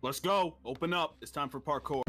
Let's go. Open up. It's time for parkour.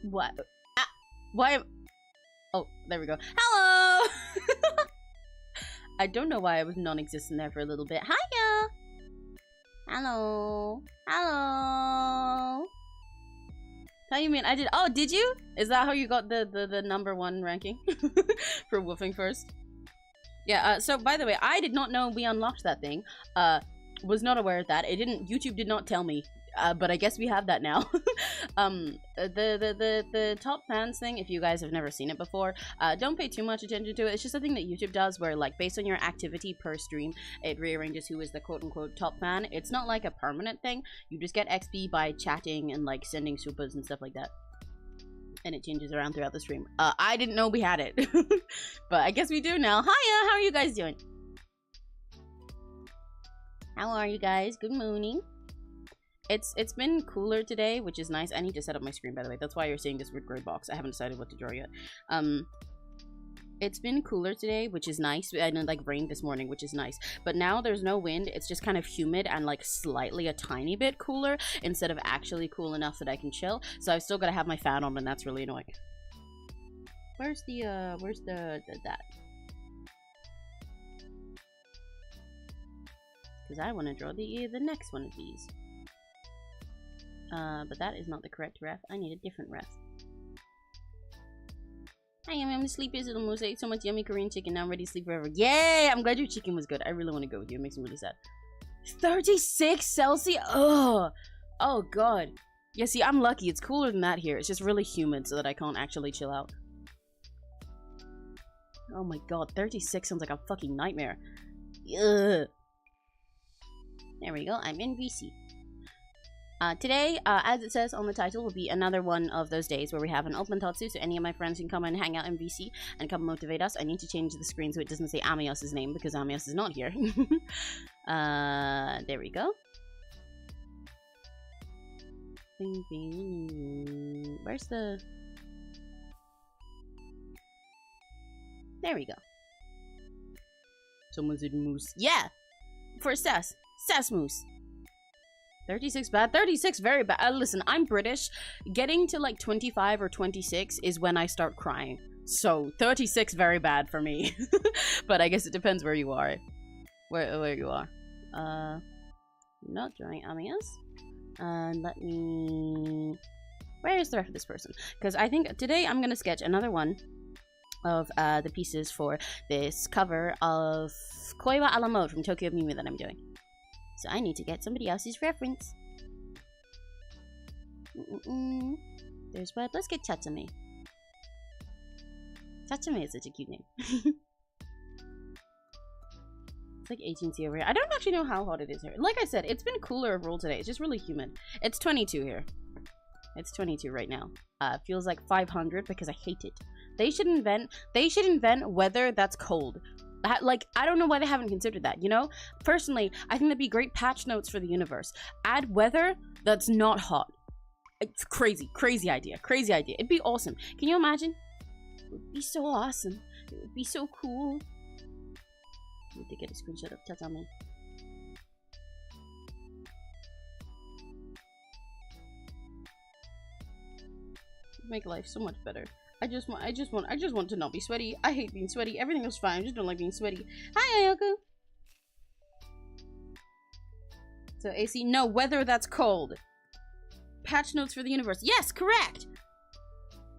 What? Ah, why? Oh, there we go. Hello! I don't know why I was non-existent there for a little bit. Hiya! Hello? Hello? How you mean? I did. Oh, did you? Is that how you got the #1 ranking? For woofing first? Yeah, so by the way, I did not know we unlocked that thing. Was not aware of that. It didn't, YouTube did not tell me. But I guess we have that now. The top fans thing, if you guys have never seen it before, don't pay too much attention to it. It's just a thing that YouTube does where, like, based on your activity per stream, it rearranges who is the quote-unquote top fan. It's not like a permanent thing. You just get XP by chatting and, like, sending supers and stuff like that. And it changes around throughout the stream. I didn't know we had it. But I guess we do now. Hiya! How are you guys doing? How are you guys? Good morning. It's been cooler today, which is nice. I need to set up my screen, by the way. That's why you're seeing this weird gray box. I haven't decided what to draw yet. It's been cooler today, which is nice. I didn't like rain this morning, which is nice. But now there's no wind. It's just kind of humid and like slightly a tiny bit cooler instead of actually cool enough that I can chill. So I've still got to have my fan on, and that's really annoying. Where's the that? Because I want to draw the next one of these. But that is not the correct ref. I need a different ref. Hi, I'm the sleepiest little moose. I ate so much yummy Korean chicken. Now I'm ready to sleep forever. Yay! I'm glad your chicken was good. I really want to go with you. It makes me really sad. 36°C? Ugh! Oh, God. Yeah, see, I'm lucky. It's cooler than that here. It's just really humid so that I can't actually chill out. Oh my God, 36 sounds like a fucking nightmare. Ugh. There we go. I'm in VC. Today, as it says on the title, will be another one of those days where we have an open tatsu, so any of my friends can come and hang out in VC and come motivate us. I need to change the screen so it doesn't say Amios's name because Amios is not here. There we go. Where's the... There we go. Someone said moose. Yeah! For Sass. Sass moose. 36 bad. 36 very bad. Listen, I'm British. Getting to like 25 or 26 is when I start crying. So 36 very bad for me. But I guess it depends where you are. Where you are. Not drawing Amias. Let me... Where is the rest of this person? Because I think today I'm going to sketch another one of the pieces for this cover of 𝘂𝗿𝗿 à la mode from Tokyo Mimi that I'm doing. So I need to get somebody else's reference. There's web. Let's get Chatsame. Chatsame is such a cute name. It's like 18C over here. I don't actually know how hot it is here. Like I said, it's been cooler overall today. It's just really humid. It's 22 here. It's 22 right now. Feels like 500 because I hate it. They should invent weather that's cold. Like, I don't know why they haven't considered that, you know? Personally, I think that'd be great patch notes for the universe. Add weather that's not hot. It's crazy, crazy idea, crazy idea. It'd be awesome. Can you imagine? It would be so awesome. It would be so cool. I need to get a screenshot of Tatami. Make life so much better. I just want to not be sweaty. I hate being sweaty. Everything else fine. I just don't like being sweaty. Hi, Ayoko. So AC, no, weather that's cold. Patch notes for the universe. Yes, correct.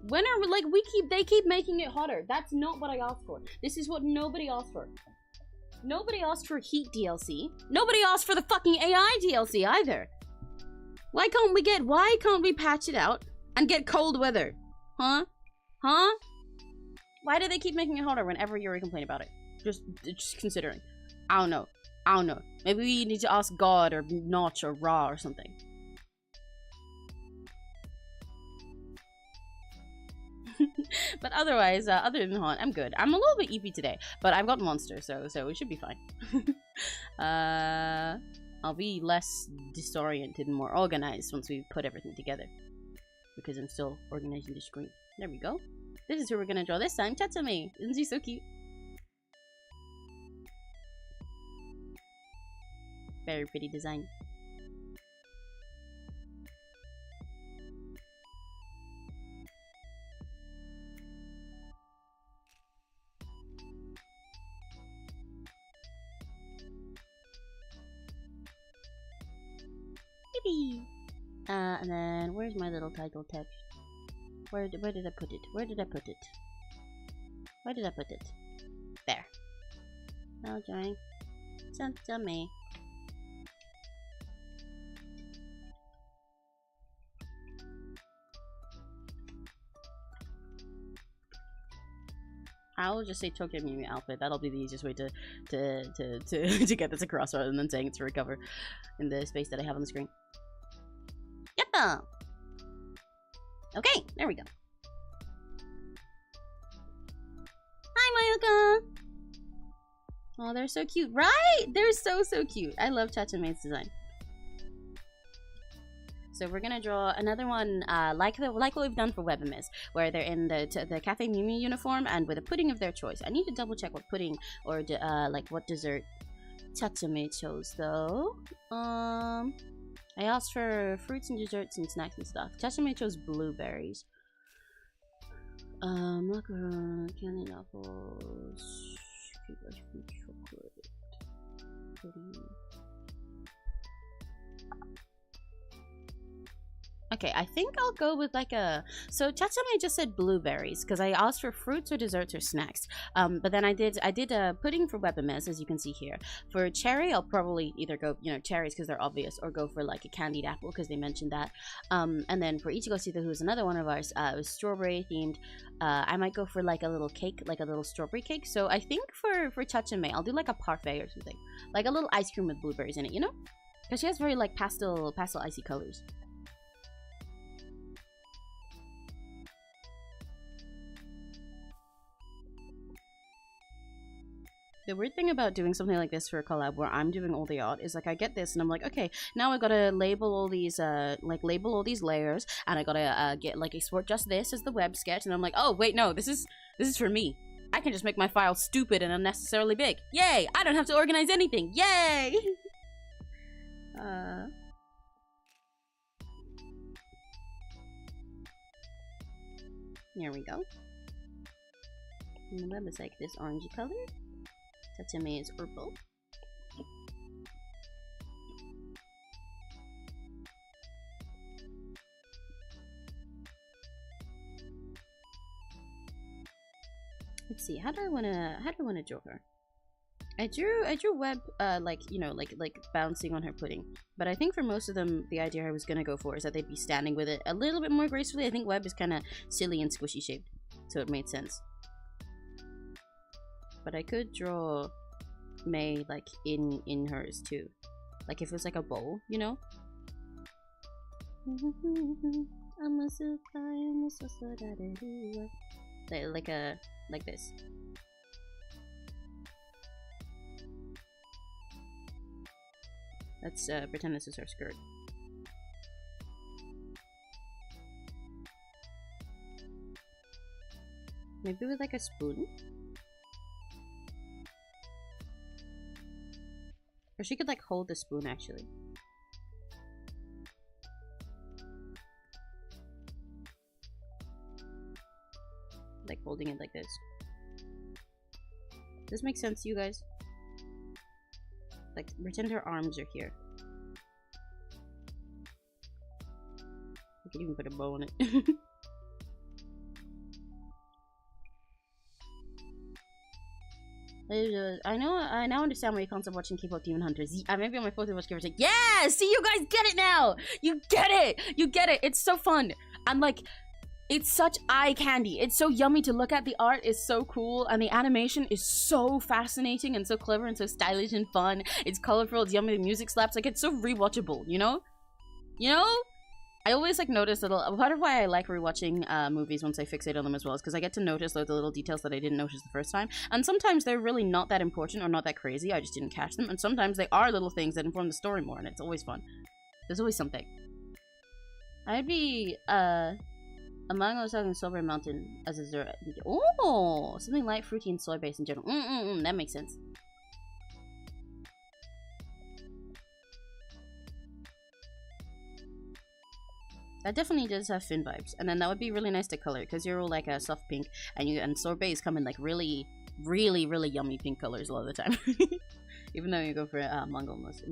When are we, like, they keep making it hotter. That's not what I asked for. This is what nobody asked for. Nobody asked for heat DLC. Nobody asked for the fucking AI DLC either. Why can't we patch it out and get cold weather? Huh? Huh? Why do they keep making it hotter whenever you complain about it? Just considering. I don't know. Maybe we need to ask God or Notch or Ra or something. But otherwise, other than hot, I'm good. I'm a little bit eepy today, but I've got Monster, so it should be fine. I'll be less disoriented and more organized once we put everything together. Because I'm still organizing the screen. There we go. This is who we're gonna draw this time. Chatsame! Isn't she so cute? Very pretty design. Yippee! And then where's my little title text? Where did I put it? Where did I put it? Where did I put it? There. Now join. Chatsame. I'll just say Tokyo Mimi outfit. That'll be the easiest way to get this across rather than saying it's to recover in the space that I have on the screen. Yep. Okay, there we go. Hi, Mayuka. Oh, they're so cute, right? They're so cute. I love Chachame's design. So we're gonna draw another one like what we've done for Webamiz, where they're in the Cafe Mimi uniform and with a pudding of their choice. I need to double check what pudding or like what dessert Chachame chose though. I asked for fruits and desserts and snacks and stuff. Chachame chose blueberries. Macaron, candied apples, chocolate, pudding. Okay, I think I'll go with like a... So Chatsame just said blueberries because I asked for fruits or desserts or snacks. But then I did pudding for Webamiz, as you can see here. For cherry, I'll probably either go, cherries because they're obvious, or go for like a candied apple because they mentioned that. And then for Ichigo Sita, who is another one of ours, it was strawberry themed. I might go for like a little cake, like a little strawberry cake. So I think for Chatsame, I'll do like a parfait or something. Like a little ice cream with blueberries in it, Because she has very like pastel icy colors. The weird thing about doing something like this for a collab where I'm doing all the art is like I get this and I'm like, okay, now I gotta label all these layers and I gotta export just this as the web sketch, and I'm like, oh wait, no, this is for me. I can just make my file stupid and unnecessarily big. Yay! I don't have to organize anything. Yay! Here we go. And the web is like this orangey color. Tatame is purple. Let's see, how do I wanna draw her? I drew web like, you know, like bouncing on her pudding. But I think for most of them the idea I was gonna go for is that they'd be standing with it a little bit more gracefully. I think web is kinda silly and squishy shaped, so it made sense. But I could draw May like in hers too. Like if it was like a bowl, you know? Like this. Let's pretend this is her skirt. Maybe with like a spoon? Or she could like hold the spoon actually. Like holding it like this. Does this make sense to you guys? Like pretend her arms are here. I could even put a bow on it. I now understand why you can't stop watching K-pop Demon Hunters. I might be on my phone to watch K-pop. Yeah! See, you guys get it now! You get it! You get it! It's so fun! And like, it's such eye candy. It's so yummy to look at. The art is so cool, and the animation is so fascinating and so clever and so stylish and fun. It's colorful, it's yummy, the music slaps. Like, it's so rewatchable, you know? You know? I always like notice little, part of why I like rewatching movies once I fixate on them as well is because I get to notice the little details that I didn't notice the first time, and sometimes they're really not that important or not that crazy, I just didn't catch them, and sometimes they are little things that inform the story more, and it's always fun. There's always something. I'd be among us having Sober Mountain as a dessert. Oh, something light, fruity, and soy based in general. That makes sense. That definitely does have Finn vibes, and then that would be really nice to color because you're all like a soft pink, and sorbets come in like really yummy pink colors a lot of the time. Even though you go for mango mustard.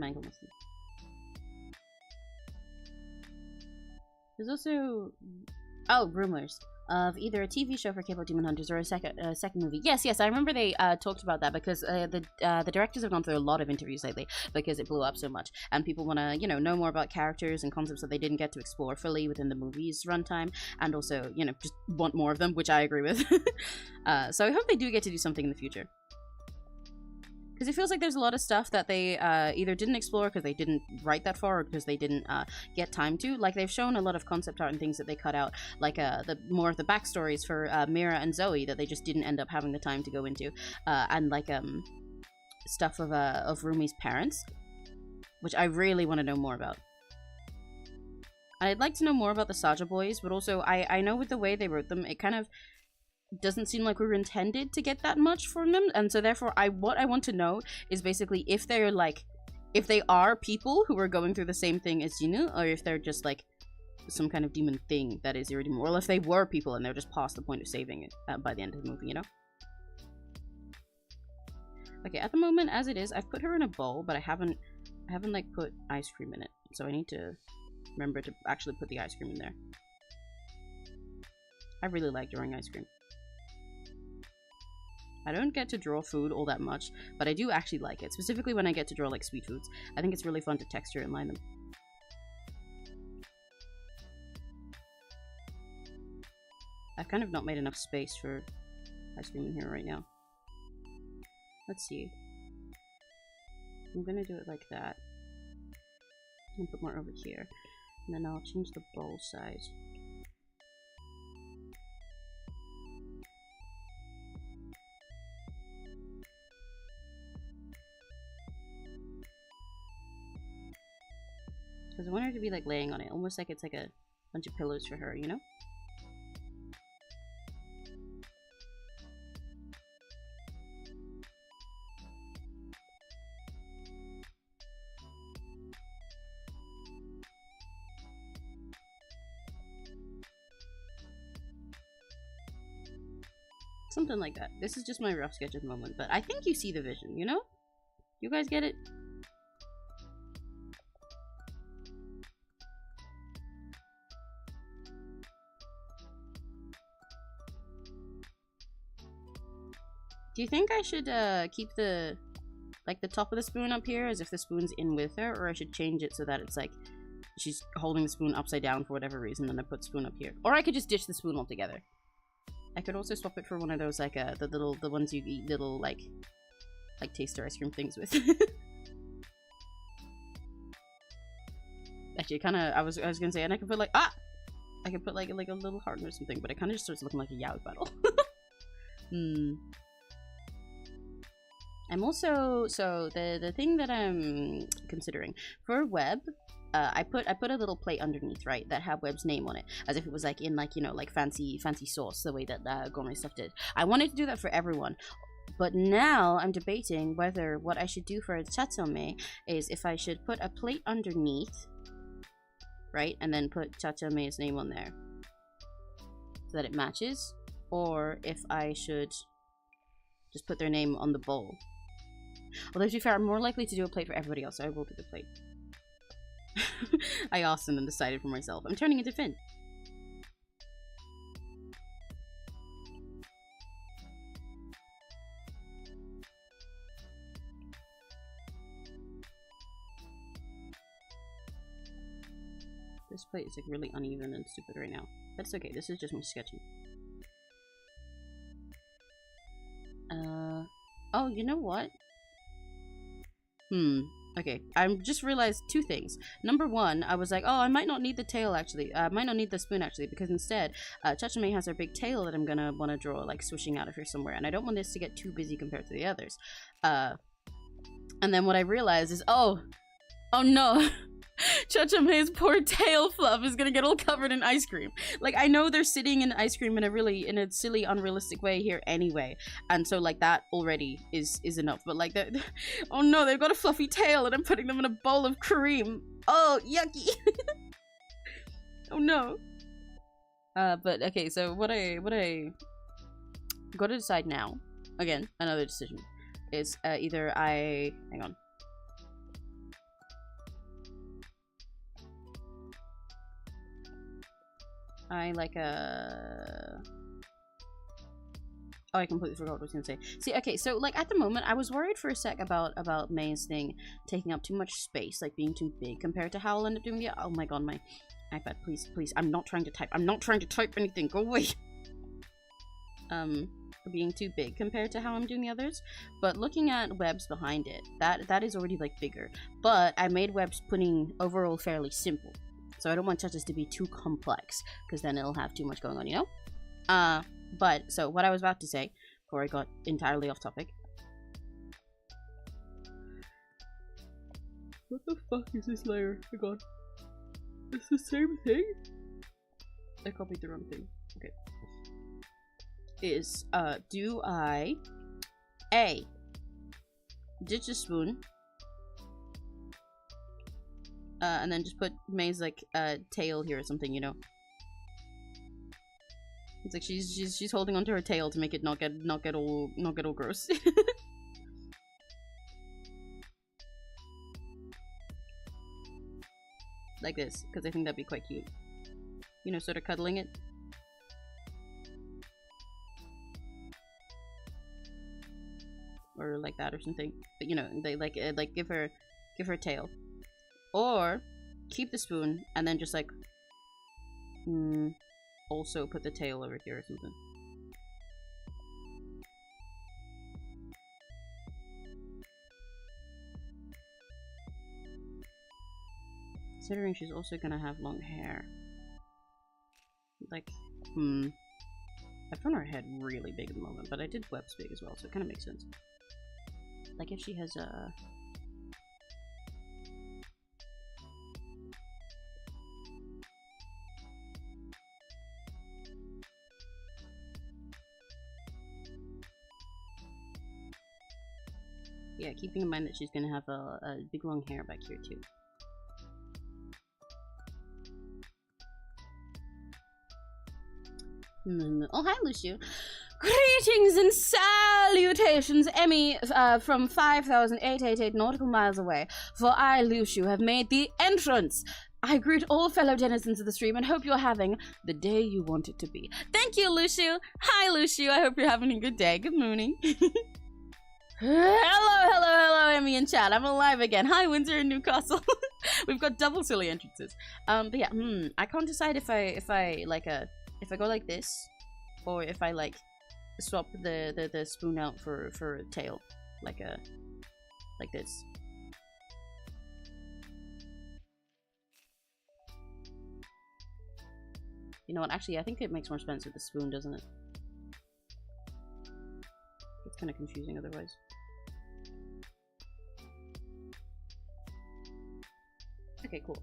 There's also rumors of either a TV show for K-pop Demon Hunters or a second movie. Yes, I remember they talked about that because the directors have gone through a lot of interviews lately because it blew up so much, and people want to know more about characters and concepts that they didn't get to explore fully within the movie's runtime, and also just want more of them, which I agree with. So I hope they do get to do something in the future. Because it feels like there's a lot of stuff that they either didn't explore because they didn't write that far or because they didn't get time to. Like, they've shown a lot of concept art and things that they cut out, like more of the backstories for Mira and Zoe that they just didn't end up having the time to go into, and like stuff of Rumi's parents, which I really want to know more about. I'd like to know more about the Saja boys, but also I know with the way they wrote them, it kind of doesn't seem like we were intended to get that much from them, and so therefore what I want to know is basically if they're like, if they are people who are going through the same thing as Jinu, or if they're just like some kind of demon thing that is irredeemable, or if they were people and they're just past the point of saving it by the end of the movie, Okay, at the moment as it is, I've put her in a bowl, but I haven't like put ice cream in it, so I need to remember to actually put the ice cream in there. I really like drawing ice cream. I don't get to draw food all that much, but I do actually like it, specifically when I get to draw like sweet foods. I think it's really fun to texture and line them. I've kind of not made enough space for ice cream in here right now. Let's see. I'm gonna do it like that. And put more over here. And then I'll change the bowl size. Because I want her to be like laying on it, almost like it's like a bunch of pillows for her, Something like that. This is just my rough sketch at the moment, but I think you see the vision, you know? You guys get it? Do you think I should keep the like the top of the spoon up here as if the spoon's in with her, or I should change it so that it's like she's holding the spoon upside down for whatever reason, and I put spoon up here? Or I could just ditch the spoon altogether. I could also swap it for one of those like the ones you eat little like taster ice cream things with. Actually, kind of I was gonna say, and I could put like I could put like a little heart or something, but it kind of just starts looking like a Yowie battle. I'm also, so the thing that I'm considering for Web, I put a little plate underneath, right, that had Web's name on it, as if it was like in like, you know, like fancy sauce, the way that gourmet stuff did. I wanted to do that for everyone, but now I'm debating whether what I should do for 𝘆cie𝘂𝗿 is if I should put a plate underneath, right, and then put 𝘆cie𝘂𝗿's name on there so that it matches, or if I should just put their name on the bowl. Although to be fair, I'm more likely to do a plate for everybody else, so I will do the plate. I asked and then decided for myself. I'm turning into Finn. This plate is like really uneven and stupid right now. That's okay, this is just me sketching. Oh, you know what? Okay, I just realized two things. Number one, I was like, oh, I might not need the tail actually. I might not need the spoon actually, because instead, 𝘆cie𝘂𝗿 has her big tail that I'm gonna want to draw like swishing out of here somewhere, and I don't want this to get too busy compared to the others. And then what I realized is, oh no. 𝘆cie𝘂𝗿's poor tail fluff is gonna get all covered in ice cream. Like, I know they're sitting in ice cream in a silly, unrealistic way here anyway, and so like that already is enough. But like, oh no, they've got a fluffy tail, and I'm putting them in a bowl of cream. Oh, yucky! Oh no. But okay, so what I got to decide now. Again, another decision is either hang on. Oh, I completely forgot what I was gonna say. See, okay, so like at the moment, I was worried for a sec about 𝘆's thing taking up too much space, like being too big compared to how I'll end up doing it. Oh my god, my iPad, please, I'm not trying to type. I'm not trying to type anything. Go away. Being too big compared to how I'm doing the others, but looking at Web's behind it, that is already like bigger. But I made Web's putting overall fairly simple. So I don't want 𝘆cies to be too complex, because then it'll have too much going on, you know? But, so what I was about to say, before I got entirely off topic. What the fuck is this layer? Oh god. It's the same thing? I copied the wrong thing. Okay. Is, do I A, ditch the spoon, and then just put 𝘆's like tail here or something, you know. It's like she's holding onto her tail to make it not get all gross. Like this, because I think that'd be quite cute. You know, sort of cuddling it. Or like that or something. But you know, they like give her a tail. Or keep the spoon and then just like also put the tail over here or something. Considering she's also gonna have long hair. Like, I've drawn her head really big at the moment, but I did Web's big as well, so it kind of makes sense. Like if she has a... Yeah, keeping in mind that she's gonna have a big long hair back here too. Oh, hi, Lucio. Greetings and salutations, Emmy, from 5,888 nautical miles away, for I, 𝘆cie, have made the entrance. I greet all fellow denizens of the stream and hope you're having the day you want it to be. Thank you, 𝘆cie. Hi, 𝘆cie. I hope you're having a good day. Good morning. Hello, Emmy and chat. I'm alive again. Hi, Windsor and Newcastle. We've got double silly entrances. But yeah, I can't decide if I go like this, or if I like swap the spoon out for a tail, like this. You know what? Actually, I think it makes more sense with the spoon, doesn't it? It's kind of confusing otherwise. Okay, cool.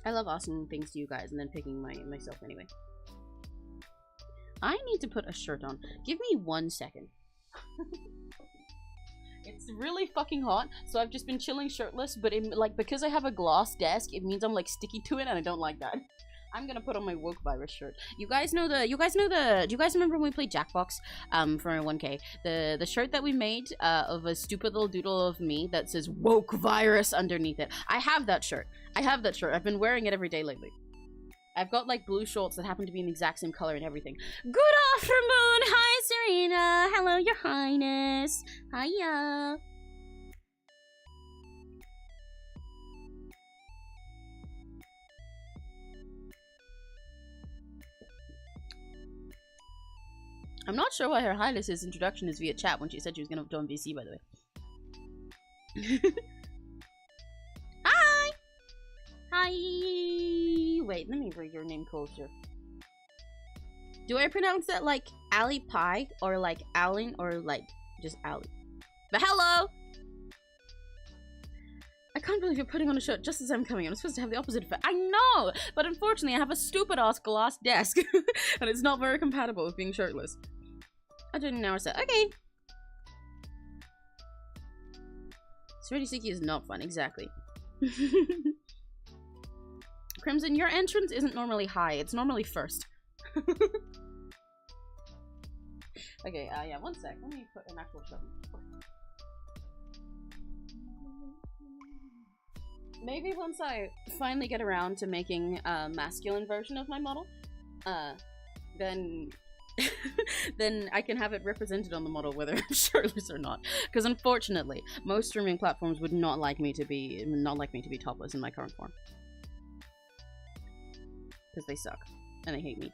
I love asking things to you guys and then picking myself anyway. I need to put a shirt on. Give me 1 second. It's really fucking hot, so I've just been chilling shirtless, but because I have a glass desk, it means I'm like sticky to it and I don't like that. I'm gonna put on my woke virus shirt. Do you guys remember when we played Jackbox for our 1K? The shirt that we made of a stupid little doodle of me that says woke virus underneath it. I have that shirt. I've been wearing it every day lately. I've got like blue shorts that happen to be in the exact same color and everything. Good afternoon! Hi, Serena! Hello, your highness! Hiya! I'm not sure why Her Highness's introduction is via chat when she said she was gonna do on VC, by the way. Hi! Hi! Wait, let me read your name closer. Do I pronounce that like Ali Pie, or like Allen, or like just Ali? But hello! I can't believe you're putting on a shirt just as I'm coming in. I'm supposed to have the opposite effect. I know! But unfortunately, I have a stupid-ass glass desk. And it's not very compatible with being shirtless. I didn't know so. Okay. Sweaty Sticky is not fun, exactly. Crimson, your entrance isn't normally high. It's normally first. Okay, yeah, 1 sec. Let me put an actual shirt on. Maybe once I finally get around to making a masculine version of my model, then then I can have it represented on the model whether I'm shirtless or not. Because unfortunately, most streaming platforms would not like me to be topless in my current form. Because they suck and they hate me.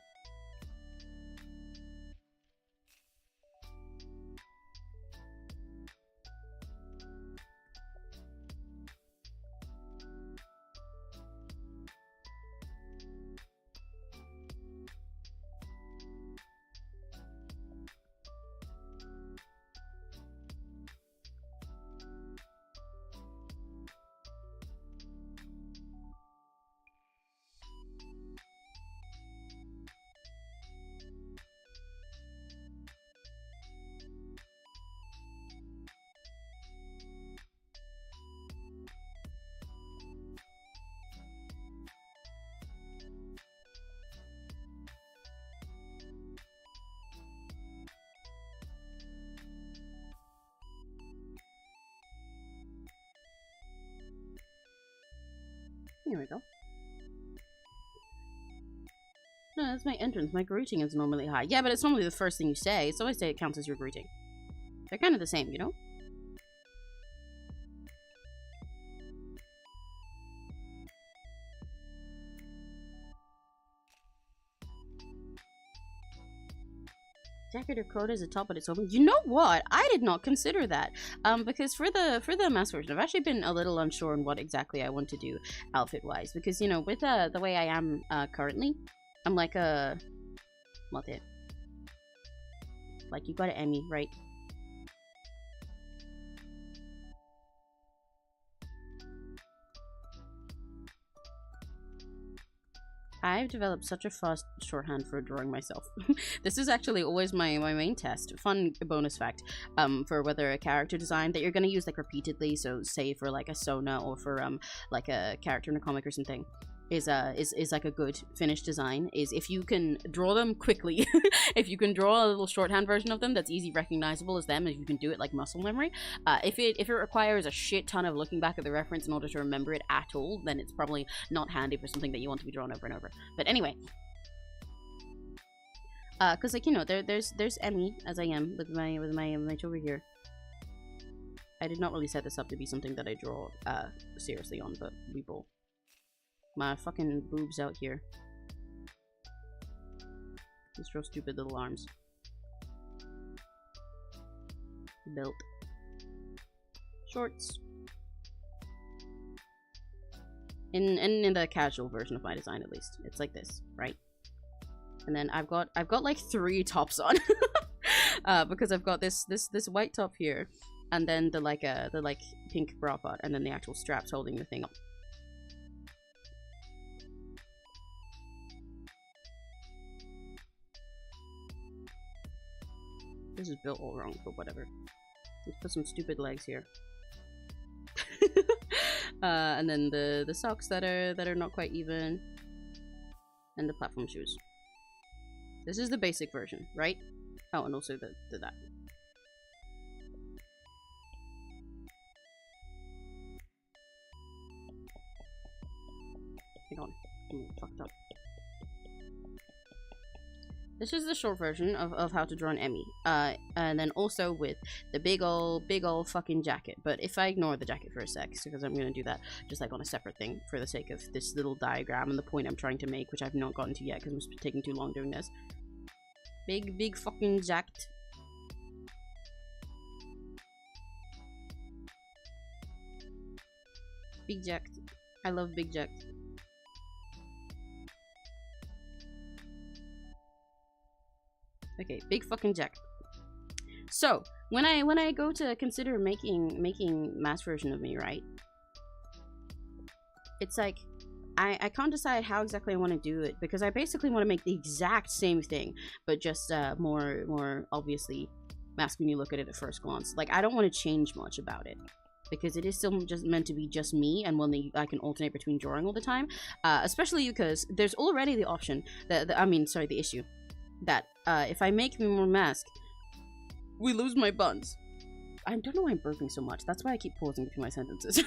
Here we go. No, that's my entrance. My greeting is normally high. Yeah, but it's normally the first thing you say, so I say it counts as your greeting. They're kind of the same, you know? Jacket or coat is a top, but it's open. You know what? I did not consider that. Because for the mask version, I've actually been a little unsure on what exactly I want to do outfit-wise. Because, you know, with the way I am currently, I'm like a... What it? Like, you got an Emmy, right? I've developed such a fast shorthand for drawing myself. This is actually always my main test. Fun bonus fact for whether a character design that you're going to use like repeatedly, so say for like a Sona or for like a character in a comic or something. is like a good finished design is if you can draw them quickly. If you can draw a little shorthand version of them that's easy recognizable as them, if you can do it like muscle memory. If it requires a shit ton of looking back at the reference in order to remember it at all, then it's probably not handy for something that you want to be drawn over and over. But anyway, because like, you know, there's Emmy as I am with my image over here. I did not really set this up to be something that I draw seriously on, but we will. My fucking boobs out here. These real stupid little arms. Belt. Shorts. In the casual version of my design, at least, it's like this, right? And then I've got like 3 tops on, because I've got this white top here, and then the pink bra part, and then the actual straps holding the thing up. This is built all wrong, but whatever. Let's put some stupid legs here. And then the socks that are not quite even, and the platform shoes. This is the basic version, right? Oh, and also the that. Hang on, I'm fucked up. This is the short version of how to draw an Emmy. And then also with the big ol' fucking jacket. But if I ignore the jacket for a sec, because I'm gonna do that just like on a separate thing for the sake of this little diagram and the point I'm trying to make, which I've not gotten to yet because I'm taking too long doing this. Big fucking jacket. Big jacket. I love big jacket. Okay, big fucking jack. So when I go to consider making mass version of me, right? It's like I can't decide how exactly I want to do it, because I basically want to make the exact same thing, but just more obviously masked when you look at it at first glance. Like, I don't want to change much about it, because it is still just meant to be just me, and one I can alternate between drawing all the time. Especially because there's already the option the issue that if I make me more mask, we lose my buns. I don't know why I'm burping so much. That's why I keep pausing between my sentences.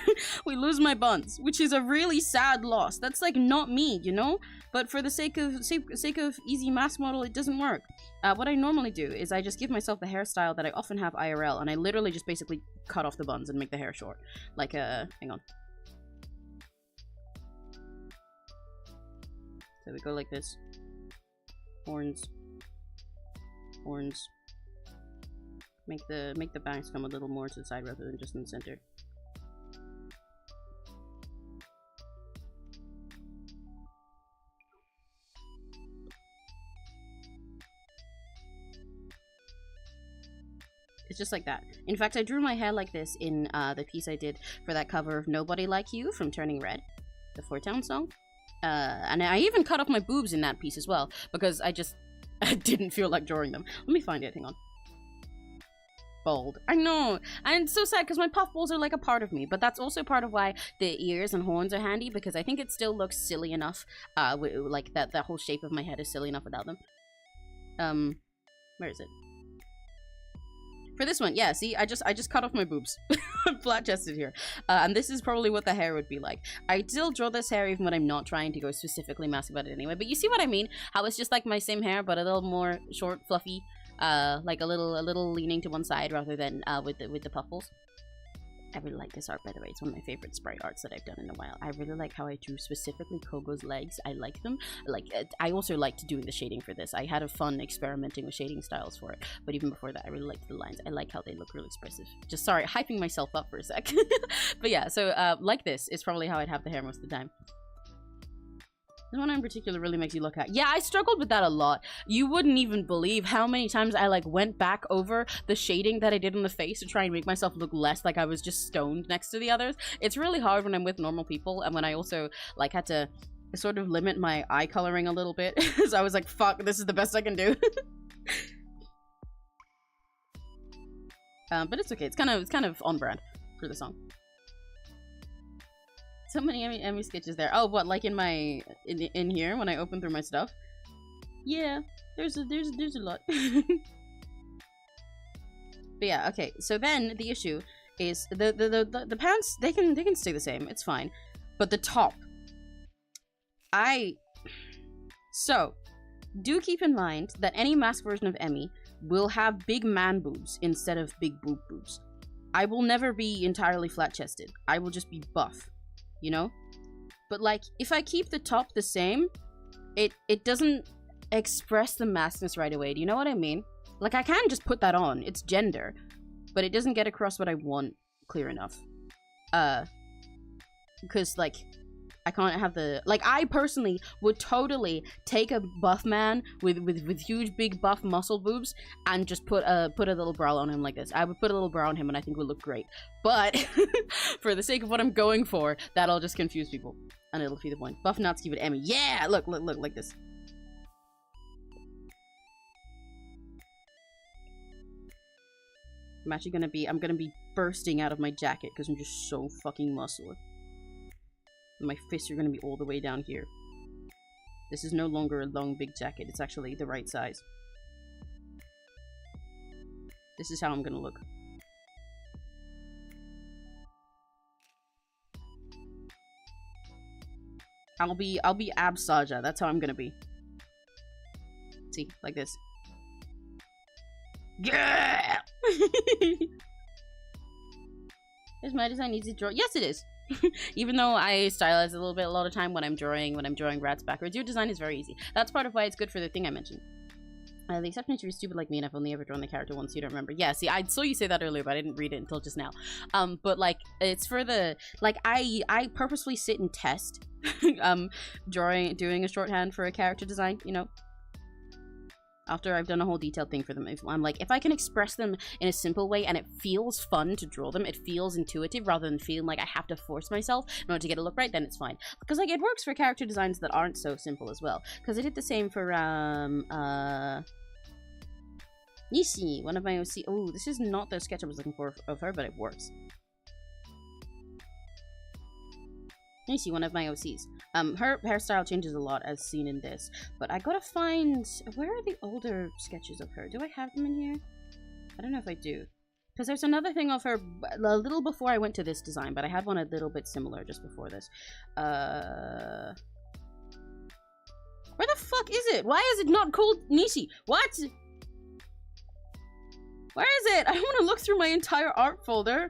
We lose my buns, which is a really sad loss. That's like not me, you know? But for the sake of easy mask model, it doesn't work. What I normally do is I just give myself the hairstyle that I often have IRL, and I literally just basically cut off the buns and make the hair short. Like, hang on. So we go like this. Horns. Make the bangs come a little more to the side rather than just in the center. It's just like that. In fact, I drew my hair like this in the piece I did for that cover of Nobody Like You from Turning Red, the Four Town song. And I even cut off my boobs in that piece as well, because I didn't feel like drawing them. Let me find it, hang on. Bold. I know, and it's so sad because my puffballs are like a part of me, but that's also part of why the ears and horns are handy, because I think it still looks silly enough, like that whole shape of my head is silly enough without them. Where is it? For this one, yeah, see, I just cut off my boobs. I'm flat-chested here. And this is probably what the hair would be like. I still draw this hair even when I'm not trying to go specifically mask about it anyway, but you see what I mean? How it's just like my same hair, but a little more short, fluffy, like a little leaning to one side rather than with the puffballs. I really like this art, by the way. It's one of my favorite sprite arts that I've done in a while. I really like how I drew specifically Kogo's legs. I like them. Like, I also liked doing the shading for this. I had a fun experimenting with shading styles for it. But even before that, I really liked the lines. I like how they look really expressive. Just, sorry, hyping myself up for a sec. But yeah, so like this is probably how I'd have the hair most of the time. The one in particular really makes you look at. Yeah, I struggled with that a lot. You wouldn't even believe how many times I like went back over the shading that I did on the face to try and make myself look less like I was just stoned next to the others. It's really hard when I'm with normal people, and when I also like had to sort of limit my eye coloring a little bit. So I was like, fuck, this is the best I can do. But it's okay. It's kind of on brand for the song. So many Emmy sketches there. Oh, what, like in my in here when I open through my stuff? Yeah, there's a lot. But yeah, okay. So then the issue is the pants, they can stay the same. It's fine. But the top, so do keep in mind that any mask version of Emmy will have big man boobs instead of big boob boobs. I will never be entirely flat-chested. I will just be buff, you know? But like, if I keep the top the same, it doesn't express the maskness right away. Do you know what I mean? Like, I can just put that on. It's gender. But it doesn't get across what I want clear enough. Because, like, I can't have the... Like, I personally would totally take a buff man with huge, big, buff, muscle boobs and just put a little bra on him like this. I would put a little bra on him and I think it would look great. But, for the sake of what I'm going for, that'll just confuse people. And it'll be the point. Buff Natsuki with Emmy. Yeah! Look, like this. I'm gonna be bursting out of my jacket because I'm just so fucking muscular. My fists are gonna be all the way down here. This is no longer a long, big jacket. It's actually the right size. This is how I'm gonna look. I'll be Ab Saja. That's how I'm gonna be. See, like this. Yeah! Is my design easy to draw? Yes, it is. Even though I stylize a little bit a lot of time when I'm drawing rats backwards, your design is very easy. That's part of why it's good for the thing I mentioned. The exception is you're stupid like me and I've only ever drawn the character once, so you don't remember. Yeah, see, I saw you say that earlier, but I didn't read it until just now. But like, it's for the, like, I purposefully sit and test, doing a shorthand for a character design, you know? After I've done a whole detailed thing for them. I'm like, if I can express them in a simple way and it feels fun to draw them, it feels intuitive rather than feeling like I have to force myself in order to get it look right, then it's fine. Because like, it works for character designs that aren't so simple as well. Because I did the same for, Nishi, one of my OC. Oh, this is not the sketch I was looking for of her, but it works. Nishi, one of my OCs. Her hairstyle changes a lot as seen in this, but I gotta find, where are the older sketches of her? Do I have them in here? I don't know if I do. Because there's another thing of her a little before I went to this design, but I had one a little bit similar just before this. Where the fuck is it? Why is it not called Nishi? What? Where is it? I want to look through my entire art folder.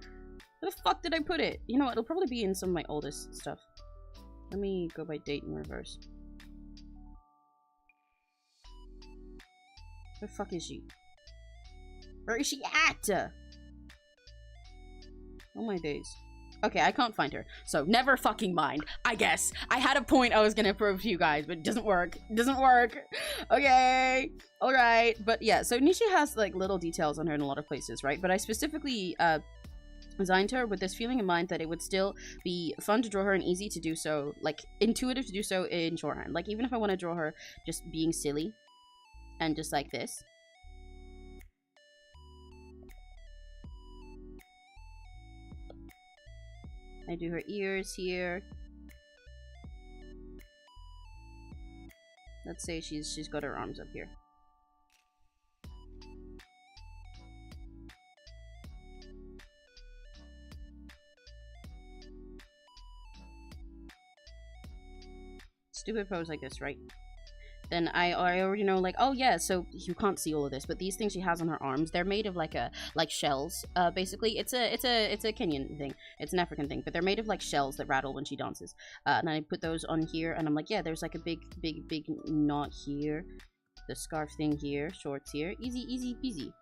Where the fuck did I put it? You know what? It'll probably be in some of my oldest stuff. Let me go by date in reverse. Where the fuck is she? Where is she at? Oh my days. Okay, I can't find her. So, never fucking mind. I guess. I had a point I was gonna prove to you guys, but it doesn't work. It doesn't work. Okay. Alright. But yeah, so Nishi has, like, little details on her in a lot of places, right? But I specifically, designed her with this feeling in mind that it would still be fun to draw her and easy to do so, like, intuitive to do so in shorthand. Like, even if I want to draw her just being silly and just like this. I do her ears here. Let's say she's got her arms up here. Stupid pose like this, right? Then I already know, like, oh yeah, so you can't see all of this, but these things she has on her arms, they're made of like shells. Basically, it's a Kenyan thing. It's an African thing, but they're made of like shells that rattle when she dances. And I put those on here, and I'm like, yeah, there's like a big knot here, the scarf thing here, shorts here, easy peasy.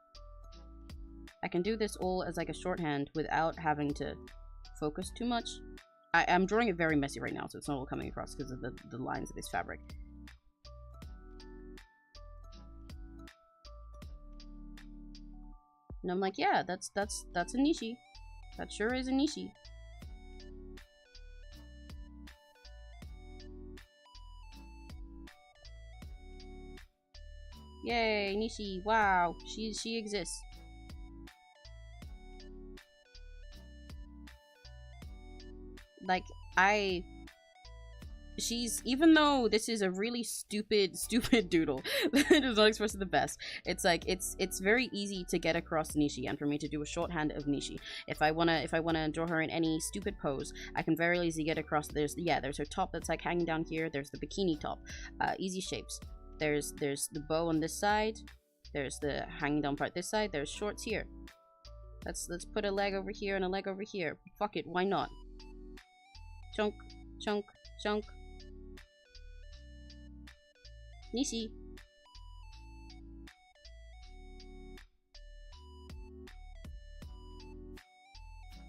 I can do this all as like a shorthand without having to focus too much. I'm drawing it very messy right now, so it's not all coming across because of the lines of this fabric. And I'm like, yeah, that's a Nishi. That sure is a Nishi. Yay, Nishi! Wow, she exists. like, she's, even though this is a really stupid doodle that is not expressing the best, it's like, it's very easy to get across Nishi and for me to do a shorthand of Nishi. If I wanna draw her in any stupid pose, I can very easily get across. There's her top that's like hanging down here. There's the bikini top. Easy shapes. There's the bow on this side. There's the hanging down part this side. There's shorts here. Let's put a leg over here and a leg over here. Fuck it, why not? Chunk, chunk, chunk. Nishi.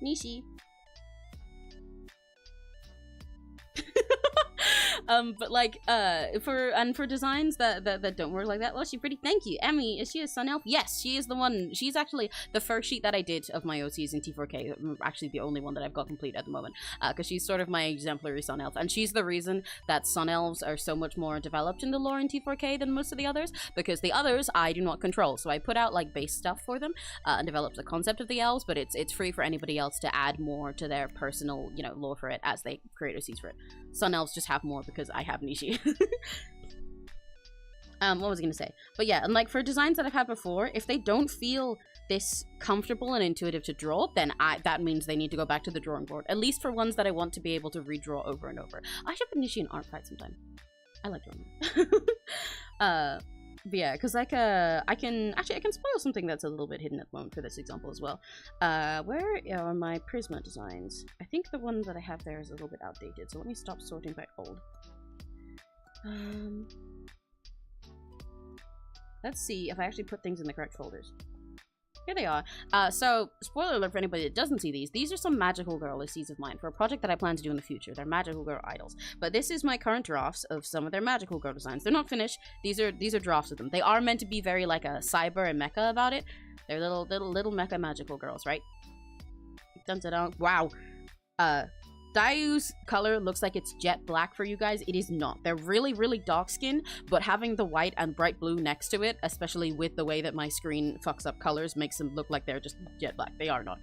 Nishi. But like, for designs that don't work like that, well, she's pretty. Thank you, Emmy. Is she a sun elf? Yes, she is the one. She's actually the first sheet that I did of my OCs in T4K. Actually, the only one that I've got complete at the moment, because she's sort of my exemplary sun elf, and she's the reason that sun elves are so much more developed in the lore in T4K than most of the others. Because the others I do not control, so I put out like base stuff for them and developed the concept of the elves, but it's free for anybody else to add more to their personal, you know, lore for it as they create OCs for it. Sun elves just have more because I have Nishi. What was I gonna say? But yeah, and like for designs that I've had before, if they don't feel this comfortable and intuitive to draw, then that means they need to go back to the drawing board. At least for ones that I want to be able to redraw over and over. I should put Nishi in art fight sometime. I like drawing. But yeah, because like I can spoil something that's a little bit hidden at the moment for this example as well. Where are my Prisma designs? I think the one that I have there is a little bit outdated, so let me stop sorting by old. Let's see if I actually put things in the correct folders. Here they are. So, spoiler alert for anybody that doesn't see these. These are some magical girl OCs of mine for a project that I plan to do in the future. They're magical girl idols. But this is my current drafts of some of their magical girl designs. They're not finished. These are drafts of them. They are meant to be very like a cyber and mecha about it. They're little mecha magical girls, right? Dun dun dun. Wow. Dayu's color looks like it's jet black for you guys. It is not. They're really, really dark skinned, but having the white and bright blue next to it, especially with the way that my screen fucks up colors, makes them look like they're just jet black. They are not.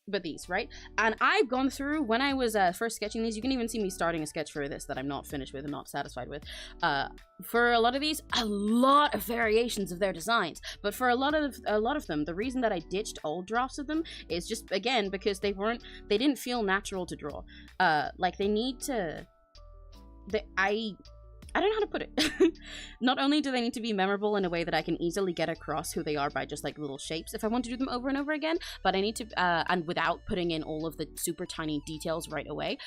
But these, right? And I've gone through, when I was first sketching these, you can even see me starting a sketch for this that I'm not finished with and not satisfied with. For a lot of these, a lot of variations of their designs. But for a lot of them, the reason that I ditched old drafts of them is just, again, because they didn't feel natural to draw. Like, they need to... I don't know how to put it. Not only do they need to be memorable in a way that I can easily get across who they are by just like little shapes if I want to do them over and over again, but I need to, and without putting in all of the super tiny details right away,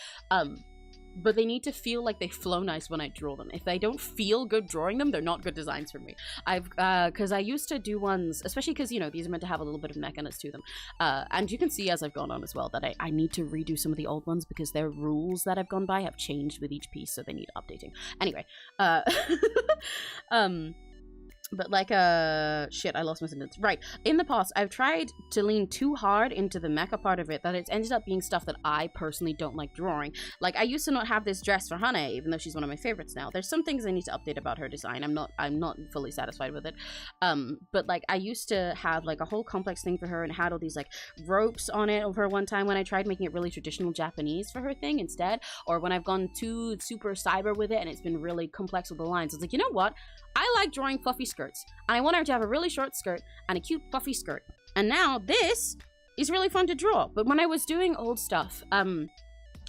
but they need to feel like they flow nice when I draw them. If they don't feel good drawing them, they're not good designs for me. Because I used to do ones, especially because, you know, these are meant to have a little bit of mechaness to them. And you can see as I've gone on as well that I need to redo some of the old ones because their rules that I've gone by have changed with each piece, so they need updating. Anyway, but like, shit, I lost my sentence. Right, in the past, I've tried to lean too hard into the mecha part of it that it's ended up being stuff that I personally don't like drawing. Like, I used to not have this dress for Hane, even though she's one of my favorites now. There's some things I need to update about her design. I'm not fully satisfied with it. But like, I used to have like a whole complex thing for her and had all these like ropes on it over one time when I tried making it really traditional Japanese for her thing instead, or when I've gone too super cyber with it and it's been really complex with the lines. It's like, you know what? I like drawing fluffy skirts, and I want her to have a really short skirt and a cute fluffy skirt. And now this is really fun to draw. But when I was doing old stuff, and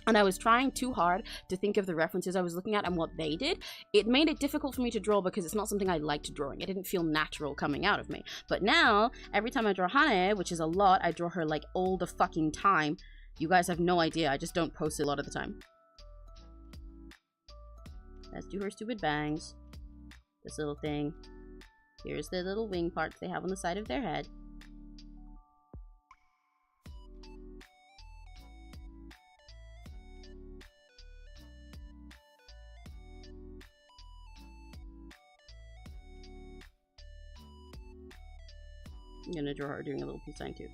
I was trying too hard to think of the references I was looking at and what they did, it made it difficult for me to draw because it's not something I liked drawing. It didn't feel natural coming out of me. But now, every time I draw Hane, which is a lot, I draw her like all the fucking time. You guys have no idea, I just don't post it a lot of the time. Let's do her stupid bangs. This little thing. Here's the little wing parts they have on the side of their head. I'm gonna draw her doing a little peace sign too.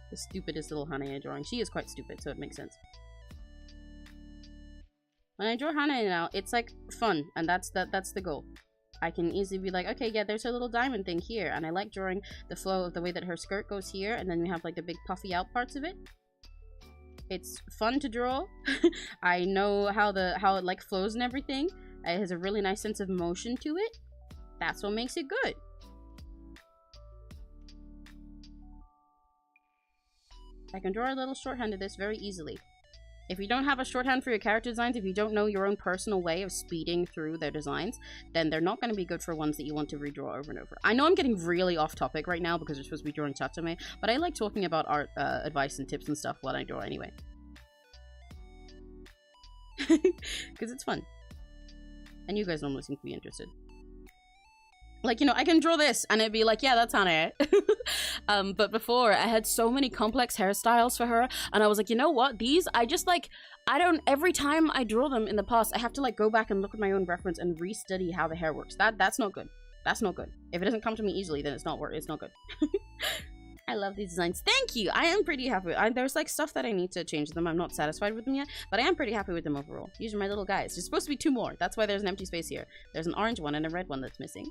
The stupidest little Hane drawing. She is quite stupid, so it makes sense. When I draw Hane now, it's like fun, and that's the goal. I can easily be like, okay, yeah, there's a little diamond thing here, and I like drawing the flow of the way that her skirt goes here, and then we have like the big puffy out parts of it. It's fun to draw. I know how it like flows and everything. It has a really nice sense of motion to it. That's what makes it good. I can draw a little shorthand of this very easily. If you don't have a shorthand for your character designs, if you don't know your own personal way of speeding through their designs, then they're not going to be good for ones that you want to redraw over and over. I know I'm getting really off topic right now because we're supposed to be drawing tatame, but I like talking about art advice and tips and stuff while I draw anyway. Because it's fun. And you guys normally seem to be interested. Like, you know, I can draw this and it'd be like, yeah, that's Hanae. But before, I had so many complex hairstyles for her, and I was like, you know what? These, I just like, I don't, every time I draw them in the past, I have to like go back and look at my own reference and re-study how the hair works. That's not good. That's not good. If it doesn't come to me easily, then it's not good. I love these designs. Thank you. I am pretty happy. There's like stuff that I need to change them. I'm not satisfied with them yet, but I am pretty happy with them overall. These are my little guys. There's supposed to be 2 more. That's why there's an empty space here. There's an orange one and a red one that's missing.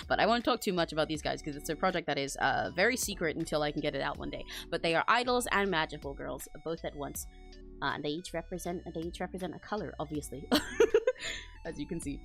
But I won't talk too much about these guys because it's a project that is very secret until I can get it out one day. But they are idols and magical girls, both at once. And they each represent a color, obviously, as you can see.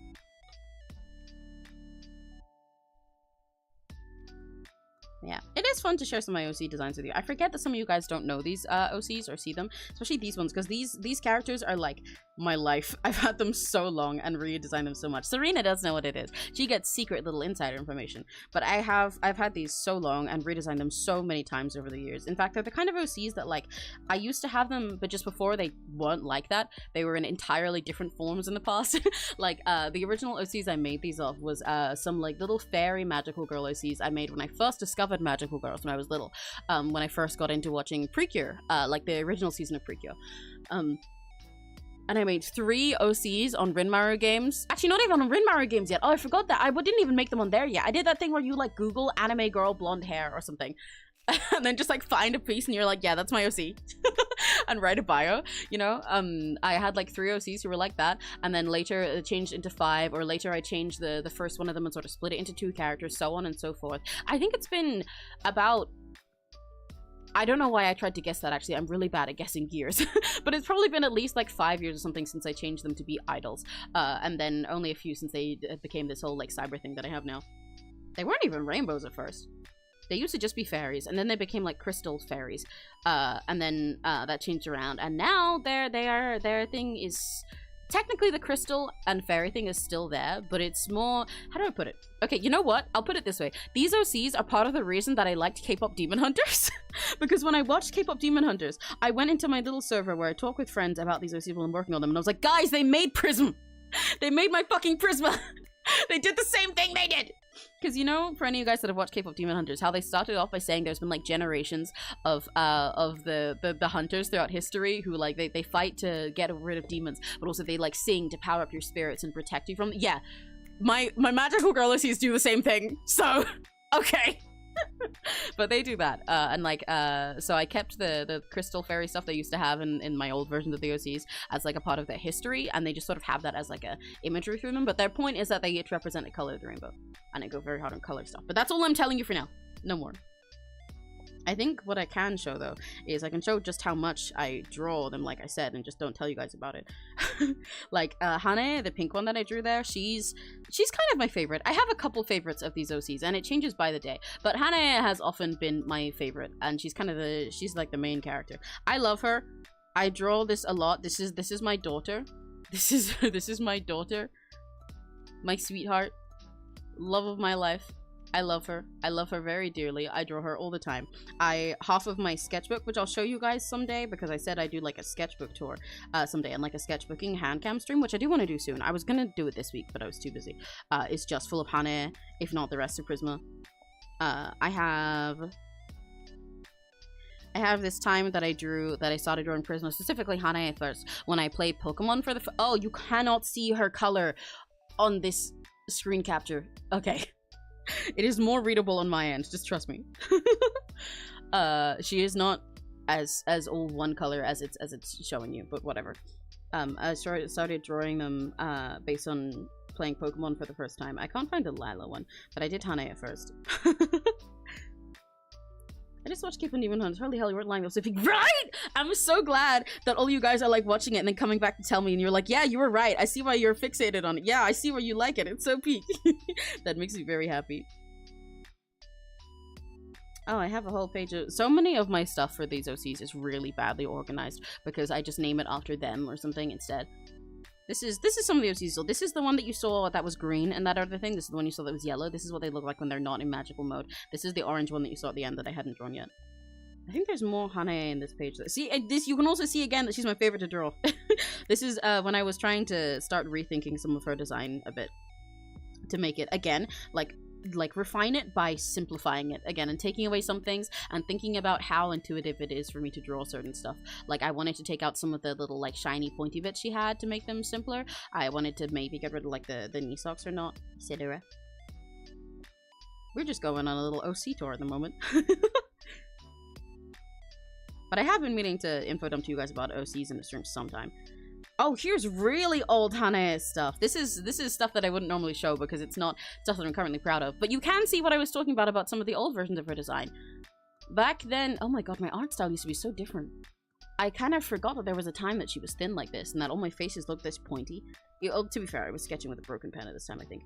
Yeah, it is fun to share some of my OC designs with you. I forget that some of you guys don't know these OCs or see them, especially these ones, because these characters are like my life. I've had them so long and redesigned them so much. Serena does know what it is. She gets secret little insider information. But I've had these so long and redesigned them so many times over the years. In fact, they're the kind of OCs that like I used to have them, but just before they weren't like that. They were in entirely different forms in the past. Like the original OCs I made these of was some like little fairy magical girl OCs I made when I first discovered magical girls when I was little. When I first got into watching Precure, like the original season of Precure. And I made 3 OCs on Rinmaru games. Actually, not even on Rinmaru games yet. Oh, I forgot that. I didn't even make them on there yet. I did that thing where you like Google anime girl blonde hair or something. And then just like find a piece and you're like, yeah, that's my OC. And write a bio, you know? I had like 3 OCs who were like that. And then later it changed into 5, or later I changed the first one of them and sort of split it into 2 characters, so on and so forth. I think it's been about... I don't know why I tried to guess that, actually. I'm really bad at guessing years. But it's probably been at least like 5 years or something since I changed them to be idols. And then only a few since they became this whole like cyber thing that I have now. They weren't even rainbows at first. They used to just be fairies, and then they became like crystal fairies. And then that changed around. And now their thing is... Technically, the crystal and fairy thing is still there, but it's more... How do I put it? Okay, you know what? I'll put it this way. These OCs are part of the reason that I liked K-pop Demon Hunters. Because when I watched K-pop Demon Hunters, I went into my little server where I talk with friends about these OCs while I'm working on them, and I was like, guys, they made Prism! They made my fucking Prisma! They did the same thing they did! Because, you know, for any of you guys that have watched K-pop Demon Hunters, how they started off by saying there's been, like, generations of the hunters throughout history who, like, they fight to get rid of demons, but also they, like, sing to power up your spirits and protect you from... Yeah, my magical girl OCs do the same thing, so... Okay. But they do that, and like so I kept the crystal fairy stuff they used to have in my old versions of the OCs as like a part of their history, and they just sort of have that as like a imagery through them. But their point is that they get to represent the color of the rainbow, and I go very hard on color stuff. But that's all I'm telling you for now, no more. I think what I can show though is I can show just how much I draw them, like I said, and just don't tell you guys about it. Like Hane, the pink one that I drew there, she's kind of my favorite. I have a couple favorites of these OCs, and it changes by the day, but Hane has often been my favorite, and she's kind of she's like the main character. I love her. I draw this a lot. This is my daughter. This is my daughter, my sweetheart, love of my life. I love her. I love her very dearly. I draw her all the time. Half of my sketchbook, which I'll show you guys someday, because I said I do like a sketchbook tour someday, and like a sketchbooking hand cam stream, which I do want to do soon. I was gonna do it this week, but I was too busy. It's just full of Hane, if not the rest of Prisma. I have this time that I started drawing Prisma, specifically Hane first, when I played Pokemon for the oh, you cannot see her color on this screen capture. Okay. It is more readable on my end, just trust me. She is not as all one color as it's showing you, but whatever. I started drawing them based on playing Pokemon for the first time. I can't find the Lila one, but I did Hane at first. I just watched Keep on Demon Hunt. Holy hell, you weren't lying. Right! I'm so glad that all you guys are like watching it and then coming back to tell me and you're like, yeah, you were right. I see why you're fixated on it. Yeah, I see why you like it. It's so peak. That makes me very happy. Oh, I have a whole page of... So many of my stuff for these OCs is really badly organized because I just name it after them or something instead. This is some of the OCs. So this is the one that you saw that was green and that other thing. This is the one you saw that was yellow. This is what they look like when they're not in magical mode. This is the orange one that you saw at the end that I hadn't drawn yet. I think there's more Hane in this page. See, this you can also see again that she's my favorite to draw. This is when I was trying to start rethinking some of her design a bit to make it, again, like refine it by simplifying it again and taking away some things and thinking about how intuitive it is for me to draw certain stuff. Like I wanted to take out some of the little like shiny pointy bits she had to make them simpler. I wanted to maybe get rid of like the knee socks or not, etc. We're just going on a little OC tour at the moment. But I have been meaning to info dump to you guys about OCs in the stream sometime. Oh, here's really old Hane stuff. This is stuff that I wouldn't normally show because it's not stuff that I'm currently proud of. But you can see what I was talking about some of the old versions of her design. Back then, oh my god, my art style used to be so different. I kind of forgot that there was a time that she was thin like this and that all my faces looked this pointy. To be fair, I was sketching with a broken pen at this time, I think.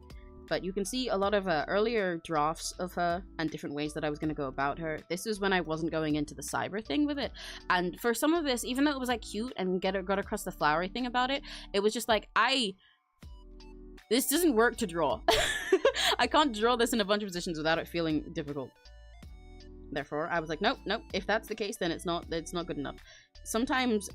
But you can see a lot of earlier drafts of her and different ways that I was going to go about her. This is when I wasn't going into the cyber thing with it. And for some of this, even though it was like cute and got across the flowery thing about it, it was just like, this doesn't work to draw. I can't draw this in a bunch of positions without it feeling difficult. Therefore, I was like, nope, if that's the case, then it's not good enough. Sometimes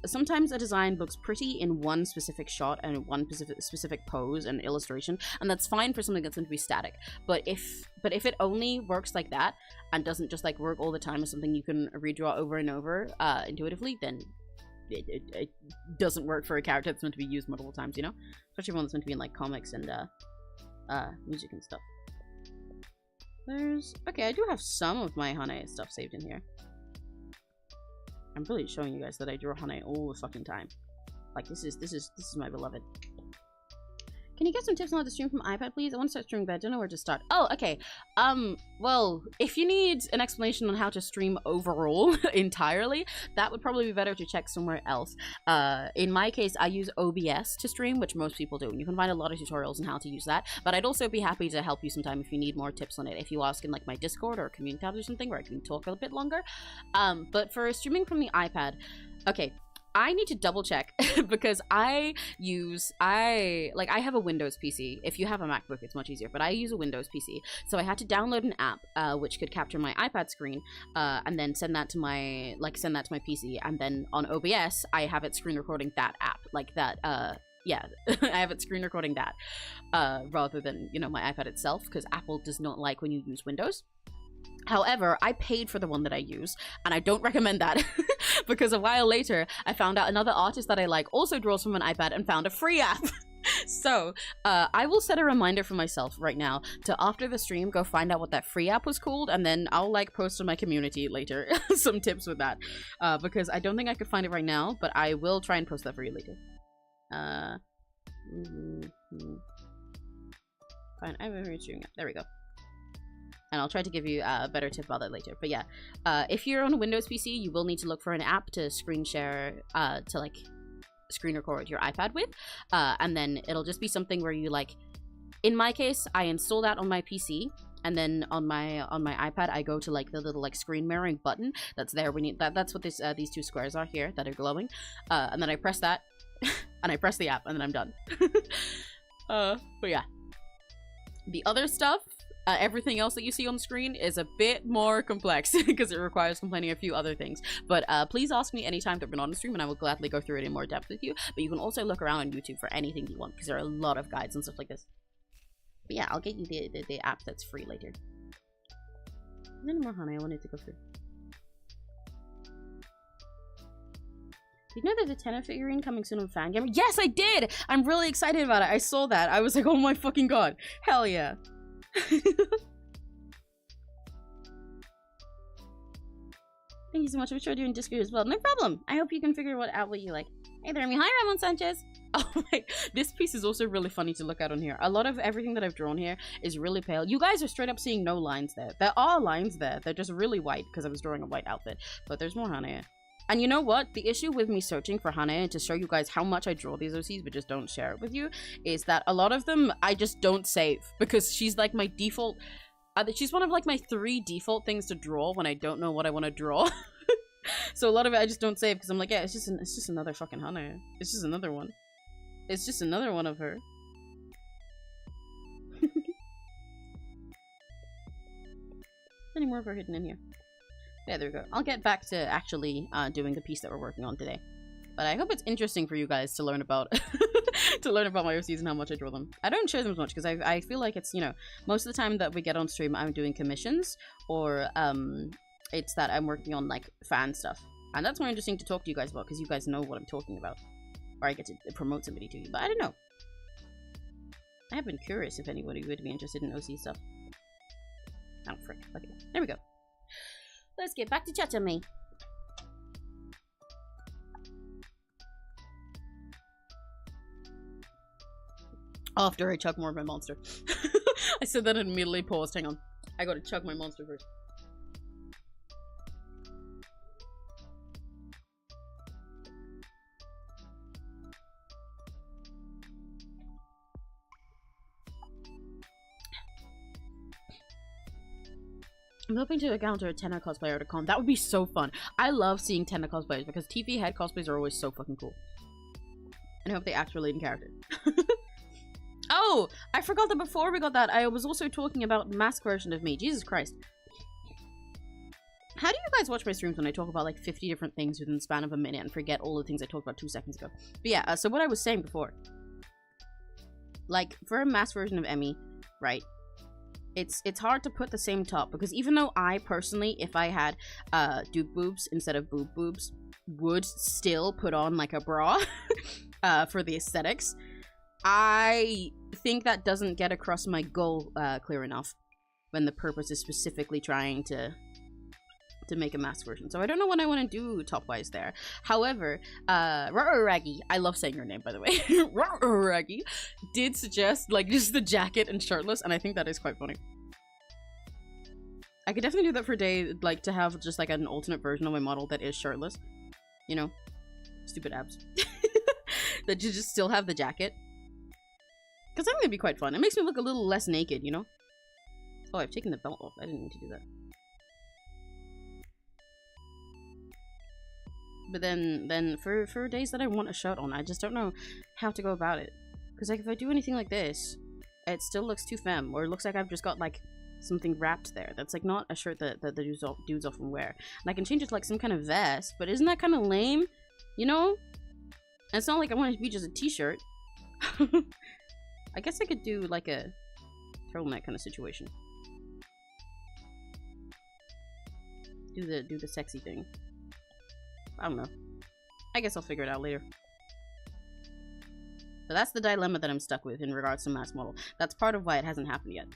a design looks pretty in one specific shot and one specific pose and illustration, and that's fine for something that's going to be static. But if it only works like that and doesn't just like work all the time as something you can redraw over and over intuitively, then it doesn't work for a character that's meant to be used multiple times, you know? Especially one that's meant to be in like comics and music and stuff. Okay, I do have some of my Hane stuff saved in here. I'm really showing you guys that I draw Hane all the fucking time. Like this is my beloved. Can you get some tips on how to stream from iPad, please? I want to start streaming, but I don't know where to start. Oh, okay. Well, if you need an explanation on how to stream overall entirely, that would probably be better to check somewhere else. In my case, I use OBS to stream, which most people do. And you can find a lot of tutorials on how to use that. But I'd also be happy to help you sometime if you need more tips on it. If you ask in like my Discord or community tabs or something where I can talk a bit longer. But for streaming from the iPad, okay. I need to double check because I have a Windows PC. If you have a MacBook, it's much easier, but I use a Windows PC. So I had to download an app which could capture my iPad screen and then send that to my PC, and then on OBS I have it screen recording that app, like that yeah, I have it screen recording that rather than, you know, my iPad itself, because Apple does not like when you use Windows. However, I paid for the one that I use, and I don't recommend that because a while later, I found out another artist that I like also draws from an iPad and found a free app. So, I will set a reminder for myself right now to, after the stream, go find out what that free app was called, and then I'll, like, post on my community later some tips with that, because I don't think I could find it right now, but I will try and post that for you later. Fine, I have a stream. There we go. And I'll try to give you a better tip about that later. But yeah, if you're on a Windows PC, you will need to look for an app to screen share, to like screen record your iPad with. And then it'll just be something where you like, in my case, I install that on my PC. And then on my iPad, I go to like the little like screen mirroring button that's there. That's what these two squares are here that are glowing. And then I press that and I press the app and then I'm done. But yeah, the other stuff, everything else that you see on screen is a bit more complex because it requires complaining a few other things. But please ask me anytime that we're not on stream and I will gladly go through it in more depth with you. But you can also look around on YouTube for anything you want because there are a lot of guides and stuff like this. But yeah, I'll get you the app that's free later. And then more Hane I wanted to go through. Did you know there's a Tenor figurine coming soon on Fangamer? Yes, I did! I'm really excited about it. I saw that. I was like, oh my fucking god. Hell yeah. Thank you so much. I'm sure doing Discord as well. No problem. I hope you can figure out what you like. Hey there, hi Ramon Sanchez. Oh my, this piece is also really funny to look at on here. A lot of everything that I've drawn here is really pale. You guys are straight up seeing no lines there. There are lines there. They're just really white because I was drawing a white outfit. But there's more Hana. And you know what? The issue with me searching for Hana to show you guys how much I draw these OCs but just don't share it with you is that a lot of them I just don't save because she's like my default. She's one of like my 3 default things to draw when I don't know what I want to draw. So a lot of it I just don't save because I'm like, yeah, it's just another fucking Hana. It's just another one. It's just another one of her. Any more of her hidden in here? Yeah, there we go. I'll get back to actually doing the piece that we're working on today. But I hope it's interesting for you guys to learn about to learn about my OCs and how much I draw them. I don't share them as much because I feel like it's, you know, most of the time that we get on stream I'm doing commissions or it's that I'm working on like fan stuff. And that's more interesting to talk to you guys about because you guys know what I'm talking about. Or I get to promote somebody to you. But I don't know. I have been curious if anybody would be interested in OC stuff. Oh, frick. Okay, there we go. Let's get back to Chachame. After I chug more of my monster. I said that and immediately paused. Hang on. I gotta chug my monster first. I'm hoping to encounter a Tenna cosplayer at a con. That would be so fun. I love seeing Tenna cosplayers because TV head cosplays are always so fucking cool. And I hope they act related in character. Oh! I forgot that before we got that, I was also talking about mask version of me. Jesus Christ. How do you guys watch my streams when I talk about like 50 different things within the span of a minute and forget all the things I talked about 2 seconds ago? But yeah, so what I was saying before. Like, for a mask version of Emmy, right? It's hard to put the same top because even though I personally, if I had dupe boobs instead of boob boobs, would still put on like a bra for the aesthetics, I think that doesn't get across my goal clear enough when the purpose is specifically trying to make a mask version. So I don't know what I want to do top-wise there. However, Raggy, I love saying your name by the way, Raggy, did suggest like just the jacket and shirtless, and I think that is quite funny. I could definitely do that for a day, like to have just like an alternate version of my model that is shirtless. You know? Stupid abs. That you just still have the jacket. Because I think that'd be quite fun. It makes me look a little less naked, you know? Oh, I've taken the belt off. I didn't need to do that. But then for days that I want a shirt on, I just don't know how to go about it. Because like if I do anything like this, it still looks too femme, or it looks like I've just got like something wrapped there. That's like not a shirt that the dudes often wear. And I can change it to like some kind of vest, but isn't that kind of lame? You know? And it's not like I want it to be just a t-shirt. I guess I could do like a turtleneck kind of situation. Do the sexy thing. I don't know. I guess I'll figure it out later. But that's the dilemma that I'm stuck with in regards to mask model. That's part of why it hasn't happened yet.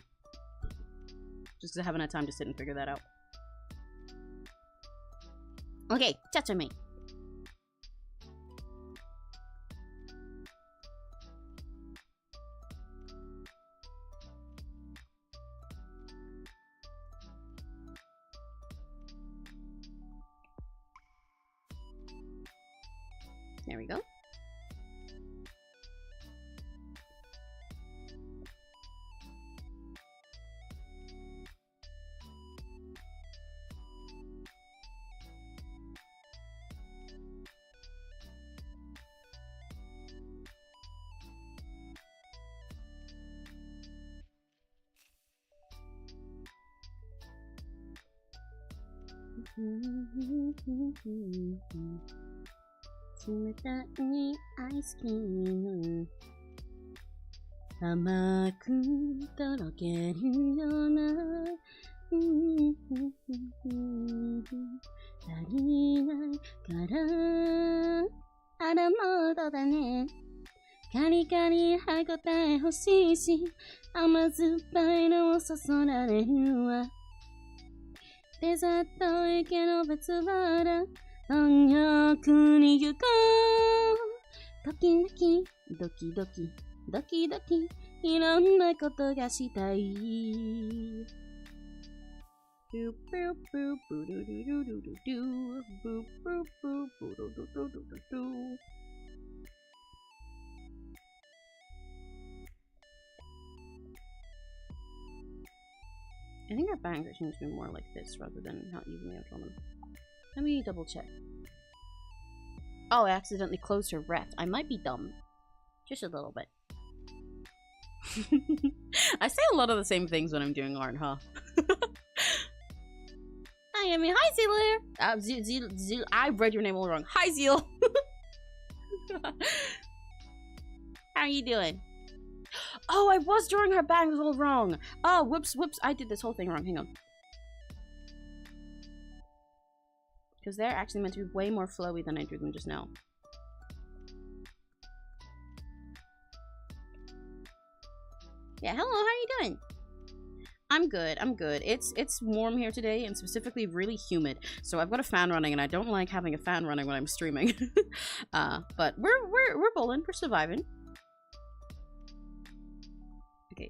Just because I haven't had time to sit and figure that out. Okay, Chachame. There we go. デザート池の別腹貪欲に行こうドキドキドキドキドキドキいろんなことがしたいI think our bangs are seems to be more like this rather than how evenly I've drawn them. Let me double check. Oh, I accidentally closed her breath. I might be dumb. Just a little bit. I say a lot of the same things when I'm doing art, huh? I mean, hi, Zeal. I read your name all wrong. Hi, Zeal. How are you doing? Oh, I was drawing her bangs all wrong. Oh, whoops. I did this whole thing wrong. Hang on. Because they're actually meant to be way more flowy than I drew them just now. Yeah, hello, how are you doing? I'm good. It's warm here today and specifically really humid. So I've got a fan running and I don't like having a fan running when I'm streaming. But we're bowling, we're surviving.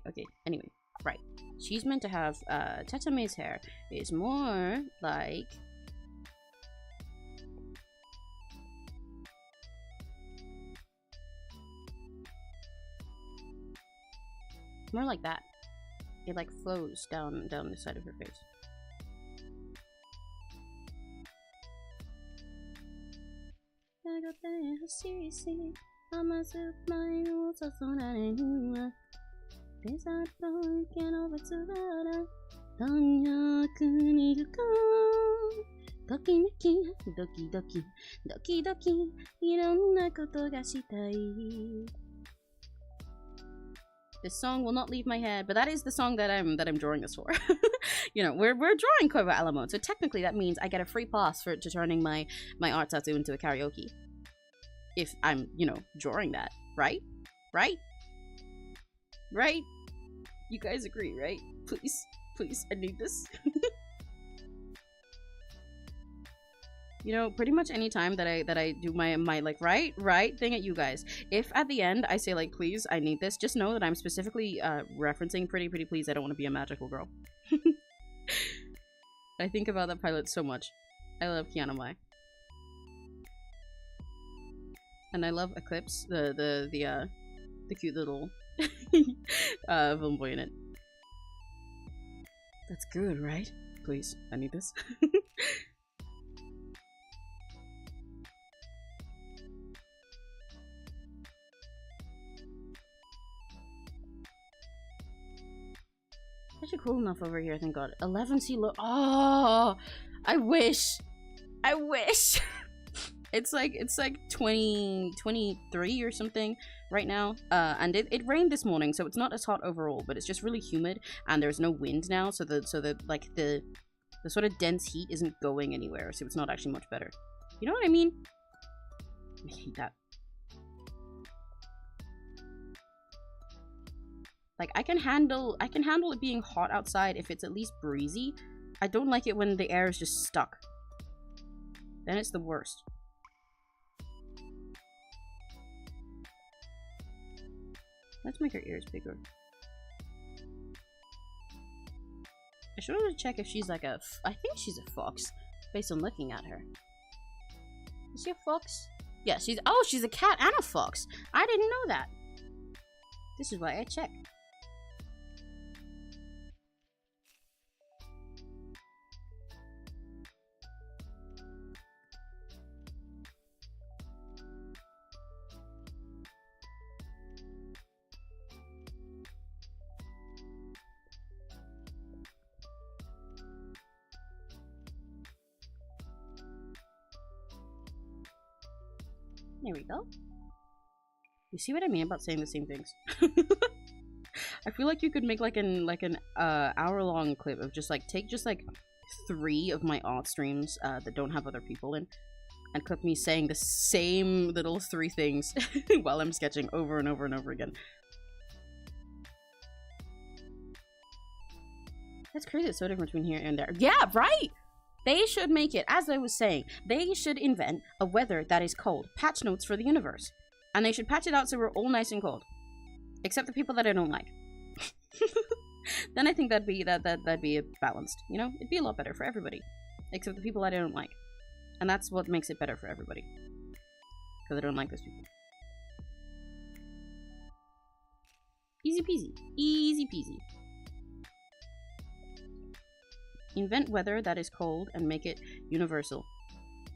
Okay, anyway, right. She's meant to have Tetame's hair is more like that. It like flows down the side of her face. This song will not leave my head, but that is the song that I'm drawing this for. You know, we're drawing Koiwa a la mode, so technically that means I get a free pass to turning my art tattoo into a karaoke. If I'm, you know, drawing that, right? Right? Right? You guys agree, right? Please, I need this. You know, pretty much any time that I do my like right thing at you guys, if at the end I say like please I need this, just know that I'm specifically referencing pretty please I don't want to be a magical girl. I think about that pilot so much. I love 𝘆cie𝗂𝗿. And I love Eclipse, the cute little flamboyant in it. That's good, right? Please, I need this. Actually cool enough over here, thank god. 11C low. Oh, I wish. It's like 23 or something right now. And it rained this morning, so it's not as hot overall, but it's just really humid and there's no wind now, so the sort of dense heat isn't going anywhere, so it's not actually much better. You know what I mean? I hate that. Like I can handle it being hot outside if it's at least breezy. I don't like it when the air is just stuck. Then it's the worst. Let's make her ears bigger. I should have checked if she's like I think she's a fox, based on looking at her. Is she a fox? Yeah, she's a cat and a fox. I didn't know that. This is why I checked. There we go. You see what I mean about saying the same things? I feel like you could make like an hour-long clip of just like take 3 of my art streams that don't have other people in, and clip me saying the same little 3 things while I'm sketching over and over and over again. That's crazy. It's so different between here and there. Yeah, right. They should make it, as I was saying, they should invent a weather that is cold. Patch notes for the universe. And they should patch it out so we're all nice and cold. Except the people that I don't like. Then I think that'd be balanced, you know? It'd be a lot better for everybody. Except the people that I don't like. And that's what makes it better for everybody. Because I don't like those people. Easy peasy. Easy peasy. Invent weather that is cold and make it universal.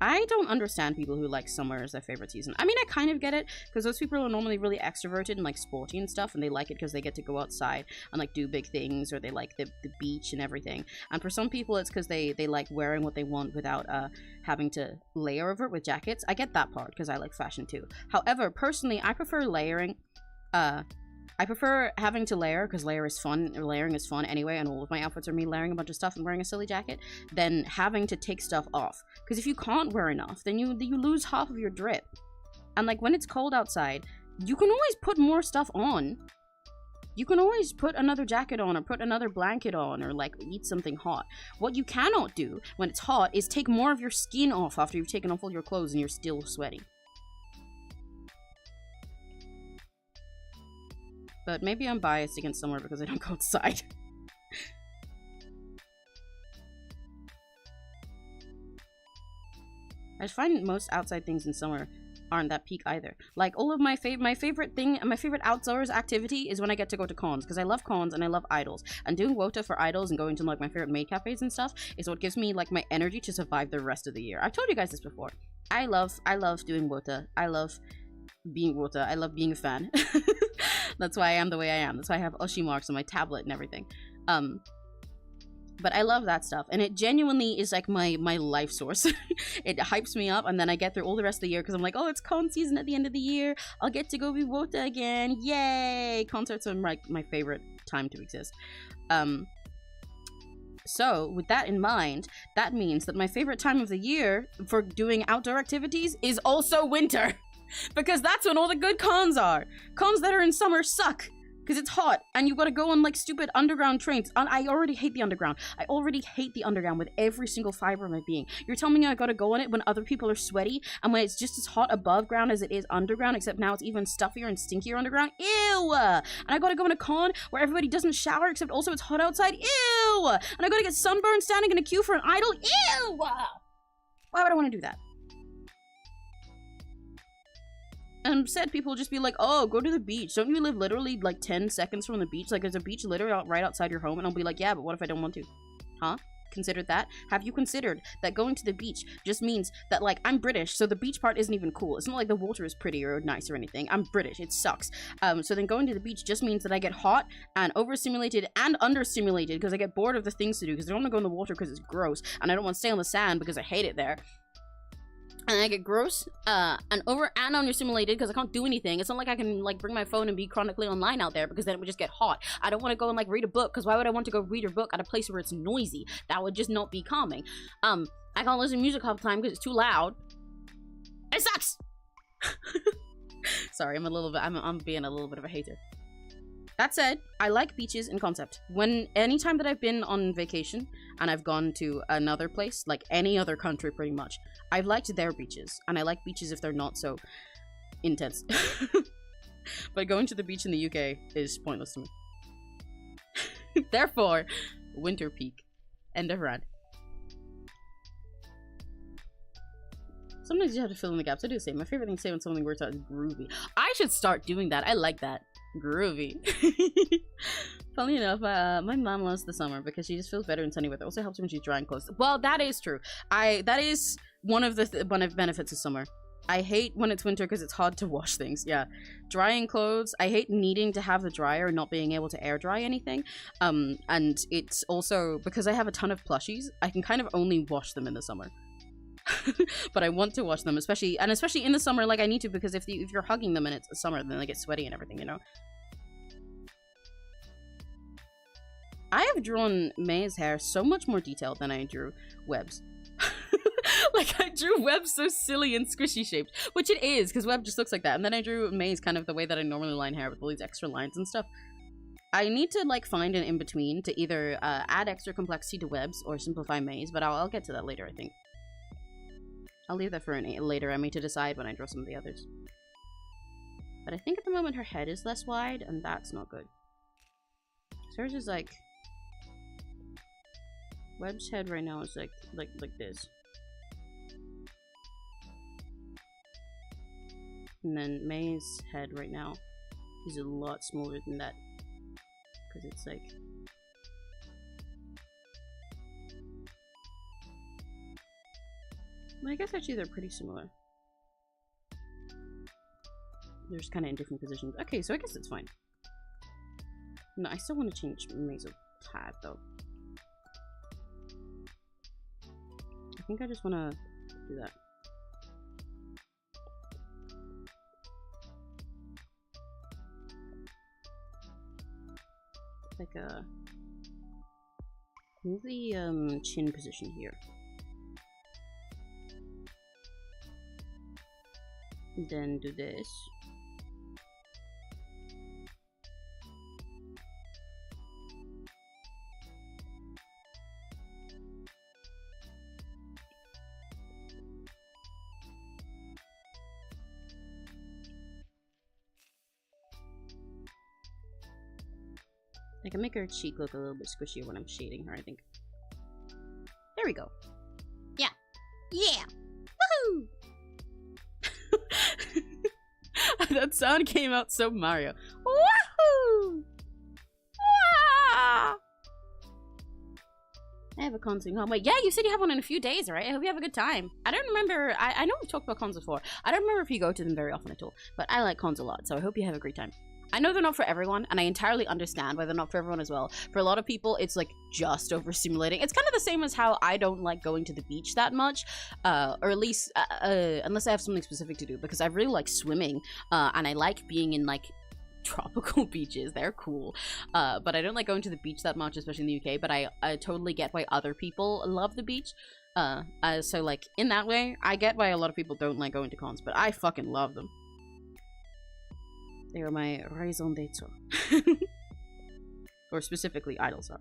I don't understand people who like summer as their favorite season. I mean, I kind of get it, because those people are normally really extroverted and like sporty and stuff, and they like it because they get to go outside and like do big things, or they like the beach and everything. And for some people, it's because they like wearing what they want without having to layer over it with jackets. I get that part because I like fashion too. However, personally, I prefer layering. I prefer having to layer, because layering is fun anyway, and all of my outfits are me layering a bunch of stuff and wearing a silly jacket, than having to take stuff off. Because if you can't wear enough, then you lose half of your drip. And like when it's cold outside, you can always put more stuff on. You can always put another jacket on, or put another blanket on, or like eat something hot. What you cannot do when it's hot is take more of your skin off after you've taken off all your clothes and you're still sweaty. But maybe I'm biased against summer because I don't go outside. I find most outside things in summer aren't that peak either. Like all of my favorite outdoors activity is when I get to go to cons, because I love cons and I love idols. And doing WOTA for idols and going to like my favorite maid cafes and stuff is what gives me like my energy to survive the rest of the year. I've told you guys this before. I love doing WOTA. I love being WOTA. I love being a fan. That's why I am the way I am. That's why I have 𝘆cie marks on my tablet and everything. But I love that stuff, and it genuinely is like my life source. It hypes me up, and then I get through all the rest of the year because I'm like, oh, it's con season at the end of the year. I'll get to go be WOTA again. Yay! Concerts are like my favorite time to exist. So, with that in mind, that means that my favorite time of the year for doing outdoor activities is also winter. Because that's when all the good cons are. Cons that are in summer suck. Because it's hot, and you gotta go on, like, stupid underground trains. I already hate the underground. I already hate the underground with every single fiber of my being. You're telling me I gotta go on it when other people are sweaty, and when it's just as hot above ground as it is underground, except now it's even stuffier and stinkier underground? Ew! And I gotta go on a con where everybody doesn't shower, except also it's hot outside? Ew! And I gotta get sunburned standing in a queue for an idol? Ew! Why would I want to do that? And said people will just be like, oh, go to the beach. Don't you live literally like 10 seconds from the beach? Like there's a beach literally right outside your home. And I'll be like, yeah, but what if I don't want to? Huh? Considered that? Have you considered that going to the beach just means that, like, I'm British, so the beach part isn't even cool. It's not like the water is pretty or nice or anything. I'm British. It sucks. So then going to the beach just means that I get hot and overstimulated and understimulated because I get bored of the things to do because I don't want to go in the water because it's gross and I don't want to stay on the sand because I hate it there. And I get gross, and understimulated because I can't do anything. It's not like I can, like, bring my phone and be chronically online out there because then it would just get hot. I don't want to go and, like, read a book because why would I want to go read a book at a place where it's noisy? That would just not be calming. I can't listen to music all the time because it's too loud. It sucks! Sorry, I'm being a little bit of a hater. That said, I like beaches in concept. Anytime that I've been on vacation and I've gone to another place, like any other country pretty much, I've liked their beaches. And I like beaches if they're not so intense. But going to the beach in the UK is pointless to me. Therefore, winter peak. End of rant. Sometimes you have to fill in the gaps. I do the same. My favorite thing to say when something works out is groovy. I should start doing that. I like that. Groovy. Funny enough, my mom loves the summer because she just feels better in sunny weather. Also helps when she's drying clothes. Well, that is true. That is one of the benefits of summer. I hate when it's winter because it's hard to wash things. Yeah, drying clothes. I hate needing to have the dryer and not being able to air dry anything. And it's also because I have a ton of plushies. I can kind of only wash them in the summer. But I want to wash them, especially in the summer. Like I need to because if you're hugging them and it's summer, then they get sweaty and everything, you know. I have drawn May's hair so much more detailed than I drew Webb's. Like, I drew Webb so silly and squishy shaped, which it is, because Webb just looks like that. And then I drew May's kind of the way that I normally line hair with all these extra lines and stuff. I need to like find an in-between to either add extra complexity to webs or simplify maze, but I'll get to that later, I think. I'll leave that for later. I need to decide when I draw some of the others. But I think at the moment her head is less wide, and that's not good. So hers is like... Web's head right now is like this. And then May's head right now is a lot smaller than that. Because it's like... Well, I guess actually they're pretty similar. They're just kind of in different positions. Okay, so I guess it's fine. No, I still want to change May's a tad, though. I think I just want to do that. Like a... Move the chin position here. Then do this. I can make her cheek look a little bit squishier when I'm shading her, I think. There we go. Yeah. Yeah! Woohoo! That sound came out so Mario. Woohoo! Wah! I have a con soon. Oh, wait, yeah, you said you have one in a few days, right? I hope you have a good time. I don't remember. I know we've talked about cons before. I don't remember if you go to them very often at all, but I like cons a lot, so I hope you have a great time. I know they're not for everyone, and I entirely understand why they're not for everyone as well. For a lot of people, it's like just overstimulating. It's kind of the same as how I don't like going to the beach that much, or at least unless I have something specific to do, because I really like swimming, and I like being in like tropical beaches. They're cool, but I don't like going to the beach that much, especially in the UK. But I totally get why other people love the beach. So like in that way, I get why a lot of people don't like going to cons, but I fucking love them. They are my raison d'etre. Or specifically, idols are.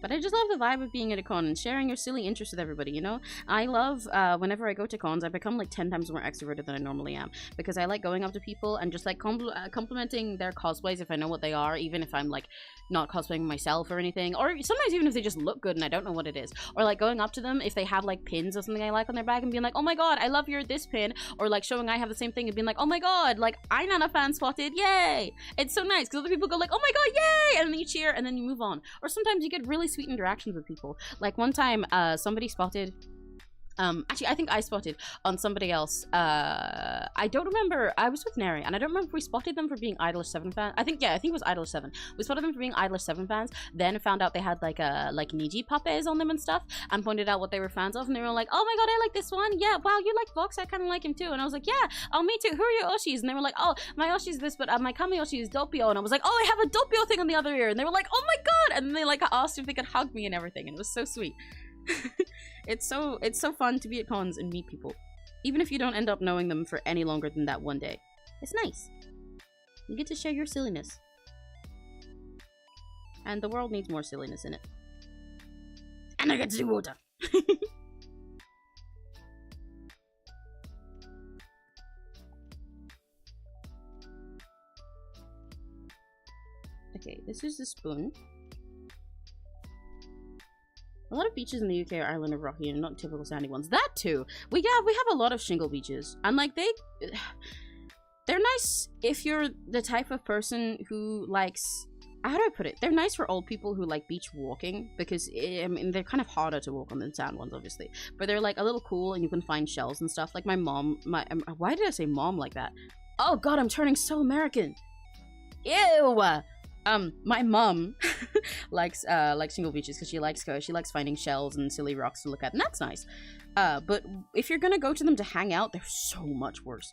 But I just love the vibe of being at a con and sharing your silly interests with everybody, you know? I love, whenever I go to cons, I become like 10 times more extroverted than I normally am. Because I like going up to people and just like complimenting their cosplays if I know what they are, even if I'm like not cosplaying myself or anything. Or sometimes even if they just look good and I don't know what it is. Or like going up to them if they have like pins or something I like on their bag and being like, oh my god, I love your this pin. Or like showing I have the same thing and being like, oh my god, like I Nana fan spotted, yay! It's so nice because other people go like, oh my god, yay! And then you cheer and then you move on. Or sometimes you get really sweet interactions with people. Like one time, somebody spotted... actually, I think I spotted on somebody else. I don't remember. I was with Neri, and I don't remember if we spotted them for being 𝘆liche 7 fans. I think it was 𝘆liche 7. We spotted them for being 𝘆liche 7 fans, then found out they had like Niji puppies on them and stuff, and pointed out what they were fans of, and they were like, oh my god, I like this one. Yeah, wow, you like Vox? I kind of like him too. And I was like, yeah, oh, me too. Who are your Oshis? And they were like, oh, my Oshi is this, but my Kami Oshi is Doppio. And I was like, oh, I have a Doppio thing on the other ear. And they were like, oh my god. And then they like asked if they could hug me and everything, and it was so sweet. It's so fun to be at cons and meet people, even if you don't end up knowing them for any longer than that one day. It's nice. You get to share your silliness, and the world needs more silliness in it. And I get to do water. Okay, this is the spoon. A lot of beaches in the UK or Ireland are rocky and not typical sandy ones. That too. We have a lot of shingle beaches, and like they're nice if you're the type of person who likes, how do I put it? They're nice for old people who like beach walking, because I mean they're kind of harder to walk on than sand ones, obviously. But they're like a little cool, and you can find shells and stuff. Like my mom, why did I say mom like that? Oh god, I'm turning so American. Ew. My mom likes single beaches because she likes finding shells and silly rocks to look at, and that's nice. But if you're gonna go to them to hang out, they're so much worse.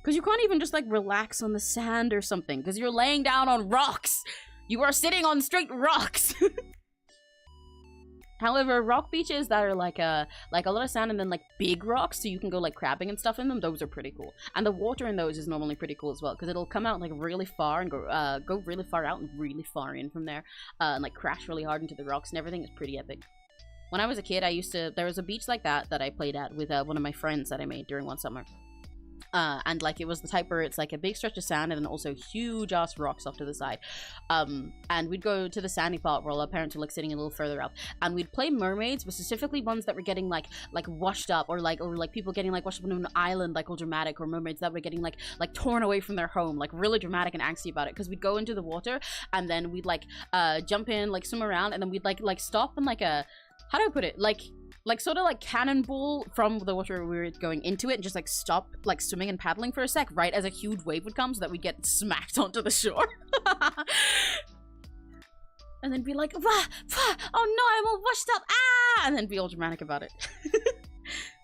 Because you can't even just like relax on the sand or something, because you're laying down on rocks. You are sitting on straight rocks. However, rock beaches that are like a lot of sand and then like big rocks, so you can go like crabbing and stuff in them, those are pretty cool. And the water in those is normally pretty cool as well, because it'll come out like really far and go really far out and really far in from there, and like crash really hard into the rocks and everything. Is pretty epic. When I was a kid, there was a beach like that I played at with one of my friends that I made during one summer. And like it was the type where it's like a big stretch of sand and then also huge ass rocks off to the side. And we'd go to the sandy part where all our parents were like sitting a little further up, and we'd play mermaids, but specifically ones that were getting like washed up, or like people getting like washed up on an island, like all dramatic, or mermaids that were getting like torn away from their home, like really dramatic and angsty about it. Because we'd go into the water and then we'd like jump in, like swim around, and then we'd like stop and like a, how do I put it, like sort of like cannonball from the water we were going into it, and just like stop like swimming and paddling for a sec right as a huge wave would come, so that we'd get smacked onto the shore. And then be like, wah, wah, oh no, I'm all washed up, ah, and then be all dramatic about it.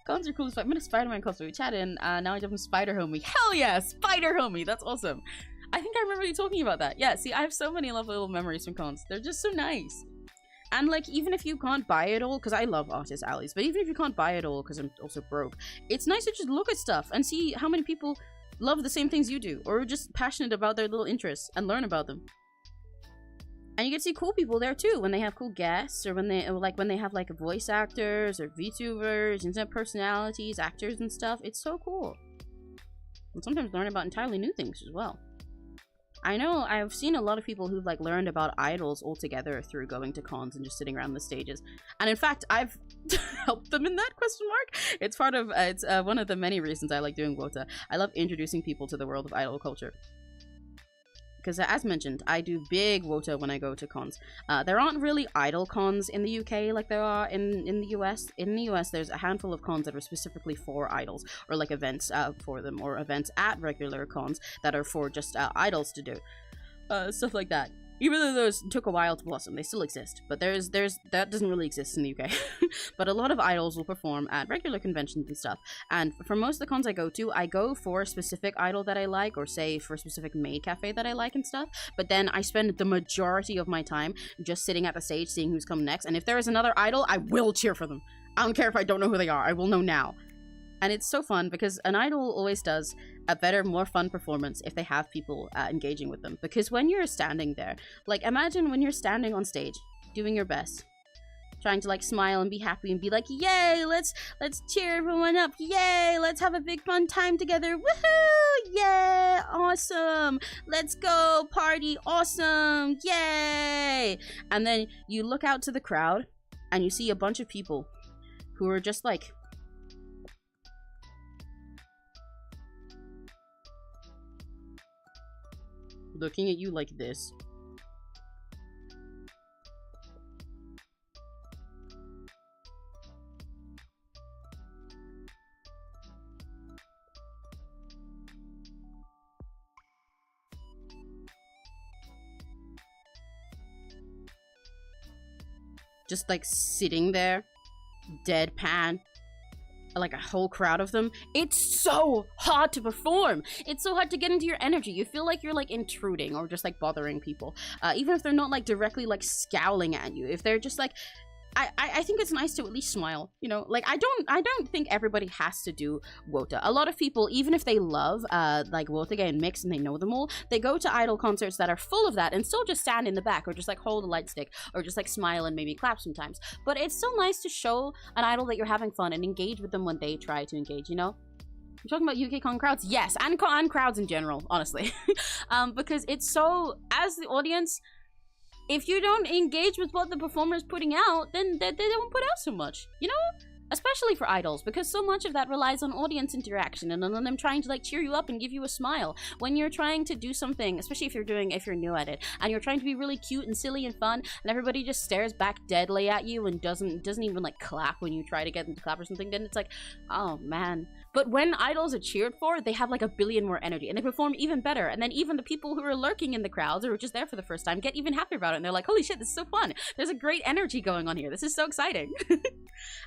Cons are cool as fuck. I'm in a Spider-Man cosplay. We chatted, and now I jump in Spider Homie. Hell yeah, Spider Homie, that's awesome. I think I remember you talking about that. Yeah, see, I have so many lovely little memories from cons. They're just so nice. And like, even if you can't buy it all, because I love artist alleys, but even if you can't buy it all because I'm also broke, it's nice to just look at stuff and see how many people love the same things you do, or are just passionate about their little interests, and learn about them. And you get to see cool people there too, when they have cool guests, or when they have like voice actors or VTubers, internet personalities, actors and stuff. It's so cool. And sometimes learn about entirely new things as well. I know I've seen a lot of people who've like learned about idols altogether through going to cons and just sitting around the stages. And in fact, I've helped them in that, question mark. It's part of, it's one of the many reasons I like doing WOTA. I love introducing people to the world of idol culture. Because as mentioned, I do big WOTA when I go to cons. There aren't really idol cons in the UK like there are in the US. In the US, there's a handful of cons that are specifically for idols, or like events for them, or events at regular cons that are for just idols to do. Stuff like that. Even though those took a while to blossom, they still exist. But that doesn't really exist in the UK. But a lot of idols will perform at regular conventions and stuff. And for most of the cons I go for a specific idol that I like, or say for a specific maid cafe that I like and stuff. But then I spend the majority of my time just sitting at the stage, seeing who's come next. And if there is another idol, I will cheer for them. I don't care if I don't know who they are. I will know now. And it's so fun because an idol always does a better, more fun performance if they have people engaging with them. Because when you're standing there, like imagine when you're standing on stage, doing your best, trying to like smile and be happy and be like, yay, let's cheer everyone up, yay, let's have a big fun time together, woohoo, yeah, awesome, let's go party, awesome, yay. And then you look out to the crowd and you see a bunch of people who are just like looking at you like this. Just like sitting there, deadpan, like a whole crowd of them. It's so hard to perform. It's so hard to get into your energy. You feel like you're like intruding or just like bothering people, even if they're not like directly like scowling at you. If they're just like, I think it's nice to at least smile, you know. Like I don't think everybody has to do WOTA. A lot of people, even if they love like WOTA and Mix and they know them all, they go to idol concerts that are full of that and still just stand in the back or just like hold a light stick or just like smile and maybe clap sometimes. But it's still nice to show an idol that you're having fun and engage with them when they try to engage, you know. I'm talking about UK con crowds, yes, and crowds in general, honestly. Because it's so, as the audience, if you don't engage with what the performer is putting out, then they don't put out so much, you know? Especially for idols, because so much of that relies on audience interaction and on them trying to like cheer you up and give you a smile. When you're trying to do something, especially if you're new at it, and you're trying to be really cute and silly and fun, and everybody just stares back deadly at you and doesn't even like clap when you try to get them to clap or something, then it's like, oh man. But when idols are cheered for, they have like a billion more energy and they perform even better. And then even the people who are lurking in the crowds or are just there for the first time get even happier about it. And they're like, holy shit, this is so fun. There's a great energy going on here. This is so exciting.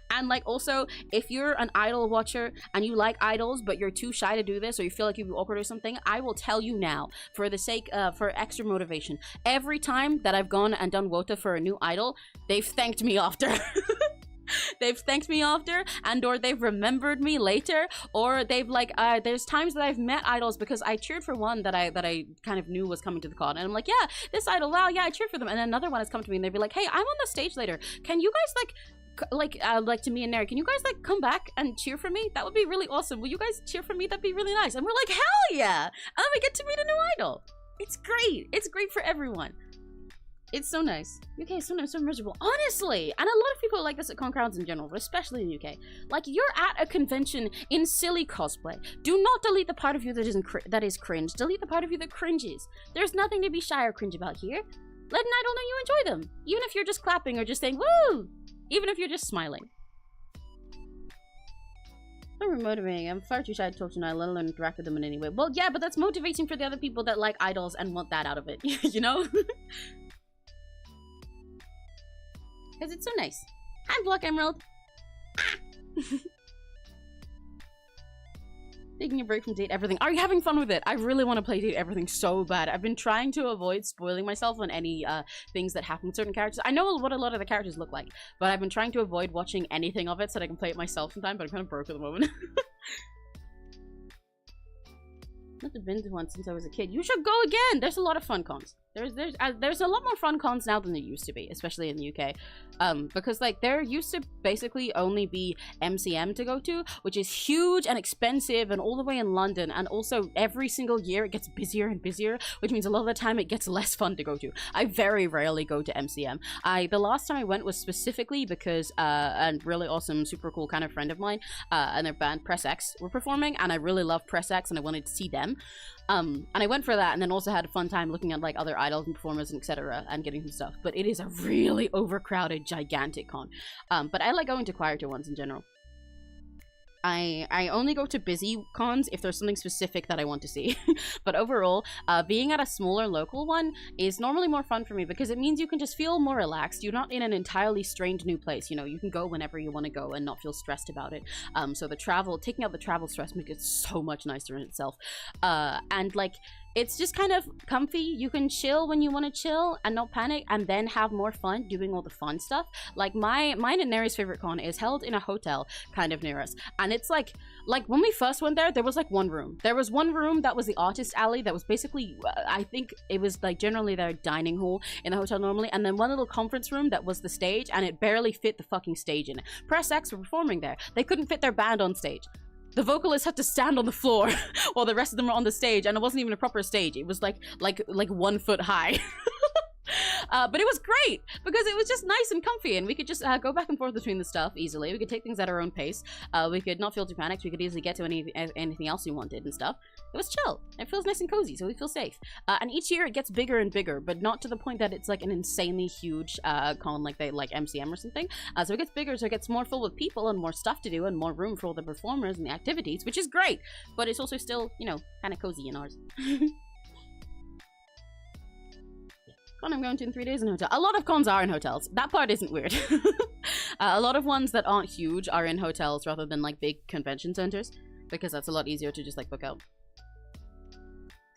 And like also, if you're an idol watcher and you like idols, but you're too shy to do this, or you feel like you'd be awkward or something, I will tell you now, for the sake, for extra motivation. Every time that I've gone and done WOTA for a new idol, they've thanked me after. They've thanked me after, and or they've remembered me later, or they've like there's times that I've met idols because I cheered for one that I kind of knew was coming to the con, and I'm like, yeah, this idol, wow, yeah, I cheered for them. And then another one has come to me and they'd be like, hey, I'm on the stage later, can you guys like to me and Nary, can you guys like come back and cheer for me? That would be really awesome. Will you guys cheer for me? That'd be really nice. And we're like, hell yeah, and then we get to meet a new idol. It's great. It's great for everyone. It's so nice. UK is sometimes so miserable, honestly. And a lot of people are like this at con crowds in general, but especially in UK. Like, you're at a convention in silly cosplay. Do not delete the part of you that is cringe. Delete the part of you that cringes. There's nothing to be shy or cringe about here. Let an idol know you enjoy them, even if you're just clapping or just saying woo. Even if you're just smiling. Very motivating. I'm far too shy to talk to an idol, let alone interact with them in any way. Well, yeah, but that's motivating for the other people that like idols and want that out of it. You know? Because it's so nice. Hi, Block Emerald. Ah. Taking a break from Date Everything. Are you having fun with it? I really want to play Date Everything so bad. I've been trying to avoid spoiling myself on any things that happen with certain characters. I know what a lot of the characters look like, but I've been trying to avoid watching anything of it so that I can play it myself sometime, but I'm kind of broke at the moment. Not been to one since I was a kid. You should go again. There's a lot of fun cons. There's a lot more fun cons now than there used to be, especially in the UK. Because like there used to basically only be MCM to go to, which is huge and expensive and all the way in London. And also every single year it gets busier and busier, which means a lot of the time it gets less fun to go to. I very rarely go to MCM. The last time I went was specifically because a really awesome, super cool kind of friend of mine and their band Press X were performing, and I really love Press X and I wanted to see them. And I went for that and then also had a fun time looking at like other idols and performers and etc. and getting some stuff. But it is a really overcrowded, gigantic con. But I like going to quieter ones in general. I only go to busy cons if there's something specific that I want to see. But overall, being at a smaller local one is normally more fun for me because it means you can just feel more relaxed. You're not in an entirely strange new place. You know, you can go whenever you want to go and not feel stressed about it. So the travel, taking out the travel stress makes it so much nicer in itself. And like, it's just kind of comfy. You can chill when you want to chill and not panic, and then have more fun doing all the fun stuff. Like mine and Neri's favorite con is held in a hotel kind of near us, and it's like when we first went there was like one room. There was one room that was the artist alley that was basically I think it was like generally their dining hall in the hotel normally, and then one little conference room that was the stage, and it barely fit the fucking stage in it. Press X were performing there. They couldn't fit their band on stage. The vocalist had to stand on the floor while the rest of them were on the stage, and it wasn't even a proper stage. It was like 1 foot high. But it was great because it was just nice and comfy, and we could just go back and forth between the stuff easily. We could take things at our own pace. We could not feel too panicked. We could easily get to anything else we wanted and stuff. It was chill. It feels nice and cozy, so we feel safe. And each year it gets bigger and bigger, but not to the point that it's like an insanely huge con like MCM or something. So it gets bigger, so it gets more full with people and more stuff to do and more room for all the performers and the activities, which is great. But it's also still, you know, kind of cozy in ours. Con I'm going to in 3 days in a hotel. A lot of cons are in hotels. That part isn't weird. A lot of ones that aren't huge are in hotels rather than like big convention centers, because that's a lot easier to just like book out.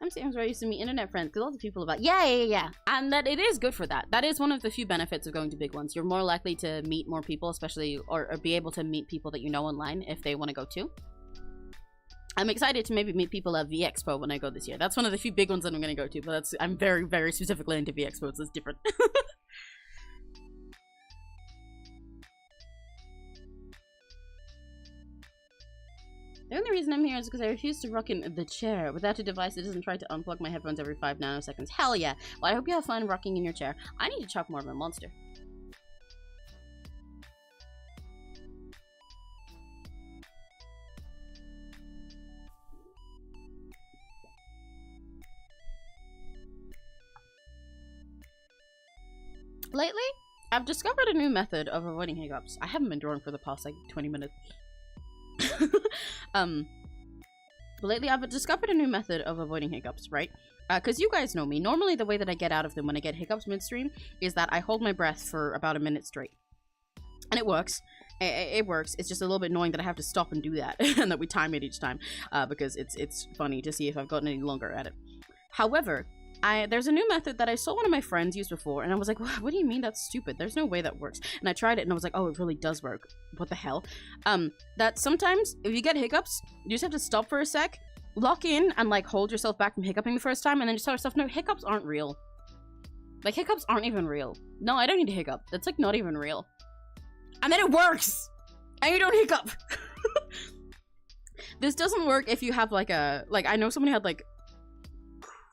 MCM's where I used to meet internet friends, because lots of people about yeah. And that it is good for that. That is one of the few benefits of going to big ones. You're more likely to meet more people, especially or be able to meet people that you know online if they want to go too. I'm excited to maybe meet people at V-Expo when I go this year. That's one of the few big ones that I'm going to go to, but I'm very, very specifically into V-Expo, so it's different. The only reason I'm here is because I refuse to rock in the chair without a device that doesn't try to unplug my headphones every 5 nanoseconds. Hell yeah! Well, I hope you have fun rocking in your chair. I need to chop more of a monster. Lately, I've discovered a new method of avoiding hiccups. I haven't been drawing for the past like 20 minutes. But lately I've discovered a new method of avoiding hiccups, right? Because you guys know me. Normally the way that I get out of them when I get hiccups midstream is that I hold my breath for about a minute straight. And it works. It works. It's just a little bit annoying that I have to stop and do that and that we time it each time because it's funny to see if I've gotten any longer at it. However, there's a new method that I saw one of my friends use before, and I was like, what do you mean that's stupid? There's no way that works. And I tried it, and I was like, oh, it really does work. What the hell? That sometimes, if you get hiccups, you just have to stop for a sec, lock in, and, like, hold yourself back from hiccuping the first time, and then just tell yourself, no, hiccups aren't real. Like, hiccups aren't even real. No, I don't need to hiccup. That's, like, not even real. And then it works! And you don't hiccup! This doesn't work if you have, like, I know somebody had, like,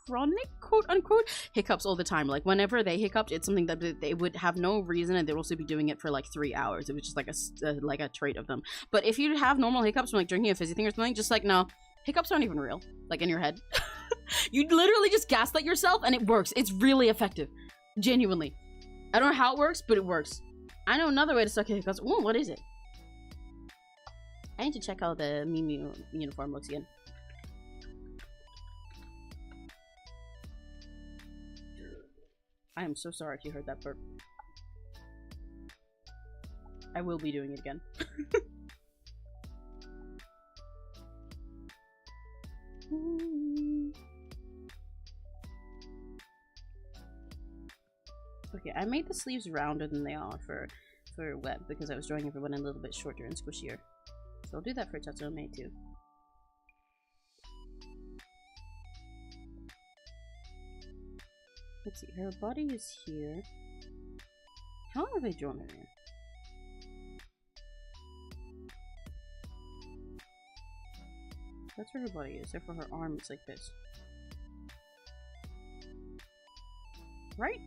chronic, quote-unquote, hiccups all the time. Like, whenever they hiccuped, it's something that they would have no reason, and they'd also be doing it for, like, 3 hours. It was just, like, a trait of them. But if you have normal hiccups from, like, drinking a fizzy thing or something, just, like, no, hiccups aren't even real. Like, in your head. You literally just gaslight yourself, and it works. It's really effective. Genuinely. I don't know how it works, but it works. I know another way to suck hiccups. Ooh, what is it? I need to check how the Mimi uniform looks again. I am so sorry if you heard that burp. I will be doing it again. Okay, I made the sleeves rounder than they are for web because I was drawing everyone a little bit shorter and squishier. So I'll do that for Tatsumi too. Let's see, her body is here. How have I drawn her here? That's where her body is. Therefore her arm is like this. Right?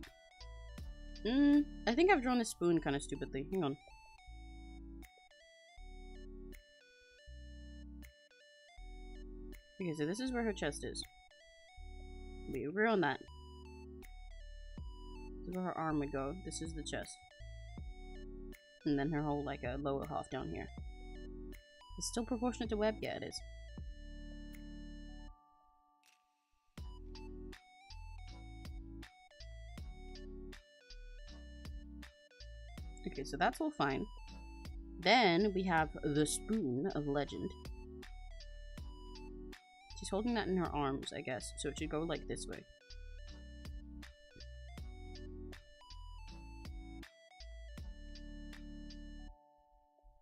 I think I've drawn a spoon kind of stupidly. Hang on. Okay, so this is where her chest is. We agree on that. This is where her arm would go. This is the chest. And then her whole, like, lower half down here. It's still proportionate to web? Yeah, it is. Okay, so that's all fine. Then we have the spoon of legend. She's holding that in her arms, I guess. So it should go like this way.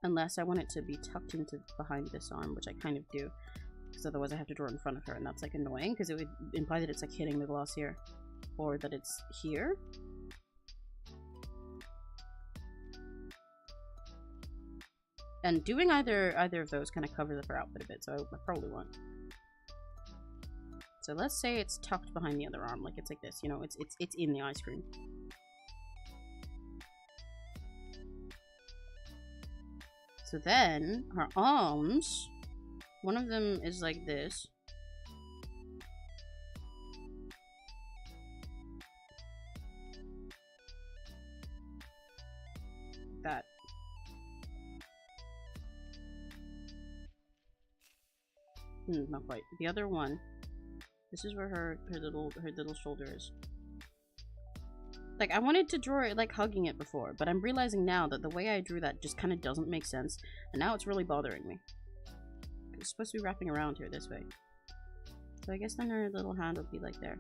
Unless I want it to be tucked into behind this arm, which I kind of do. Because otherwise I have to draw in front of her, and that's like annoying, because it would imply that it's like hitting the glass here. Or that it's here. And doing either of those kind of covers up her outfit a bit, so I probably won't. So let's say it's tucked behind the other arm, like it's like this, you know, it's in the ice cream. So then her arms, one of them is like this. That. Not quite. The other one, this is where her little shoulder is. Like, I wanted to draw it like hugging it before, but I'm realizing now that the way I drew that just kind of doesn't make sense, and now it's really bothering me. It's supposed to be wrapping around here this way. So I guess then her little hand would be like there.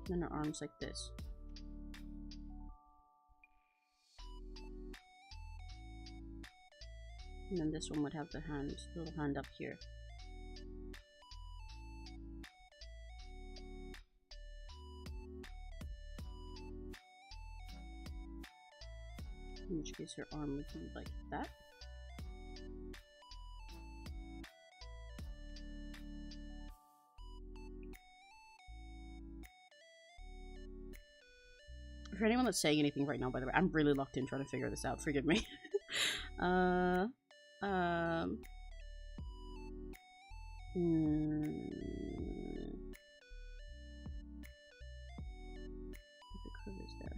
And then her arms like this. And then this one would have the little hand up here. In which case her arm would be like that. For anyone that's saying anything right now, by the way, I'm really locked in trying to figure this out. Forgive me. The curve is there.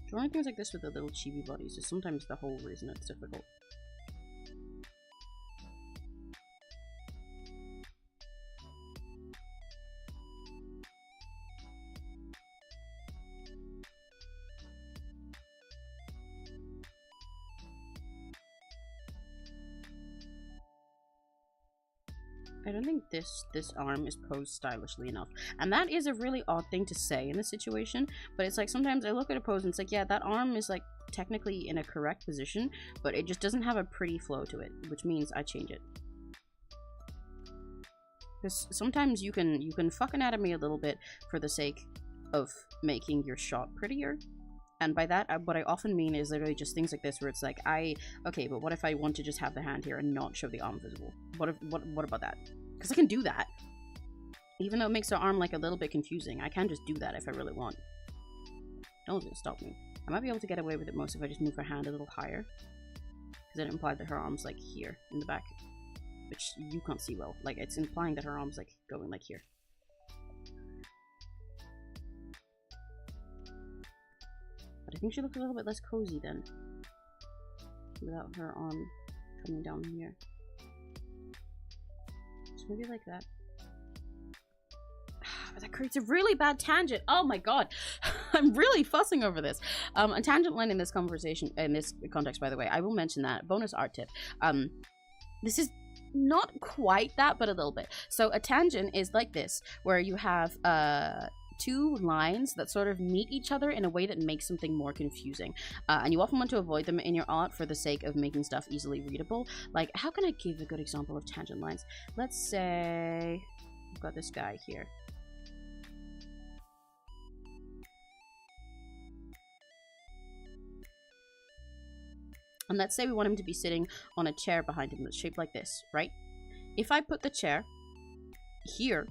Drawing things like this with the little chibi bodies is sometimes the whole reason it's difficult. I don't think this arm is posed stylishly enough. And that is a really odd thing to say in this situation, but it's like sometimes I look at a pose and it's like, yeah, that arm is like technically in a correct position, but it just doesn't have a pretty flow to it, which means I change it. Because sometimes you can fuck anatomy a little bit for the sake of making your shot prettier. And by that, what I often mean is literally just things like this, where it's like, okay, but what if I want to just have the hand here and not show the arm visible? What about that? Because I can do that. Even though it makes the arm like a little bit confusing, I can just do that if I really want. No one's gonna stop me. I might be able to get away with it most if I just move her hand a little higher. Because it implied that her arm's like here, in the back. Which you can't see well. Like, it's implying that her arm's like going like here. But I think she looks a little bit less cozy then. Without her arm coming down here. So maybe like that. But that creates a really bad tangent. Oh my god. I'm really fussing over this. A tangent line in this conversation, in this context, by the way, I will mention that. Bonus art tip. This is not quite that, but a little bit. So a tangent is like this, where you have two lines that sort of meet each other in a way that makes something more confusing, and you often want to avoid them in your art for the sake of making stuff easily readable. Like, how can I give a good example of tangent lines? Let's say I've got this guy here. And let's say we want him to be sitting on a chair behind him that's shaped like this, right? If I put the chair here,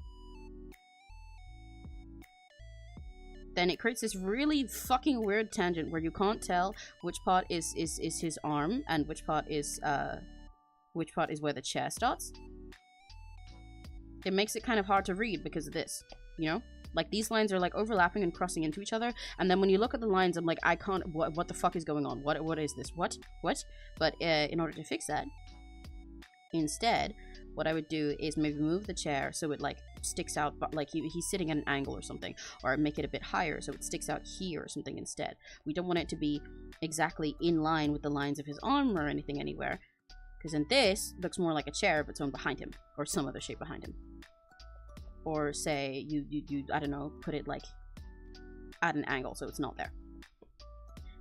then it creates this really fucking weird tangent where you can't tell which part is his arm and which part is where the chair starts. It makes it kind of hard to read because of this, you know? Like, these lines are like overlapping and crossing into each other, and then when you look at the lines, I'm like, I can't, what the fuck is going on? What is this? What? But in order to fix that, instead, what I would do is maybe move the chair so it like sticks out, but like he's sitting at an angle or something, or make it a bit higher so it sticks out here or something instead. We don't want it to be exactly in line with the lines of his arm or anything anywhere, because then this looks more like a chair but it's behind him, or some other shape behind him. Or say you I don't know, put it like at an angle so it's not there.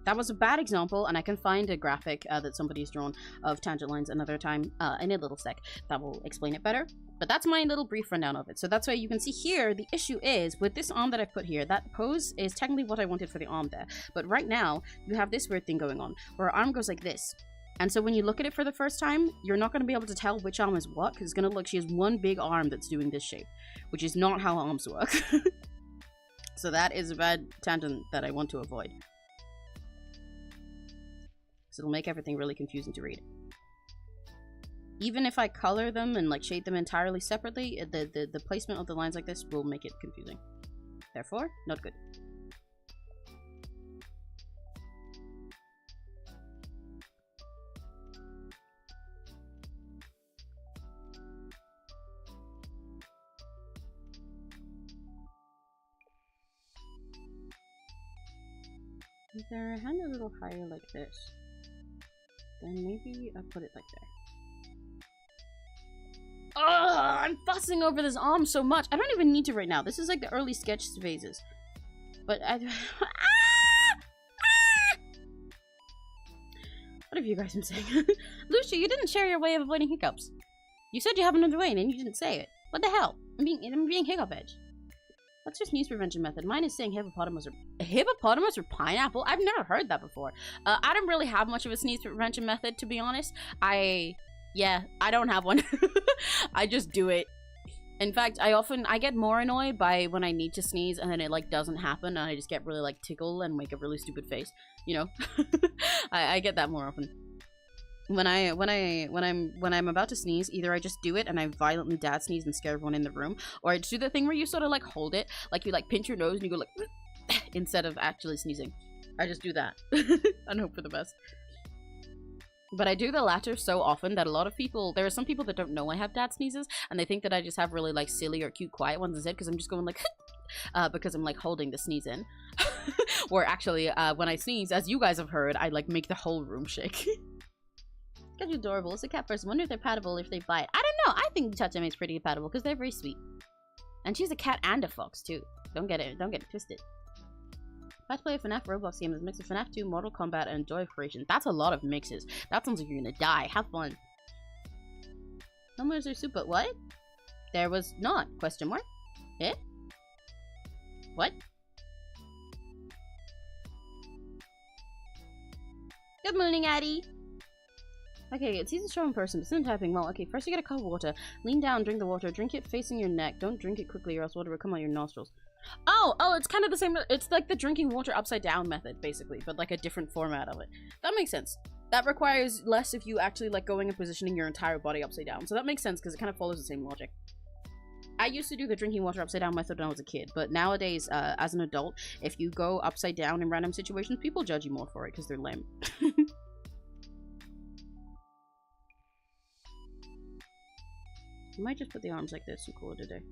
That was a bad example, and I can find a graphic that somebody's drawn of tangent lines another time in a little sec that will explain it better. But that's my little brief rundown of it. So that's why you can see here, the issue is with this arm that I put here, that pose is technically what I wanted for the arm there. But right now, you have this weird thing going on, where her arm goes like this. And so when you look at it for the first time, you're not going to be able to tell which arm is what, because it's going to look, she has one big arm that's doing this shape, which is not how arms work. So that is a bad tangent that I want to avoid. So it'll make everything really confusing to read. Even if I color them and like shade them entirely separately, the placement of the lines like this will make it confusing. Therefore, not good. Is there a hand a little higher like this? Then maybe I put it like there. Ugh, I'm fussing over this arm so much. I don't even need to right now. This is like the early sketch phases. But I... What have you guys been saying? 𝘆cie, you didn't share your way of avoiding hiccups. You said you have another way and you didn't say it. What the hell? I'm being hiccup edge. What's your sneeze prevention method? Mine is saying hippopotamus or pineapple. I've never heard that before. I don't really have much of a sneeze prevention method, to be honest. I don't have one. I just do it. In fact, I get more annoyed by when I need to sneeze and then it like doesn't happen and I just get really like tickled and make a really stupid face. You know, I get that more often. When I'm about to sneeze, either I just do it and I violently dad sneeze and scare everyone in the room, or I just do the thing where you sort of like hold it, like you like pinch your nose and you go like instead of actually sneezing. I just do that and hope for the best. But I do the latter so often that a lot of people, there are some people that don't know I have dad sneezes and they think that I just have really like silly or cute quiet ones instead because I'm just going like because I'm like holding the sneeze in. Or actually when I sneeze, as you guys have heard, I like make the whole room shake. Got you adorable. It's a cat person. Wonder if they're pattable if they bite. I don't know. I think Tachame is pretty compatible because they're very sweet. And she's a cat and a fox too. Don't get it twisted. If I play a FNAF Roblox game, there's a mix of FNAF 2, Mortal Kombat, and Joy of Creation. That's a lot of mixes. That sounds like you're gonna die. Have fun. No more is there soup, but what? There was not. Question mark? Eh? What? Good morning, Addie. Okay, it's easy to show in person, but still typing well. Okay, first you get a cup of water. Lean down, drink the water. Drink it facing your neck. Don't drink it quickly or else water will come out your nostrils. Oh, it's kind of the same. It's like the drinking water upside down method, basically, but like a different format of it. That makes sense. That requires less of you actually like going and positioning your entire body upside down. So that makes sense because it kind of follows the same logic. I used to do the drinking water upside down method when I was a kid, but nowadays, as an adult, if you go upside down in random situations, people judge you more for it because they're lame. I might just put the arms like this and call it a day.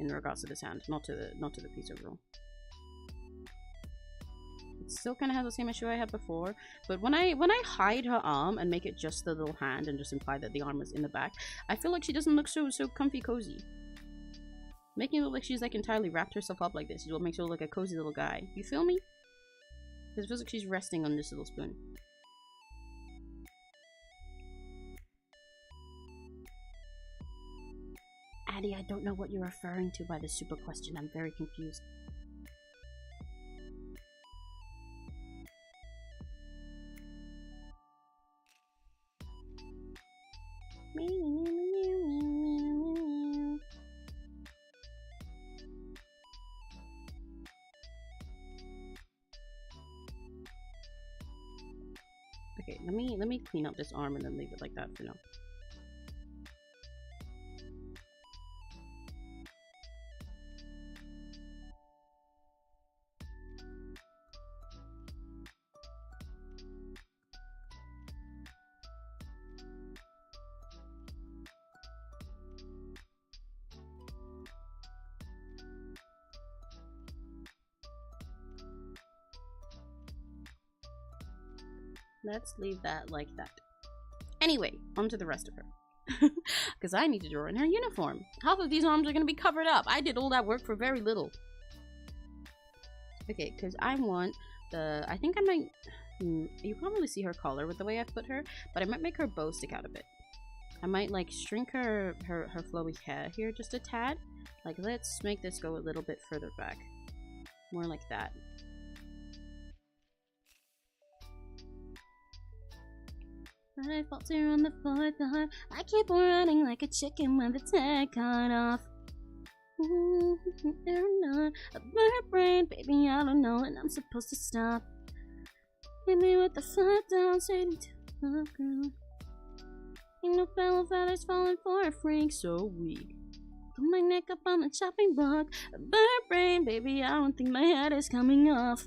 In regards to this hand, not to the piece overall. It still kind of has the same issue I had before, but when I hide her arm and make it just the little hand and just imply that the arm is in the back, I feel like she doesn't look so comfy cozy. Making it look like she's like entirely wrapped herself up like this is what makes her look like a cozy little guy. You feel me? Because it feels like she's resting on this little spoon. Addie, I don't know what you're referring to by the super question. I'm very confused. Okay, let me clean up this arm and then leave it like that for now. Let's leave that like that. Anyway, on to the rest of her. Because I need to draw in her uniform. Half of these arms are going to be covered up. I did all that work for very little. Okay, because I want the... I think I might... you can't really see her collar with the way I've put her, but I might make her bow stick out a bit. I might, like, shrink her flowy hair here just a tad. Like, let's make this go a little bit further back. More like that. I falter on the fourth heart. I keep running like a chicken with its head cut off. Not a bird brain, baby, I don't know when I'm supposed to stop. Hit me with the foot down, straight into the ground. Ain't no fellow feathers falling for a freak so weak. Put my neck up on the chopping block. A bird brain, baby, I don't think my head is coming off.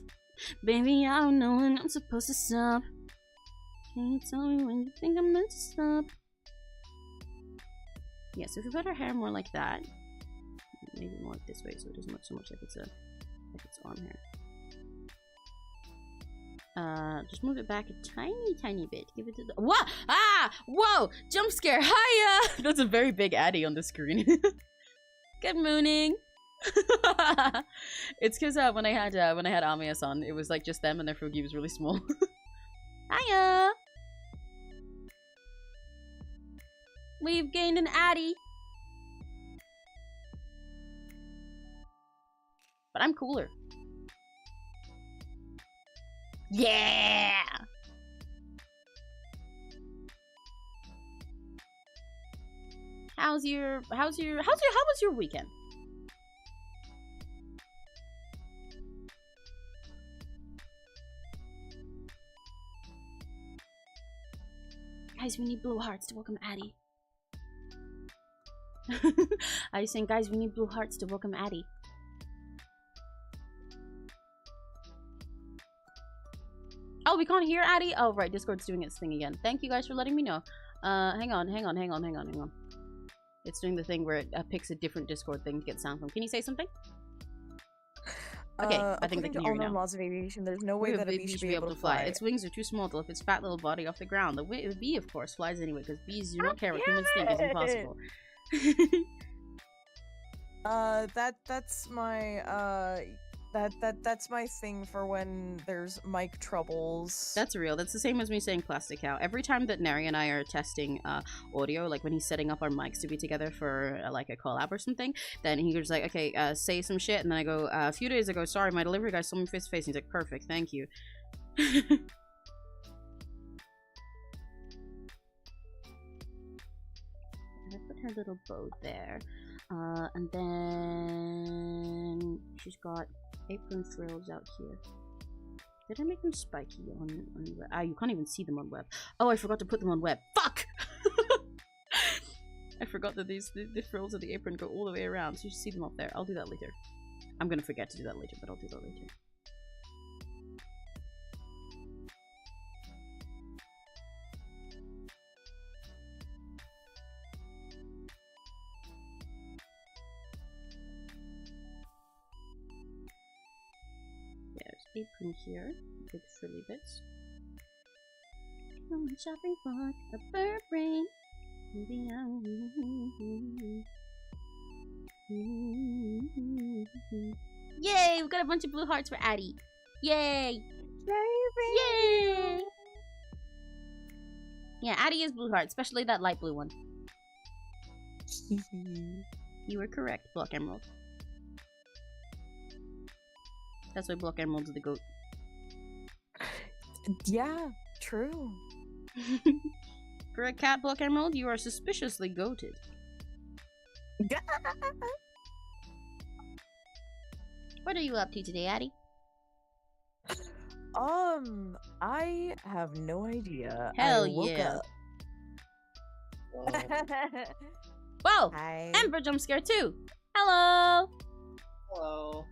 Baby, I don't know when I'm supposed to stop. Can you tell me when you think I'm meant to stop? Yeah, so if we put our hair more like that, maybe more like this way so it doesn't look so much like it's arm hair. Just move it back a tiny bit. Give it to the— What? Ah! Whoa! Jump scare! Hiya! That's a very big Addie on the screen. Good morning. It's because when I had Amias on, it was like just them and their Fugi was really small. Hiya! We've gained an Addie. But I'm cooler. Yeah! How was your weekend? Guys, we need blue hearts to welcome Addie. I was saying, guys, we need blue hearts to welcome Addie. Oh, we can't hear Addie? Oh, right, Discord's doing its thing again. Thank you guys for letting me know. Hang on. It's doing the thing where it picks a different Discord thing to get sound from. Can you say something? Okay, I think they according can to hear all you now. known laws of aviation, there's no way Wait, that a bee should be able to fly. Its wings are too small to lift its fat little body off the ground. The bee, of course, flies anyway because bees do not care what humans think is impossible. That's my that's my thing for when there's mic troubles. That's real. That's the same as me saying plastic cow. Every time that Nary and I are testing audio, like when he's setting up our mics to be together for like a collab or something, then he goes like, okay, say some shit, and then I go, a few days ago, sorry, my delivery guy saw me face to face, and he's like, perfect, thank you. I put her little bow there. And then she's got apron frills out here. Did I make them spiky on web? Ah, you can't even see them on web. Oh, I forgot to put them on web. Fuck! I forgot that the frills of the apron go all the way around, so you should see them up there. I'll do that later. I'm gonna forget to do that later, but I'll do that later. Apron here, big frilly bits. Going shopping for a bird brain. Yay! We got a bunch of blue hearts for Addie. Yay! Yay! Yeah, Addie is blue heart, especially that light blue one. You were correct, Block Emerald. That's why Block Emerald's the goat. Yeah, true. For a cat, Block Emerald, you are suspiciously goated. What are you up to today, Addie? I have no idea. Hell I woke yeah. up. Whoa! Hi. Ember jump scare too! Hello! Hello.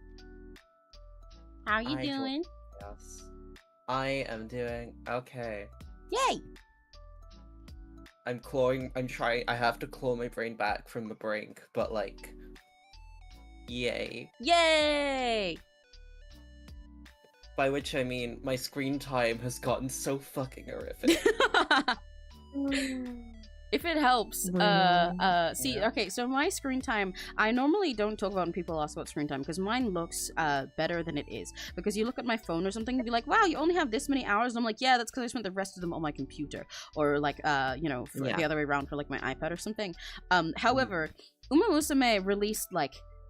How are you doing? Yes. I am doing okay. Yay! I'm trying, I have to claw my brain back from the brink, but like, yay. Yay! By which I mean, my screen time has gotten so fucking horrific. If it helps, see, Yeah. okay, so my screen time, I normally don't talk about when people ask about screen time, because mine looks, better than it is. Because you look at my phone or something and be like, wow, you only have this many hours, and I'm like, yeah, that's because I spent the rest of them on my computer. Or, like, you know, for the other way around for, like, my iPad or something. However, Uma Musume released,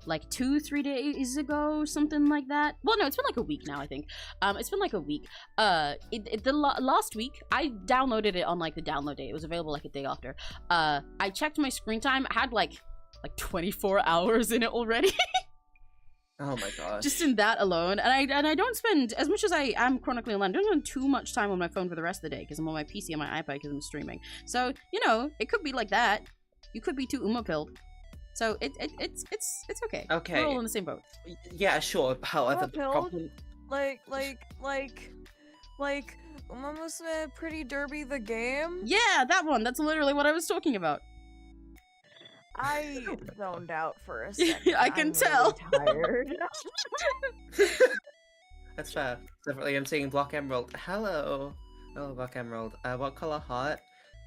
like 2-3 days ago, something like that. Well, no, it's been like a week now, I think. It's been like a week. Last week, I downloaded it on like the download day. It was available like a day after. I checked my screen time. I had like 24 hours in it already. Oh my gosh. Just in that alone. And I don't spend, as much as I am chronically online, I don't spend too much time on my phone for the rest of the day, because I'm on my PC and my iPad because I'm streaming. So, you know, it could be like that. You could be too Uma-pilled. So it's okay. Okay. We're all in the same boat. Yeah, sure. However, the problem... like Uma Musume Pretty Derby the game? Yeah, that one. That's literally what I was talking about. I zoned out for a second. I can tell. Really tired. That's fair. Definitely, I'm seeing Block Emerald. Hello. Hello, Block Emerald. What color heart?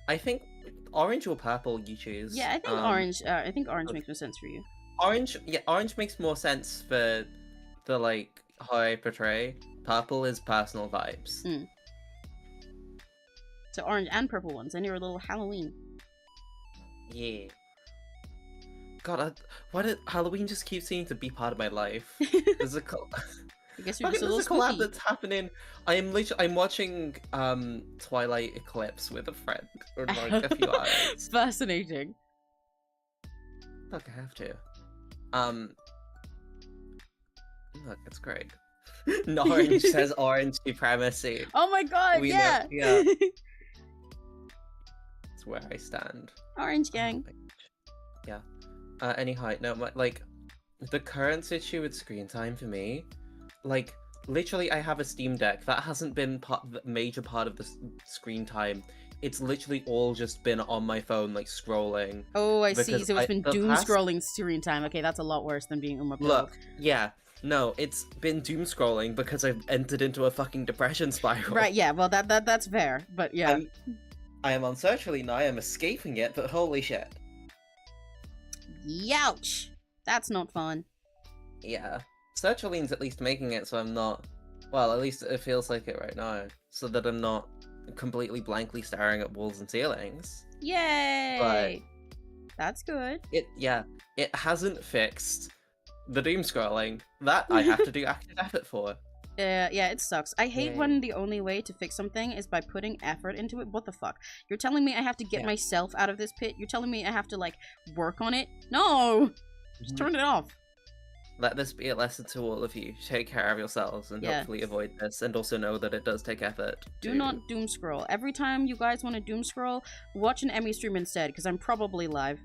I think orange or purple you choose. Yeah, I think orange. I think orange makes more sense for you. Orange, yeah, orange makes more sense for the like how I portray. Purple is personal vibes. Mm. So orange and purple ones, and you're a little Halloween. Yeah. God, why did Halloween just keep seeming to be part of my life? There's a I guess you're there's just a little a collab spooky. that's happening. I'm watching Twilight Eclipse with a friend for like a few hours. Fascinating. Look, I have to. Look, it's great. Orange says orange supremacy. Oh my god, We yeah! know- yeah. It's where I stand. Orange gang. Yeah. Anyhow, no, like, the current issue with screen time for me, like, literally I have a Steam Deck. That hasn't been the major part of the screen time. It's literally all just been on my phone, like, scrolling. Oh, I see. Because So it's been the doom past- scrolling screen time. Okay, that's a lot worse than being Uma-pilled. Look, yeah, No, it's been doom scrolling because I've entered into a fucking depression spiral. Right, yeah, well that's fair, but yeah. I am on Searchly now, I am escaping it, but holy shit. Youch! That's not fun. Yeah. Searchly's at least making it so I'm not... Well, at least it feels like it right now. So that I'm not completely blankly staring at walls and ceilings. Yay! That's good. It hasn't fixed the doom scrolling. That I have to do active effort for. Yeah, it sucks. I hate Yay. when the only way to fix something is by putting effort into it. What the fuck? You're telling me I have to get myself out of this pit? You're telling me I have to, like, work on it? No! Just turn it off. Let this be a lesson to all of you. Take care of yourselves and hopefully avoid this, and also know that it does take effort. Do not doom scroll. Every time you guys want to doom scroll, watch an Emmy stream instead, because I'm probably live.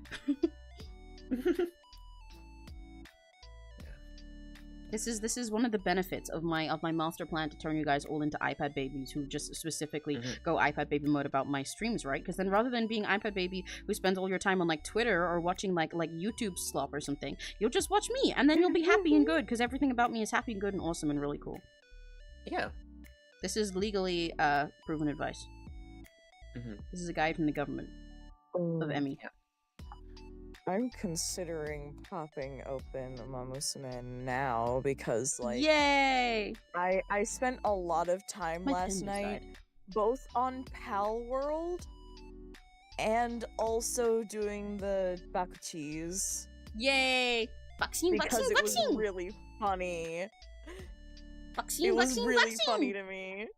This is one of the benefits of my master plan to turn you guys all into iPad babies who just specifically go iPad baby mode about my streams, right? Because then rather than being iPad baby who spends all your time on like Twitter or watching like YouTube slop or something, you'll just watch me and then you'll be happy and good because everything about me is happy and good and awesome and really cool. Yeah. This is legally proven advice. This is a guide from the government of Emmy. Yeah. I'm considering popping open Umamusume now because, like, yay! I spent a lot of time last night both on Pal World and also doing the bakuchis. Yay! Vaccine, because vaccine, it vaccine! was really funny. Vaccine, it was vaccine, really vaccine! funny to me.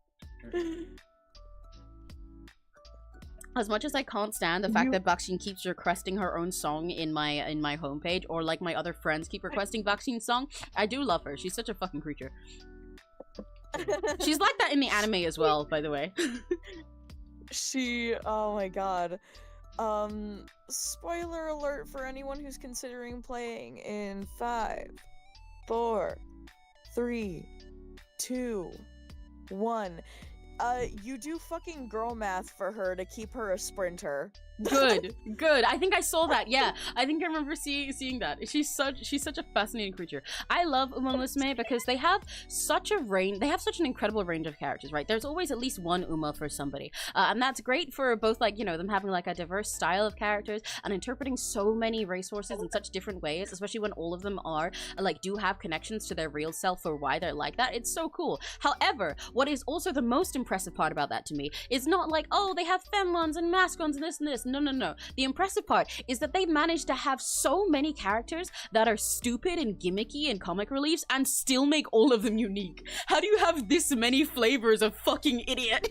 As much as I can't stand the fact that Bakshin keeps requesting her own song in my homepage, or like my other friends keep requesting Bakshin's song, I do love her. She's such a fucking creature. She's like that in the anime as well, by the way. Oh my god. Spoiler alert for anyone who's considering playing in 5, 4, 3, 2, 1. You do fucking girl math for her to keep her a sprinter. Good. I think I saw that. Yeah, I think I remember seeing that. She's such a fascinating creature. I love Umamusume because they have such a range. They have such an incredible range of characters, right? There's always at least one Uma for somebody, and that's great for both, like, you know, them having like a diverse style of characters and interpreting so many racehorses in such different ways, especially when all of them are like do have connections to their real self or why they're like that. It's so cool. However, what is also the most impressive part about that to me is not like, oh, they have femons and mascons and this and this. No. The impressive part is that they managed to have so many characters that are stupid and gimmicky and comic reliefs and still make all of them unique. How do you have this many flavors of fucking idiot?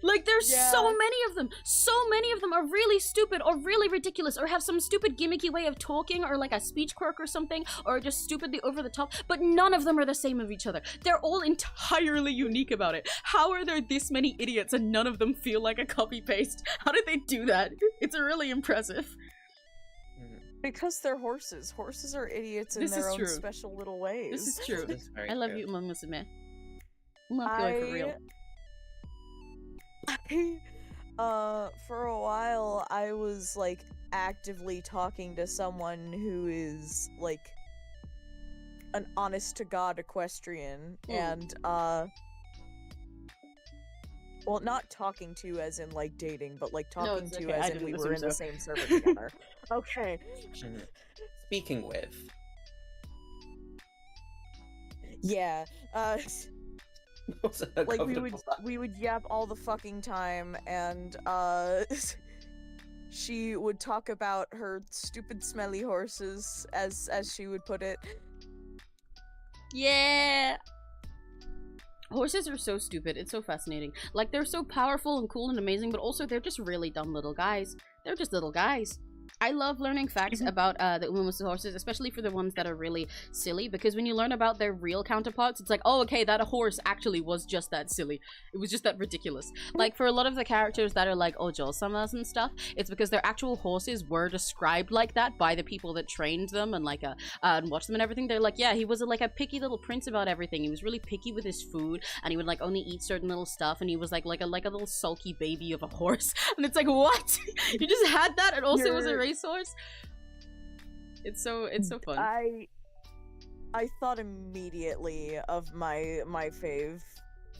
Like, there's so many of them. So many of them are really stupid or really ridiculous or have some stupid gimmicky way of talking or like a speech quirk or something or just stupidly over the top, but none of them are the same of each other. They're all entirely unique about it. How are there this many idiots and none of them feel like a copy paste? How did they do that? It's really impressive. Because they're horses. Horses are idiots in their own special little ways. This is true. I love you, Umamusume. Umamusume for real. For a while, I was, like, actively talking to someone who is, like, an honest-to-God equestrian, and, well, not talking to as in, like, dating, but, like, talking to as in we were in the same server together. Okay. Speaking with. Yeah, like, we would yap all the fucking time, and, she would talk about her stupid smelly horses, as she would put it. Yeah! Horses are so stupid. It's so fascinating. Like, they're so powerful and cool and amazing, but also they're just really dumb little guys. They're just little guys. I love learning facts about the Umamusume horses, especially for the ones that are really silly, because when you learn about their real counterparts, it's like, oh, okay, that horse actually was just that silly. It was just that ridiculous. Like, for a lot of the characters that are like Ojo-samas and stuff, it's because their actual horses were described like that by the people that trained them and like and watched them and everything. They're like, yeah, he was like a picky little prince about everything. He was really picky with his food, and he would like only eat certain little stuff, and he was like a little sulky baby of a horse. And it's like, what? You just had that and also was a racehorse? It's so fun. I thought immediately of my fave,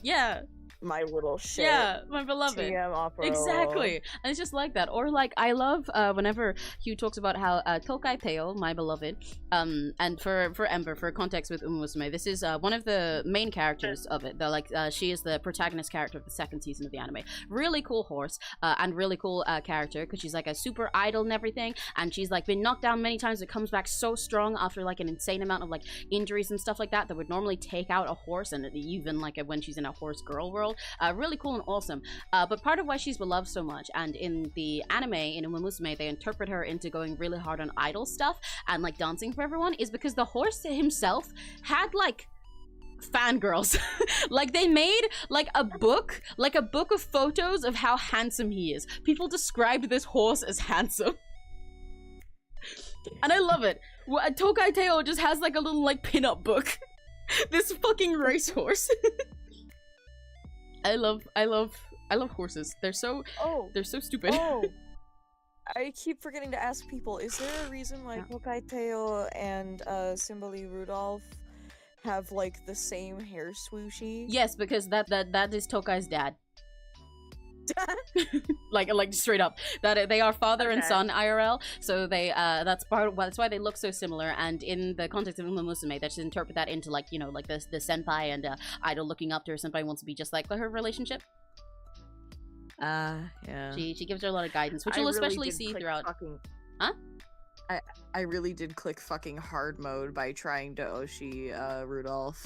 Yeah. my little shit. Yeah, my beloved. TM opera. Exactly. And it's just like that. Or like I love whenever Hugh talks about how 𝘆cie𝗿𝗿, my beloved, and for Ember, for context with Musume, this is one of the main characters of it. They're like she is the protagonist character of the second season of the anime. Really cool horse, and really cool character, because she's like a super idol and everything, and she's like been knocked down many times, but comes back so strong after like an insane amount of like injuries and stuff like that would normally take out a horse, and even like when she's in a horse girl world. Really cool and awesome. But part of why she's beloved so much, and in the anime, in Uma Musume, they interpret her into going really hard on idol stuff and like dancing for everyone, is because the horse himself had like fangirls. Like they made like a book of photos of how handsome he is. People described this horse as handsome. And I love it. 𝘆cie𝗿𝗿 just has like a little like pin-up book. This fucking racehorse. I love horses. They're so stupid. Oh, I keep forgetting to ask people, is there a reason why 𝘆cie𝗿𝗿 and Simbali Rudolph have like the same hair swooshy? Yes, because that is 𝘆cai's dad. like straight up, that they are father and son IRL, so they that's why they look so similar. And in the context of Uma Musume, they just interpret that into like, you know, like the senpai and idol looking up to her. Senpai wants to be just like her relationship. Yeah. She gives her a lot of guidance, which you'll especially see throughout. Huh? I really did click fucking hard mode by trying to Oshi Rudolph.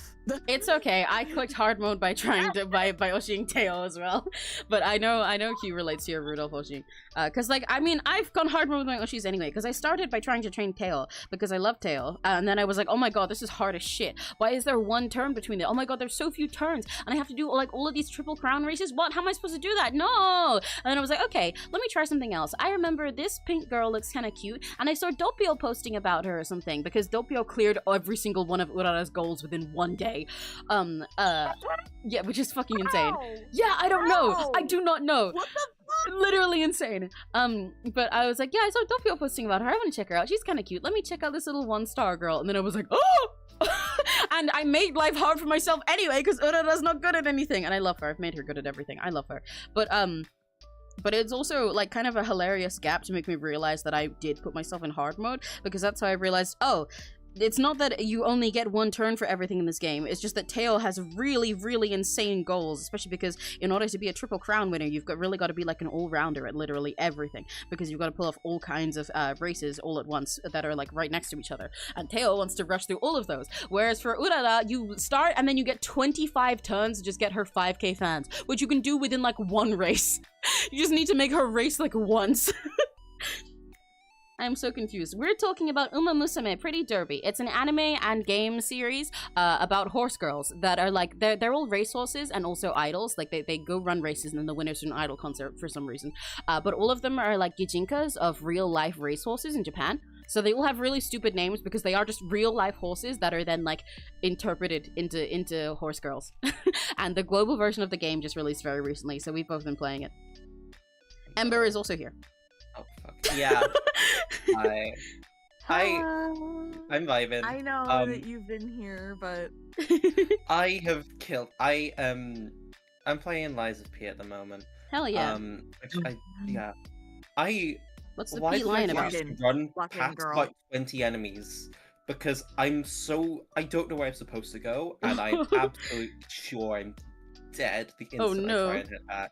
It's okay. I clicked hard mode by trying to by Oshiing Teo as well. But I know Q relates to your Rudolph Oshi. Cause like I mean I've gone hard mode with my Oshis anyway, because I started by trying to train Teo because I love Teo. And then I was like, oh my god, this is hard as shit. Why is there one turn between them? Oh my god, there's so few turns and I have to do like all of these triple crown races. What? How am I supposed to do that? No! And then I was like, okay, let me try something else. I remember this pink girl looks kinda cute, and I saw Doppio posting about her or something, because Doppio cleared every single one of Urara's goals within one day. Yeah, which is fucking insane. Yeah, I don't know. I do not know. What the fuck? Literally insane. But I was like, yeah, I saw Doppio posting about her. I want to check her out. She's kind of cute. Let me check out this little 1-star girl. And then I was like, oh! And I made life hard for myself anyway, because Urara's not good at anything. And I love her. I've made her good at everything. I love her. But it's also like kind of a hilarious gap to make me realize that I did put myself in hard mode, because that's how I realized, oh, it's not that you only get one turn for everything in this game. It's just that Teo has really, really insane goals, especially because in order to be a triple crown winner, you've really got to be like an all-rounder at literally everything, because you've got to pull off all kinds of races all at once that are like right next to each other. And Teo wants to rush through all of those. Whereas for Urara, you start and then you get 25 turns to just get her 5k fans, which you can do within like one race. You just need to make her race like once. I'm so confused. We're talking about Uma Musume Pretty Derby. It's an anime and game series about horse girls that are like, they're all racehorses and also idols. Like they go run races and then the winners do an idol concert for some reason. But all of them are like gijinkas of real life racehorses in Japan. So they all have really stupid names because they are just real life horses that are then like interpreted into horse girls. And the global version of the game just released very recently, so we've both been playing it. Ember is also here. Oh fuck. Yeah. I'm vibing. I know that you've been here, but I have killed. I'm playing Lies of P at the moment. Hell yeah. What's the why P line about? Run past like 20 enemies, because I don't know where I'm supposed to go, and I'm absolutely sure I'm dead the instant I try and hit back.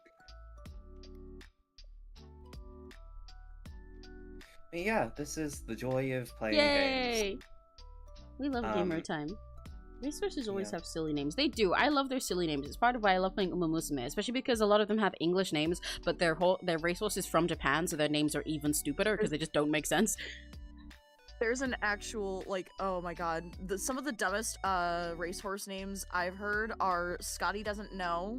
But yeah, this is the joy of playing games. We love gamer time. Resources always have silly names. They do. I love their silly names. It's part of why I love playing Uma Musume, especially because a lot of them have English names, but their racehorse is from Japan, so their names are even stupider because they just don't make sense. There's an actual, like, oh my god, some of the dumbest racehorse names I've heard are Scotty Doesn't Know,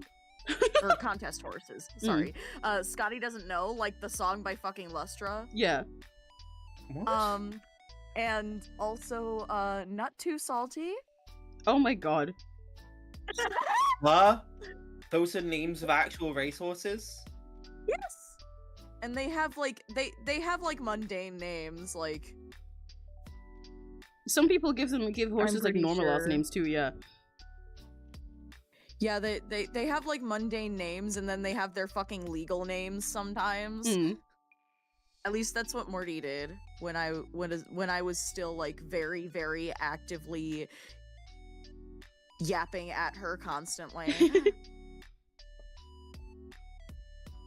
or contest horses, sorry. Scotty Doesn't Know, like the song by fucking Lustra. Yeah. What? And also, Not Too Salty. Oh my god. Huh? Those are names of actual racehorses? Yes! And they have, like, they have, like, mundane names, like... Some people give horses like pretty normal ass sure. names too. Yeah. Yeah, they have like mundane names and then they have their fucking legal names sometimes. Mm. At least that's what Morty did when I was still like very, very actively yapping at her constantly.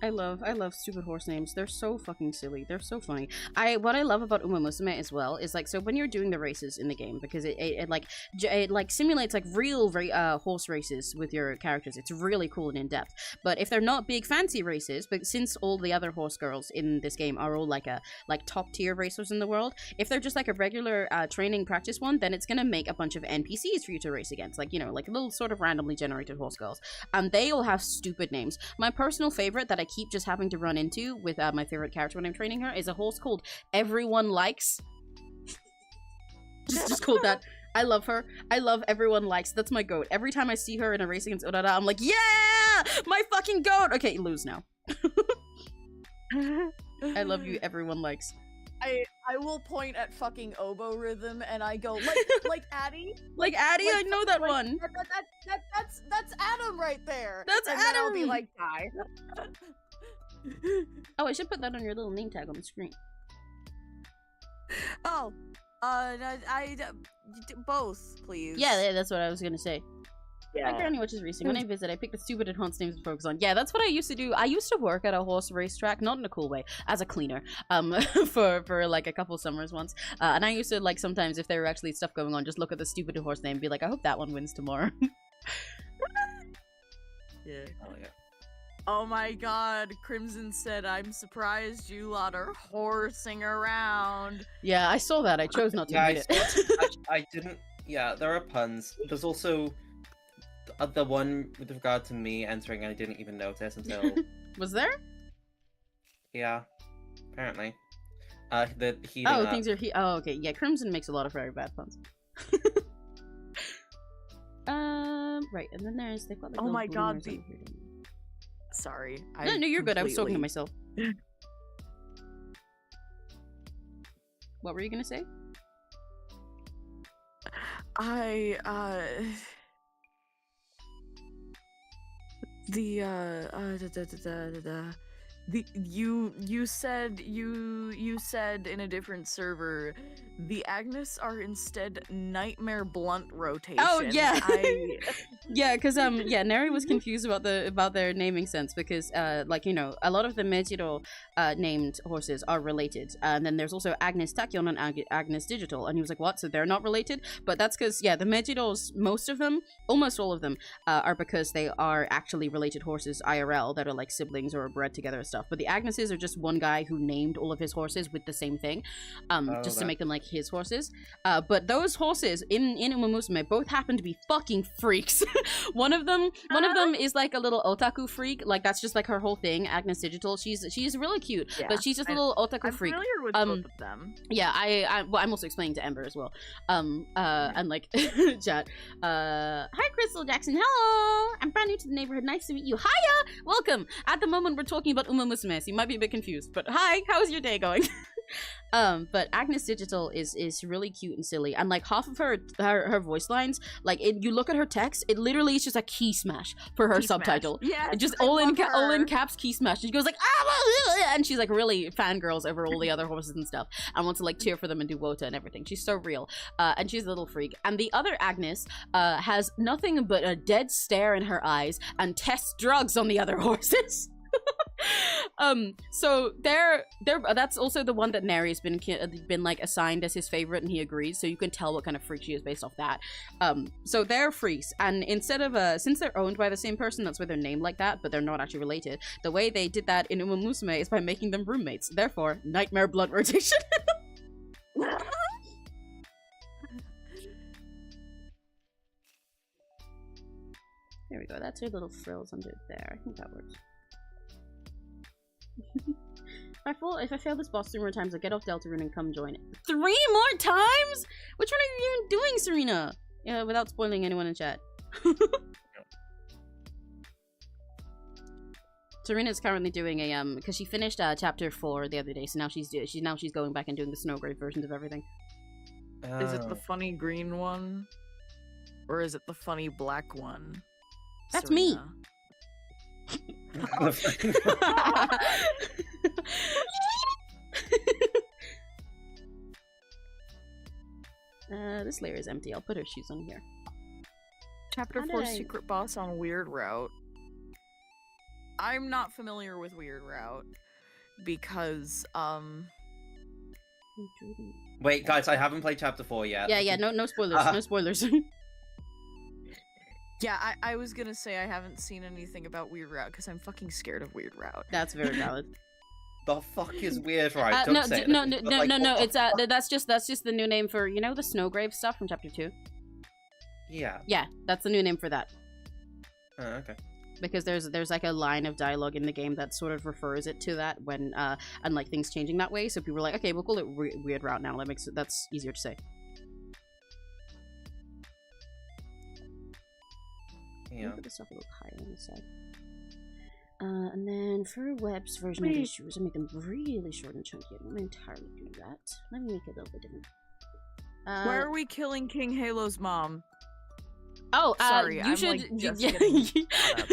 I love stupid horse names. They're so fucking silly. They're so funny. What I love about Uma as well is like, so when you're doing the races in the game, because it like simulates like real horse races with your characters. It's really cool and in depth. But if they're not big fancy races, but since all the other horse girls in this game are all like top tier racers in the world, if they're just like a regular training practice one, then it's gonna make a bunch of NPCs for you to race against, like, you know, like little sort of randomly generated horse girls. They all have stupid names. My personal favorite that I keep just having to run into with my favorite character when I'm training her is a horse called Everyone Likes. just called that. I love her. I love Everyone Likes. That's my goat. Every time I see her in a race against Urara, I'm like, yeah, my fucking goat. Okay, lose now. I love you, Everyone Likes. I will point at fucking oboe rhythm and I go like Addie. Like Addie, I know that one. That's Adam right there. That's and Adam. Then I'll be like, die. Oh, I should put that on your little name tag on the screen. Oh, both, please. Yeah, that's what I was gonna say. Yeah. My granny watches racing. When I visit, I pick the stupid and horse names to focus on. Yeah, that's what I used to do. I used to work at a horse racetrack, not in a cool way, as a cleaner, for like a couple summers once. And I used to, like, sometimes if there were actually stuff going on, just look at the stupid horse name and be like, I hope that one wins tomorrow. Yeah. Oh yeah. Oh my god, Crimson said, I'm surprised you lot are horsing around. Yeah, I saw that. I chose not to Yeah, read it. I didn't. Yeah, there are puns. There's also the one with regard to me entering, I didn't even notice until. Was there? Yeah, apparently. The heating Oh, up. things are oh, okay. Yeah, Crimson makes a lot of very bad puns. Right, and then they've got like Oh little my god, bloomers over here. Sorry. No, you're good. I was talking to completely- myself. What were you gonna say? You said in a different server the Agnes are instead nightmare blunt rotation. Oh yeah. Yeah, because Neri was confused about their naming sense because like, you know, a lot of the Mejiro named horses are related, and then there's also Agnes Tachyon and Agnes Digital, and he was like, what? So they're not related? But that's because the Mejiros, most of them, almost all of them, are because they are actually related horses IRL that are like siblings or bred together and stuff. But the Agneses are just one guy who named all of his horses with the same thing, just to make them like his horses. But those horses in Uma Musume both happen to be fucking freaks. One of them is like a little otaku freak. Like that's just like her whole thing. Agnes Digital. She's really cute, but she's just a little otaku I'm freak. familiar with both of them. Yeah, I'm also explaining to Ember as well. And like chat. Hi Crystal Jackson. Hello. I'm brand new to the neighborhood. Nice to meet you. Hiya. Welcome. At the moment we're talking about Uma Musume, so you might be a bit confused. But hi. How's your day going? But Agnes Digital is really cute and silly, and like half of her voice lines, like you look at her text, it literally is just a key smash for her subtitle. Yeah, it just all in caps key smash. And she goes like, ah! And she's like really fangirls over all the other horses and stuff, and wants to like cheer for them and do wota and everything. She's so real, and she's a little freak. And the other Agnes has nothing but a dead stare in her eyes and tests drugs on the other horses. So that's also the one that Neri's been like assigned as his favorite, and he agrees, so you can tell what kind of freak she is based off that. So they're freaks, and instead of since they're owned by the same person, that's why they're named like that, but they're not actually related. The way they did that in Uma Musume is by making them roommates, therefore nightmare blunt rotation. There we go, that's her little frills under there. I think that works. If I fail this boss 3 more times, I'll get off Deltarune and come join it. 3 more times? Which one are you even doing, Serena? Yeah, without spoiling anyone in chat. Serena's currently doing a because she finished chapter 4 the other day, so now she's going back and doing the Snowgrave versions of everything. Is it the Oh. funny green one? Or is it the funny black one? That's me. Serena? This layer is empty. I'll put her shoes on here. Chapter How 4 did I- Secret Boss on Weird Route. I'm not familiar with Weird Route because Wait, guys, I haven't played chapter 4 yet. Yeah, no spoilers, no spoilers. yeah, I was gonna say I haven't seen anything about Weird Route because I'm fucking scared of Weird Route. That's very valid. The fuck is weird, right? Don't No, say no, anything, no, but, like, no, no. what It's the fuck? that's just the new name for, you know, the Snowgrave stuff from chapter 2. Yeah. Yeah, that's the new name for that. Oh, okay. Because there's like a line of dialogue in the game that sort of refers it to that when and like things changing that way. So people were like, okay, we'll call it Weird Route now. That's easier to say. Yeah. Put this up a little higher on the side. And then for Webb's version of these shoes, I make them really short and chunky. I'm not entirely do that. Let me make it a little bit different. Why are we killing King Halo's mom? Oh, sorry, you I'm should. like just Yeah, getting caught up.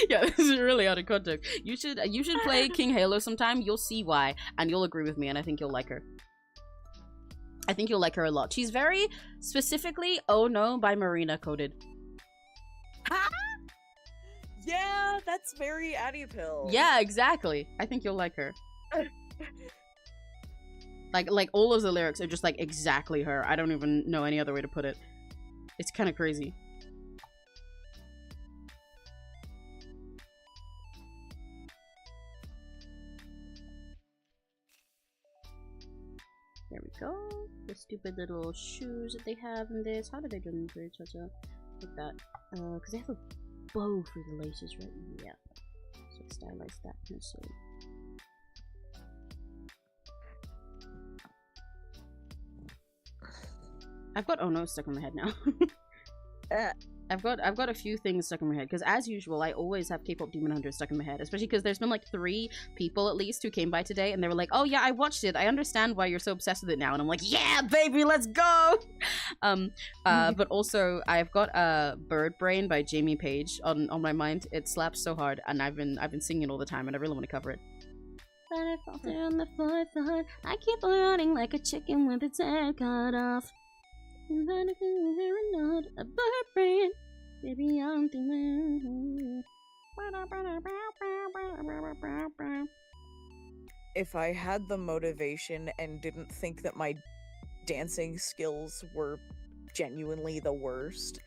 yeah, this is really out of context. You should play King Halo sometime. You'll see why, and you'll agree with me, and I think you'll like her. I think you'll like her a lot. She's very specifically "Oh No" by Marina coded. Yeah, that's very Addypill. Yeah, exactly. I think you'll like her. like all of the lyrics are just like exactly her. I don't even know any other way to put it. It's kind of crazy. There we go. The stupid little shoes that they have in this. How did they do them for each other? Like that. Because they have a bow for the laces, right? Yeah. So stylize that kind of silly. I've got "Oh No" stuck in my head now. I've got a few things stuck in my head because, as usual, I always have K-pop Demon Hunter stuck in my head, especially because there's been like 3 people at least who came by today and they were like, "Oh yeah, I watched it. I understand why you're so obsessed with it now." And I'm like, "Yeah, baby, let's go!" But also I've got Bird Brain by Jamie Page on my mind. It slaps so hard, and I've been singing it all the time, and I really want to cover it. But I falter on the floor, I keep on running like a chicken with its head cut off. But if you're not a bird brain, baby, I'm thinking. If I had the motivation and didn't think that my dancing skills were genuinely the worst,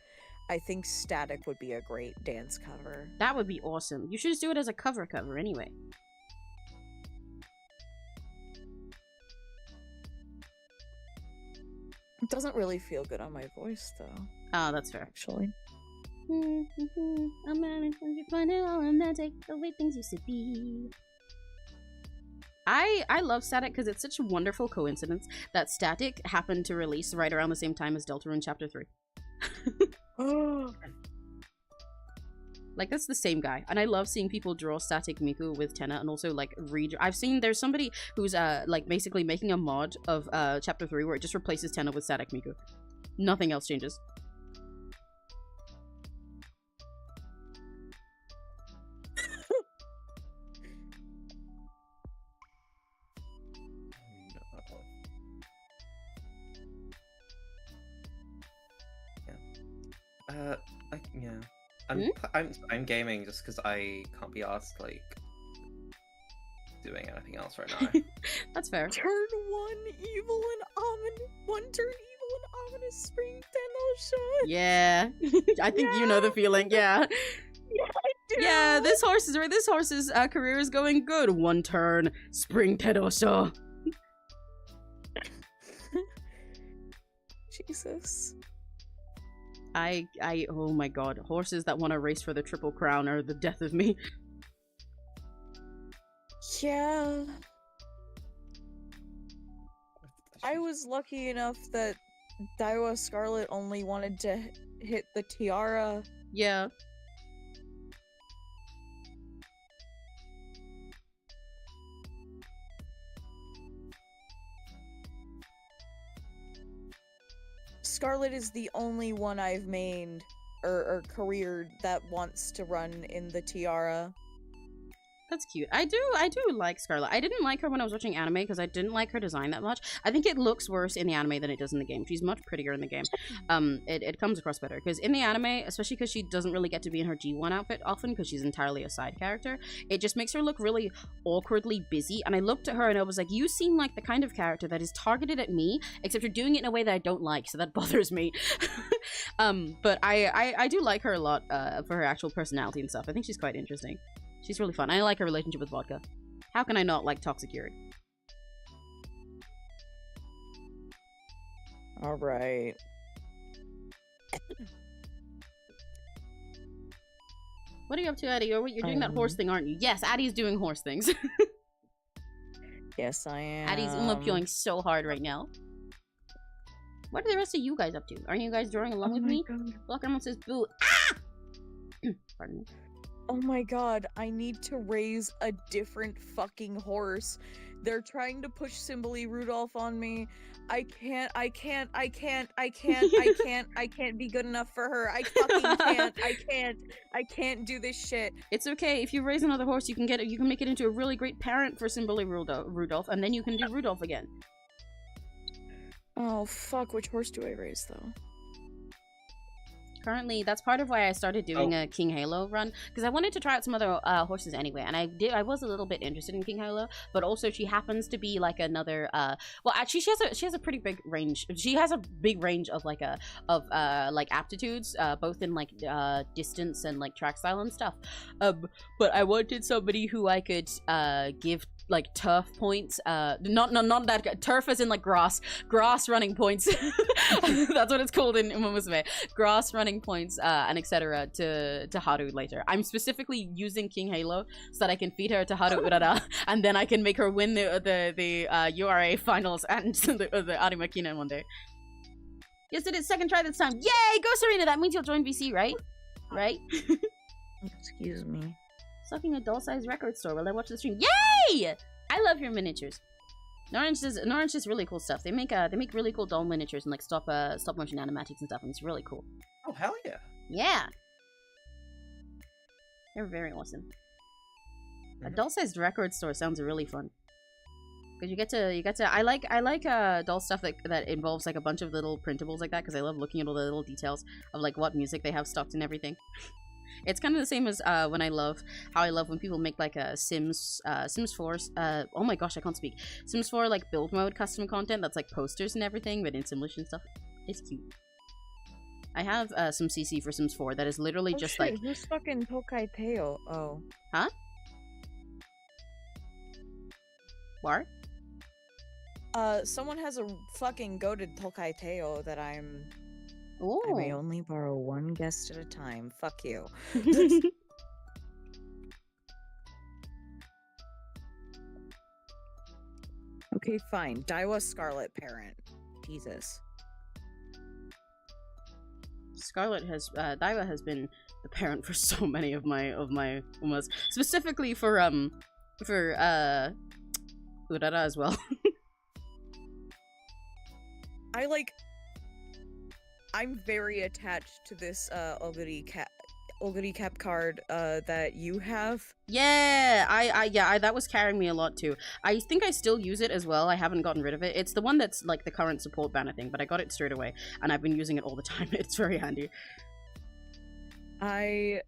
I think Static would be a great dance cover. That would be awesome. You should just do it as a cover anyway. It doesn't really feel good on my voice, though. Oh, that's fair. Actually. I'm managed when you find it all romantic, the way things used to be. I love Static because it's such a wonderful coincidence that Static happened to release right around the same time as Deltarune Chapter 3. Like, that's the same guy. And I love seeing people draw Static Miku with Tenna and also, like, I've seen there's somebody who's, like, basically making a mod of, Chapter 3 where it just replaces Tenna with Static Miku. Nothing else changes. Yeah. I'm gaming just because I can't be asked like doing anything else right now. That's fair. Turn 1 evil and ominous. 1 turn evil and ominous spring shot. Yeah. I think you know the feeling. Yeah. Yeah, I do. Yeah, this horse's career is going good. 1 turn, spring Tedosho. Jesus. Oh my god, horses that want to race for the Triple Crown are the death of me. Yeah. I was lucky enough that Daiwa Scarlet only wanted to hit the tiara. Yeah. Scarlet is the only one I've mained or careered that wants to run in the tiara. That's cute. I do like Scarlet. I didn't like her when I was watching anime because I didn't like her design that much. I think it looks worse in the anime than it does in the game. She's much prettier in the game. It comes across better because in the anime, especially because she doesn't really get to be in her G1 outfit often because she's entirely a side character, it just makes her look really awkwardly busy. And I looked at her and I was like, you seem like the kind of character that is targeted at me, except you're doing it in a way that I don't like, so that bothers me. But I do like her a lot for her actual personality and stuff. I think she's quite interesting. She's really fun. I like her relationship with vodka. How can I not like toxic Yuri? All right. What are you up to, Addie? You're doing that horse thing, aren't you? Yes, Addie's doing horse things. Yes, I am. Addie's umapyoing so hard right now. What are the rest of you guys up to? Aren't you guys drawing along with me? Blocker says boo. Ah! Pardon me. Oh my god, I need to raise a different fucking horse. They're trying to push Cymbeline Rudolph on me. I can't be good enough for her. I fucking can't. I can't do this shit. It's okay. If you raise another horse, you can make it into a really great parent for Cymbeline Rudolph, and then you can do Rudolph again. Oh fuck, which horse do I raise though? Currently, that's part of why I started doing a King Halo run, because I wanted to try out some other horses anyway, and I was a little bit interested in King Halo, but also she happens to be like another well, actually she has a pretty big range. She has a big range of like aptitudes, both in like distance and like track style and stuff. But I wanted somebody who I could give like turf points, not that turf as in like grass running points. That's what it's called in Umamusume. Grass running points and etc. to Haru later. I'm specifically using King Halo so that I can feed her to Haru Urara, and then I can make her win the URA finals and the Arima Kinen one day. Yes, it is second try this time. Yay, go Serena! That means you'll join VC, right? Right? Excuse me. Sucking a doll-sized record store while I watch the stream. Yay! I love your miniatures. Norange does really cool stuff. They make really cool doll miniatures and like stop motion animatics and stuff, and it's really cool. Oh hell yeah! Yeah, they're very awesome. A doll-sized record store sounds really fun because you get to. I like doll stuff that involves like a bunch of little printables like that because I love looking at all the little details of like what music they have stocked and everything. It's kind of the same as how I love when people make like a Sims 4 oh my gosh, I can't speak. Sims 4 like build mode custom content that's like posters and everything but in Simlish and stuff. It's cute. I have some CC for Sims 4 that is literally just shit, like who's fucking Tokai Teo? Oh. Huh? What? Someone has a fucking goated Tokai Teo that I Ooh. may only borrow one guest at a time. Fuck you. Okay, fine. Daiwa Scarlet parent. Jesus. Scarlet has Daiwa has been the parent for so many of my umas, specifically for Urara as well. I'm very attached to this Oguri cap card that you have. Yeah, I that was carrying me a lot too. I think I still use it as well. I haven't gotten rid of it. It's the one that's like the current support banner thing, but I got it straight away and I've been using it all the time. It's very handy. I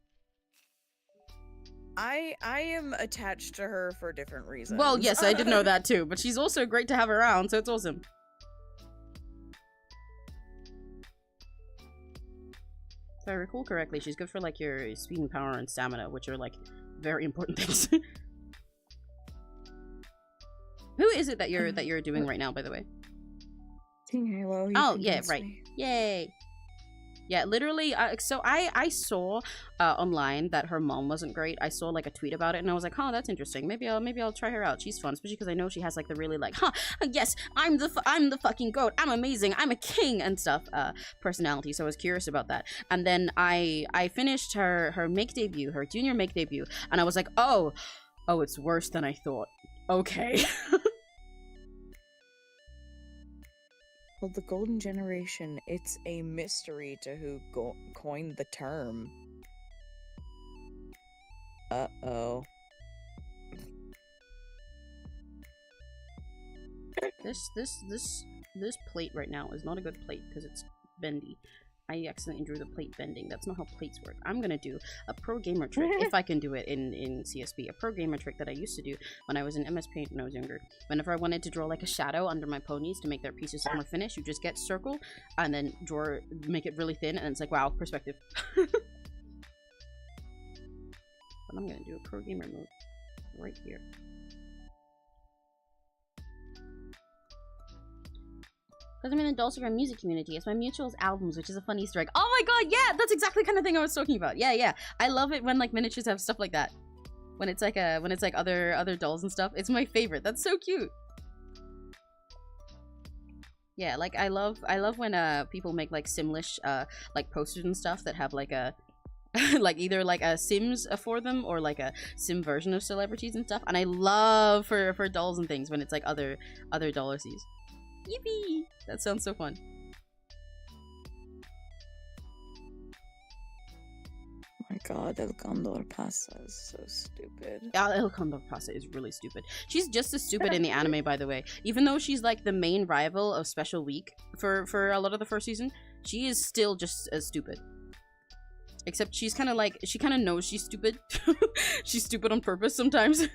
am attached to her for different reasons. Well, yes, I did know that too, but she's also great to have around, so it's awesome. If I recall correctly, she's good for like your speed and power and stamina, which are like very important things. Who is it that you're doing right now, by the way? King Halo. Oh yeah, right. Yay. Yeah, literally. So I saw online that her mom wasn't great. I saw like a tweet about it, and I was like, "Oh, that's interesting. Maybe I'll try her out. She's fun, especially because I know she has like the really like, yes, I'm the fucking goat. I'm amazing. I'm a king and stuff personality." So I was curious about that, and then I finished her make debut, her junior make debut, and I was like, oh, it's worse than I thought. Okay. Well, the golden generation, it's a mystery to who coined the term. Uh-oh. This plate right now is not a good plate because it's bendy. I accidentally drew the plate bending. That's not how plates work. I'm gonna do a pro gamer trick, if I can do it in CSP. A pro gamer trick that I used to do when I was in MS Paint when I was younger. Whenever I wanted to draw like a shadow under my ponies to make their pieces more finished, you just get circle and then make it really thin, and it's like, wow, perspective. But I'm gonna do a pro gamer mode right here. Because I'm in the Dulcimer music community. It's my mutual's albums, which is a fun Easter egg. Oh my god, yeah! That's exactly the kind of thing I was talking about. Yeah, yeah. I love it when like miniatures have stuff like that. When it's like other dolls and stuff. It's my favorite. That's so cute. Yeah, like I love when people make like Simlish like posters and stuff that have like a like either like a Sims for them or like a Sim version of celebrities and stuff. And I love for dolls and things when it's like other dollasies. Yippee! That sounds so fun. Oh my god, El Condor Pasa is so stupid. Yeah, El Condor Pasa is really stupid. She's just as stupid in the anime, by the way. Even though she's like the main rival of Special Week for a lot of the first season, she is still just as stupid. Except she's kind of like, she kind of knows she's stupid. She's stupid on purpose sometimes.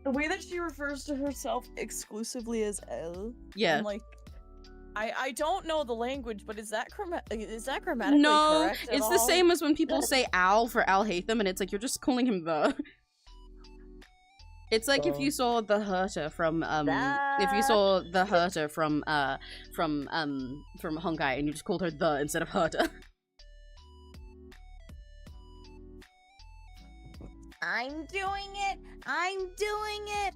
The way that she refers to herself exclusively as El. Yeah. I'm like, I don't know the language, but is that grammatically no, correct at it's all? the same as when people say Al for Al Hatham, and it's like you're just calling him the. It's like if you saw the Herta from if you saw the Herta from Honkai and you just called her the instead of Herta. I'm doing it! I'm doing it!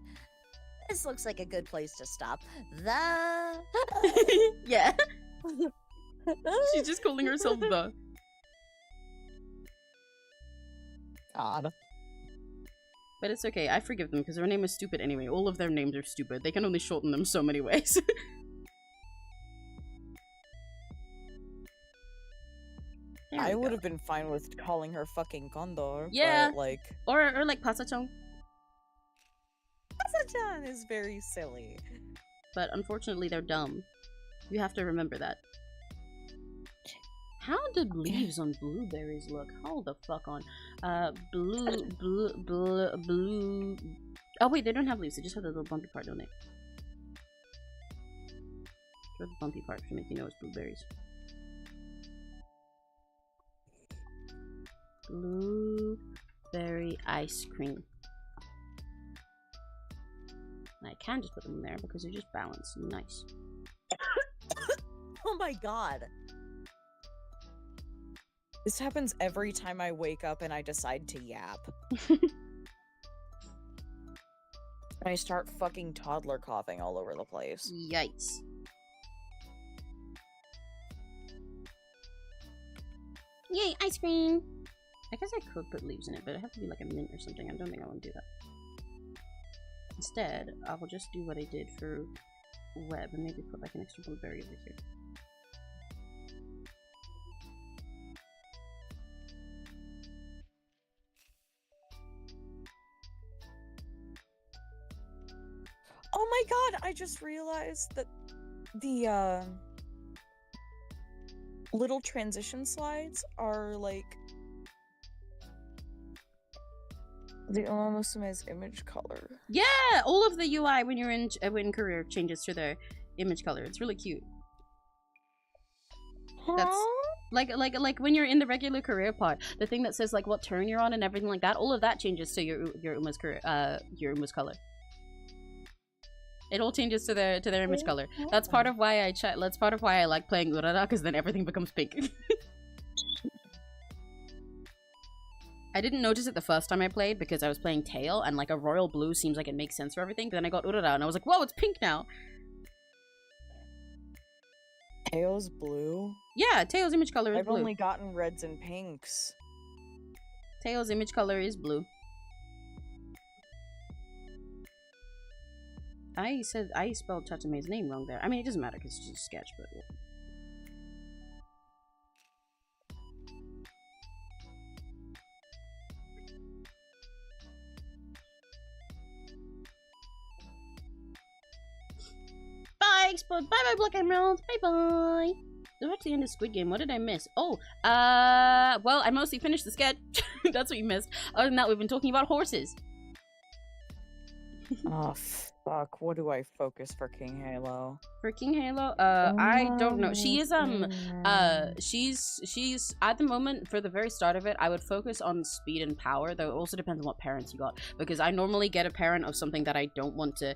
This looks like a good place to stop. Yeah. She's just calling herself the. God. But it's okay, I forgive them because their name is stupid anyway. All of their names are stupid. They can only shorten them so many ways. I would have been fine with calling her fucking Condor. Yeah. But, like, or like Pasachong. Pasa-chan is very silly. But unfortunately they're dumb. You have to remember that. How did leaves on blueberries look? Hold the fuck on. Blue. Oh wait, they don't have leaves. They just have the little bumpy part, don't they? Or the bumpy part to make you know it's blueberries. Blueberry ice cream. And I can just put them in there because they're just balanced. Nice. Oh my god. This happens every time I wake up and I decide to yap. And I start fucking toddler coughing all over the place. Yikes. Yay, ice cream! I guess I could put leaves in it, but it'd have to be like a mint or something. I don't think I want to do that. Instead, I will just do what I did for web and maybe put like an extra blueberry over here. Oh my god, I just realized that the little transition slides are like the Umamusume's image color. Yeah, all of the UI when you're in career changes to their image color. It's really cute. That's like when you're in the regular career pod, the thing that says like what turn you're on and everything like that. All of that changes to your Uma's career, your Uma's color. It all changes to their image color. That's part of why that's part of why I like playing Urara, because then everything becomes pink. I didn't notice it the first time I played because I was playing Tail, and like a royal blue seems like it makes sense for everything. But then I got Urara and I was like, whoa, it's pink now. Tail's blue? Yeah, Tail's image color is I've blue. only gotten reds and pinks. Tail's image color is blue. I said I spelled Chatame's name wrong there. I mean, it doesn't matter because it's just a sketch, but. Bye, Explode. Bye, bye, Black Emerald. Bye, bye. So that's the end of Squid Game. What did I miss? Oh, well, I mostly finished the sketch. That's what you missed. Other than that, we've been talking about horses. Oh, fuck. What do I focus for King Halo? For King Halo, I don't know. She is, she's, at the moment, for the very start of it, I would focus on speed and power, though it also depends on what parents you got, because I normally get a parent of something that I don't want to,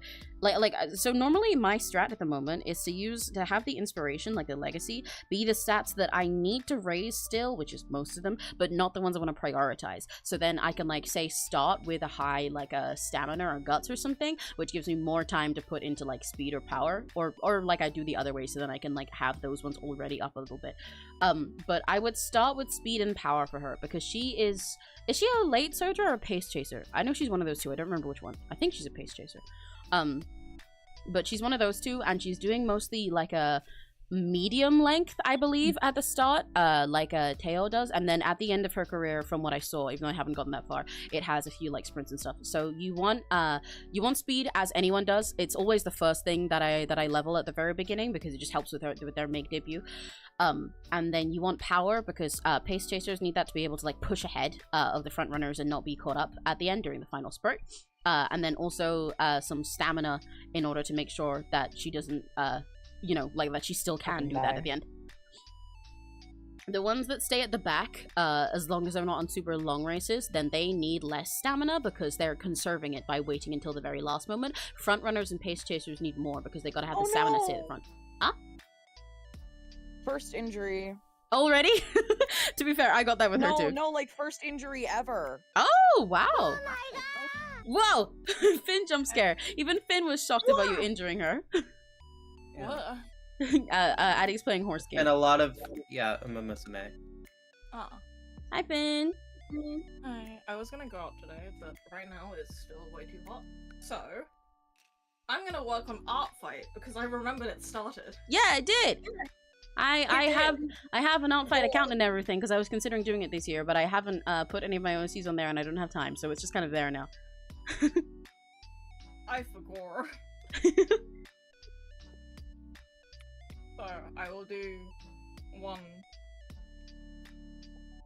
so normally my strat at the moment is to have the inspiration, like the legacy, be the stats that I need to raise still, which is most of them, but not the ones I want to prioritize. So then I can, like, say, start with a high, like, a stamina or guts or something, which gives me more time to put into, like, speed or power, or like I do the other way, so then I can, like, have those ones already up a little bit. But I would start with speed and power for her, because she is she a late surger or a pace chaser? I know she's one of those two. I don't remember which one. I think she's a pace chaser. But she's one of those two, and she's doing mostly, like, a medium length, I believe, at the start, like Teo does, and then at the end of her career, from what I saw, even though I haven't gotten that far, it has a few, like, sprints and stuff. So you want speed, as anyone does. It's always the first thing that I level at the very beginning, because it just helps with their make debut. And then you want power, because pace chasers need that to be able to, like, push ahead of the front runners and not be caught up at the end during the final spurt. And then also some stamina in order to make sure that she doesn't you know, like, that she still can do that at the end. The ones that stay at the back, as long as they're not on super long races, then they need less stamina because they're conserving it by waiting until the very last moment. Front runners and pace chasers need more because they gotta have the stamina to stay at the front. Huh? First injury. Already? To be fair, I got that with her too. No, like, first injury ever. Oh, wow. Oh my god! Whoa! Finn jump scare. Even Finn was shocked about you injuring her. What? Addie's playing horse game. And a lot of, yeah, Musume. Oh. Hi, Finn. Hi. I was gonna go out today, but right now it's still way too hot. So, I'm gonna work on Art Fight because I remembered it started. Yeah, I did. I have an Outfight account and everything because I was considering doing it this year, but I haven't put any of my OCs on there and I don't have time, so it's just kind of there now. I forgot. So I will do one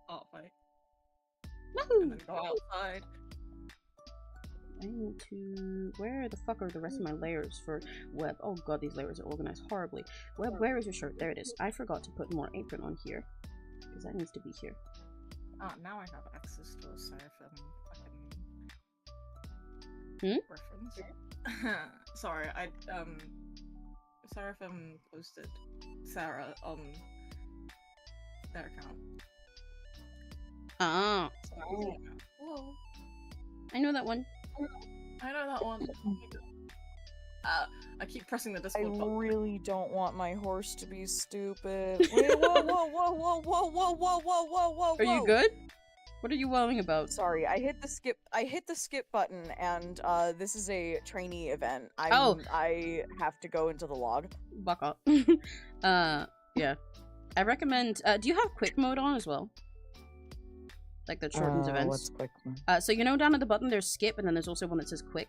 Art Fight. And then go outside. I need to... Where the fuck are the rest of my layers for web? Oh god, these layers are organized horribly. Web, where is your shirt? There it is. I forgot to put more apron on here. Because that needs to be here. Ah, now I have access to a Seraphim fucking reference. Sorry, Seraphim posted Sarah on their account. Ah. So, yeah. Whoa. I know that one. I know that one. I keep pressing the Discord button. I really don't want my horse to be stupid. Wait, whoa. Are you good? What are you wowing about? Sorry, I hit the skip button, and this is a trainee event. I have to go into the log. Buck up. Yeah. I recommend, do you have quick mode on as well? Like the shortens events? What's quick mode? So you know down at the button there's skip, and then there's also one that says quick.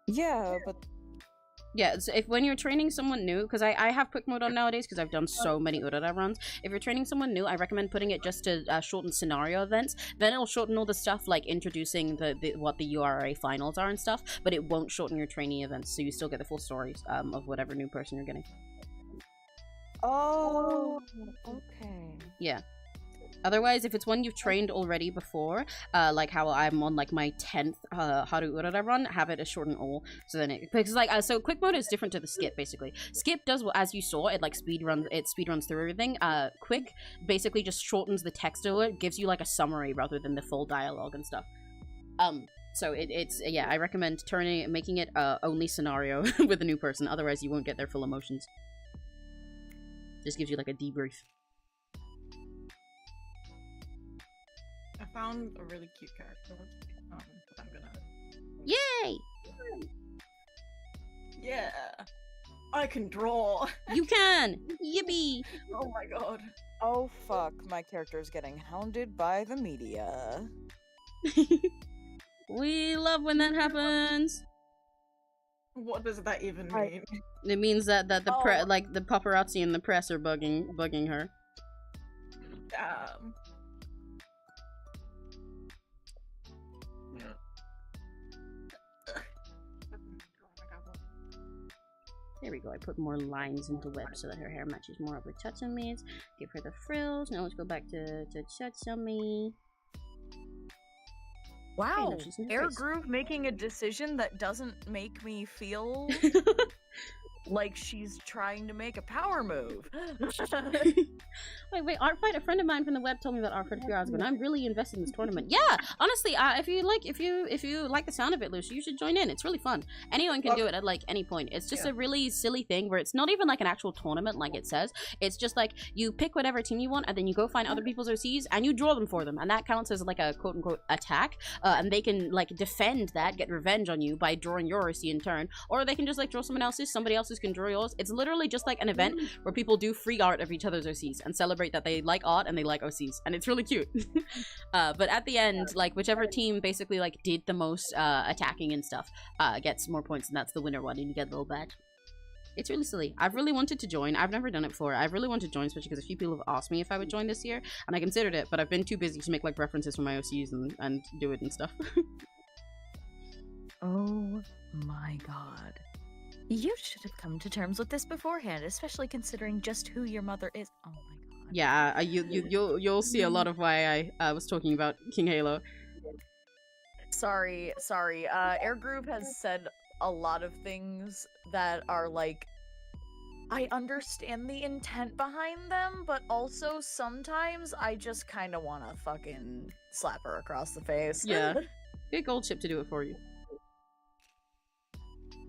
Yeah, but... Yeah, so if when you're training someone new, because I have quick mode on nowadays because I've done so many Urara runs. If you're training someone new, I recommend putting it just to shorten scenario events. Then it'll shorten all the stuff like introducing what the URA finals are and stuff, but it won't shorten your training events, so you still get the full stories of whatever new person you're getting. Oh, okay. Yeah. Otherwise, if it's one you've trained already before, like how I'm on like my 10th Haru Urara run, have it as shorten all. So then it, because like, so quick mode is different to the skip basically. Skip does, as you saw, it like speed runs through everything. Quick basically just shortens the text of it, gives you like a summary rather than the full dialogue and stuff. So it's, yeah, I recommend making it only scenario with a new person, otherwise you won't get their full emotions. Just gives you like a debrief. I found a really cute character, but I'm gonna Yay! Yeah. I can draw. You can! Yippee! Oh my god. Oh fuck, my character is getting hounded by the media. We love when that happens. What does that even mean? It means that the Oh. like the paparazzi and the press are bugging her. Damn. There we go. I put more lines into web so that her hair matches more of what Chacha means. Give her the frills. Now let's go back to Chacha me. Wow, no, she's in her Air face. Groove making a decision that doesn't make me feel like she's trying to make a power move. Wait, Art Fight. A friend of mine from the web told me about Art Fight a few hours ago, and I'm really invested in this tournament. Yeah, honestly, if you like the sound of it, Lucy, you should join in. It's really fun. Anyone can do it at like any point. It's just a really silly thing where it's not even like an actual tournament, like it says. It's just like you pick whatever team you want, and then you go find other people's OCs and you draw them for them, and that counts as like a quote unquote attack. And they can like defend that, get revenge on you by drawing your OC in turn, or they can just like draw someone else's. Somebody else's can draw yours. It's literally just like an event where people do free art of each other's OCs and celebrate that they like art and they like OCs, and it's really cute. But at the end, like whichever team basically like did the most attacking and stuff gets more points, and that's the winner one, and you get a little badge. It's really silly. I've really wanted to join. I've never done it before. I've really wanted to join, especially because a few people have asked me if I would join this year, and I considered it, but I've been too busy to make like references for my OCs and do it and stuff. Oh my god. You should have come to terms with this beforehand, especially considering just who your mother is. Oh my god. Yeah, you'll see a lot of why I was talking about King Halo. Sorry. Air Groove has said a lot of things that are like, I understand the intent behind them, but also sometimes I just kind of want to fucking slap her across the face. Yeah. Get Gold Chip to do it for you.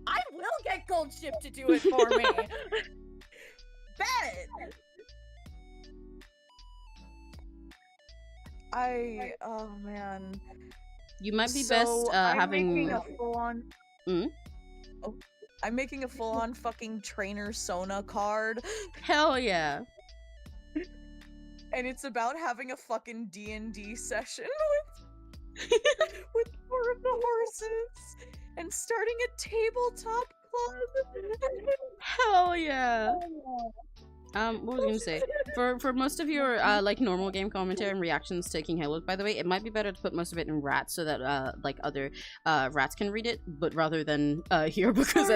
I will get Gold Chip to do it for me. Bet. Oh man. You might be So, best I'm having. making a full-on. Mm? Oh, I'm making a full-on fucking trainer Sona card, Hell yeah. and it's about having a fucking D&D session with 4 of the horses and starting a tabletop club. Hell yeah. What was I gonna say? For most of your like normal game commentary and reactions to King Halo, by the way, it might be better to put most of it in rats so that like other rats can read it, but rather than here, because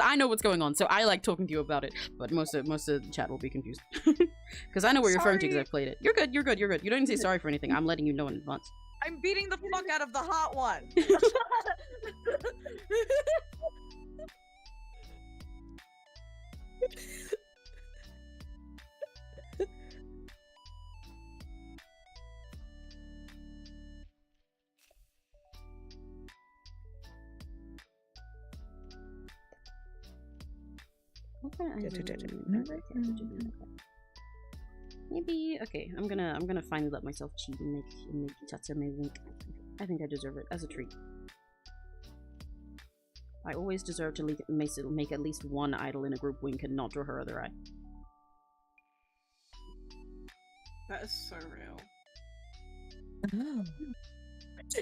I know what's going on, so I like talking to you about it. But most of the chat will be confused because I know what you're referring to because I've played it. You're good. You don't even say sorry for anything. I'm letting you know in advance. I'm beating the fuck out of the hot one. Maybe okay. I'm gonna finally let myself cheat and make Chatsame wink. I think I deserve it as a treat. I always deserve to make at least one idol in a group wink and not draw her other eye. That is so real. Oh.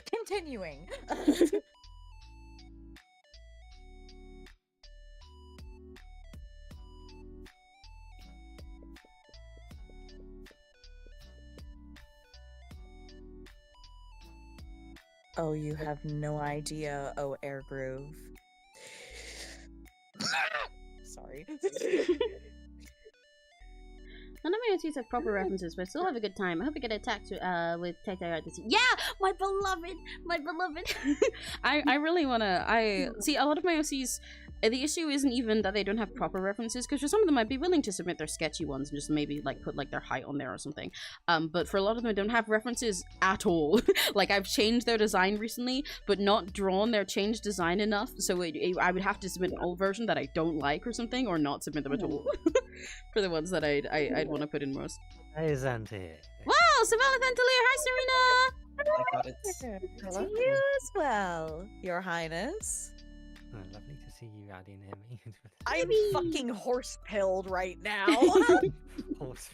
Continuing. Oh, you have no idea, oh Air Groove. Sorry. None of my OCs have proper references, but I still have a good time. I hope I get attacked with Tai Art this year. Yeah! My beloved! My beloved! I really wanna... See, a lot of my OCs... The issue isn't even that they don't have proper references, because for some of them I'd be willing to submit their sketchy ones and just maybe like put like their height on there or something. But for a lot of them I don't have references at all. Like I've changed their design recently, but not drawn their changed design enough, so I would have to submit an old version that I don't like or something, or not submit them at all. For the ones that I'd want to put in most. Hey, Zanti. Wow, Savannah Thantalier, hi Serena! my god, it's To hello. you as well, Your Highness. Oh, lovely to see you, Addy and Emmy. I'm fucking horse-pilled right now. Horse.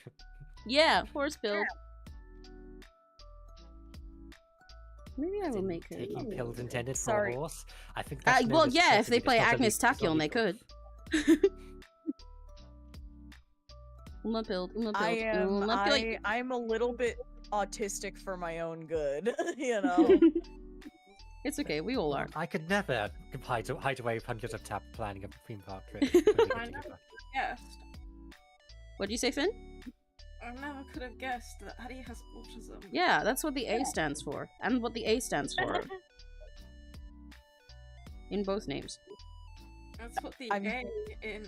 Yeah, horse build. Maybe I will make a. Taking pills intended for Sorry. a horse. I think that's known Well, as yeah, if they treason, play it's not Agnes illegal- it's Tachyon, they illegal. could. Uma build, Uma build, I'm a little bit autistic for my own good, you know. It's okay, we all are. I could never hide away with hundreds of tab planning a theme park trip. I never guessed. What'd you say, Finn? I never could have guessed that Addie has autism. Yeah, that's what the A stands for, and what the A stands for. In both names. That's what the I'm- A in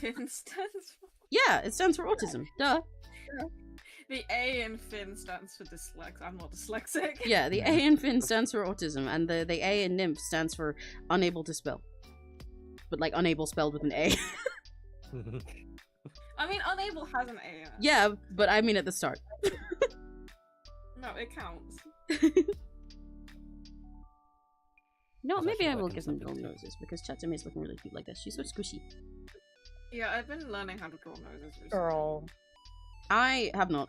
Finn stands for. Yeah, it stands for autism. Duh. The A in Finn stands for dyslex. I'm not dyslexic. Yeah, the A in Finn stands for autism, and the A in Nymph stands for unable to spell. But like unable spelled with an A. I mean, unable has an A in it. Yeah, but I mean at the start. No, it counts. No, That's maybe actually I will working give them something little too. noses because Chatham is looking really cute like this. She's so squishy. Yeah, I've been learning how to draw noses recently. Girl. I have not.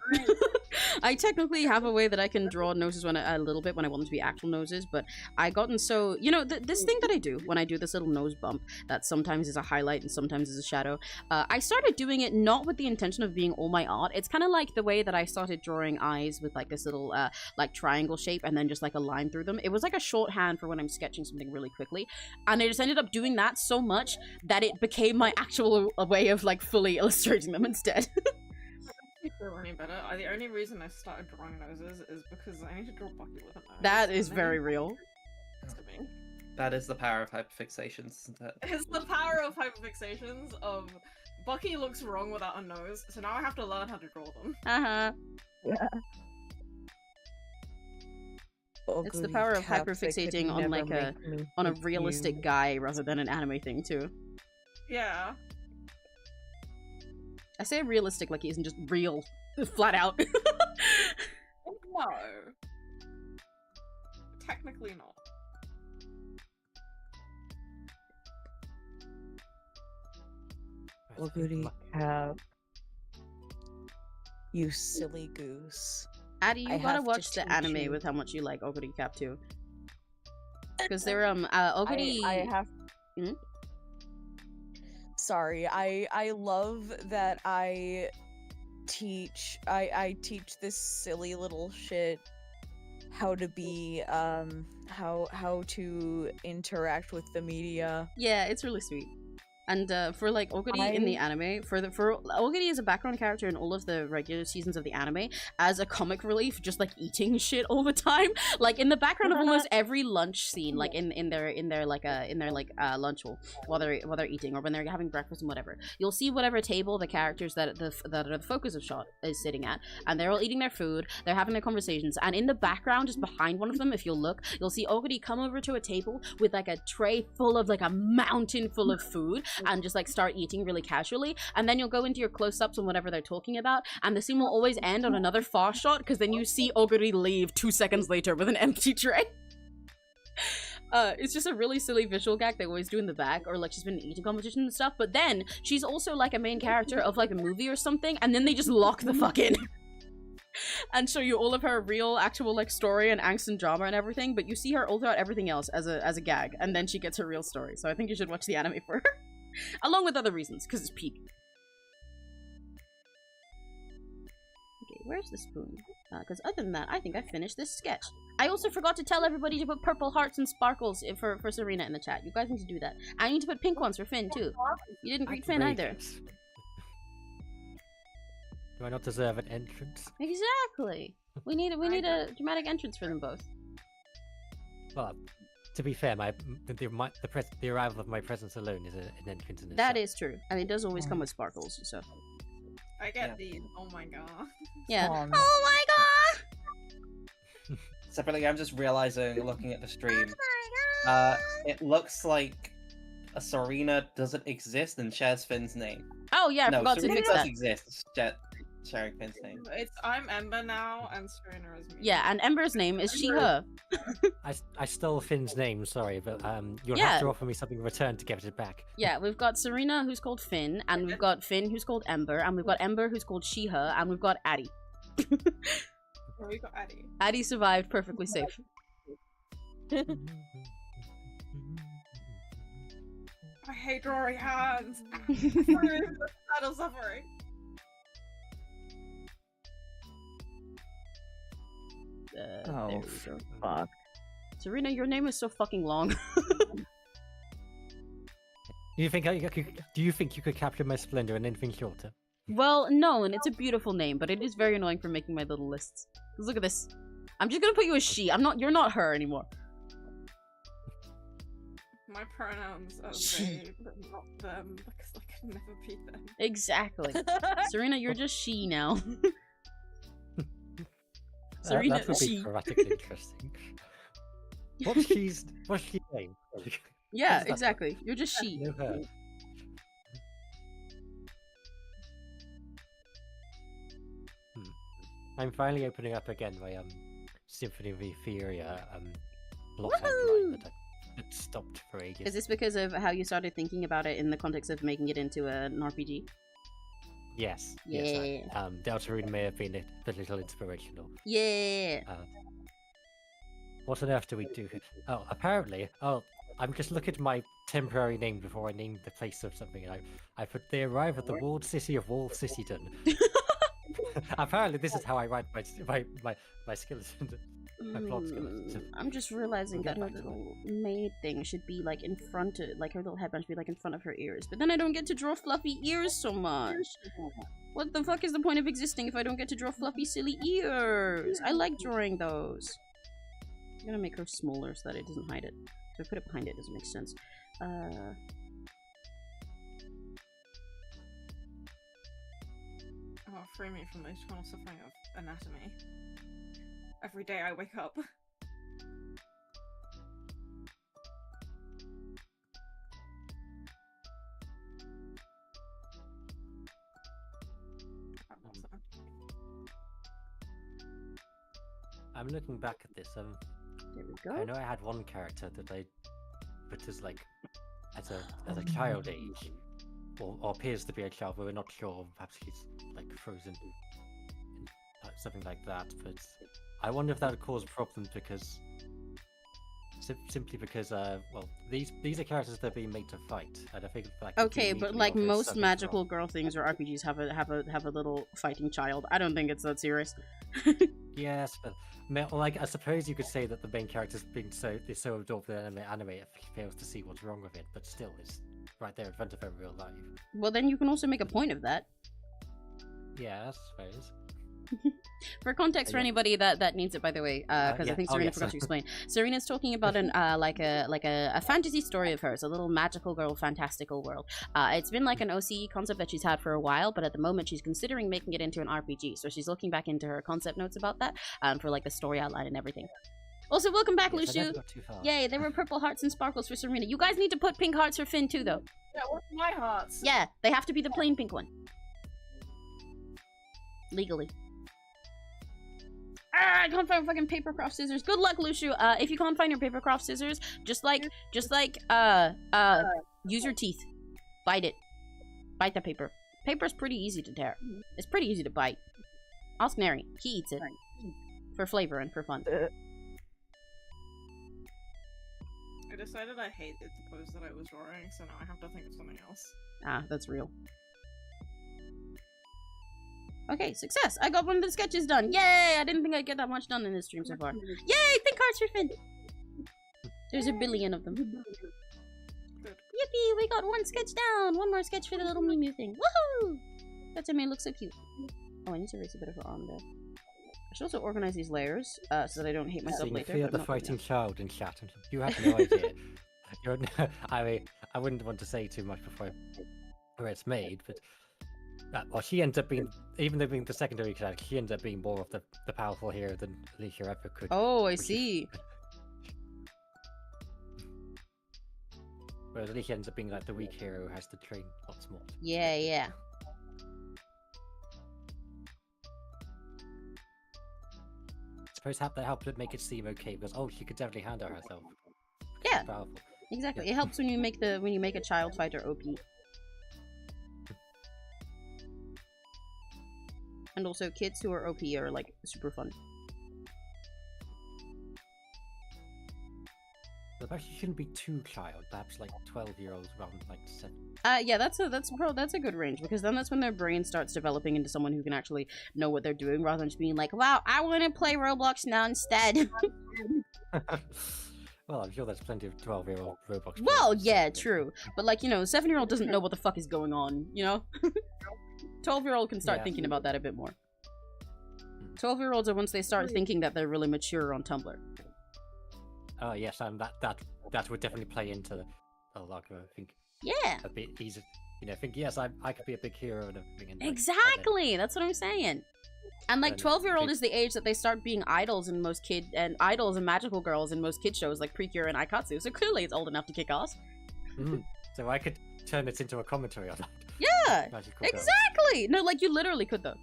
I technically have a way that I can draw noses when a little bit when I want them to be actual noses, but I gotten so this thing that I do when I do this little nose bump that sometimes is a highlight and sometimes is a shadow. I started doing it not with the intention of being all my art. It's kind of like the way that I started drawing eyes with like this little like triangle shape and then just like a line through them. It was like a shorthand for when I'm sketching something really quickly, and I just ended up doing that so much that it became my actual way of like fully illustrating them instead. Feel any better. The only reason I started drawing noses is because I need to draw Bucky with a nose. That is and then very real. it's to me. That is the power of hyperfixations, isn't it? It's the power of hyperfixations of Bucky looks wrong without a nose, so now I have to learn how to draw them. Uh-huh. It's the power of hyperfixating on like on a realistic guy rather than an anime thing too. Yeah. I say realistic like he isn't just real, flat out. No. Technically not. Oguri cap. You silly goose. Addie, you I gotta have to watch the teach anime you. with how much you like Oguri Cap too. Because they're Oguri. I have. Hmm? Sorry, I love that I teach this silly little shit how to be how to interact with the media. Yeah, it's really sweet. And for like Oguri in the anime, for Oguri is a background character in all of the regular seasons of the anime as a comic relief, just like eating shit all the time. Like in the background of almost every lunch scene, like in their lunch hall while they're eating or when they're having breakfast and whatever. You'll see whatever table the characters that are the focus of shot is sitting at, and they're all eating their food. They're having their conversations, and in the background, just behind one of them, if you'll look, you'll see Oguri come over to a table with like a tray full of like a mountain full of food. And just like start eating really casually, and then you'll go into your close-ups on whatever they're talking about, and the scene will always end on another far shot because then you see Oguri leave 2 seconds later with an empty tray. It's just a really silly visual gag they always do in the back, or like she's been in an eating competition and stuff, but then she's also like a main character of like a movie or something, and then they just lock the fuck in. And show you all of her real actual like story and angst and drama and everything, but you see her all throughout everything else as a gag, and then she gets her real story. So I think you should watch the anime for her. Along with other reasons, because it's peak. Okay, where's the spoon? Because other than that, I think I finished this sketch. I also forgot to tell everybody to put purple hearts and sparkles for Serena in the chat. You guys need to do that. I need to put pink ones for Finn, too. You didn't greet Finn either. Outrageous. Do I not deserve an entrance? Exactly. We need a dramatic entrance for them both. Well, to be fair, the arrival of my presence alone is an entrance in itself. That is true. And it does always come with sparkles, so. I get the oh my god. Yeah. Um, Oh my god! Separately, I'm just realizing, looking at the stream, it looks like a Serena doesn't exist and shares Finn's name. Oh yeah, I no, forgot to Serena fix does that. exist. Sherry Quinn's name. I'm Ember now, and Serena is me. Yeah, and Ember's name is she/her. I stole Finn's name, sorry, but you'll Yeah. have to offer me something in return to get it back. Yeah, we've got Serena, who's called Finn, and we've got Finn, who's called Ember, and we've got Ember, who's called she/her, and we've got Addie. Oh, we got Addie. Addie survived perfectly safe. I hate drawing hands. Battle suffering. There Oh, we go. fuck. Serena, your name is so fucking long. Do you think you could capture my splendor in anything shorter? Well, no, and it's a beautiful name, but it is very annoying for making my little lists. 'Cause look at this. I'm just gonna put you as she. You're not her anymore. My pronouns are they, but not them, because I can never be them. Exactly. Serena, you're just she now. Serena, that would be she. grammatically interesting. What's she's name? Yeah, What is that? exactly. You're just she. No, her. I'm finally opening up again my Symphony of Euphoria block Woohoo! outline that had stopped for ages. Is this because of how you started thinking about it in the context of making it into an RPG? Yes. Yeah. Yes. Deltarune may have been a little inspirational. Yeah. What on earth do we do here? Oh, apparently. Oh, I'm just looking at my temporary name before I named the place of something, and I put they arrive at the walled city of Wall-Citydon. Apparently, this is how I write my skeleton, my plot skeleton. I'm just realizing We'll that get her back to little maid thing should be like in front of, like her little headband should be like in front of her ears. But then I don't get to draw fluffy ears so much. What the fuck is the point of existing if I don't get to draw fluffy, silly ears? I like drawing those. I'm gonna make her smaller so that it doesn't hide it. So I put it behind it doesn't make sense. Oh, free me from the eternal suffering of anatomy. Every day I wake up. I'm looking back at this. There we I go. know I had one character that I put as like as a child age, or appears to be a child, but we're not sure. Perhaps he's like frozen, in, something like that. But I wonder if that would cause problems because simply because well, these are characters that are being made to fight, and I think like Okay, but like most magical girl things or RPGs have a little fighting child. I don't think it's that serious. Yes, but like I suppose you could say that the main character's been so absorbed in anime it fails to see what's wrong with it, but still it's right there in front of her in real life. Well, then you can also make a point of that. Yeah, I suppose. For context, for Yeah. anybody that needs it, by the way, because yeah. I think Oh, Serena yes. forgot to explain. Serena's talking about an like a fantasy story of hers, a little magical girl, fantastical world. It's been like an OCE concept that she's had for a while, but at the moment she's considering making it into an RPG. So she's looking back into her concept notes about that, for like the story outline and everything. Also, welcome back, Yes, I never Luciu. got too far. Yay, there were purple hearts and sparkles for Serena. You guys need to put pink hearts for Finn too, though. Yeah, what's my hearts? Yeah, they have to be the plain pink one. Legally. Ah, I can't find fucking paper craft scissors. Good luck, Luciu. If you can't find your paper craft scissors, just like, use your teeth. Bite it. Bite the paper. Paper's pretty easy to tear. It's pretty easy to bite. Ask Neri. He eats it. For flavor and for fun. I decided I hated the pose that I was drawing, so now I have to think of something else. Ah, that's real. Okay, success! I got one of the sketches done! Yay! I didn't think I'd get that much done in this stream so far. Yay! Pink hearts for Finn! There's a billion of them. Good. Yippee! We got one sketch down! One more sketch for the little Mew thing. Woohoo! That's made look so cute. Oh, I need to erase a bit of her arm there. I should also organize these layers, so that I don't hate myself Seeing later. Fear but the not right fighting now. child in chat, and you have no idea. I mean, I wouldn't want to say too much before where it's made, but well, she ends up being, even though being the secondary character, she ends up being more of the powerful hero than Alicia ever could. Oh, I which is- see. Whereas Alicia ends up being like the weak hero who has to train lots more. Yeah, yeah. suppose that helped it make it seem okay because she could definitely handle herself. Yeah. She's powerful. Exactly. Yeah. It helps when you make a child fighter OP. And also kids who are OP are like super fun. But perhaps you shouldn't be too child. Perhaps like 12-year-olds around like 7. Yeah, that's a good range because then that's when their brain starts developing into someone who can actually know what they're doing rather than just being like, wow, I want to play Roblox now instead. Well, I'm sure there's plenty of 12-year-old Roblox. Well, players, yeah, so- true. But like, you know, 7-year-old doesn't know what the fuck is going on, you know? 12-year-old can start Yeah. thinking about that a bit more. 12-year-olds are once they start thinking that they're really mature on Tumblr. Oh yes, and that would definitely play into a lot of, I think, Yeah. a bit easy. You know, think yes, I could be a big hero and everything. And, like, Exactly. That's what I'm saying. And like Then 12-year-old big- is the age that they start being idols in most idols and magical girls in most kid shows like Precure and Aikatsu. So clearly it's old enough to kick ass. So I could turn it into a commentary on that. Yeah. Magical girl. Exactly. No, like you literally could though.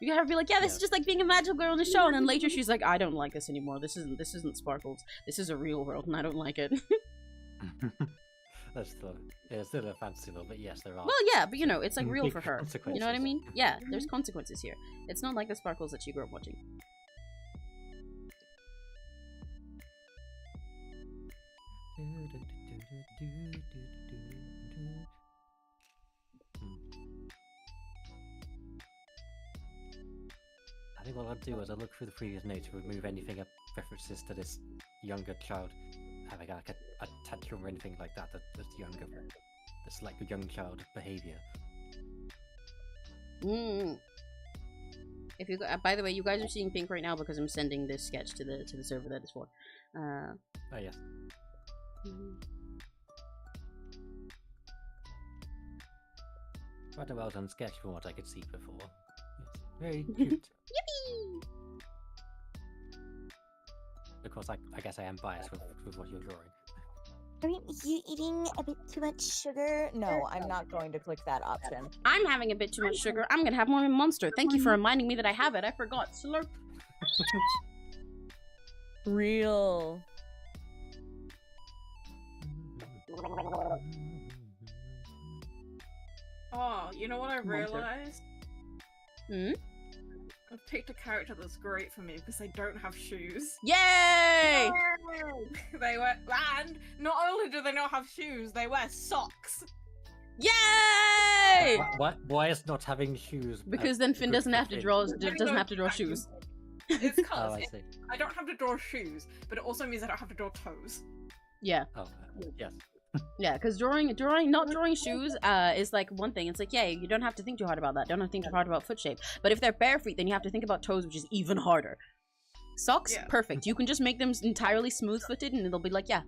You could have to be like, yeah, this Yeah. is just like being a magical girl in the show, and then later she's like, I don't like this anymore. This isn't Sparkles. This is a real world, and I don't like it. That's still a fantasy world, but yes, there are. Well, yeah, but you know, it's like real big for her. You know what I consequences. mean? Yeah, there's consequences here. It's not like the Sparkles that she grew up watching. I think what I'll do is I'll look through the previous notes to remove anything of references to this younger child having like a tantrum or anything like that that's younger. That's like a young child behavior. If you by the way, you guys are seeing pink right now because I'm sending this sketch to the server that it's for. Oh yes. Quite a well done sketch from what I could see before. Yes. Very cute. Yippee! Of course, I guess I am biased with what you're drawing. Aren't you eating a bit too much sugar? No, I'm not going to click that option. I'm having a bit too much sugar. I'm gonna have more of a Monster. Thank you for reminding me that I have it. I forgot. Slurp. Real. Oh, you know what I Monster. realized? Hmm? I've picked a character that's great for me because they don't have shoes. Yay! They wear, and not only do they not have shoes, they wear socks. Yay! Why is not having shoes? Because then Finn good doesn't for have to Finn? draw shoes. It's Oh, because I see. I don't have to draw shoes, but it also means I don't have to draw toes. Yeah. Oh, yes. Yeah, because not drawing shoes is like one thing. It's like, yeah, you don't have to think too hard about that. Don't have to think too hard about foot shape. But if they're bare feet, then you have to think about toes, which is even harder. Socks, Yeah. perfect. You can just make them entirely smooth-footed, and they'll be like, yeah,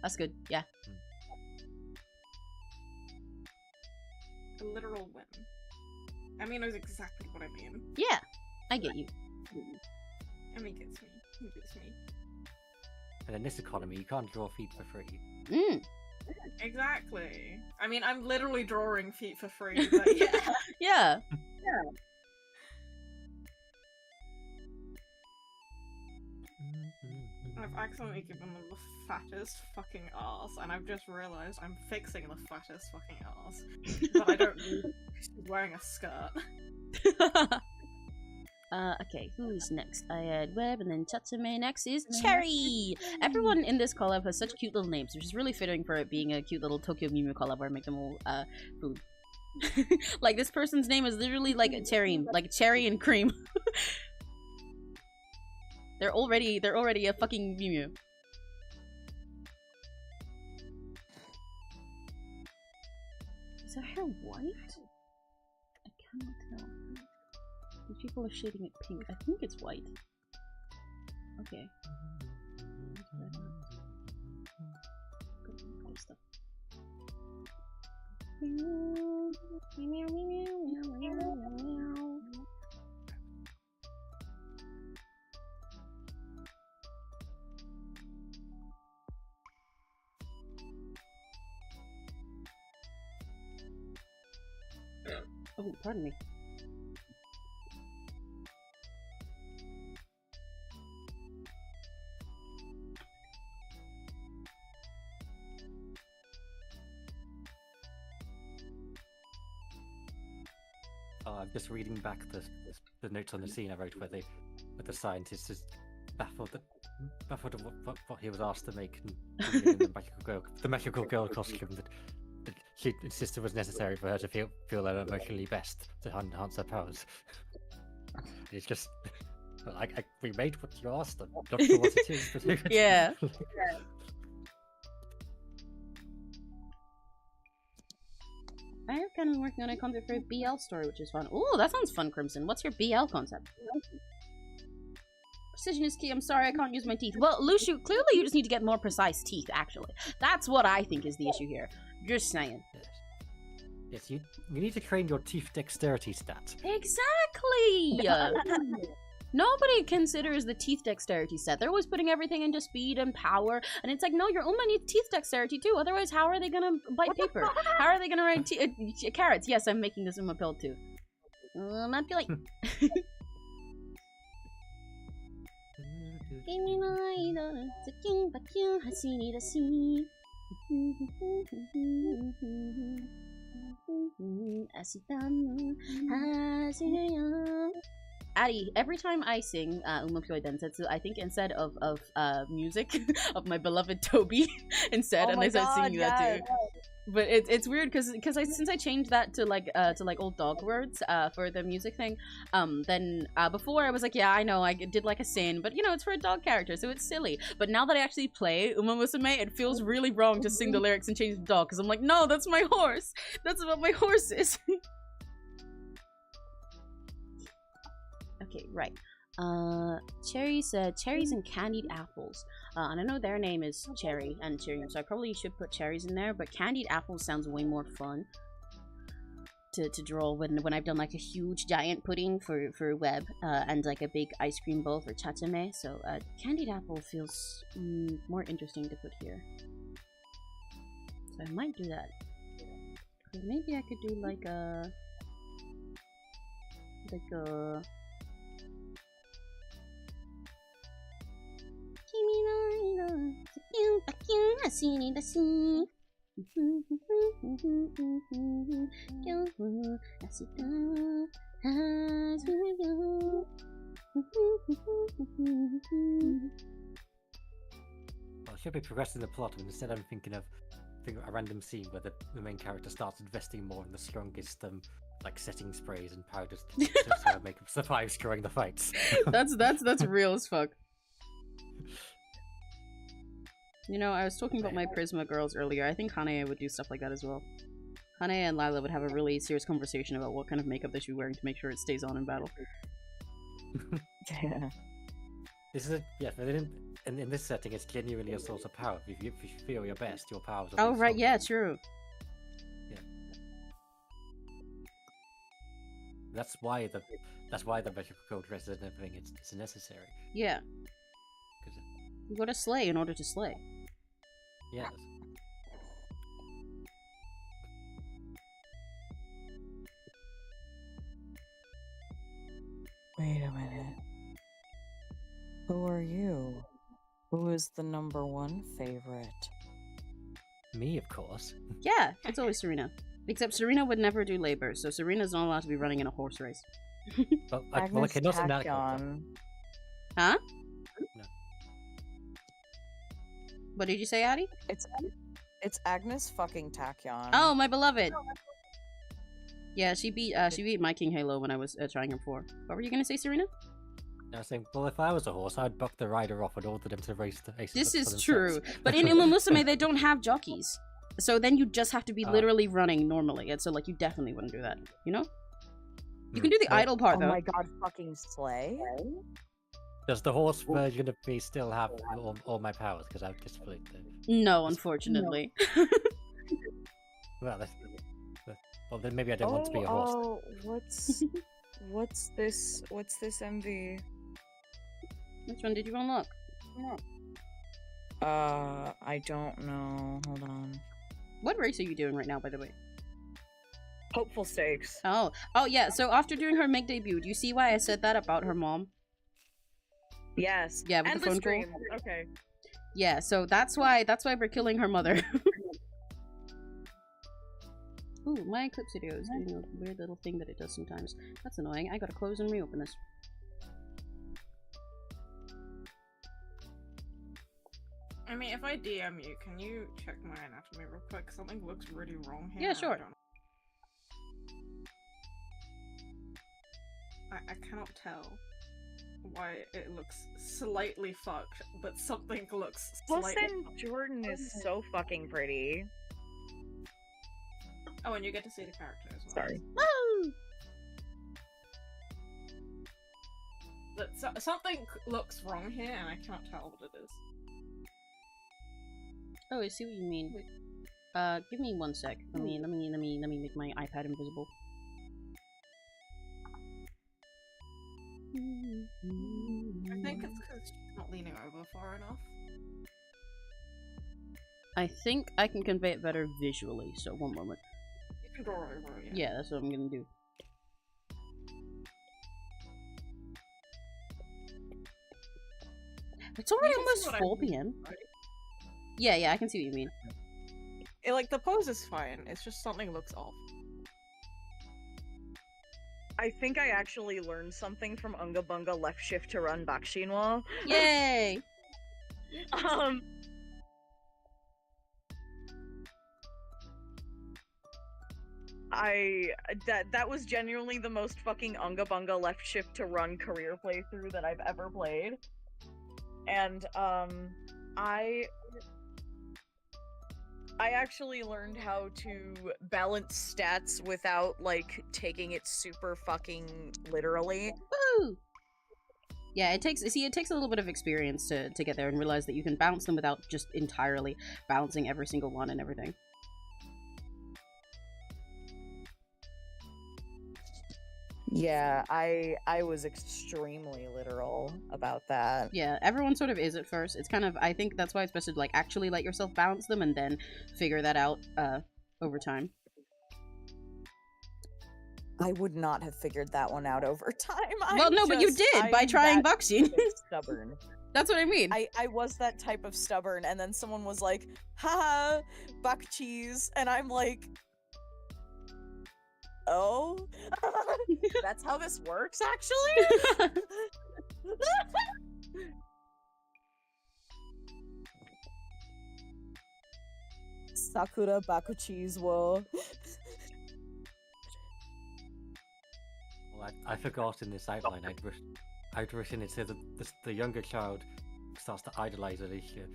that's good. Yeah. A literal win. Emmy knows exactly what I mean. Yeah, I get you. Emmy gets me. He gets me. And in this economy, you can't draw feet for free. Exactly. I mean, I'm literally drawing feet for free, but yeah. Yeah. I've accidentally given them the fattest fucking ass, and I've just realized I'm fixing the fattest fucking ass. But I don't need she's wearing a skirt. Okay, who's next? I had Web, and then Tatsume. Next is Cherry! Everyone in this collab has such cute little names, which is really fitting for it being a cute little Tokyo Mew collab where I make them all, food. Like, this person's name is literally like cherry and cream. They're already a fucking Mew Mew. Is her hair white? I cannot tell. These people are shading it pink. I think it's white. Okay. Other stuff. Oh, pardon me. I'm just reading back the notes on the scene I wrote where the scientist is baffled at what he was asked to make and in the magical girl costume that she insisted was necessary for her to feel emotionally best to enhance her powers. It's just we made what you asked. I'm not sure what it is, but Yeah. I am kind of working on a concept for a BL story, which is fun. Ooh, that sounds fun, Crimson. What's your BL concept? Precision is key. I'm sorry, I can't use my teeth. Well, lushu, clearly you just need to get more precise teeth, actually. That's what I think is the issue here. Just saying. Yes, you need to train your teeth dexterity stat. Exactly! Nobody considers the teeth dexterity stat. They're always putting everything into speed and power, and it's like, no, your Uma needs teeth dexterity too. Otherwise, how are they gonna bite paper? How are they gonna write carrots? Yes, I'm making this Uma pill too. Not like. Addie, every time I sing Umapyoi Densetsu, I think instead of music of my beloved Toby instead, and I start singing that too. But it's weird because since I changed that to like old dog words for the music thing, then before I was like, yeah, I know I did like a sin, but you know it's for a dog character, so it's silly. But now that I actually play Uma Musume, it feels really wrong to sing the lyrics and change the dog because I'm like, no, that's my horse. That's what my horse is. Okay, right. Cherry said cherries and candied apples. And I know their name is Cherry and Cherry, so I probably should put cherries in there, but candied apples sounds way more fun to draw when I've done like a huge giant pudding for web and like a big ice cream bowl for chachame. So candied apple feels more interesting to put here. So I might do that. Maybe I could do like a Well, I should be progressing the plot, and instead I'm thinking of a random scene where the main character starts investing more in the strongest like setting sprays and powders to make him survive during the fights. that's real as fuck. You know, I was talking about my Prisma girls earlier. I think Hanae would do stuff like that as well. Hanae and Lila would have a really serious conversation about what kind of makeup they should be wearing to make sure it stays on in battle. Yeah. This is but in this setting, it's genuinely a source of power. If you feel your best, your powers. Oh right, yeah, true. Yeah. That's why the magical gold dress and everything it's necessary. Yeah. You gotta slay in order to slay. Yes. Wait a minute. Who are you? Who is the #1 favorite? Me, of course. Yeah, it's always Serena. Except Serena would never do labor, so Serena's not allowed to be running in a horse race. Well, okay, not in that context. Huh? No. What did you say, Addie? It's Agnes fucking Tachyon. Oh, my beloved. Yeah, she beat my King Halo when I was trying him before. What were you gonna say, Serena? I was saying, well, if I was a horse, I'd buck the rider off and order them to race the races. This is true, but in Uma Musume they don't have jockeys, so then you just have to be literally running normally, and so like you definitely wouldn't do that, you know? You can do the idle part though. Oh my god, fucking slay! Does the horse version of me still have all my powers? Because I've displayed them. No, unfortunately. No. Well, then maybe I don't want to be a horse. Oh, what's this MV? Which one did you unlock? I don't know. Hold on. What race are you doing right now, by the way? Hopeful Stakes. Oh yeah. So after doing her Meg debut, do you see why I said that about her mom? Yes. Yeah, with and the phone call. Okay. Yeah, so that's why we're killing her mother. Ooh, my Eclipse video is doing a weird little thing that it does sometimes. That's annoying. I gotta close and reopen this. I mean, if I DM you, can you check my anatomy real quick? Something looks really wrong here. Yeah, sure. I cannot tell why it looks slightly fucked, but something looks slightly Wilson Jordan is so fucking pretty. Oh, and you get to see the character as well. Sorry. Woo! But something looks wrong here, and I cannot tell what it is. Oh, I see what you mean. Give me 1 sec. Let me make my iPad invisible. I think it's because she's not leaning over far enough. I think I can convey it better visually, so one moment. You can draw over, yeah. Yeah, that's what I'm gonna do. It's already You can see almost what I 4 mean, PM. right? Yeah, I can see what you mean. Like, the pose is fine, it's just something looks off. I think I actually learned something from Unga Bunga left shift to run backseating 𝘆cie𝗂𝗿. Yay! That was genuinely the most fucking Unga Bunga left shift to run career playthrough that I've ever played. And I actually learned how to balance stats without, like, taking it super fucking literally. Woo! Yeah, it takes a little bit of experience to get there and realize that you can bounce them without just entirely balancing every single one and everything. Yeah, I was extremely literal about that. Yeah, everyone sort of is at first. It's kind of, I think that's why it's best to, like, actually let yourself balance them and then figure that out, over time. I would not have figured that one out over time. Well, no, but you did by trying boxing. Stubborn. That's what I mean. I was that type of stubborn, and then someone was like, haha, buck cheese, and I'm like, oh? That's how this works, actually? Sakura baku cheese wo. Well, I forgot in this outline, I'd written it so that the younger child starts to idolize Alicia.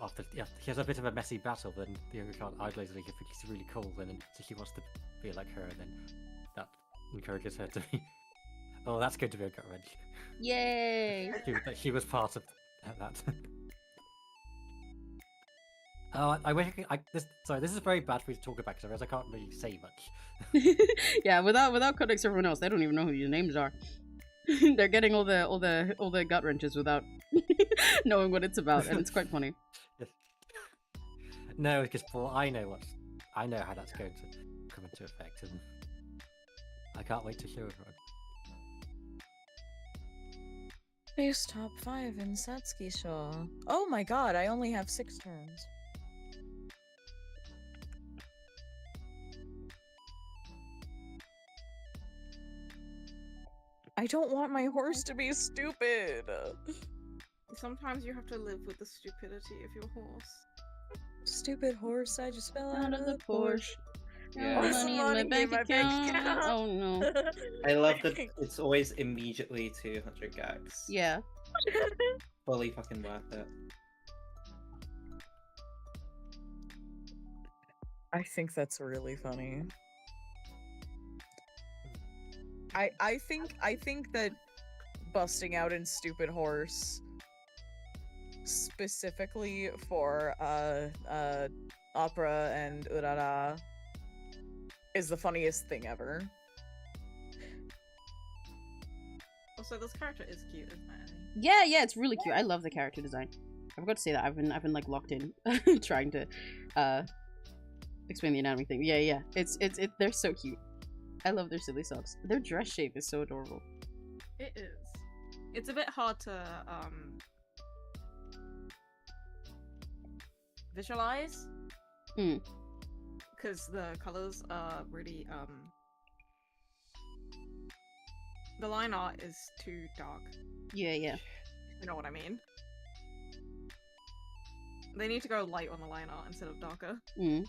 After he has a bit of a messy battle, then the younger child idolizes Alicia, thinks she's really cool, and then so she wants to be like her, and then that encourages her to be. Oh, that's going to be a gut wrench. Yay! She was part of that. Oh, I wish I could. Sorry, this is very bad for me to talk about because I can't really say much. Yeah, without context, everyone else, they don't even know who your names are. They're getting all the gut wrenches without knowing what it's about, and it's quite funny. No, it's just I know how that's going to come into effect, and I can't wait to show everyone. Base top 5 in 𝘆cie𝘂𝗿. Oh my god, I only have 6 turns. I don't want my horse to be stupid. Sometimes you have to live with the stupidity of your horse. Stupid horse, I just fell Out of the Porsche. Yeah. No money in my bank account. Oh no. I love that it's always immediately 200 gags. Yeah. Fully fucking worth it. I think that's really funny. I think that busting out in stupid horse specifically for opera and urara is the funniest thing ever. Also, this character is cute, isn't it? Yeah, it's really cute. I love the character design. I forgot to say that I've been like locked in trying to explain the anatomy thing. Yeah. They're so cute. I love their silly socks. Their dress shape is so adorable. It is. It's a bit hard to visualize. because the colors are really the line art is too dark. Yeah, yeah. You know what I mean? They need to go light on the line art instead of darker. Mm.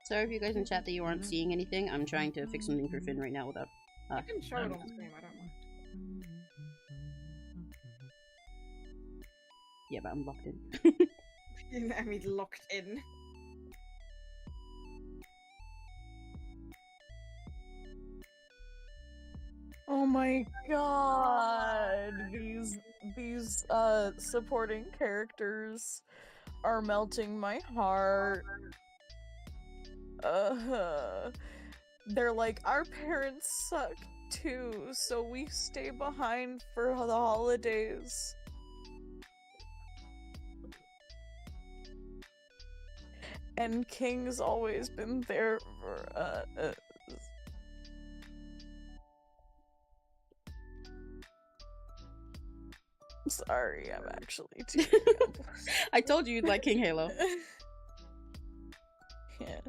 Sorry if you guys in chat that you aren't seeing anything. I'm trying to fix something for Finn right now without. I can show it on the screen. I don't mind. Yeah, but I'm locked in. I mean, locked in. Oh my god, these supporting characters are melting my heart. They're like, our parents suck too, so we stay behind for the holidays. And King's always been there for Sorry, I'm actually too. I told you you'd like King Halo. Yeah.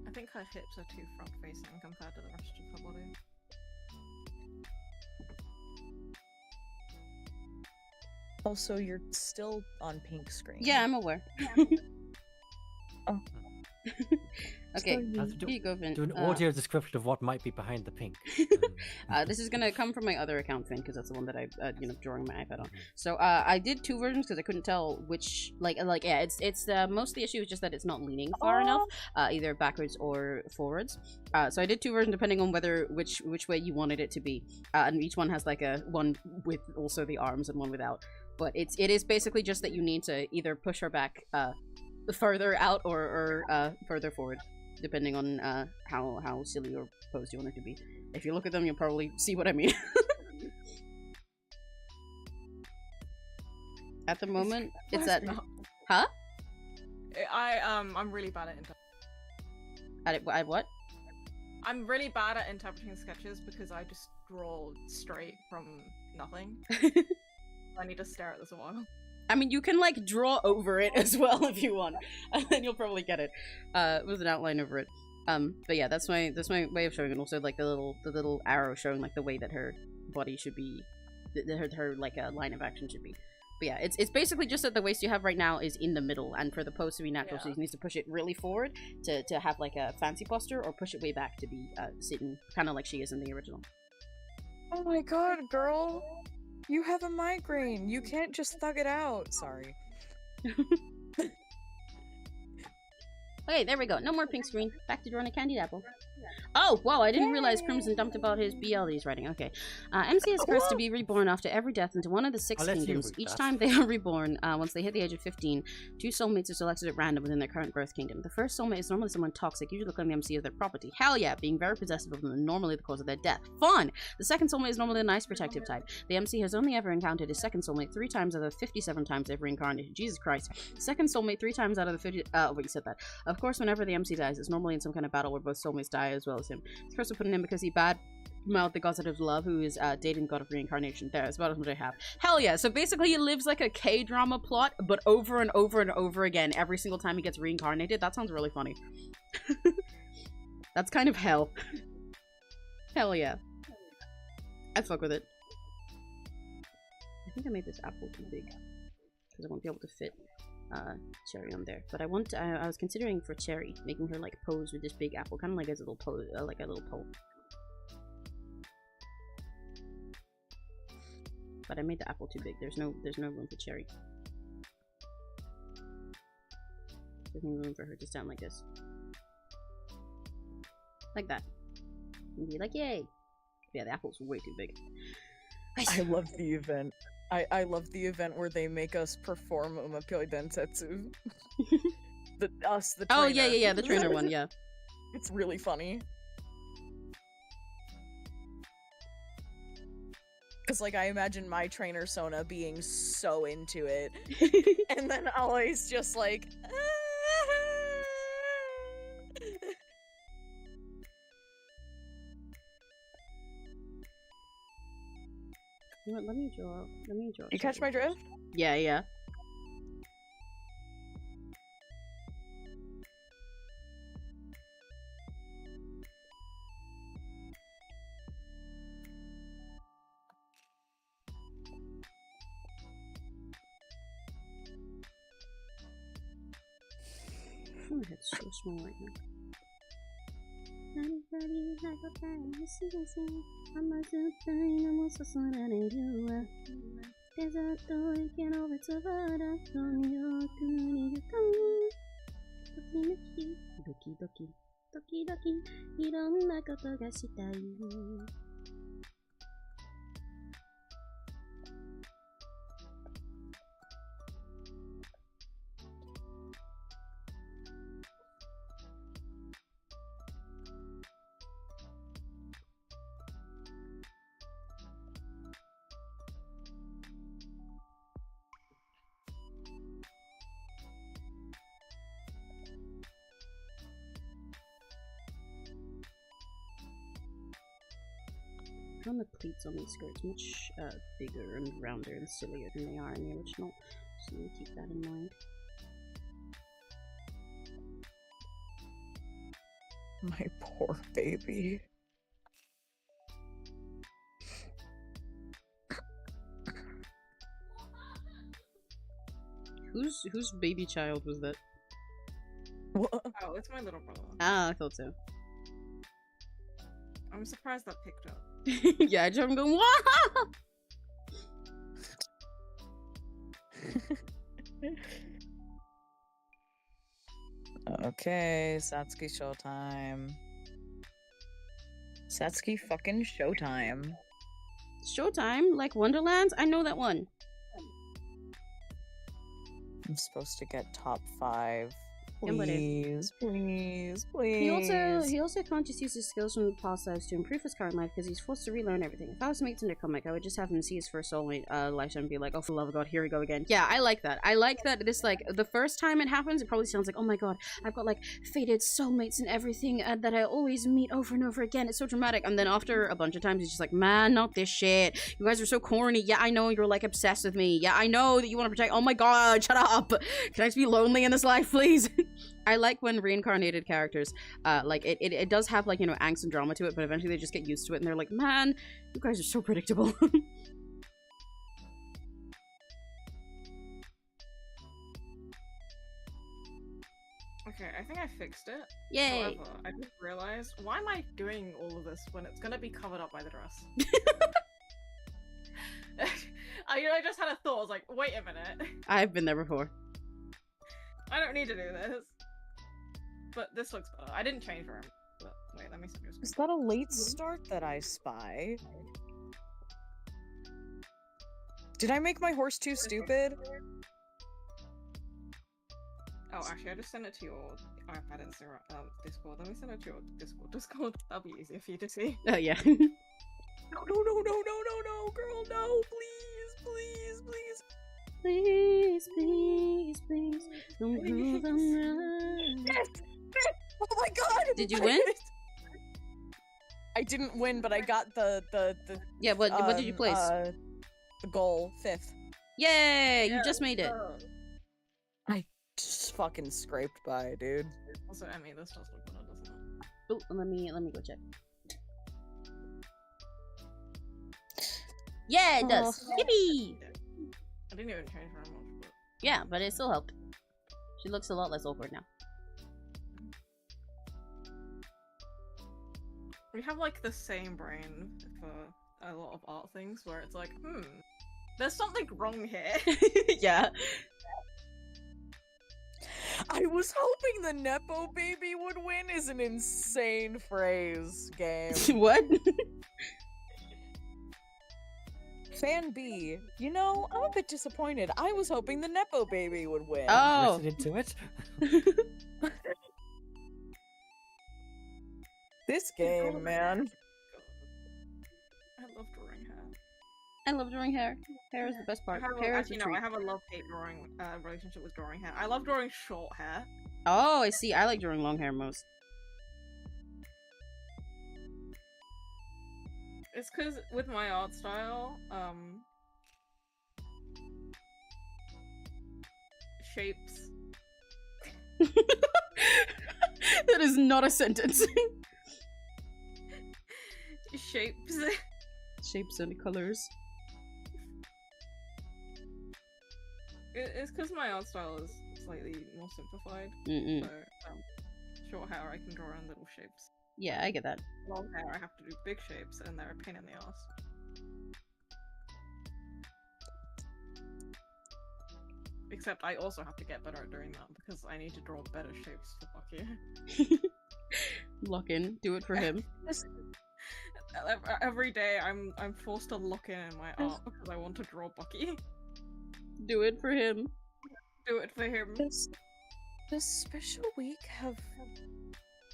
I think her hips are too front-facing compared to the rest of her body. Also, you're still on pink screen. Yeah, I'm aware. Oh. Okay, Sorry. here you go, Finn. Do an audio description of what might be behind the pink. This is gonna come from my other account, Finn, because that's the one that I, drawing my iPad on. So, I did two versions because I couldn't tell which, yeah, it's most of the issue is just that it's not leaning far enough, either backwards or forwards. So I did two versions depending on which way you wanted it to be, and each one has like one with also the arms and one without. But it is basically just that you need to either push her back, further out or further forward, depending on how silly or posed you want it to be. If you look at them, you'll probably see what I mean. At the moment, it's at huh? I'm really bad at At what? I'm really bad at interpreting sketches because I just draw straight from nothing. I need to stare at this a while. I mean, you can like draw over it as well if you want, and then you'll probably get it with an outline over it. But yeah, that's my way of showing it. Also, like the little arrow showing like the way that her body should be, her like a line of action should be. But yeah, it's basically just that the waist you have right now is in the middle, and for the pose to be natural, so you need to push it really forward to have like a fancy posture, or push it way back to be sitting kind of like she is in the original. Oh my god, girl! You have a migraine. You can't just thug it out. Sorry. Okay, there we go. No more pink screen. Back to drawing a candied apple. Oh, whoa, I didn't realize Crimson dumped about his BL he's writing. Okay. MC is cursed to be reborn after every death into one of the 6 kingdoms. Each time they are reborn, once they hit the age of 15, 2 soulmates are selected at random within their current birth kingdom. The first soulmate is normally someone toxic, usually claiming the MC as their property. Hell yeah, being very possessive of them and normally the cause of their death. Fun! The second soulmate is normally a nice protective type. The MC has only ever encountered his second soulmate 3 times out of the 57 times they've reincarnated. Jesus Christ. Second soulmate 3 times out of the 50... wait, you said that. Of course, whenever the MC dies, it's normally in some kind of battle where both soulmates die as well as him. This person put him in because he bad-mouthed the goddess of love, who is dating the god of reincarnation. There, that's about as much I have. Hell yeah, so basically he lives like a K-drama plot, but over and over and over again, every single time he gets reincarnated. That sounds really funny. That's kind of hell. Hell yeah. I fuck with it. I think I made this apple too big, because I won't be able to fit Cherry on there, but I was considering for Cherry making her like pose with this big apple, kind of like as a little pose, like a little pole. But I made the apple too big. There's no room for Cherry. There's no room for her to stand like this, like that, and be like, yay! But yeah, the apple's way too big. I love the event. I love the event where they make us perform Umapyoi Densetsu. the trainer. Oh yeah, the trainer one, yeah. It's really funny. Because, like, I imagine my trainer, Sona, being so into it. And then always just like... Let me draw. You catch my drift? Yeah, yeah. My head's so small right now. I found the pleats on these skirts much bigger and rounder and sillier than they are in the original, so I'm gonna keep that in mind. My poor baby. Whose baby child was that? What? Oh, it's my little brother. Ah, I thought so. I'm surprised that picked up. Yeah, I'm going, wow! Okay, Satsuki showtime. Satsuki fucking showtime. Showtime? Like Wonderlands? I know that one. I'm supposed to get top 5. Yeah, buddy. Please, please, please. He also can't just use his skills from the past lives to improve his current life because he's forced to relearn everything. If I was to make it into a comic, I would just have him see his first soulmate lifetime and be like, oh, for the love of God, here we go again. Yeah, I like that. I like that this, like, the first time it happens, it probably sounds like, oh my God, I've got, like, fated soulmates and everything that I always meet over and over again. It's so dramatic. And then after a bunch of times, he's just like, man, not this shit. You guys are so corny. Yeah, I know you're, like, obsessed with me. Yeah, I know that you want to protect. Oh my God, shut up. Can I just be lonely in this life, please? I like when reincarnated characters, like, it does have, like, you know, angst and drama to it, but eventually they just get used to it and they're like, man, you guys are so predictable. Okay, I think I fixed it. Yay! However, I just realized, why am I doing all of this when it's gonna be covered up by the dress? I just had a thought, I was like, wait a minute. I've been there before. I don't need to do this. But this looks better. I didn't change for him. But wait, let me see. Is that a late start that I spy? Did I make my horse too stupid? Oh, actually, I just sent it to your iPad and Discord. Let me send it to your Discord. That'll be easier for you to see. Oh, yeah. No, girl, no, please. Please, please, please, don't prove I'm right. Yes! Oh my God! Did you win? I didn't win, but I got the Yeah, what did you place? The goal, 5th. Yay! You just made it. I just fucking scraped by, dude. Also, Emmy, this does look better, doesn't it? Oh, let me go check. Yeah, it does. Yippee! I didn't even change very much, but... Yeah, but it still helped. She looks a lot less awkward now. We have, like, the same brain for a lot of art things, where it's like, there's something wrong here. Yeah. I was hoping the Nepo baby would win is an insane phrase, game. What? Fan B, you know, I'm a bit disappointed. I was hoping the Nepo baby would win. Oh. Written into it. This game, man. I love drawing hair. I love drawing hair. Hair is the best part. Hair is Actually, the no, treat. I have a love-hate drawing relationship with drawing hair. I love drawing short hair. Oh, I see. I like drawing long hair most. It's because with my art style, shapes. That is not a sentence. Shapes. Shapes and colors. It's because my art style is slightly more simplified. Mm-mm. So, short hair I can draw in little shapes. Yeah, I get that. Long hair I have to do big shapes, and they're a pain in the ass. Except I also have to get better at doing that because I need to draw better shapes for Bucky. Lock in. Do it for him. Every day I'm forced to look in my art because I want to draw Bucky. Do it for him. Do it for him. Does Special Week have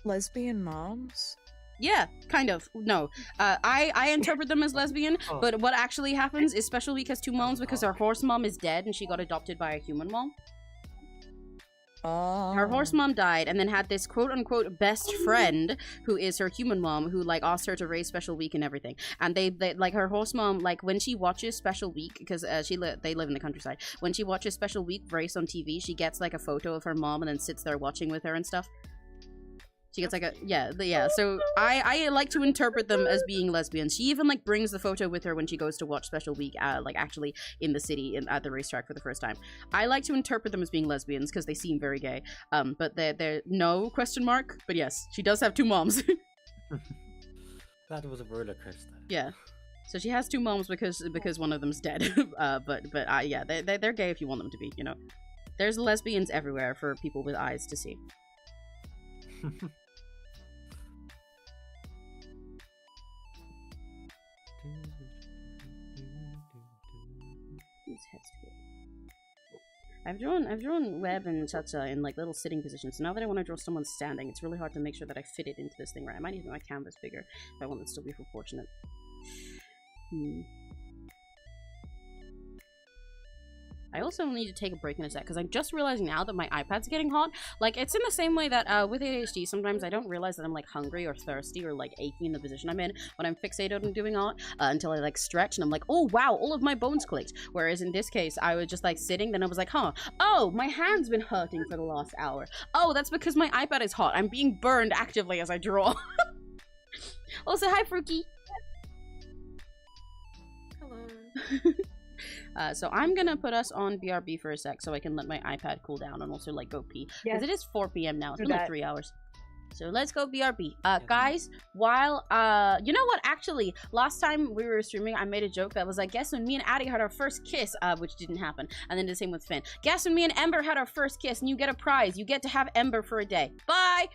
lesbian moms? Yeah, kind of. No. I interpret them as lesbian, Oh. but what actually happens is Special Week has two moms because her horse mom is dead and she got adopted by a human mom. Her horse mom died and then had this quote-unquote best friend who is her human mom who like asked her to raise Special Week and everything. And they like her horse mom, like when she watches Special Week, because they live in the countryside, when she watches Special Week race on TV, she gets like a photo of her mom and then sits there watching with her and stuff. She gets like a yeah. So I like to interpret them as being lesbians. She even like brings the photo with her when she goes to watch Special Week, like actually in the city at the racetrack for the first time. I like to interpret them as being lesbians because they seem very gay. But they're no question mark. But yes, she does have two moms. That was a roller coaster. Yeah. So she has two moms because one of them's dead. But yeah, they're gay if you want them to be. You know, there's lesbians everywhere for people with eyes to see. I've drawn Web and Chacha in like little sitting positions. So now that I want to draw someone standing, it's really hard to make sure that I fit it into this thing right. I might need my canvas bigger if I want it to still be proportionate. I also need to take a break in a sec because I'm just realizing now that my iPad's getting hot. Like, it's in the same way that with ADHD, sometimes I don't realize that I'm like hungry or thirsty or like achy in the position I'm in when I'm fixated on doing art until I like stretch and I'm like, oh wow, all of my bones clicked. Whereas in this case, I was just like sitting, then I was like, huh, oh, my hand's been hurting for the last hour. Oh, that's because my iPad is hot. I'm being burned actively as I draw. Also, hi, Fruki. Hello. So I'm gonna put us on BRB for a sec so I can let my iPad cool down and also like go pee. Because it is 4 p.m. now. It's been like 3 hours. So let's go BRB. Guys, while you know what, actually last time we were streaming I made a joke that was like, guess when me and Addie had our first kiss, which didn't happen, and then the same with Finn. Guess when me and Ember had our first kiss and you get a prize. You get to have Ember for a day. Bye.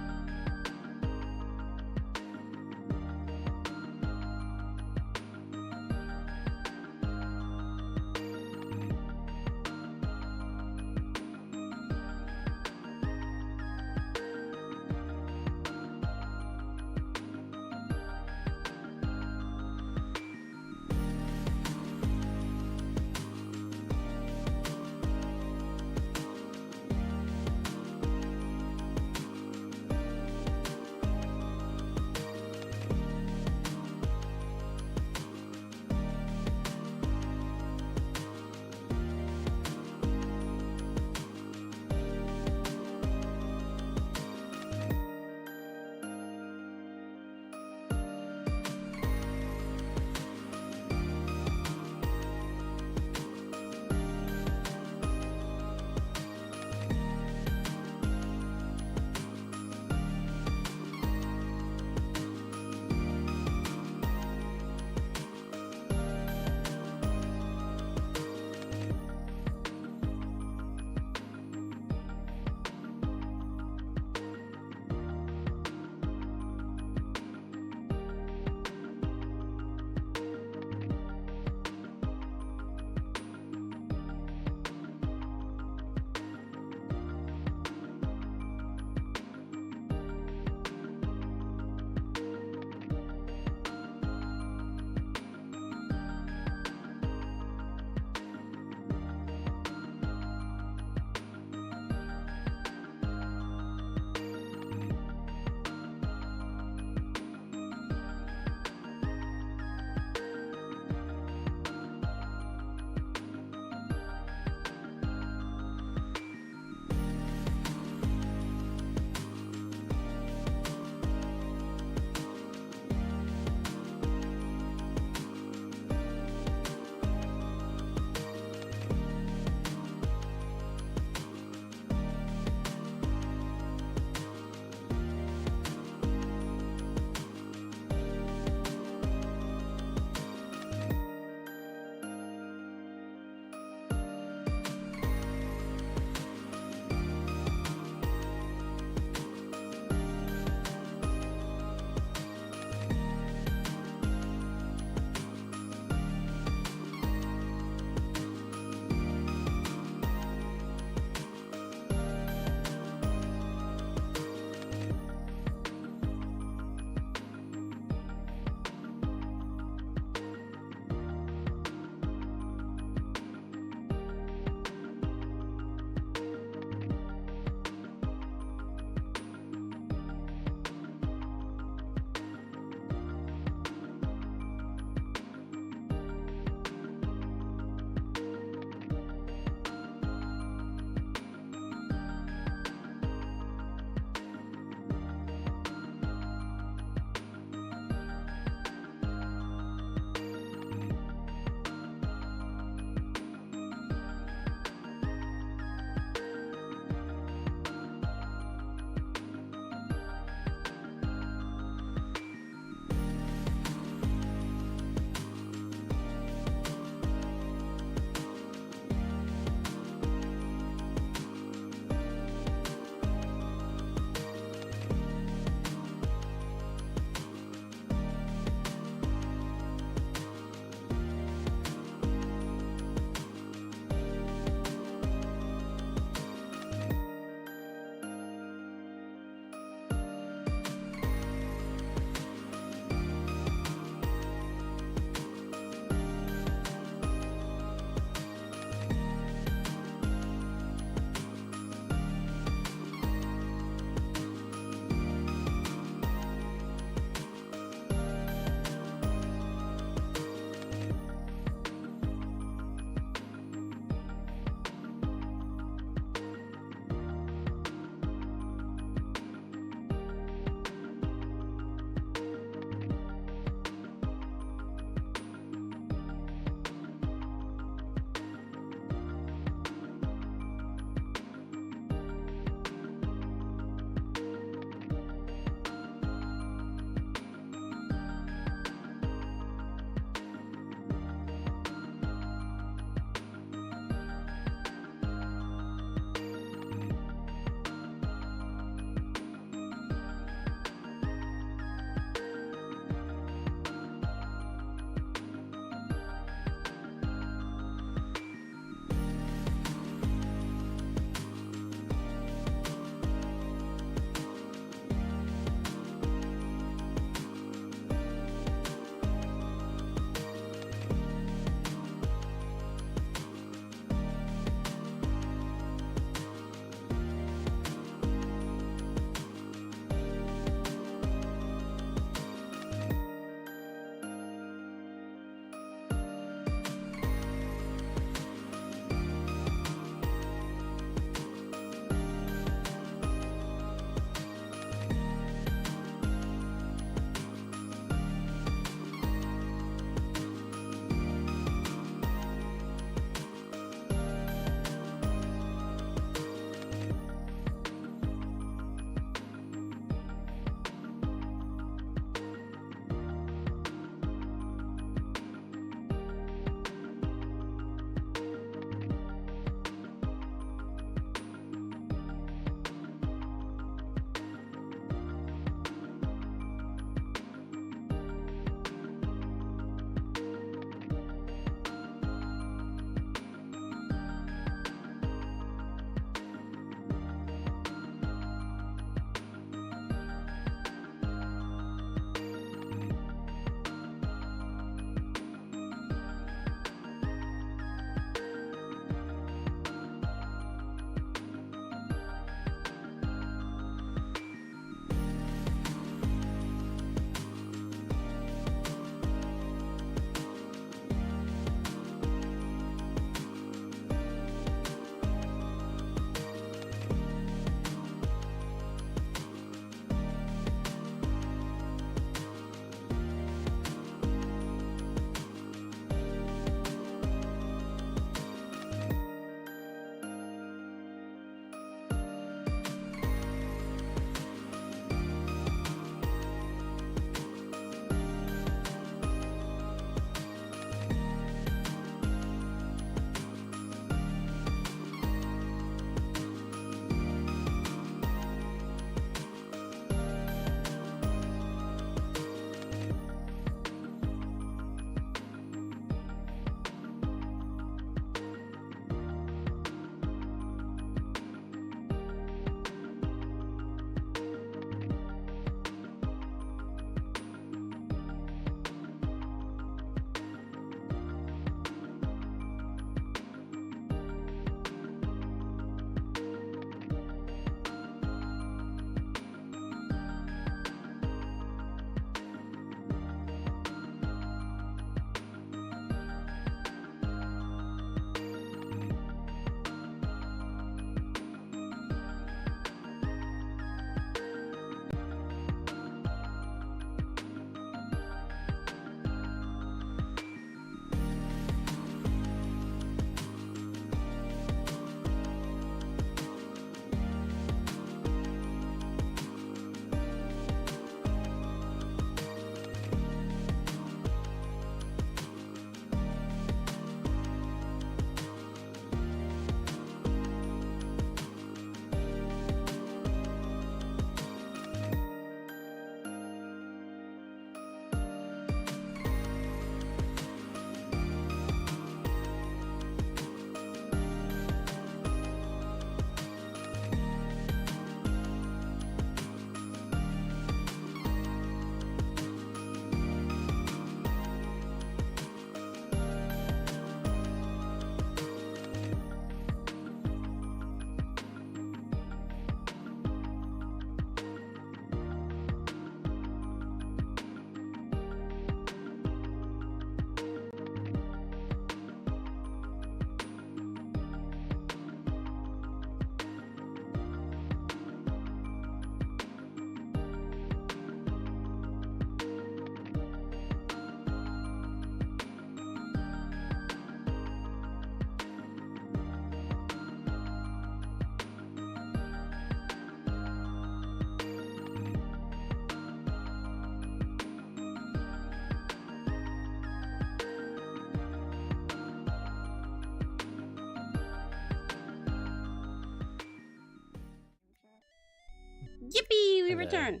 your turn.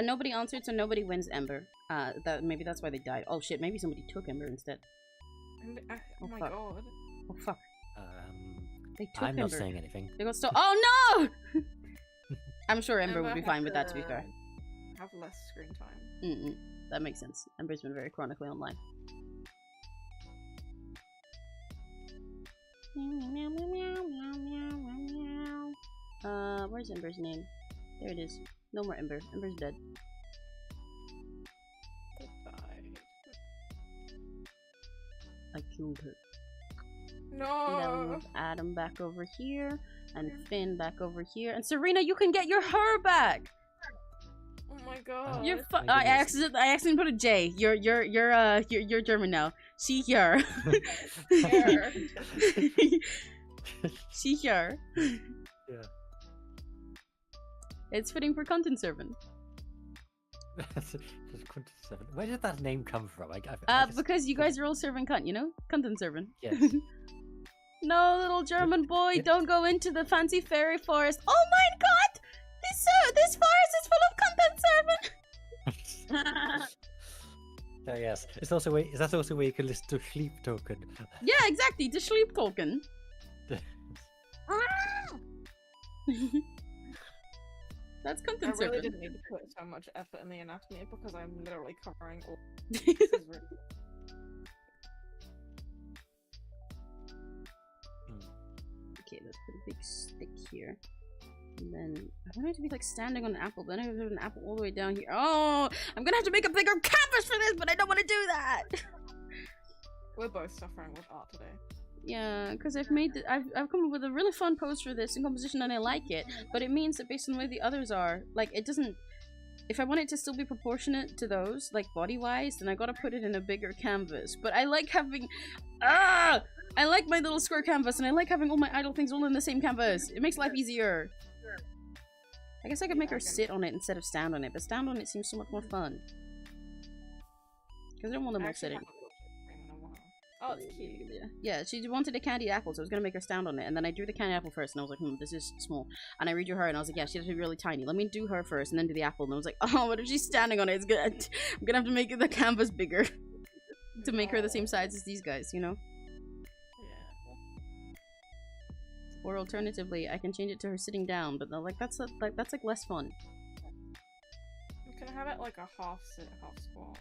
Nobody answered, so nobody wins Ember. Maybe that's why they died. Oh shit, maybe somebody took Ember instead. Oh my fuck. god. Oh fuck. They took I'm not Ember. saying anything. They got still. Oh no! I'm sure Ember would be fine with that, to be fair. Have less screen time. That makes sense. Ember's been very chronically online. Where's Ember's name? There it is. No more Ember. Ember's dead. I killed her. And then No. we move Adam back over here, and Finn back over here, and Serena, you can get your her back. Oh my god. You're I accidentally put a J. You're German now. See here. Here. See here. Yeah. It's fitting for content servant. Where did that name come from? I just- Because you guys are all serving cunt, you know? Content servant. Yes. No, little German boy, don't go into the fancy fairy forest. Oh my god! This forest is full of content servant! Oh yes. It's also is that also where you can listen to sleep token? Yeah, exactly, the sleep token. That's I content really servant. didn't need to put so much effort in the anatomy because I'm literally covering all. This is really... Okay, let's put a big stick here. And then I want it to be like standing on an apple, then I have an apple all the way down here. Oh, I'm gonna have to make a bigger canvas for this, but I don't want to do that. We're both suffering with art today. Yeah, because I've come up with a really fun pose for this in composition and I like it, but it means that based on the way the others are, like it doesn't. If I want it to still be proportionate to those, like body-wise, then I gotta put it in a bigger canvas. But I like having, I like my little square canvas, and I like having all my idle things all in the same canvas. It makes life easier. I guess I could make her sit on it instead of stand on it, but stand on it seems so much more fun. Because I don't want them all sitting. Oh, it's cute. Yeah, she wanted a candy apple, so I was gonna make her stand on it, and then I drew the candy apple first, and I was like, this is small. And I redrew her, and I was like, yeah, she has to be really tiny. Let me do her first, and then do the apple. And I was like, oh, what if she's standing on it? It's good. I'm gonna have to make the canvas bigger to make her the same size as these guys, you know? Yeah. Or alternatively, I can change it to her sitting down, but like that's less fun. You can have it like a half sit, half squat.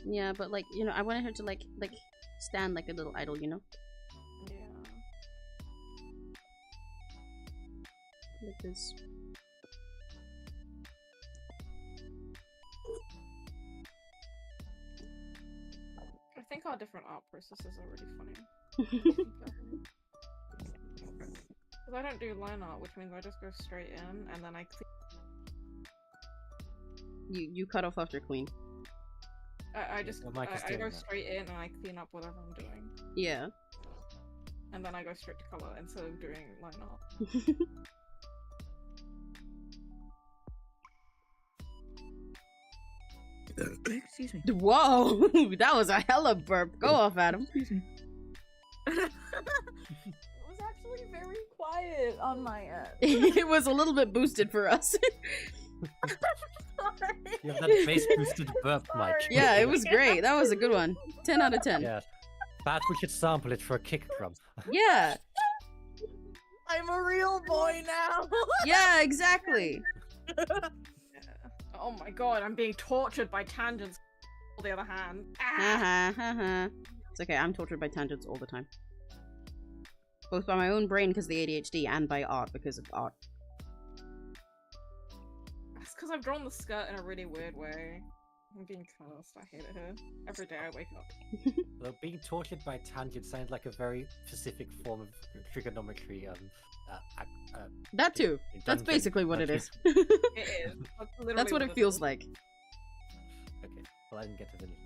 Yeah, but like, you know, I wanted her to like stand like a little idol, you know? Yeah. Like this. I think our different art processes are really funny. Because I don't do line art, which means I just go straight in and then I clean. You cut off after queen. I just Well, Mike is I doing go that. straight in and I clean up whatever I'm doing, Yeah. and then I go straight to color instead of doing line art. Excuse me. Whoa! That was a hella burp. Go off, Adam. Excuse me. It was actually very quiet on my end. It was a little bit boosted for us. You have that bass boosted burp, Mike. Yeah, it was great. That was a good one. 10 out of 10. Yeah. Perhaps we should sample it for a kick drum. Yeah. I'm a real boy now. Yeah, exactly. Yeah. Oh my god, I'm being tortured by tangents. On the other hand, It's okay, I'm tortured by tangents all the time. Both by my own brain because of the ADHD and by art because of art. That's because I've drawn the skirt in a really weird way. I'm being cursed. I hate it here. Every day I wake up. Well, being tortured by tangents sounds like a very specific form of trigonometry. That too. That's dungeon. basically what it is. It is. That's what it feels like. Okay, well I didn't get to finish.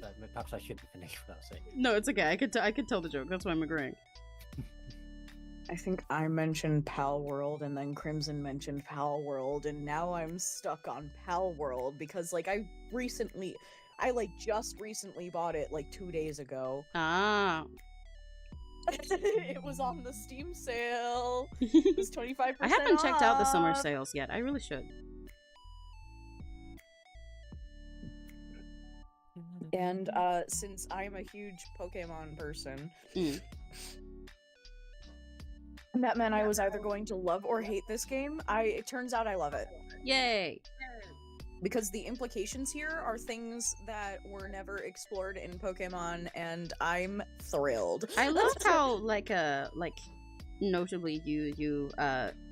But perhaps I shouldn't finish without saying. No, it's okay. I could tell the joke. That's why I'm agreeing. I think I mentioned Pal World and then Crimson mentioned Pal World and now I'm stuck on Pal World because like I just recently bought it like 2 days ago. Ah. It was on the Steam sale. It was 25%. I haven't checked out the summer off. sales yet. I really should. And since I'm a huge Pokemon person, Mm. that meant I was either going to love or hate this game. It turns out I love it. Yay! Because the implications here are things that were never explored in Pokemon, and I'm thrilled. I love how like notably you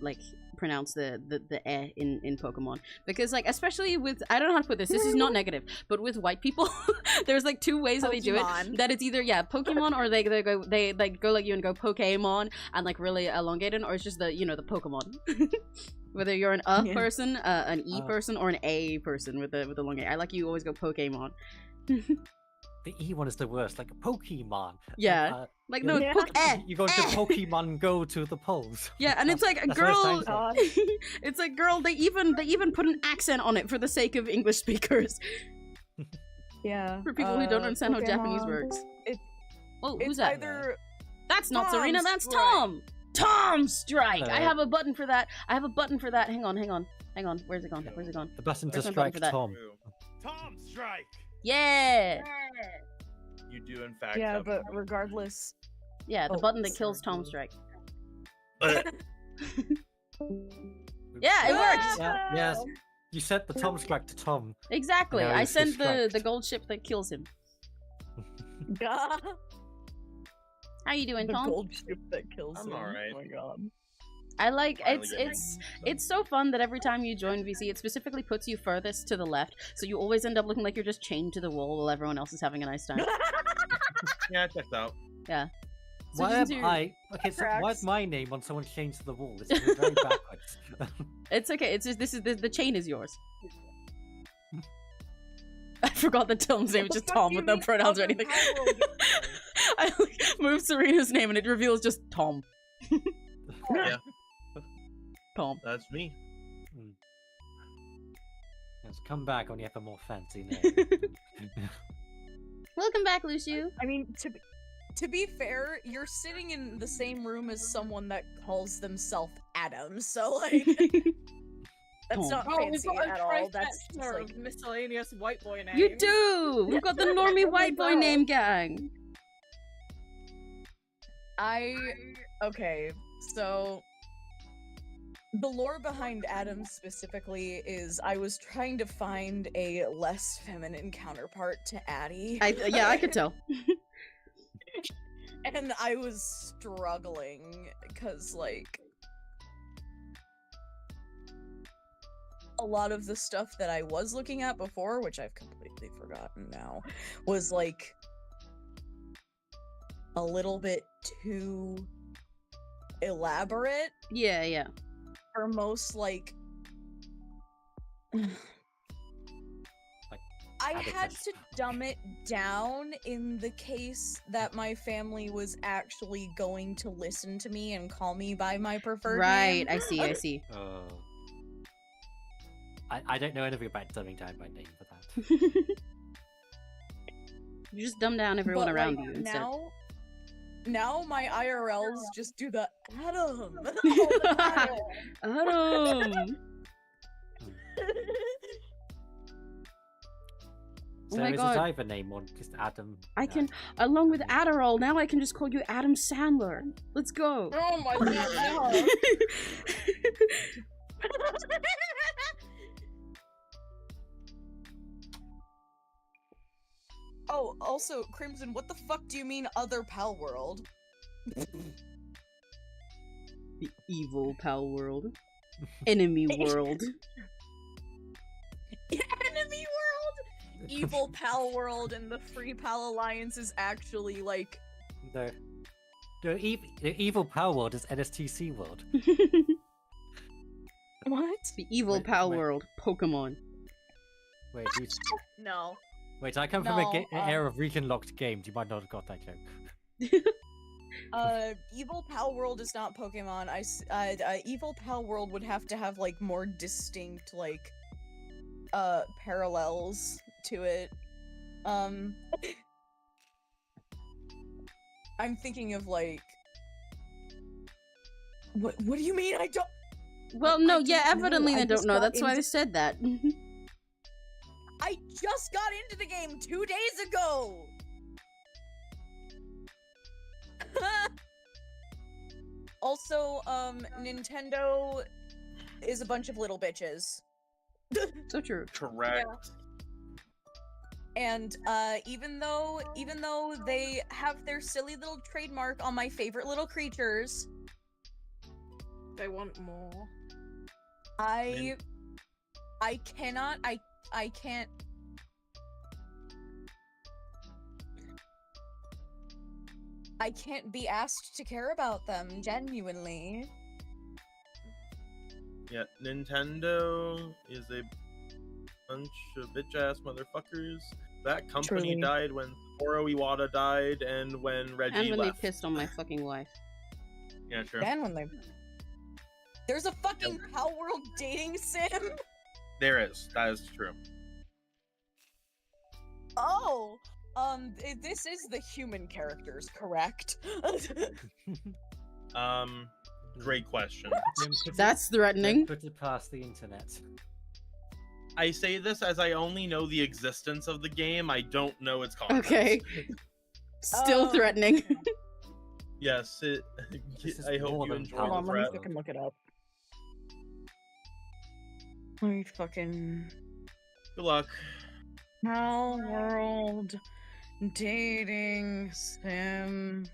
like pronounce the eh in Pokemon, because like especially with, I don't know how to put this is not negative, but with white people there's like two ways that they do it, that it's either Pokemon, or they like go like you and go Pokemon and like really elongate it, or it's just the the Pokemon. Whether you're an person, an E person, or an A person with the long A. I like you always go Pokemon. The E one is the worst, like Pokemon. Yeah. Like no, you go to Pokemon Go to the polls. Yeah, and it's like a That's what girl. it sounds like. It's like girl. They even put an accent on it for the sake of English speakers. Yeah. For people who don't understand how Japanese Pokemon, works. Oh, It's who's that? either That's not Tom Serena. That's Strike. Tom. Tom Strike. I Hello. have a button for that. Hang on. Where's it gone? The button to Where's my button strike for that? Tom. Tom Strike. Yeah. You do in fact. yeah, have but regardless, Yeah, the Oh, button that kills sorry. Tom Strike. Uh, Yeah, it worked. Yeah, yes. You sent the Tom strike to Tom. Exactly. Now I he's sent the distracted. gold ship that kills him. the How you doing, Tom? gold ship that kills I'm him. alright. Oh my god. I like Finally it's getting- it's so fun that every time you join VC, it specifically puts you furthest to the left, so you always end up looking like you're just chained to the wall while everyone else is having a nice time. Yeah, I checked out. So Why just am do- I? Okay, so why Tracks. is my name on someone chained to the wall? This is very backwards. It's okay. It's just the chain is yours. I forgot that Tom's name What was the just fuck Tom do you with no mean pronouns or other anything. Power World I like, moved Serena's name and it reveals just Tom. Yeah, Tom. that's me. Yes, come back when you have a more fancy name. Welcome back, Lucio. I mean, to be fair, you're sitting in the same room as someone that calls themselves Adam, so like that's Oh. not Oh, we've fancy got a at all. That's just trifecta like of miscellaneous white boy names. You do. We've got the normie white boy name gang. okay, so the lore behind Adam specifically is I was trying to find a less feminine counterpart to Addie. Yeah, I could tell. And I was struggling because, like, a lot of the stuff that I was looking at before, which I've completely forgotten now, was like a little bit too elaborate Yeah. for most, like. I had habitus. to dumb it down in the case that my family was actually going to listen to me and call me by my preferred Right. name. I see. Oh. I don't know anything about dumbing down my name for that. You just dumb down everyone But, around like, you instead. Now my IRLs just do the Adam all the time. Adam. Oh So my is a god. diver name on just Adam? I can, along with Adderall, now I can just call you Adam Sandler. Let's go. Oh my god. Oh, also, Crimson, what the fuck do you mean other pal world? The evil pal world. Enemy world. Enemy world? Evil pal world and the free pal alliance is actually like The evil power world is NSTC world. what? The evil Wait, pal wait. world. Pokemon. Wait, No. wait, I come from No, an era of region-locked games. You might not have got that joke. Evil Pal World is not Pokemon. Evil Pal World would have to have like more distinct like parallels to it. I'm thinking of like. What do you mean? I don't. Well, I no, don't yeah, know. evidently I they don't just know. got That's why into- they said that. I just got into the game 2 days ago. Also, Nintendo is a bunch of little bitches. So true. Correct. And even though they have their silly little trademark on my favorite little creatures, They want more. I cannot I can't I can't be asked to care about them genuinely. Yeah, Nintendo is a bunch of bitch-ass motherfuckers. That company Truly. died when Satoru Iwata died and when Reggie And when left. they pissed on my fucking wife. Yeah, true. And when they There's a fucking Pal World dating sim. There is. That is true. Oh, this is the human characters, correct? Great question. Then put it- That's then threatening. Put it past the internet. I say this as I only know the existence of the game. I don't know its contents. Okay. Still Oh. threatening. Yes, it, This is I hope more you than enjoy Pal the Hold on, let me threat. fucking look it up. Let me fucking Good luck. Pal World dating sim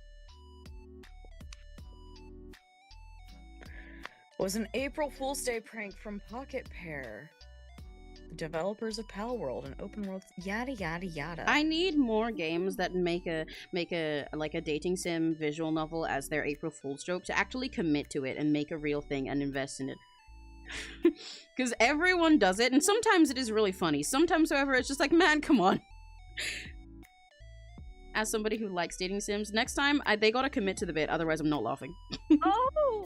was an April Fool's Day prank from Pocket Pair, the developers of Pal World, an open world yada yada yada. I need more games that make a like a dating sim visual novel as their April Fool's joke to actually commit to it and make a real thing and invest in it. Because everyone does it, and sometimes it is really funny. Sometimes, however, it's just like, man, come on. As somebody who likes dating sims, next time they gotta commit to the bit, otherwise I'm not laughing. Oh!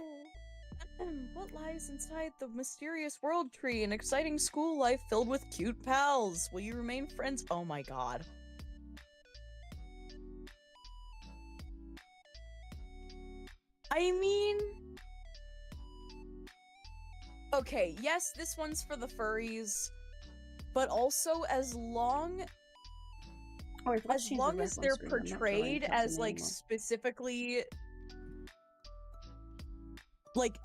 What lies inside the mysterious world tree? An exciting school life filled with cute pals. Will you remain friends? Oh my god. I mean... Okay, yes, this one's for the furries, but also as long as they're portrayed as like specifically like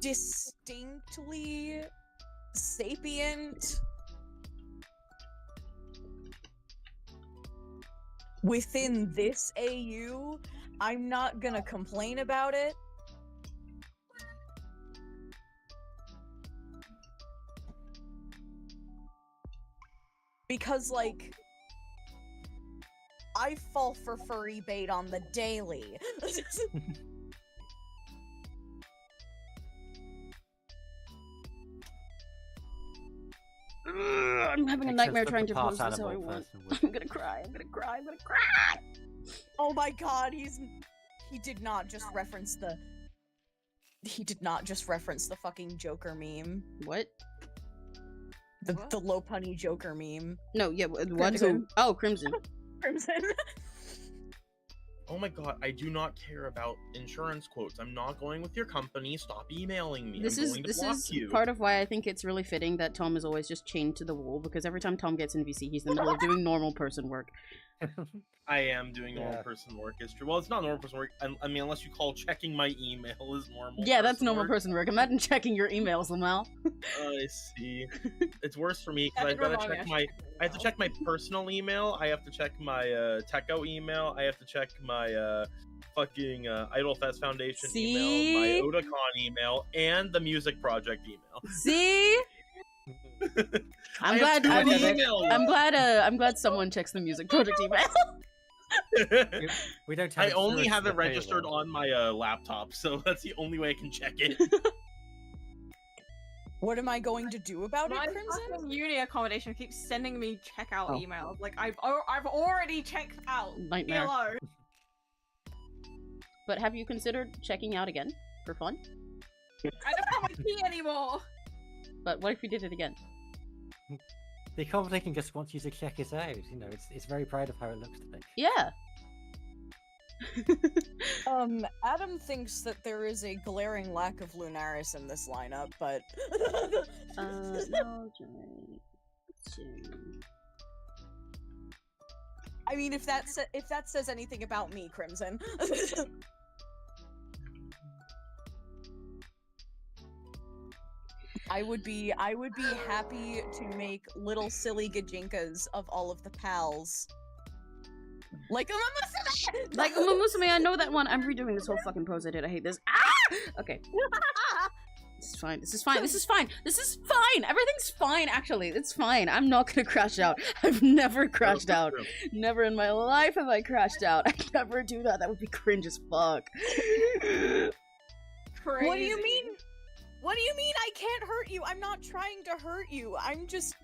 distinctly sapient within this AU, I'm not gonna complain about it. Because like I fall for furry bait on the daily. I'm having a Except nightmare for trying the to pose part this how I animal want. person would. I'm gonna cry, I'm gonna cry, I'm gonna cry! Oh my god, he did not just reference the fucking Joker meme. What? The low punny Joker meme. No, yeah, what? Who? Crimson. Oh, Crimson. Crimson. Oh my god, I do not care about insurance quotes. I'm not going with your company. Stop emailing me. This I'm is going to block you. part of why I think it's really fitting that Tom is always just chained to the wall, because every time Tom gets in VC, he's in the middle of doing normal person work. I am doing normal Yeah. person work. It's true. Well, it's not normal person work. I mean, unless you call checking my email is normal. Yeah, that's person normal work. person work. Imagine checking your emails, Lamal. I see. It's worse for me because Yeah, I've got to remind me, check I my. should I have to check my personal email. I have to check my Techo email. I have to check my fucking Idol Fest Foundation email, my See? Otakon email, and the Music Project email. See? I I'm have glad. too I'm, many emails. I'm glad someone checks the music project email. We don't have I only insurance have for it the registered payroll. on my laptop, so that's the only way I can check it. What am I going to do about My it, Crimson? fucking uni accommodation keeps sending me checkout Oh. emails. Like I've already checked out. Nightmare. Leave me alone. But have you considered checking out again for fun? I don't have my key anymore. But what if you did it again? The accommodation just wants you to check it out. You know, it's very proud of how it looks today. Yeah. Adam thinks that there is a glaring lack of Lunaris in this lineup, but no direction. I mean, if that says anything about me, Crimson. I would be happy to make little silly gajinkas of all of the pals. Like Uma Musume! Like Uma Musume, I know that one. I'm redoing this whole fucking pose I did. I hate this. Ah! Okay. This is fine. This is fine. This is fine. This is fine. Everything's fine, actually. It's fine. I'm not gonna crash out. I've never crashed out. Never in my life have I crashed out. I never do that. That would be cringe as fuck. Crazy. What do you mean? What do you mean I can't hurt you? I'm not trying to hurt you. I'm just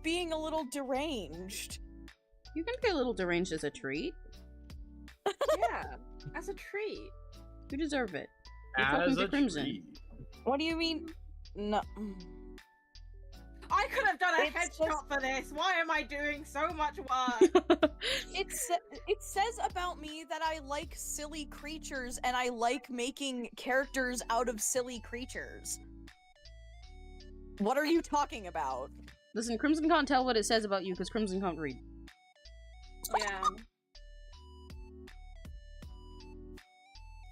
being a little deranged. You can be a little deranged as a treat. Yeah, as a treat. You deserve it. You're As talking to a Crimson. treat. What do you mean? No. I could have done a It's headshot for this. Why am I doing so much work? It says about me that I like silly creatures and I like making characters out of silly creatures. What are you talking about? Listen, Crimson can't tell what it says about you because Crimson can't read. Yeah.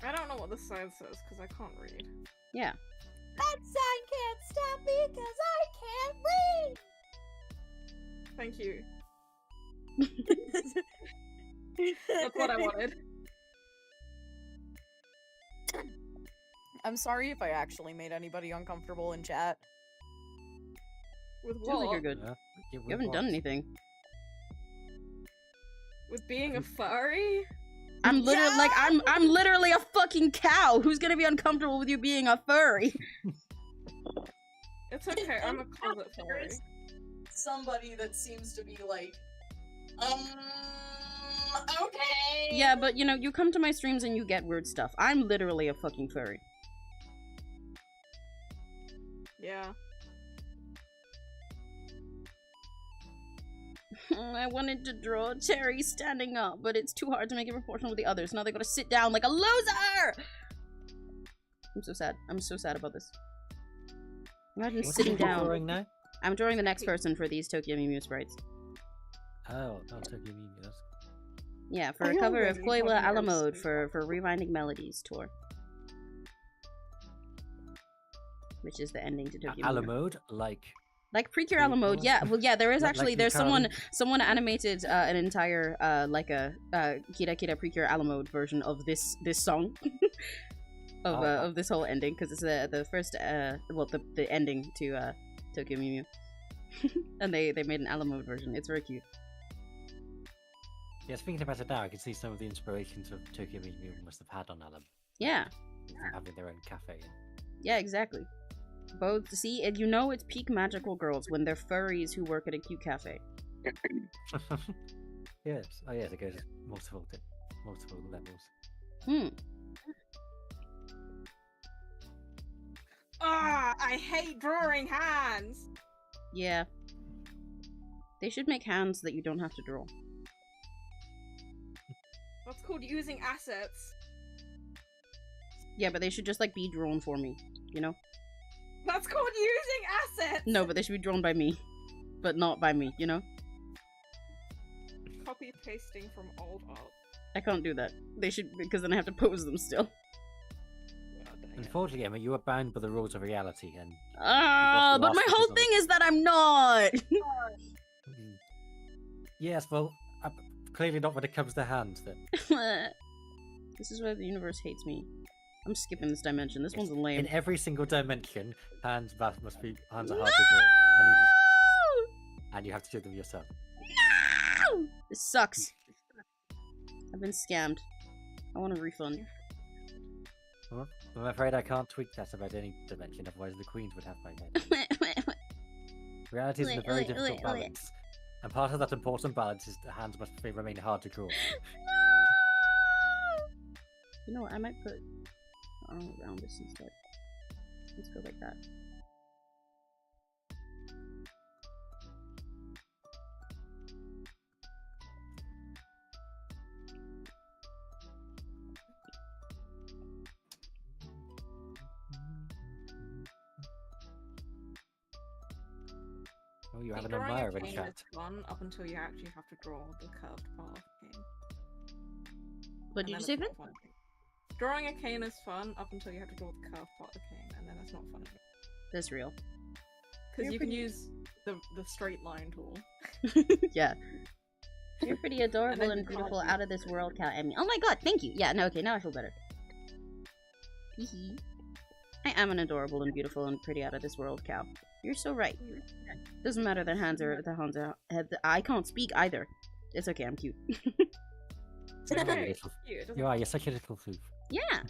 I don't know what the sign says because I can't read. Yeah. That sign can't stop me because I can't read! Thank you. That's what I wanted. I'm sorry if I actually made anybody uncomfortable in chat. With Feels like what? you're good. Yeah, You haven't done anything. With being a furry? I'm literally like I'm literally a fucking cow. Who's gonna be uncomfortable with you being a furry? It's okay, I'm a closet furry. Somebody that seems to be like, okay. Yeah, but you know, you come to my streams and you get weird stuff. I'm literally a fucking furry. Yeah. I wanted to draw Terry standing up, but it's too hard to make it proportional with the others. Now they gotta sit down like a loser! I'm so sad. I'm so sad about this. Imagine What's sitting he down. drawing now? I'm drawing the next person for these Tokyo Mew sprites. Oh, Tokyo Mew. That's Yeah, for I a cover of already Koiwa have yours. Alamode for Rewinding Melodies tour. Which is the ending to Tokyo Mew. Alamode, like Like Alamode, yeah. Well, yeah, there is Like actually, you there's can- someone animated an entire, like a Kira Kira Precure Alamode version of this song. of this whole ending, because it's the first, well, the ending to Tokyo Mew Mew. And they made an Alamode version. It's very cute. yeah. Speaking about it now, I can see some of the inspirations of Tokyo Mew Mew must have had on Alam Yeah, from having their own cafe. yeah, exactly. Both, see, and you know it's peak magical girls when they're furries who work at a cute cafe. Yes. Oh yes, it goes multiple levels. Hmm. Ah, I hate drawing hands! Yeah. They should make hands that you don't have to draw. That's called using assets. Yeah, but they should just, like, be drawn for me, you know? That's called using assets! No, but they should be drawn by me. But not by me, you know? Copy pasting from old art. I can't do that. They should, because then I have to pose them still. God dang it. Unfortunately, Emma, you are bound by the rules of reality, and Ah, but my last whole episode. thing is that I'm not! yes, well, clearly not when it comes to hands. Then This is why the universe hates me. I'm skipping this dimension. This one's lame. in every single dimension, hands are hard to draw, and you have to do them yourself. No! This sucks. I've been scammed. I want a refund. Well, I'm afraid I can't tweak that about any dimension, otherwise the queens would have my head. Reality is in a very difficult balance, and part of that important balance is the hands must remain hard to draw. You know what? I might put around this instead. Let's go like that. Oh, you See, have an drawing a admirer in cane chat. is fun up until you actually have to draw the curved part of the cane. What And did you then say, it's Vin? not fun. Drawing a cane is fun up until you have to draw the curved part of the cane, and then it's not fun anymore. That's real. Because you can use the straight line tool. Yeah. You're pretty adorable then and you can't beautiful, do out of this world, Cal Emmy. Oh my god, thank you! Yeah, no, okay, now I feel better. Hehe. I am an adorable and beautiful and pretty out of this world cow. You're so right. Doesn't matter that I can't speak either. It's okay, I'm cute. You are, Okay, little- cute, it doesn't you are, you're such a little floof. Yeah.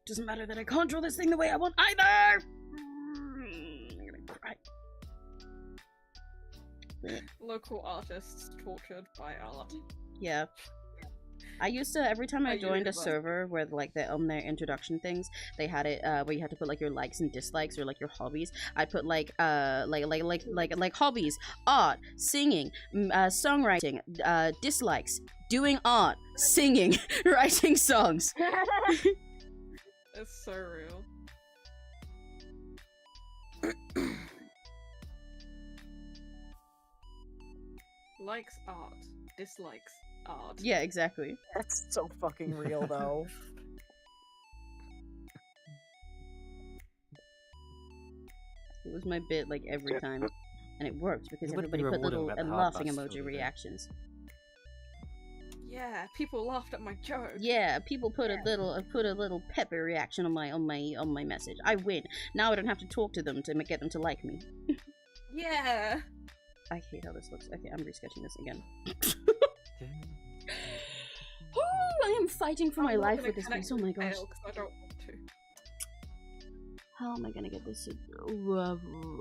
Doesn't matter that I can't draw this thing the way I want either. I'm gonna cry. Local artists tortured by art. Yeah. I used to, every time I I joined a use it, but- server where like their introduction things, they had it where you had to put like your likes and dislikes or like your hobbies. I put like hobbies, art, singing, songwriting, dislikes, doing art, singing, writing songs. It's so real. Likes art, dislikes art. Yeah, exactly. That's so fucking real, though. It was my bit like every time, and it worked because It would everybody be put rewarding little about the laughing hard bus, emoji wouldn't it? reactions. Yeah, people laughed at my joke. Yeah, people put a little pepper reaction on my message. I win. Now I don't have to talk to them to get them to like me. Yeah. I hate how this looks. Okay, I'm resketching this again. I am fighting for my I'm not life gonna with this connect piece. Oh my gosh. fail 'cause I don't want to. How am I gonna get this?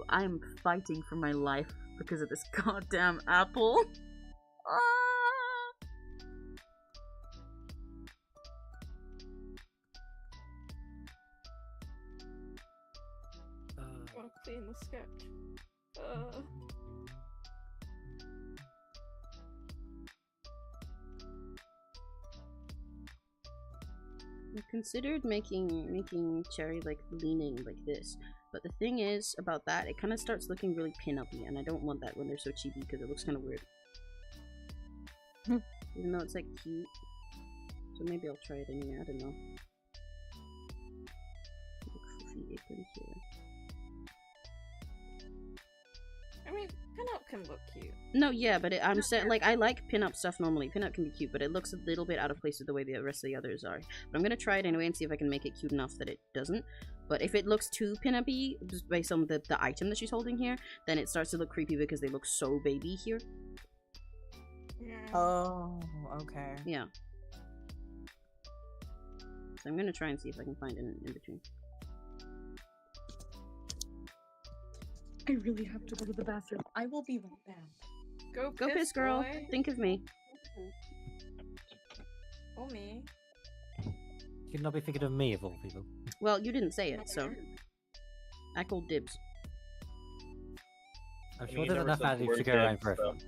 I'm fighting for my life because of this goddamn apple. Ah! I want to clean the sketch. I considered making Cherry like leaning like this, but the thing is about that, it kind of starts looking really pin-uppy, and I don't want that when they're so cheapy because it looks kind of weird. Even though it's like cute, so maybe I'll try it anyway. I don't know. Like fluffy apron here. I mean, pin-up can look cute. No, yeah, but I'm saying, like, I like pin-up stuff normally. Pin-up can be cute, but it looks a little bit out of place with the way the rest of the others are. But I'm gonna try it anyway and see if I can make it cute enough that it doesn't. But if it looks too pin-up-y, just based on the item that she's holding here, then it starts to look creepy because they look so baby here. Yeah. Oh, okay. Yeah. So I'm gonna try and see if I can find an in between. I really have to go to the bathroom. I will be right back. Go piss, girl. boy. Think of me. Or me. You could not be thinking of me of all people. Well, you didn't say it, so I called dibs. I'm I sure mean, there's never enough said the addicts word to go around dibs, for so- everyone.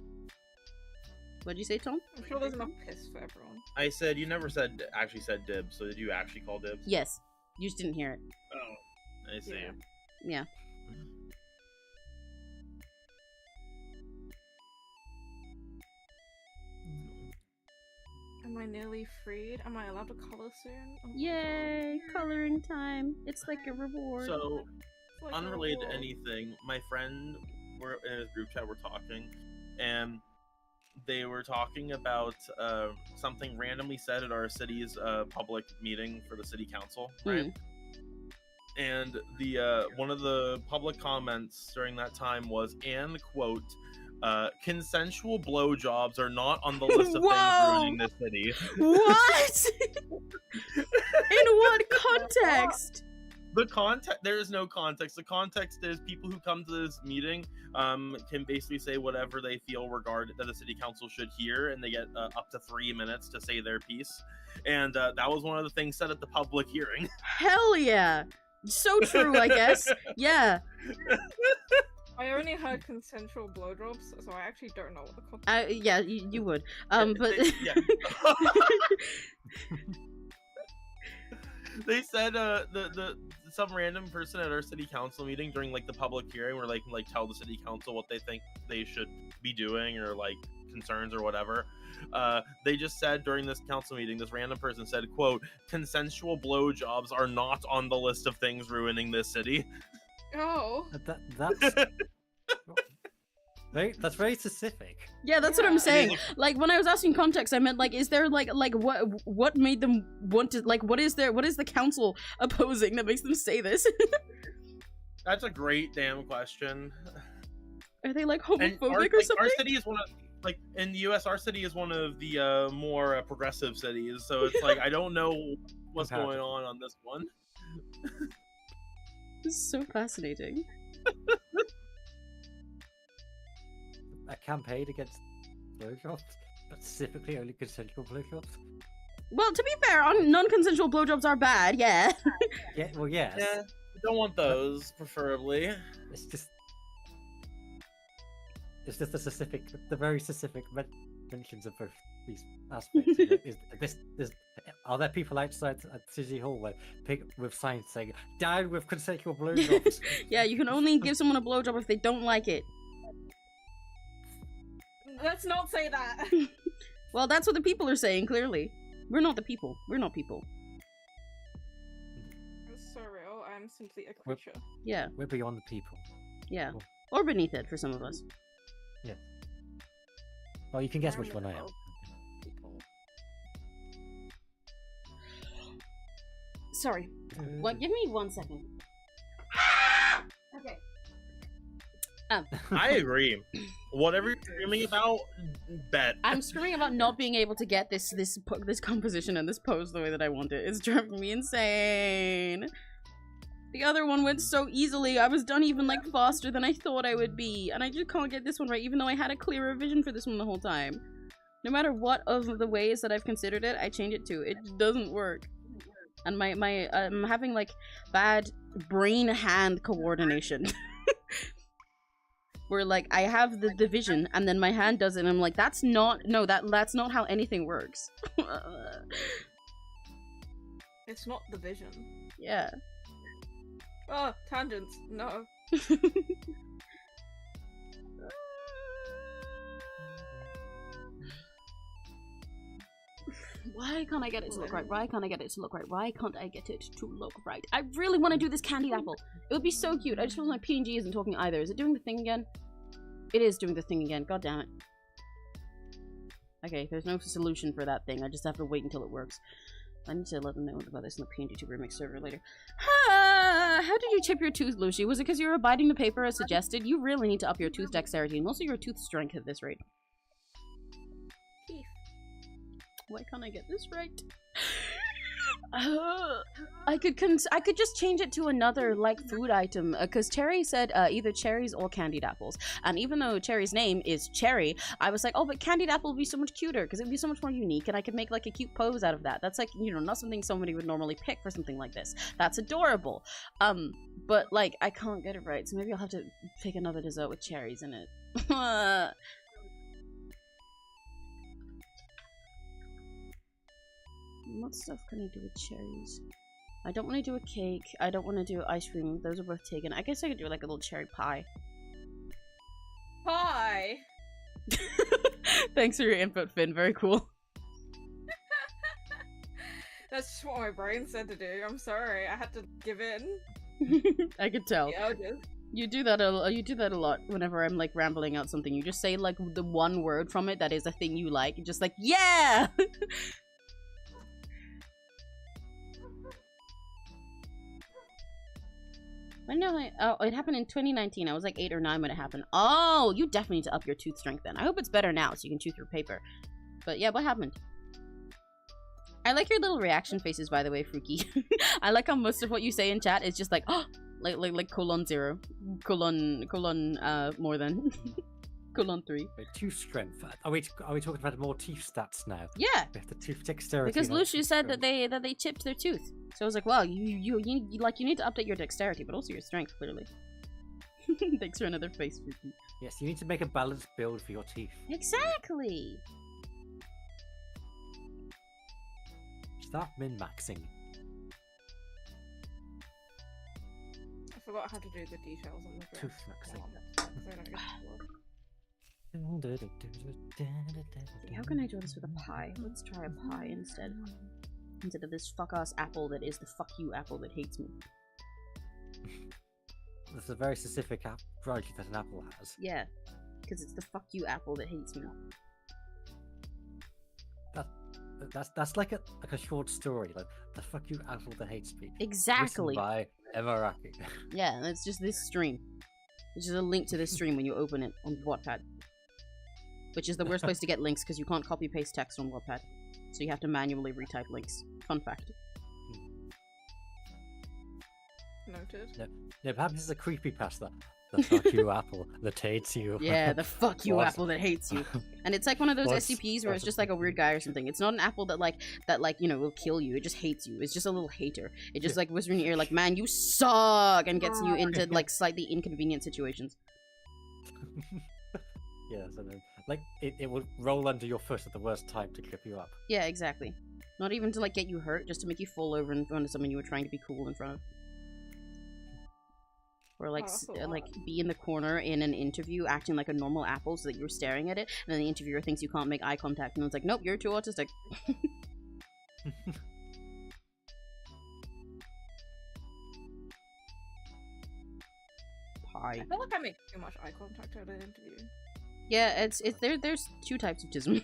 What'd you say, Tom? I'm sure there's enough piss for everyone. I said you never actually said dibs. So did you actually call dibs? Yes. You just didn't hear it. Oh, I see. Yeah. Yeah. Am I nearly freed? Am I allowed to color soon? Oh my Yay! Coloring time. It's like a reward. So, God. It's like a unrelated to reward. anything, my friend, we're in his group chat, we're talking, and they were talking about something randomly said at our city's public meeting for the city council, right? And the one of the public comments during that time was, and quote, consensual blowjobs are not on the list of things Whoa! ruining the city. What? In what context? The context, there is no context. The context is people who come to this meeting can basically say whatever they feel that the city council should hear, and they get up to 3 minutes to say their piece. And that was one of the things said at the public hearing. Hell yeah! So true, I guess. Yeah. I only heard consensual blowjobs, so I actually don't know what the context Yeah, you would. But Yeah. They said the some random person at our city council meeting during like the public hearing where they can like tell the city council what they think they should be doing or like concerns or whatever. They just said during this council meeting, this random person said, quote, consensual blowjobs are not on the list of things ruining this city. Oh. That's very specific. Yeah, that's what I'm saying. Like when I was asking context, I meant like, is there like what made them want to like what is the council opposing that makes them say this? That's a great damn question. Are they like homophobic or like, something? Our city is one of like in the U.S. Our city is one of the more progressive cities, so it's like I don't know what's going on this one. This is so fascinating. A campaign against blowjobs, but specifically only consensual blowjobs. Well, to be fair, non-consensual blowjobs are bad. Yeah. Yeah. Well, yes. Yeah, we don't want those, preferably. It's just the very specific mentions of both these aspects. Are there people outside at City Hall with signs saying "Down with consensual blowjobs"? Yeah, you can only give someone a blowjob if they don't like it. Let's not say that. Well, that's what the people are saying. Clearly, we're not the people. We're not people. It's so real. I'm simply a creature. Yeah. We're beyond the people. Yeah. Cool. Or beneath it for some of us. Yeah. Well, you can guess which one I am. Sorry. Well, give me 1 second. Okay. I agree. Whatever you're screaming about, bet. I'm screaming about not being able to get this composition and this pose the way that I want it. It's driving me insane. The other one went so easily. I was done even like faster than I thought I would be, and I just can't get this one right, even though I had a clearer vision for this one the whole time. No matter what of the ways that I've considered it, I change it to. It doesn't work. And I'm having like bad brain-hand coordination. Where like I have the vision and then my hand does it and I'm like, that's not how anything works. It's not the vision. Yeah. Oh, tangents. No. Why can't I get it to look right? Why can't I get it to look right? Why can't I get it to look right? I really want to do this candied apple. It would be so cute. I just feel my PNG isn't talking either. Is it doing the thing again? It is doing the thing again. God damn it. Okay, there's no solution for that thing. I just have to wait until it works. I need to let them know about this in the PNG2 remix server later. How did you chip your tooth, 𝘆cie? Was it because you're abiding the paper as suggested? You really need to up your tooth dexterity and also your tooth strength at this rate. Teeth. Why can't I get this right? I could just change it to another like food item because Cherry said either cherries or candied apples, and even though Cherry's name is Cherry, I was like, oh, but candied apple would be so much cuter because it would be so much more unique, and I could make like a cute pose out of that. That's like, you know, not something somebody would normally pick for something like this. That's adorable. But like I can't get it right, so maybe I'll have to pick another dessert with cherries in it. What stuff can I do with cherries? I don't want to do a cake. I don't want to do ice cream. Those are both taken. I guess I could do like a little cherry pie. Pie. Thanks for your input, Finn. Very cool. That's just what my brain said to do. I'm sorry. I had to give in. I could tell. Yeah, just... You do that a lot whenever I'm like rambling out something. You just say like the one word from it that is a thing you like. You're just like, yeah! I know. Oh, it happened in 2019. I was like 8 or 9 when it happened. Oh, you definitely need to up your tooth strength then. I hope it's better now so you can chew through paper. But yeah, what happened? I like your little reaction faces, by the way, Fruki. I like how most of what you say in chat is just like, oh, like colon 0, colon more than. Colon 3. Wait, tooth strength. Are we talking about more teeth stats now? Yeah. We have the tooth dexterity. Because 𝘆cie said that they chipped their tooth. So I was like, well, you need to update your dexterity, but also your strength, clearly. Thanks for another face, Fruki. Yes, you need to make a balanced build for your teeth. Exactly. Start min-maxing. forgot how to do the details on the dress. Tooth maxing. So I don't get bored. How can I do this with a pie? Let's try a pie instead. Instead of this fuck-ass apple that is the fuck you apple that hates me. That's a very specific project that an apple has. Yeah, because it's the fuck you apple that hates me. That's like a short story, like the fuck you apple that hates me. Exactly. Written by Emaraki. Yeah, and it's just this stream. Which is a link to this stream when you open it on Wattpad. Which is the worst place to get links because you can't copy paste text on Wattpad. So you have to manually retype links. Fun fact. Noted. No, perhaps it's a creepypasta. The fuck you apple that hates you. Yeah, the fuck you What? apple that hates you. And it's like one of those What's- SCPs where it's just like a weird guy or something. It's not an apple that you know will kill you. It just hates you. It's just a little hater. It just like whispers in your ear like, man, you suck, and gets you into like slightly inconvenient situations. Yes, and then like it would roll under your foot at the worst time to trip you up. Yeah, exactly. Not even to like get you hurt, just to make you fall over in front of someone you were trying to be cool in front of. Or like, Oh, that's a like lot. be in the corner in an interview acting like a normal apple so that you're staring at it, and then the interviewer thinks you can't make eye contact, and it's like, nope, you're too autistic. Pie. I feel like I make too much eye contact at an interview. Yeah, it's there's two types of tism.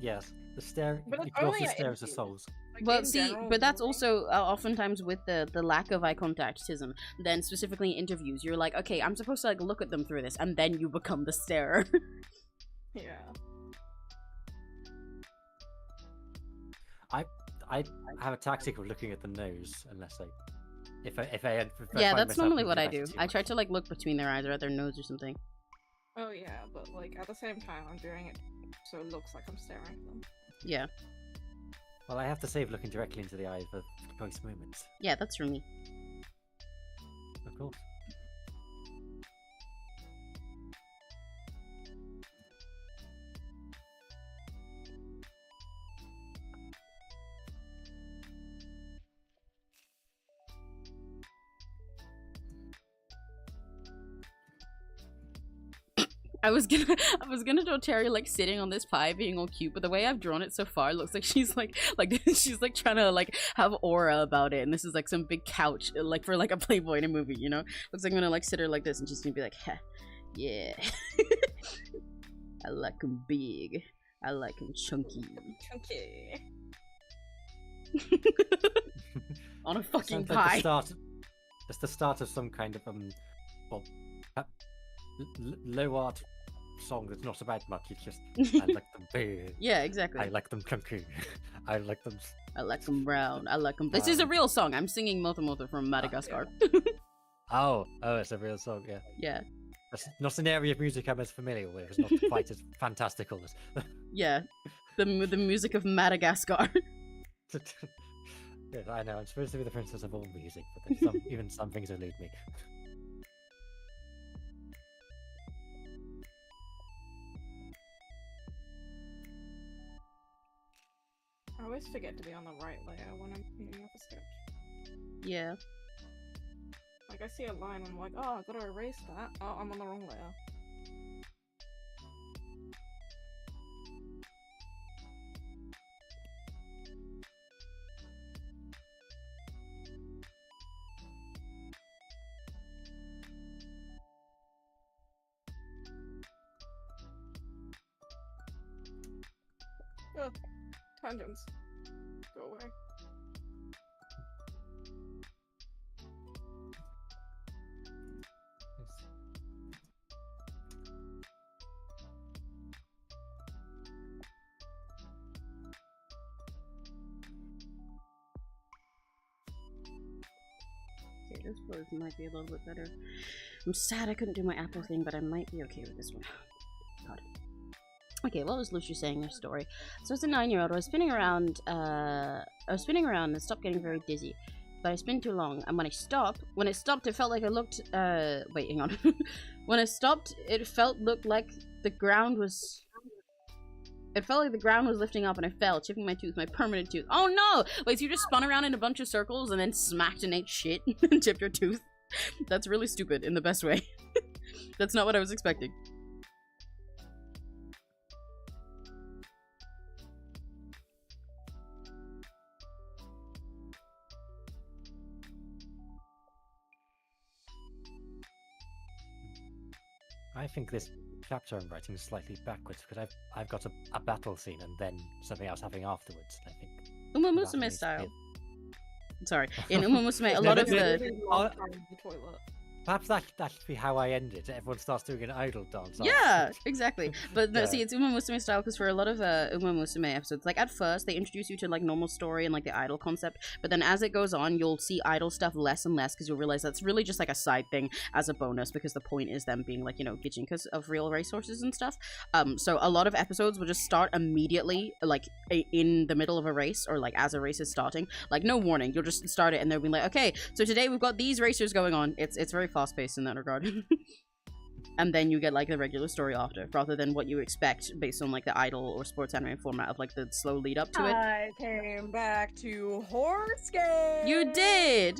Yes, the stare. But You it's can also only at stare as a interviews. souls. Like, But in see, general, but that's really. also oftentimes with the lack of eye contactism. Then specifically in interviews, you're like, okay, I'm supposed to like look at them through this, and then you become the starer. Yeah. I have a tactic of looking at the nose unless if I Yeah, find that's myself normally looking what I at it do. too I much. try to like look between their eyes or at their nose or something. Oh yeah, but like at the same time, I'm doing it so it looks like I'm staring at them. Yeah, Well, I have to save looking directly into the eye for choice moments. yeah, that's for me. Of course. I was gonna draw Terry like sitting on this pie being all cute, but the way I've drawn it so far it looks like she's like she's like trying to like have aura about it, and this is like some big couch like for like a Playboy in a movie, you know? Looks like I'm gonna like sit her like this and she's gonna be like, heh, yeah. I like him big. I like him chunky. Chunky. On a fucking Sounds like pie. the start. It's the start of some kind of well, low art song that's not about much. It's just I like them big. Yeah, exactly. I like them chunky. I like them. I like him brown. I like him. This is a real song. I'm singing Moto Moto from Madagascar. Oh, it's a real song. Yeah, Yeah, that's not an area of music I'm as familiar with. It's not quite as fantastical as. yeah. The music of Madagascar. Yes, I know. I'm supposed to be the princess of all music, but there's even some things elude me. I always forget to be on the right layer when I'm cleaning up a sketch. Yeah. Like I see a line, I'm like, oh, I gotta erase that. Oh, I'm on the wrong layer. Oh, tangents. Go away. Okay, this pose might be a little bit better. I'm sad I couldn't do my apple thing, but I might be okay with this one. God. Okay, what was 𝘆cie saying in her story? So as a 9-year-old, I was spinning around and stopped getting very dizzy. But I spin too long, and when it stopped, it felt like I looked, wait, hang on. When it stopped, looked like the ground was... It felt like the ground was lifting up and I fell, chipping my tooth, my permanent tooth. Oh no! Wait, so you just spun around in a bunch of circles and then smacked and ate shit and chipped your tooth? That's really stupid in the best way. That's not what I was expecting. I think this chapter I'm writing is slightly backwards because I've got a battle scene and then something else happening afterwards. I think. Uma that Musume needs to style. be- Sorry, in Uma Musume, a lot of the Really long time in the toilet. Perhaps that should be how I end it. Everyone starts doing an idol dance. yeah, afterwards. exactly. But no, Yeah. see, it's Uma Musume style because for a lot of Uma Musume episodes, like at first they introduce you to like normal story and like the idol concept, but then as it goes on, you'll see idol stuff less and less because you'll realize that's really just like a side thing as a bonus because the point is them being like, you know, gijinkas of real resources and stuff. So a lot of episodes will just start immediately, like in the middle of a race or like as a race is starting, like no warning. You'll just start it and they'll be like, okay, so today we've got these racers going on. It's very fast paced in that regard. And then you get like the regular story after, rather than what you expect based on like the idol or sports anime format of like the slow lead up to it. I came back to horse game. You did!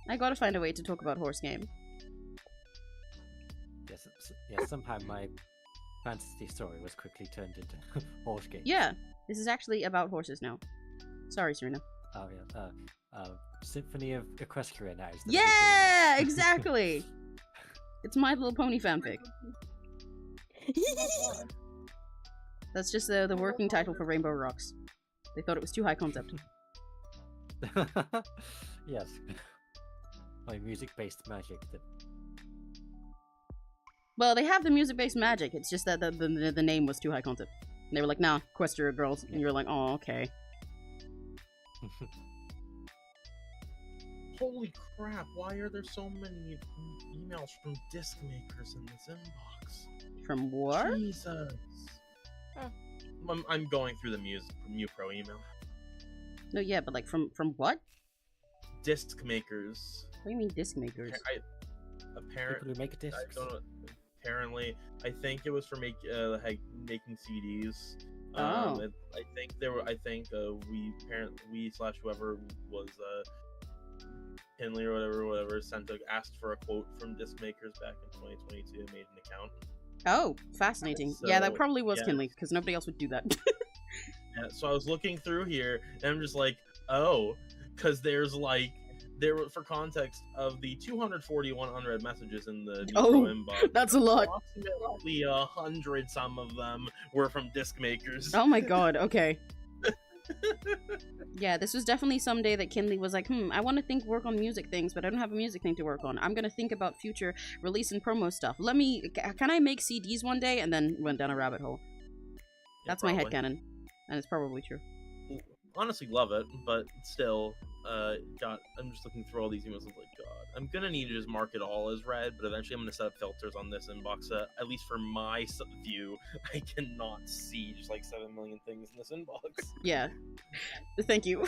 I gotta find a way to talk about horse game. Yes, somehow my fantasy story was quickly turned into horse game. Yeah, this is actually about horses now. Sorry, Serena. Oh yeah. Symphony of Equestria now. Is the Yeah, exactly. It's My Little Pony fanfic. That's just the working title for Rainbow Rocks. They thought it was too high concept. Yes. My music-based magic. Well, they have the music-based magic. It's just that the name was too high concept. And they were like, nah, Equestria girls. And you were like, oh, okay. Holy crap, why are there so many emails from disc makers in this inbox? From what? Jesus. I'm going through the Pro email. No, yeah, but like from what? Disc makers. What do you mean disc makers? Apparently, People who make discs. I don't know. Apparently, I think it was for making CDs. Oh. I think we / whoever was Kinley or whatever asked for a quote from disc makers back in 2022 and made an account. Oh, fascinating. Yeah, that So, probably was yeah. Kinley, because nobody else would do that. Yeah, so I was looking through here and I'm just like, oh, because for context of the 241 unread messages in the Oh, inbox, that's a lot. approximately 100 some of them were from disc makers. Oh my god, okay. Yeah, this was definitely some day that Kinley was like, I want to work on music things, but I don't have a music thing to work on. I'm gonna think about future release and promo stuff. Can I make CDs one day? And then went down a rabbit hole. That's my headcanon. And it's probably true. Honestly, love it, but still, I'm just looking through all these emails. I was like, God, I'm gonna need to just mark it all as read, but eventually I'm gonna set up filters on this inbox. At least for my view, I cannot see just like 7 million things in this inbox. Yeah. Thank you.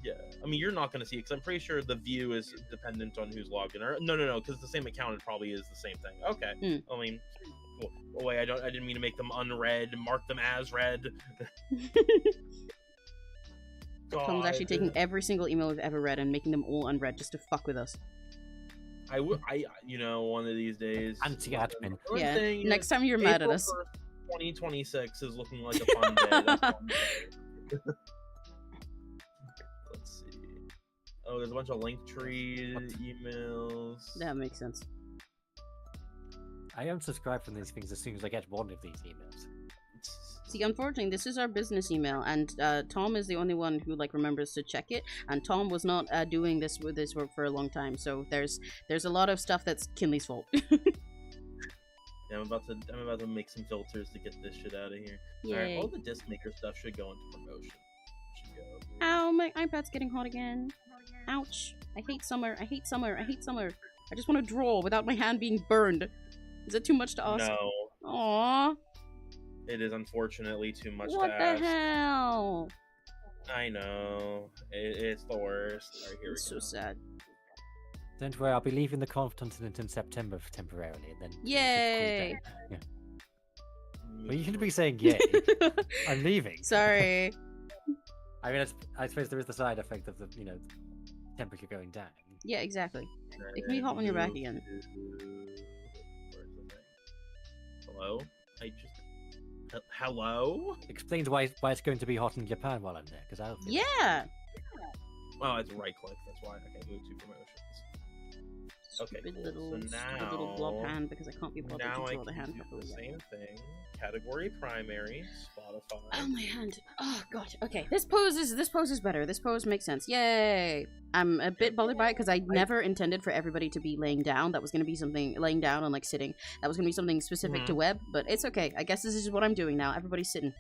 Yeah, I mean, you're not gonna see it because I'm pretty sure the view is dependent on who's logged in. Or no, because the same account it probably is the same thing. Okay, I mean. Cool. Oh wait, I didn't mean to make them unread. Mark them as read. Tom's actually taking every single email we've ever read and making them all unread just to fuck with us. I one of these days. Anti-admin. Yeah. Saying Next is time you're mad at April us. 1st, 2026 is looking like a fun day. That's fun. Let's see. Oh, there's a bunch of Linktree emails. That makes sense. I unsubscribe from these things as soon as I get one of these emails. See, unfortunately, this is our business email, and Tom is the only one who remembers to check it. And Tom was not doing this work for a long time, so there's a lot of stuff that's Kinley's fault. Yeah, I'm about to make some filters to get this shit out of here. Yay. Alright, all the disc maker stuff should go into promotion. Should go. Ow, my iPad's getting hot again. Ouch. I hate summer. I hate summer. I hate summer. I just want to draw without my hand being burned. Is it too much to ask? No. Aww. It is unfortunately too much What to the ask. hell? I know. It's the worst. Alright, here It's we go. so sad. Don't worry, I'll be leaving the continent in September temporarily, and then Yay! Yeah. Well, you shouldn't be saying yay. I'm leaving. Sorry. I mean, I suppose there is the side effect of the temperature going down. Yeah, exactly. It can be hot when you're back again. Where's the thing? Hello? I just... Hello? Explains why it's going to be hot in Japan while I'm there, because I'll feel it. Yeah. Oh, it's right click. That's why. Okay, move to promotions. Okay, Stupid cool. little, So stupid little blob now- hand because I can't be bothered to Now I draw the can hand do properly. the yet. same thing. Category primary, Spotify. Oh my hand. Oh god. Okay, this pose is better. This pose makes sense. Yay! I'm a bit bothered by it because I never intended for everybody to be laying down. That was gonna be something laying down and like sitting. That was gonna be something specific to web, but it's okay. I guess this is just what I'm doing now. Everybody's sitting.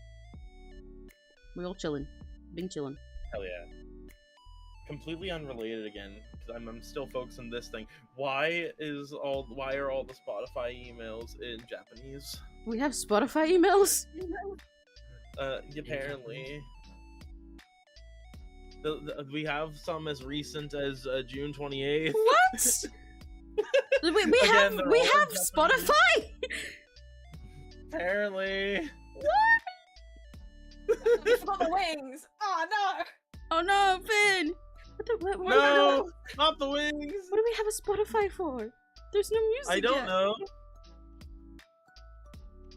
We're all chilling. Being chilling. Hell yeah. Completely unrelated again, because I'm still focused on this thing. Why are all the Spotify emails in Japanese? We have Spotify emails? Apparently. We have some as recent as June 28th. What? we Again, they're all in have Japanese. Spotify? Apparently. You forgot the wings! Oh no! Oh no, Finn! What No, not the wings. What do we have a Spotify for? There's no music I don't yet. know.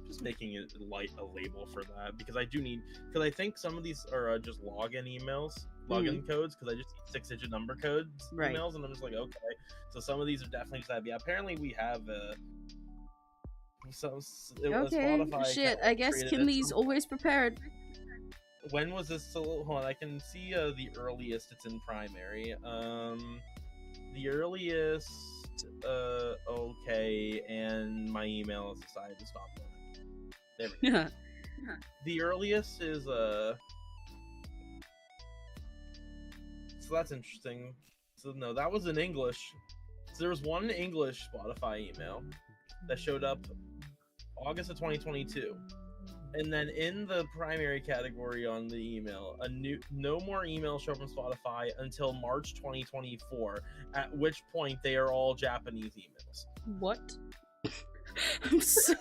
Just making it a label for that because I do need, because I think some of these are just login emails, login codes, because I just need 6-digit number codes Right. emails, and I'm just like, okay. So some of these are definitely just that. Yeah, apparently we have some. Okay, Spotify shit. account I guess created at Kinley's some- always prepared. When was this? So, hold on, I can see the earliest it's in primary. The earliest, okay, and my email has decided to stop running. There we go. The earliest is so that's interesting. So no, that was in English. So there was one English Spotify email that showed up August of 2022. And then in the primary category on the email, no more emails show from Spotify until March 2024, at which point they are all Japanese emails. What? I'm so...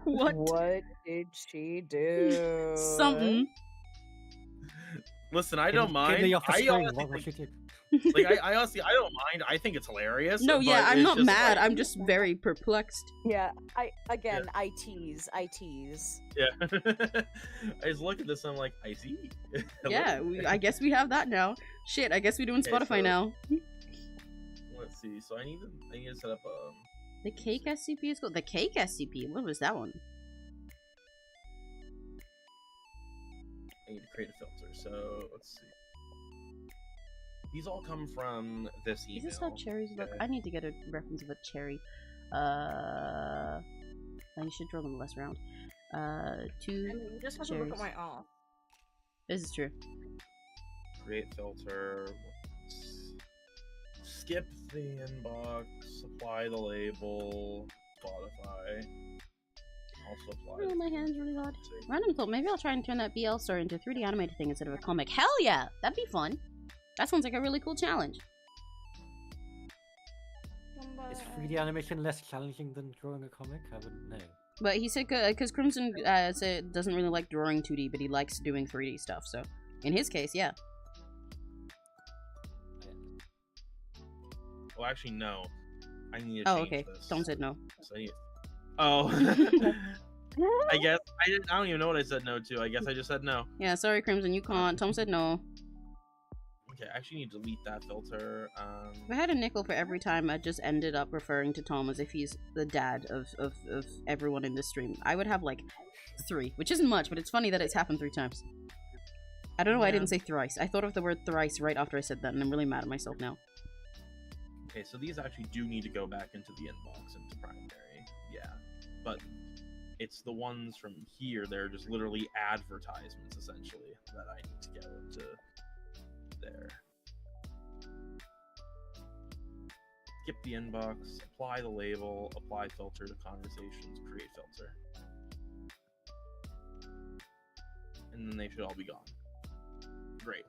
What? What did she do? Something. Listen, I don't mind. Kinley off the I screen. honestly What should you? like, I honestly, I don't mind. I think it's hilarious. No, yeah, but I'm it's not just mad. like- I'm just very perplexed. Yeah, I tease. Yeah. I just look at this and I'm like, I see. Hello. Yeah, I guess we have that now. Shit, I guess we're doing Okay, Spotify so- now. Let's see. So I need to set up The cake SCP is called the cake SCP. What was that one? I need to create a filter. So let's see. These all come from this email. Is this how cherries look? Okay. I need to get a reference of a cherry. I should draw them less round. Two. I mean, you just have to look at cherries. my arm. This is true. Create filter. Skip the inbox. Apply the label. Spotify. Also apply. Oh, my hand's really hot. Random thought, maybe I'll try and turn that BL story into a 3D animated thing instead of a comic. Hell yeah! That'd be fun. That sounds like a really cool challenge. Is 3D animation less challenging than drawing a comic? I wouldn't know. But he said, because Crimson said doesn't really like drawing 2D, but he likes doing 3D stuff, so in his case, yeah. Well, actually, no. I need to Oh, change okay. this. Tom said no. So I need... Oh. I guess I don't even know what I said no to. I guess I just said no. Yeah, sorry, Crimson, you can't. Tom said no. Okay, I actually need to delete that filter. If I had a nickel for every time I just ended up referring to Tom as if he's the dad of everyone in this stream, I would have like 3, which isn't much, but it's funny that it's happened 3 times. I don't know why I Yeah. didn't say thrice. I thought of the word thrice right after I said that, and I'm really mad at myself now. Okay, so these actually do need to go back into the inbox, into primary. Yeah. But it's the ones from here, they're just literally advertisements, essentially, that I need to go into there. Skip the inbox, apply the label, apply filter to conversations, create filter. And then they should all be gone. Great.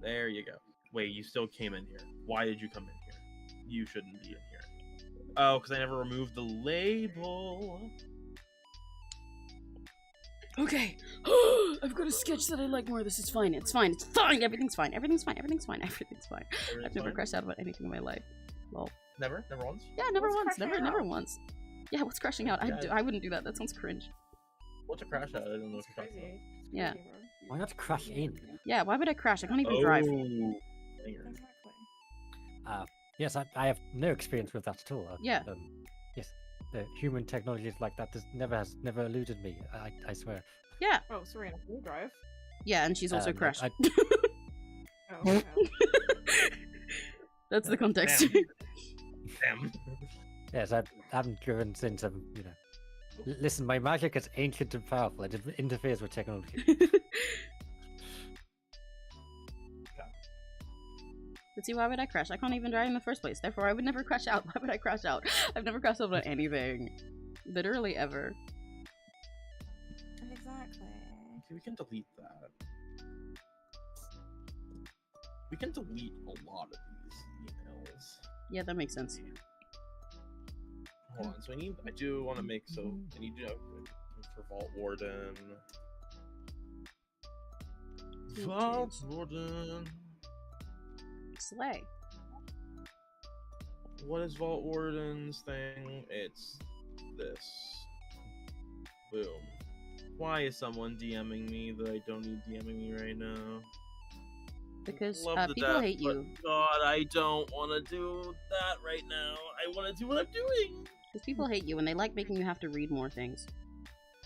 There you go. Wait, you still came in here. Why did you come in here? You shouldn't be in here. Oh, because I never removed the label. Okay. I've got a sketch that I like more. This is fine. It's fine. It's fine. Everything's fine. Everything's fine. Everything's fine. Everything's fine. I've never crashed out about anything in my life. Well. Never once. Yeah, never What's once. crashing Never out? once. Yeah, what's crashing out? Yeah. I wouldn't do that. That sounds cringe. What's a crash out? I don't know what's It's a crash crazy. It's Yeah. crazy, bro. Why not crash in? Yeah, why would I crash? I can't even out. drive. Banger. Exactly. Yes, I have no experience with that at all. Yeah. Yes, the human technologies like that has never eluded me. I swear. Yeah. Oh, Serena, can you drive? Yeah, and she's also crashed. Oh, okay. That's the context. Damn. Yes, I haven't driven since Listen, my magic is ancient and powerful. It interferes with technology. But see, why would I crash? I can't even drive in the first place. Therefore, I would never crash out. Why would I crash out? I've never crashed out on anything. Literally ever. Exactly. Okay, we can delete that. We can delete a lot of these emails. Yeah, that makes sense. Hold on, so I do want to make, I need to for Vault Warden. Vault Warden. Slay. What is Vault Warden's thing? It's this. Boom. Why is someone DMing me that I don't need DMing me right now? Because Love to people death, hate but you. God, I don't want to do that right now. I want to do what I'm doing. Because people hate you and they like making you have to read more things.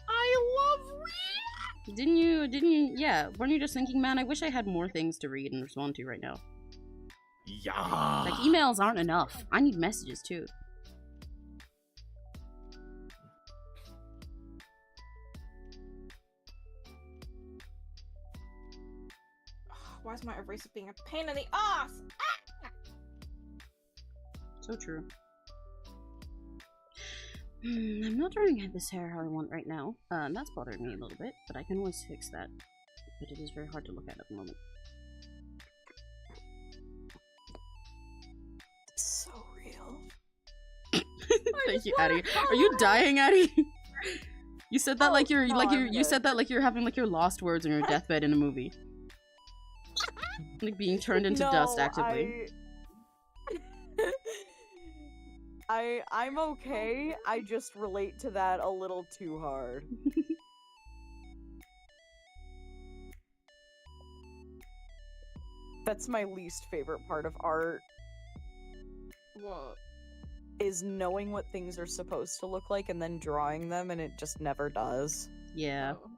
I love reading. Didn't you, yeah, weren't you just thinking, man, I wish I had more things to read and respond to right now? Yeah. Like, emails aren't enough. I need messages, too. Why is my eraser being a pain in the ass? Ah! So true. I'm not drawing this hair how I want right now. That's bothering me a little bit, but I can always fix that. But it is very hard to look at the moment. It's so real. Thank you, Addie. Are you dying, Addie? You said that like you're no, like I'm you good. said that like you're having like your lost words on your deathbed in a movie. Like being turned into dust actively. I'm okay. I just relate to that a little too hard. That's my least favorite part of art, What? is knowing what things are supposed to look like and then drawing them, and it just never does. Yeah, Oh,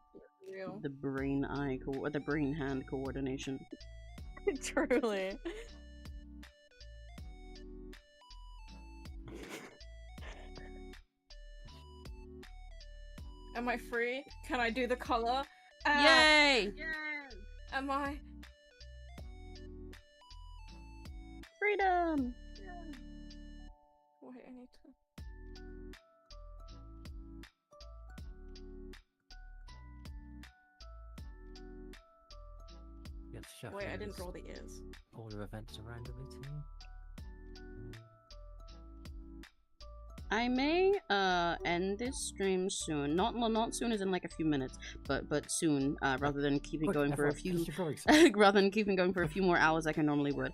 real. the brain eye or the brain hand coordination. Truly. Am I free? Can I do the color? Yay! Am I? Freedom! Wait, I need to. Yes, shuffle Wait, I didn't is draw the ears. Order events randomly too. I may end this stream soon. Not soon as in like a few minutes, but soon. Rather than keeping Quick, going for a everyone, few finish your drawings. rather than keeping going for a few more hours like I normally would.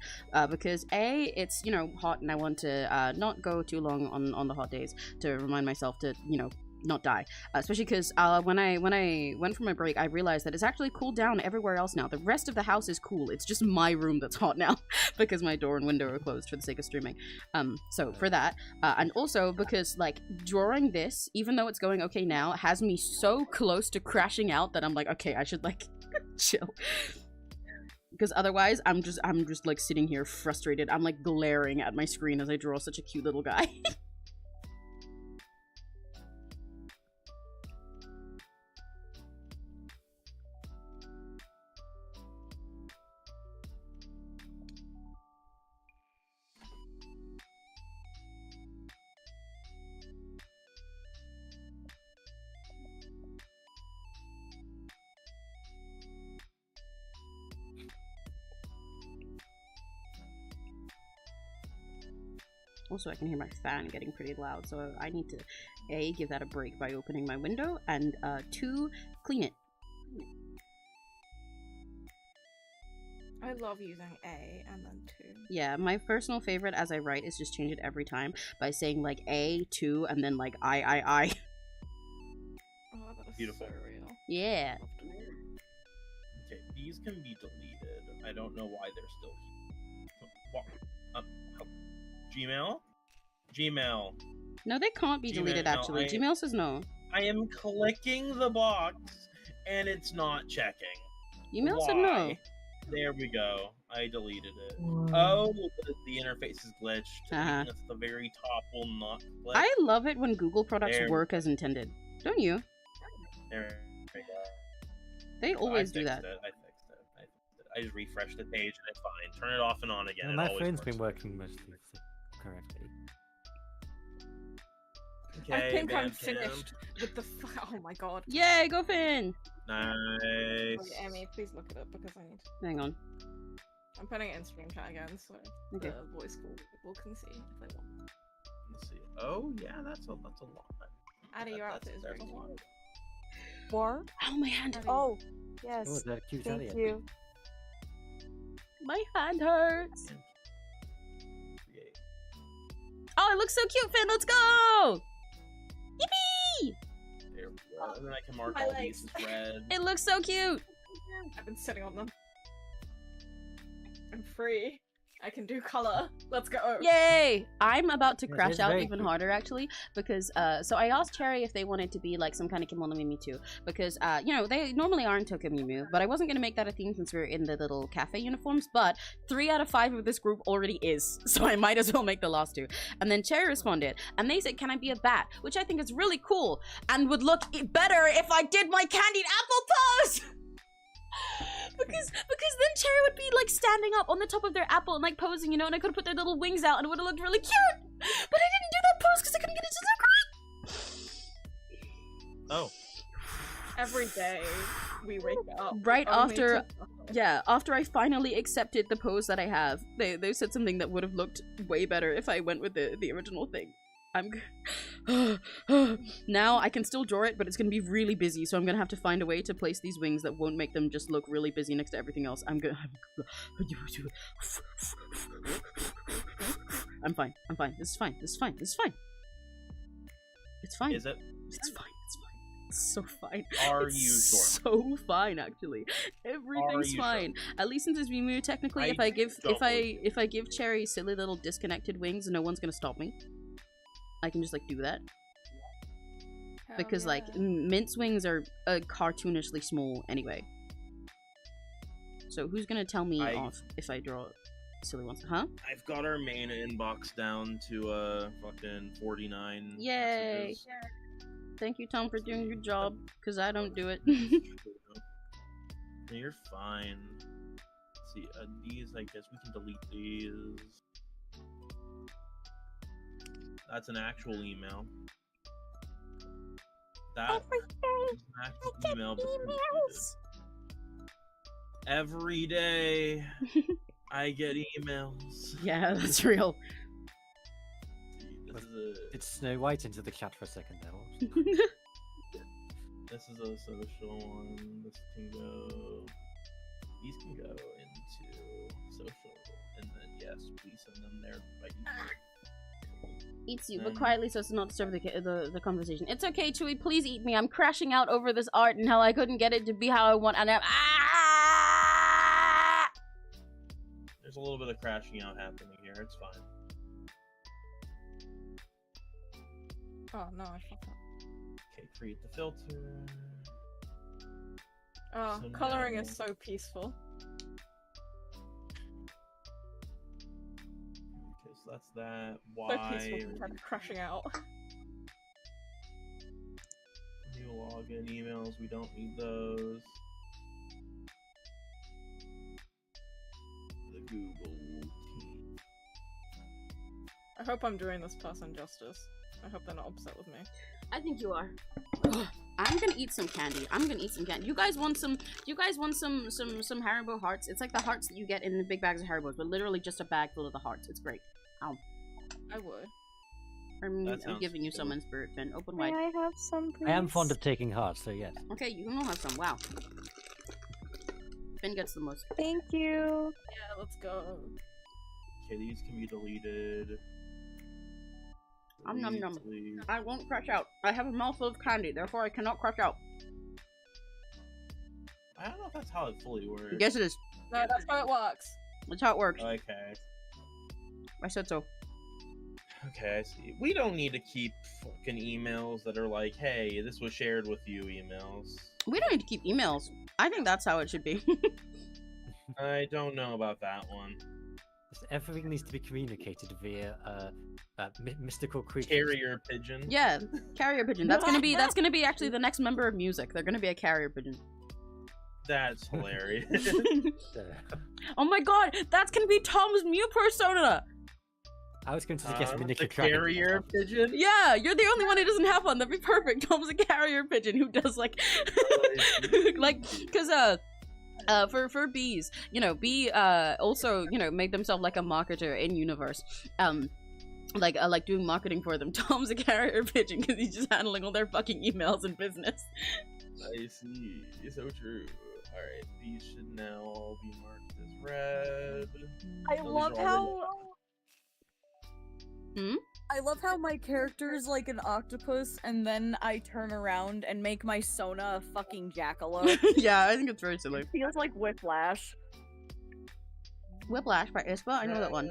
Because A, it's, you know, hot and I want to not go too long on the hot days to remind myself to, you know, not die. Especially because when I went for my break, I realized that it's actually cooled down everywhere else now. The rest of the house is cool. It's just my room that's hot now because my door and window are closed for the sake of streaming. So for that, and also because like drawing this, even though it's going okay now, has me so close to crashing out that I'm like, okay, I should like chill. Because otherwise, I'm just like sitting here frustrated. I'm like glaring at my screen as I draw such a cute little guy. Also, I can hear my fan getting pretty loud, so I need to A, give that a break by opening my window, and 2, clean it. I love using A and then 2. Yeah, my personal favorite as I write is just change it every time by saying like A, 2, and then like I. Oh, that is Beautiful. so real. Yeah. Okay, these can be deleted. I don't know why they're still here. Gmail? Gmail. No, they can't be Gmail, deleted, no, actually. Gmail says no. I am clicking the box, and it's not checking. Email said no. Why? There we go. I deleted it. Oh, the interface is glitched. Uh-huh. That's the very top will not click. I love it when Google products There. work as intended. Don't you? There we go. They always do I that. fixed it. I fixed it. I just refreshed the page and it's fine. Turn it off and on again. And it my always phone's works. been working mostly correctly. Okay, I think I'm Bam Cam. finished with the. Oh my god. Yay, go Finn! Nice. Wait, Emmy, please look it up because I need. Hang on. I'm putting it in stream chat again, so Okay. the voice call people can see if they want. Let's see. Oh yeah, that's a lot. Addy, your That's outfit is very very long. long. More? Oh, my hand. Oh, yes. Oh, that cute Thank alien. you. My hand hurts. Create. Oh, it looks so cute, Finn. Let's go! Yippee! There we go. And then I can mark My all legs. these as red. It looks so cute. I've been sitting on them. I'm free. I can do color. Let's go. Yay! I'm about to Yes, crash it's out very even cute. harder actually because so I asked Cherry if they wanted to be like some kind of kimono Mimi too because you know they normally are in Tokyo Mimu, but I wasn't gonna make that a theme since we're in the little cafe uniforms, but 3 out of 5 of this group already is, so I might as well make the last 2. And then Cherry responded and they said, can I be a bat, which I think is really cool and would look better if I did my candied apple pose. Because then Cherry would be like standing up on the top of their apple and like posing, you know, and I could have put their little wings out and it would have looked really cute. But I didn't do that pose because I couldn't get it to look right. Oh. Every day we wake up. Right only after, to- yeah, after I finally accepted the pose that I have, they said something that would have looked way better if I went with the original thing. Now I can still draw it, but it's gonna be really busy, so I'm gonna have to find a way to place these wings that won't make them just look really busy next to everything else. I'm fine. This is fine. It's fine. Is it? It's fine. It's so fine. Are It's you sure? So fine, actually. Everything's you fine. At least since it's Mimu, technically, I if I give don't believe if I give Cherry silly little disconnected wings, no one's gonna stop me. I can just like do that Hell because like yeah. Mint's wings are cartoonishly small anyway. So who's gonna tell me off if I draw silly ones? Huh? I've got our main inbox down to fucking 49. Yay. messages. Thank you, Tom, for doing your job because I don't do it. You're fine. Let's see, these, I guess we can delete these. That's an actual email. That is an actual email. But every day, I get emails. Yeah, that's real. This is Did Snow White into the chat for a second there? This is a social one. This can go. These can go into social, and then yes, please send them there by email. Eats you, but quietly so as to not disturb the conversation. It's okay, Chewy, please eat me. I'm crashing out over this art and how I couldn't get it to be how I want, and There's a little bit of crashing out happening here. It's fine. Oh no, I fucked up. Okay, create the filter. Oh, So coloring now- is so peaceful. Okay, so that's that. So Why? peaceful compared to crashing out. New login emails. We don't need those. The Google team. I hope I'm doing this person justice. I hope they're not upset with me. I think you are. I'm gonna eat some candy. You guys want some? You guys want some Haribo hearts? It's like the hearts that you get in the big bags of Haribos, but literally just a bag full of the hearts. It's great. Ow. I would. I'm That sounds giving you some cool. in spirit, Finn. Open May wide. I have some, please? I am fond of taking hearts, so yes. Okay, you can all have some. Wow. Finn gets the most. Thank you. Yeah, let's go. Okay, these can be deleted. Nom nom nom. Delete. I won't crash out. I have a mouthful of candy, therefore I cannot crash out. I don't know if that's how it fully works. Yes, it is. No, that's how it works. That's how it works. Okay. I said so. Okay, I see. We don't need to keep fucking emails that are like, hey, this was shared with you emails. We don't need to keep emails. I think that's how it should be. I don't know about that one. Everything needs to be communicated via mystical creatures. Carrier pigeon. Yeah, carrier pigeon. That's gonna be actually the next member of music. They're gonna be a carrier pigeon. That's hilarious. Oh my god, that's gonna be Tom's Mew persona! I was going to suggest the Manika carrier pigeon. Yeah, you're the only one who doesn't have one. That'd be perfect. Tom's a carrier pigeon who does like, like, cause for bees, you know, bee also, you know, make themselves like a marketer in universe. Like doing marketing for them. Tom's a carrier pigeon because he's just handling all their fucking emails and business. I see. So true. Alright, these should now all be marked as red. I So these love are all how. Hmm? I love how my character is like an octopus, and then I turn around and make my Sona a fucking jackalope. Yeah, I think it's very silly. Feels like Whiplash. Whiplash by Ispa, I know that one.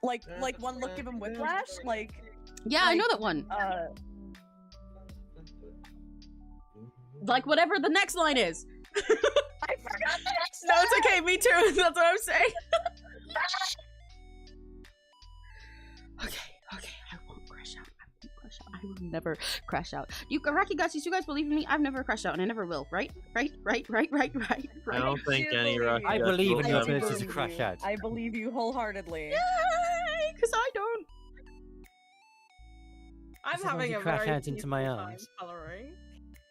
Like one look give him Whiplash. Like Yeah, I know that one. Like whatever the next line is. I forgot the next. No, it's okay. Me too. That's what I'm saying. Okay. I won't crash out. I will never crash out. You guys believe in me? I've never crashed out, and I never will. Right? I don't think any believe Rocky you. I Guts believe will in your ever- ability to crash out. I believe you wholeheartedly. Yay! Because I don't. I'm As long as having you a crash very out into my peaceful time arms. coloring.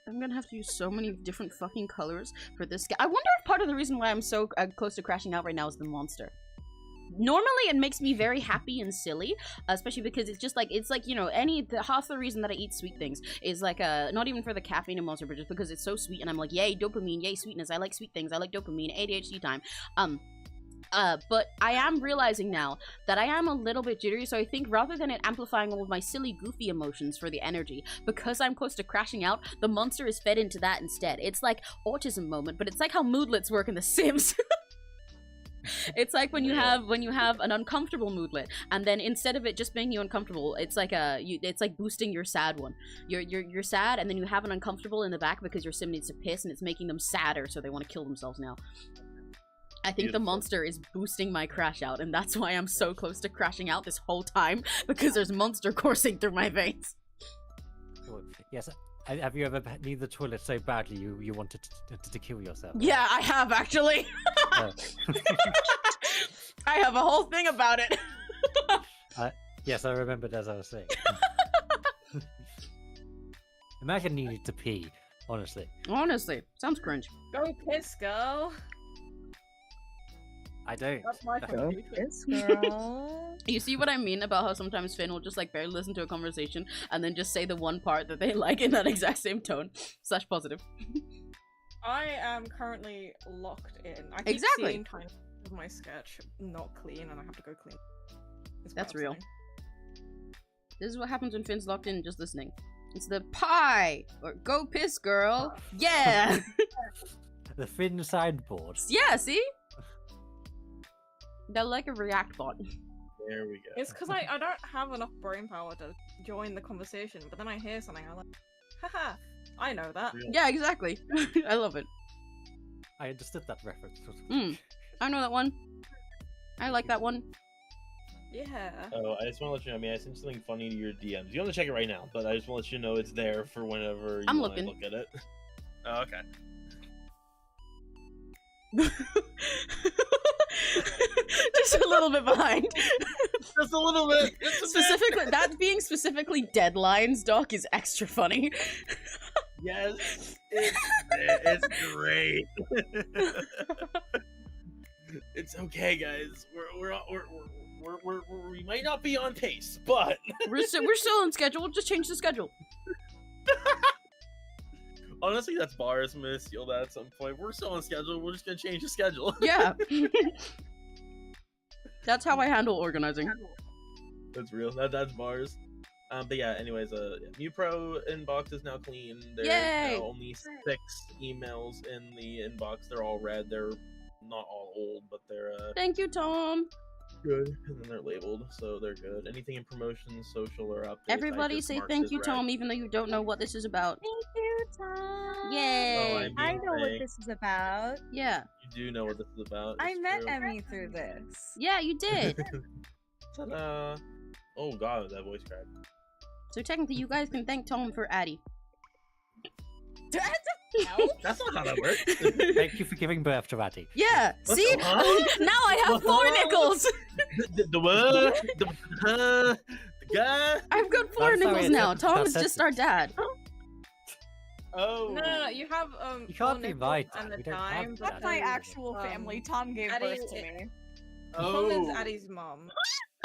I'm gonna have to use so many different fucking colors for this guy. I wonder if part of the reason why I'm so close to crashing out right now is the monster. Normally it makes me very happy and silly, especially because it's like, you know, half the reason that I eat sweet things is like not even for the caffeine and monster, but just because it's so sweet and I'm like, yay dopamine, yay sweetness, I like sweet things, I like dopamine, ADHD time. But I am realizing now that I am a little bit jittery, so I think rather than it amplifying all of my silly, goofy emotions for the energy, because I'm close to crashing out, the monster is fed into that instead. It's like autism moment, but it's like how moodlets work in The Sims. It's like when you have an uncomfortable moodlet, and then instead of it just making you uncomfortable, it's like it's like boosting your sad one. You're sad, and then you have an uncomfortable in the back because your sim needs to piss, and it's making them sadder, so they want to kill themselves now. I think the monster is boosting my crash out, and that's why I'm so close to crashing out this whole time, because there's monster coursing through my veins. Yes. Have you ever needed the toilet so badly you wanted to kill yourself? Yeah, I have actually. I have a whole thing about it. Yes, I remembered as I was saying. Imagine needing to pee, honestly. Honestly, sounds cringe. Go piss, girl. I don't. That's my Go contribution. piss, girl. You see what I mean about how sometimes Finn will just like barely listen to a conversation and then just say the one part that they like in that exact same tone / positive. I am currently locked in. I keep Exactly. seeing kind of my sketch not clean, and I have to go clean. It's That's quite real. upsetting. This is what happens when Finn's locked in just listening. It's the pie or go piss, girl. Yeah. The Finn sideboard. Yeah. See. They're like a React bot. There we go. It's because I don't have enough brain power to join the conversation, but then I hear something, I'm like, haha, I know that. Real. Yeah, exactly. I love it. I understood that reference. I know that one. I like that one. Yeah. Oh, I just want to let you know, I mean, I sent something funny to your DMs. You don't have to check it right now, but I just want to let you know it's there for whenever you I'm want to looking. look at it. Oh, okay. Just a little bit behind. Just a little bit. It's a bit. Specifically, that being specifically deadlines, Doc, is extra funny. Yes, it's great. It's okay, guys. we might not be on pace, but we're still on schedule. We'll just change the schedule. honestly, that's bars. I'm gonna steal that at some point. We're still on schedule. We're just gonna change the schedule. Yeah. That's how I handle organizing. That's real. That's bars. But yeah, anyways, MuPro inbox is now clean. There's Yay! now only 6 emails in the inbox. They're all red. They're not all old, but they're Thank you, Tom. good. And then they're labeled, so they're good. Anything in promotions, social, or updates. I Everybody just say marked thank as you, red. Tom, even though you don't know what this is about. Thank you, Tom. Yay! Oh, I know what thank- this is about. Yeah. You do know what this is about. I it's met true. Emmy through this. Yeah, you did. Ta-da! Oh god, that voice cracked. So technically, you guys can thank Tom for Addie. That's not how that works. Thank you for giving birth to Addie. Yeah. What See? the- huh? Now I have 4 What? nickels. the what? The guy? I've got 4 I'm sorry, nickels it's now. a- Tom that's is just our dad. Oh. No, you have You can't be four right. nickels and We the don't have time. that. That's my Addie. actual family. Tom gave Addie- birth to me. Tom is Oh. Addie's mom.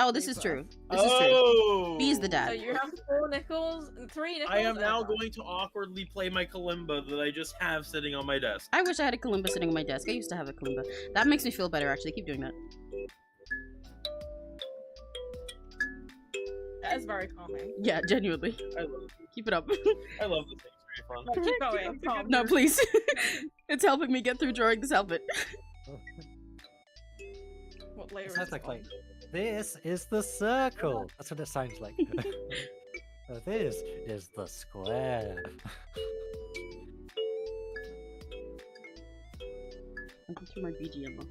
Oh, this is Rebirth. true. This is true. Oh. B's the So dad. you have 4 nickels, 3 nickels. I am and now a dime. going to awkwardly play my kalimba that I just have sitting on my desk. I wish I had a kalimba sitting on my desk. I used to have a kalimba. That makes me feel better, actually. Keep doing that. That is very calming. Yeah, genuinely. I love, Keep it up. I love this thing. It's very fun. Keep going, Tom. No, please. It's helping me get through drawing this outfit. What layer It is sounds it like on? this is the circle. That's what it sounds like. This is the square. I'm going through my BGM.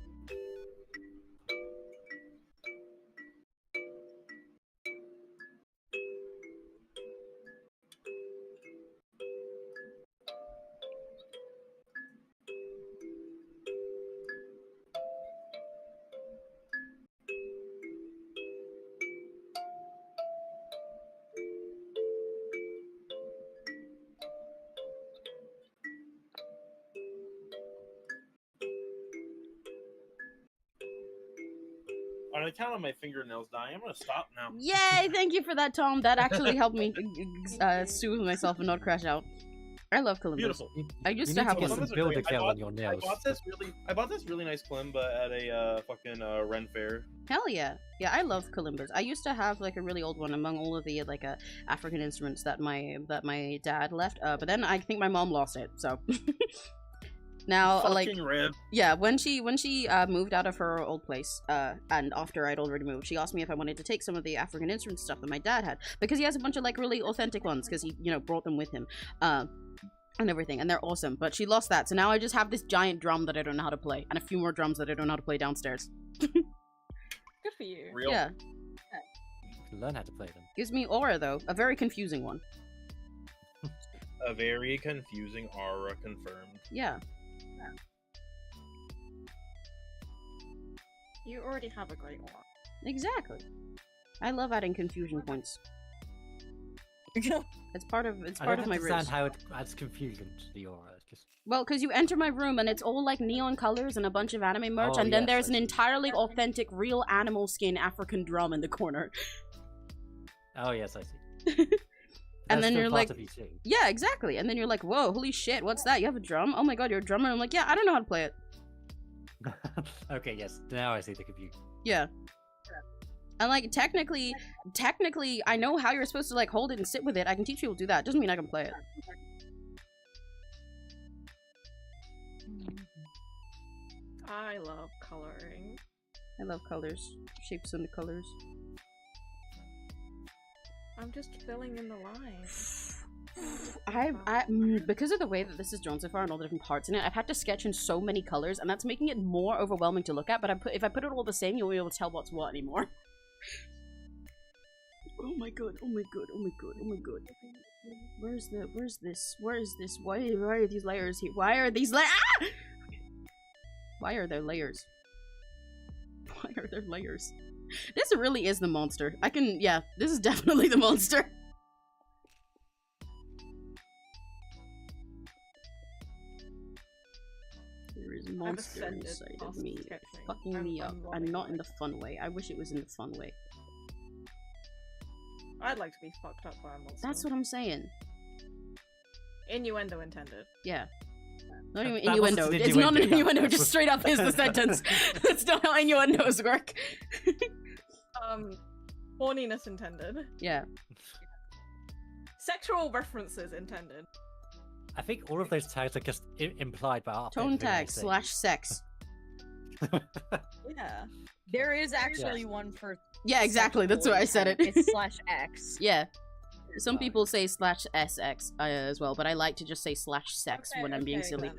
On account of my fingernails dying, I'm gonna stop now. Yay! Thank you for that, Tom. That actually helped me soothe myself and not crash out. I love kalimbas. Beautiful. I used You to need have to get one. some Kalimbas are builder great. gel on your I nails. bought this really nice kalimba at a fucking Ren fair. Hell yeah. Yeah, I love kalimbas. I used to have like a really old one among all of the like African instruments that my dad left. But then I think my mom lost it. So now like Fucking rib. yeah, when she moved out of her old place, and after I'd already moved, she asked me if I wanted to take some of the African instrument stuff that my dad had, because he has a bunch of like really authentic ones, because he, you know, brought them with him, and everything, and they're awesome. But she lost that, so now I just have this giant drum that I don't know how to play, and a few more drums that I don't know how to play downstairs. Good for you. Real. Yeah, Learn how to play them. gives me aura though, a very confusing one. A very confusing aura confirmed. Yeah. You already have a great one. Exactly. I love adding confusion points. It's part of I my don't understand riz. how it adds confusion to the aura. It's just Well, because you enter my room and it's all like neon colors and a bunch of anime merch, Oh, and then yes, there's I an see. entirely authentic, real animal skin African drum in the corner. oh yes, I see. And That's then still you're part like, of you too. yeah, exactly. And then you're like, whoa, holy shit, what's that? You have a drum? Oh my god, you're a drummer? I'm like, yeah, I don't know how to play it. Okay, yes. Now I see the confusion. Yeah. And like, technically, I know how you're supposed to like hold it and sit with it. I can teach people to do that. Doesn't mean I can play it. I love coloring. I love colors. Shapes and the colors. I'm just filling in the lines. Because of the way that this is drawn so far and all the different parts in it, I've had to sketch in so many colors, and that's making it more overwhelming to look at. But if I put it all the same, you'll be able to tell what's what anymore. Oh my god! Oh my god! Oh my god! Oh my god! Where is this? Why are these layers here? Why are these Why are there layers? Why are there layers? This really is the monster. Yeah, this is definitely the monster. There is monster ascended inside of past me, sketching. fucking me up, I'm and loving not in it. the fun way. I wish it was in the fun way. I'd like to be fucked up by a monster. That's what I'm saying. Innuendo intended. Yeah. Not even That wasn't innuendo. an It's not an innuendo, innuendo, that just was- straight up is the sentence. That's not how innuendos work. Horniness intended. Yeah. Sexual references intended. I think all of those tags are just implied by our Tone tag / sex. Yeah. There is actually one for. Yeah, exactly. That's why I said it. It's /X. Yeah. Some people say /SX as well, but I like to just say /sex when I'm being silly.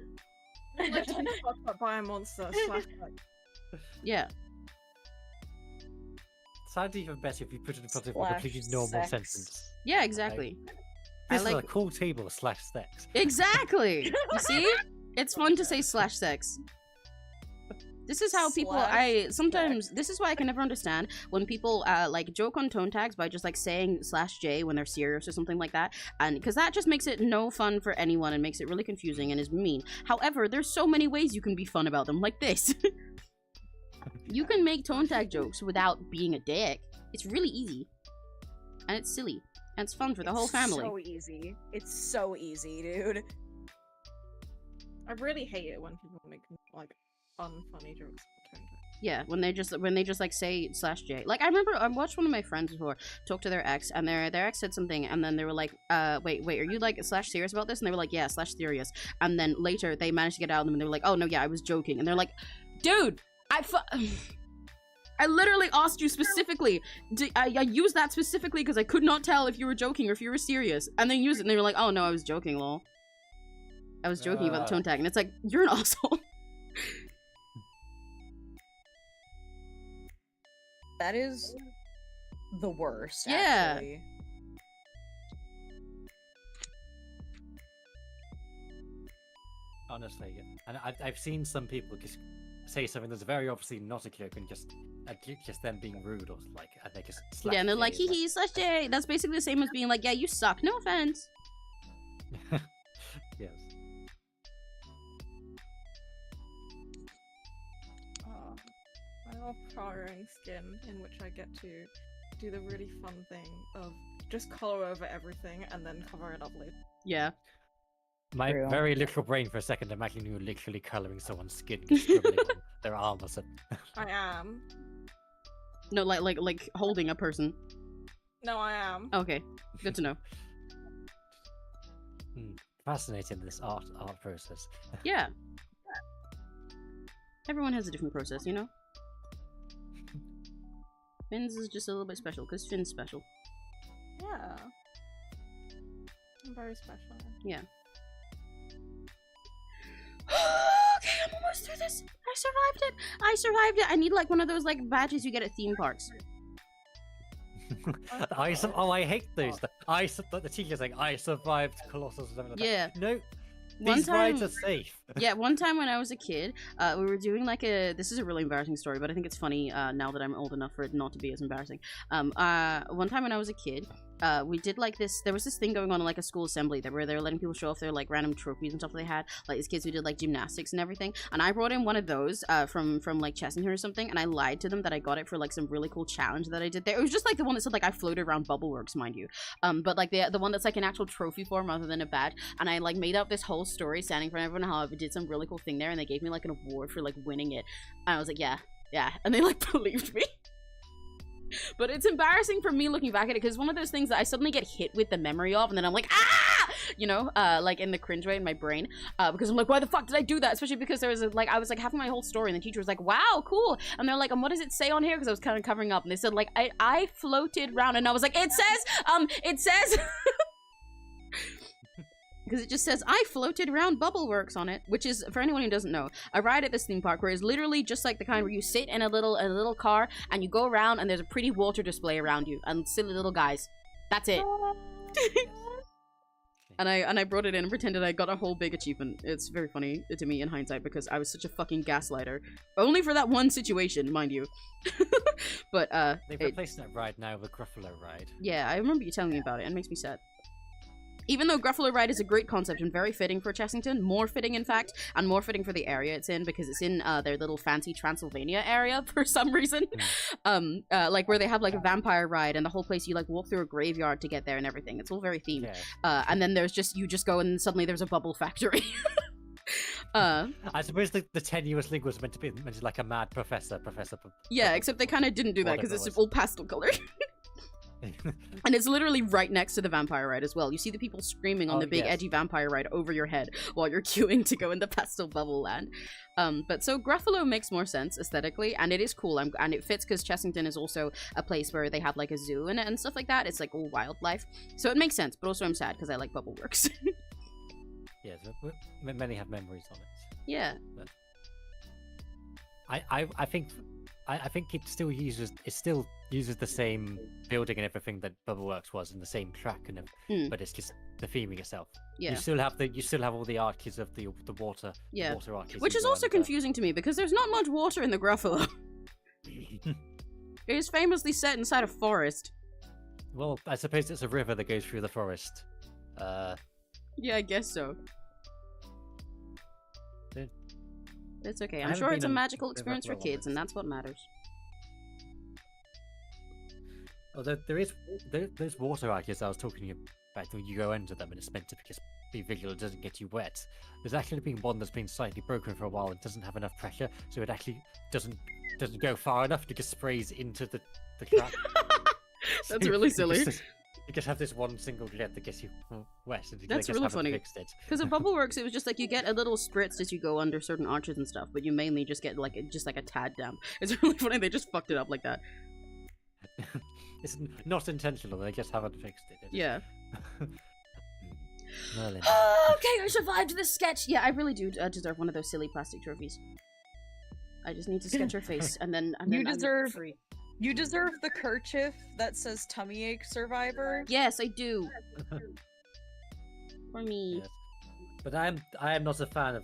I'd like to be fucked up by a monster. Yeah. Sounds even better if you put it in front of a completely normal sex. sentence. Yeah, exactly. This I is like a cool table /sex. exactly. You see, it's fun to say /sex. This is how people. Sometimes this is why I can never understand when people like joke on tone tags by just like saying /J when they're serious or something like that, and because that just makes it no fun for anyone and makes it really confusing and is mean. However, there's so many ways you can be fun about them, like this. You can make tone tag jokes without being a dick. It's really easy, and it's silly, and it's fun for the whole family. So easy. It's so easy, dude. I really hate it when people make like fun, funny jokes. Yeah, when they just like say /J. Like I remember I watched one of my friends before talk to their ex, and their ex said something, and then they were like, wait, are you like /serious about this? And they were like, yeah, /serious. And then later they managed to get out of them, and they were like, oh no, yeah, I was joking. And they're like, dude, I literally asked you specifically. I used that specifically because I could not tell if you were joking or if you were serious. And then used it, and they were like, oh no, I was joking, lol. I was joking about the tone tag, and it's like, you're an asshole. That is the worst. Yeah. Actually. Honestly, and I've seen some people just say something that's very obviously not a joke and just them being rude or like, and they just Yeah, and they're like, /J, hee hee, /J. That's basically the same as being like, yeah, you suck. No offense. Yes. I love coloring skin, in which I get to do the really fun thing of just color over everything and then cover it up later. Yeah. My True. very literal brain for a second imagined you literally colouring someone's skin, scribbling on their arm or something. I am. No, like holding a person. No, I am. Okay, good to know. Fascinating, this art process. Yeah. Everyone has a different process, you know? Finn's is just a little bit special, because Finn's special. Yeah. I'm very special. Yeah. Okay, I'm almost through this. I survived it. I need like one of those like badges you get at theme parks. I hate those. The teacher's like, I survived Colossus or something like Yeah. that. No, One these rides time- are safe. Yeah, one time when I was a kid, we were doing like this is a really embarrassing story, but I think it's funny now that I'm old enough for it not to be as embarrassing. One time when I was a kid, we did like this, there was this thing going on in like a school assembly where they were letting people show off their like random trophies and stuff they had, like these kids who did like gymnastics and everything, and I brought in one of those from like Chessington or something, and I lied to them that I got it for like some really cool challenge that I did there. It was just like the one that said like I floated around Bubbleworks, mind you, but like the one that's like an actual trophy form rather than a badge, and I like made up this whole story standing in front of everyone how I did some really cool thing there, and they gave me like an award for like winning it, and I was like, yeah, and they like believed me. But it's embarrassing for me looking back at it because it's one of those things that I suddenly get hit with the memory of, and then I'm like, ah, you know, like in the cringe way in my brain, because I'm like, why the fuck did I do that? Especially because there was like I was like having my whole story, and the teacher was like, wow, cool, and they're like, what does it say on here? Because I was kind of covering up, and they said like I floated around, and I was like, it says because it just says I floated around Bubbleworks on it, which is, for anyone who doesn't know, a ride at this theme park where it's literally just like the kind where you sit in a little car and you go around and there's a pretty water display around you and silly little guys. That's it. And I brought it in and pretended I got a whole big achievement. It's very funny to me in hindsight because I was such a fucking gaslighter. Only for that one situation, mind you. But They've replaced that ride now with Gruffalo ride. yeah, I remember you telling me about it, and it makes me sad. Even though Gruffalo Ride is a great concept and very fitting for Chessington, more fitting in fact, and more fitting for the area it's in because it's in their little fancy Transylvania area for some reason. Like where they have like a vampire ride and the whole place you like walk through a graveyard to get there and everything. It's all very themed. Yeah. And then there's just, you just go and suddenly there's a bubble factory. I suppose the tenuous link was meant to be like a mad professor. Yeah, except they kind of didn't do that because it's all pastel color. And it's literally right next to the vampire ride as well. You see the people screaming on the big edgy vampire ride over your head while you're queuing to go in the pastel bubble land. But so Gruffalo makes more sense aesthetically, and it is cool, and it fits because Chessington is also a place where they have like a zoo in it and stuff like that. It's like all wildlife, so it makes sense. But also I'm sad because I like Bubbleworks. Yeah, so many have memories on it. Yeah. But I think it still uses the same building and everything that Bubbleworks was, and the same track and everything, but it's just the theming itself. Yeah. You still have all the arches of the water. Yeah. The water arches. Which is also confusing to me because there's not much water in the Gruffalo. It is famously set inside a forest. Well, I suppose it's a river that goes through the forest. Yeah, I guess so. It's okay. I'm haven't sure been it's a on magical the experience for Gruffalo kids, and once. that's what matters. Although those water arches I was talking about, when you go into them and it's meant to just be visual, it doesn't get you wet. There's actually been one that's been slightly broken for a while and doesn't have enough pressure, so it actually doesn't go far enough to just sprays into the track. That's really silly. You just have this one single jet that gets you wet. And That's they just really haven't funny. fixed it. Because at Bubbleworks, it was just like you get a little spritz as you go under certain arches and stuff, but you mainly just get like a tad damp. It's really funny. They just fucked it up like that. It's not intentional. They just haven't fixed it. Yeah. Merlin. Okay, I survived this sketch. Yeah, I really do deserve one of those silly plastic trophies. I just need to sketch her face, and then You I'm deserve- free. You deserve the kerchief that says tummy ache survivor. Yes, I do. For me. Yes. But I am not a fan of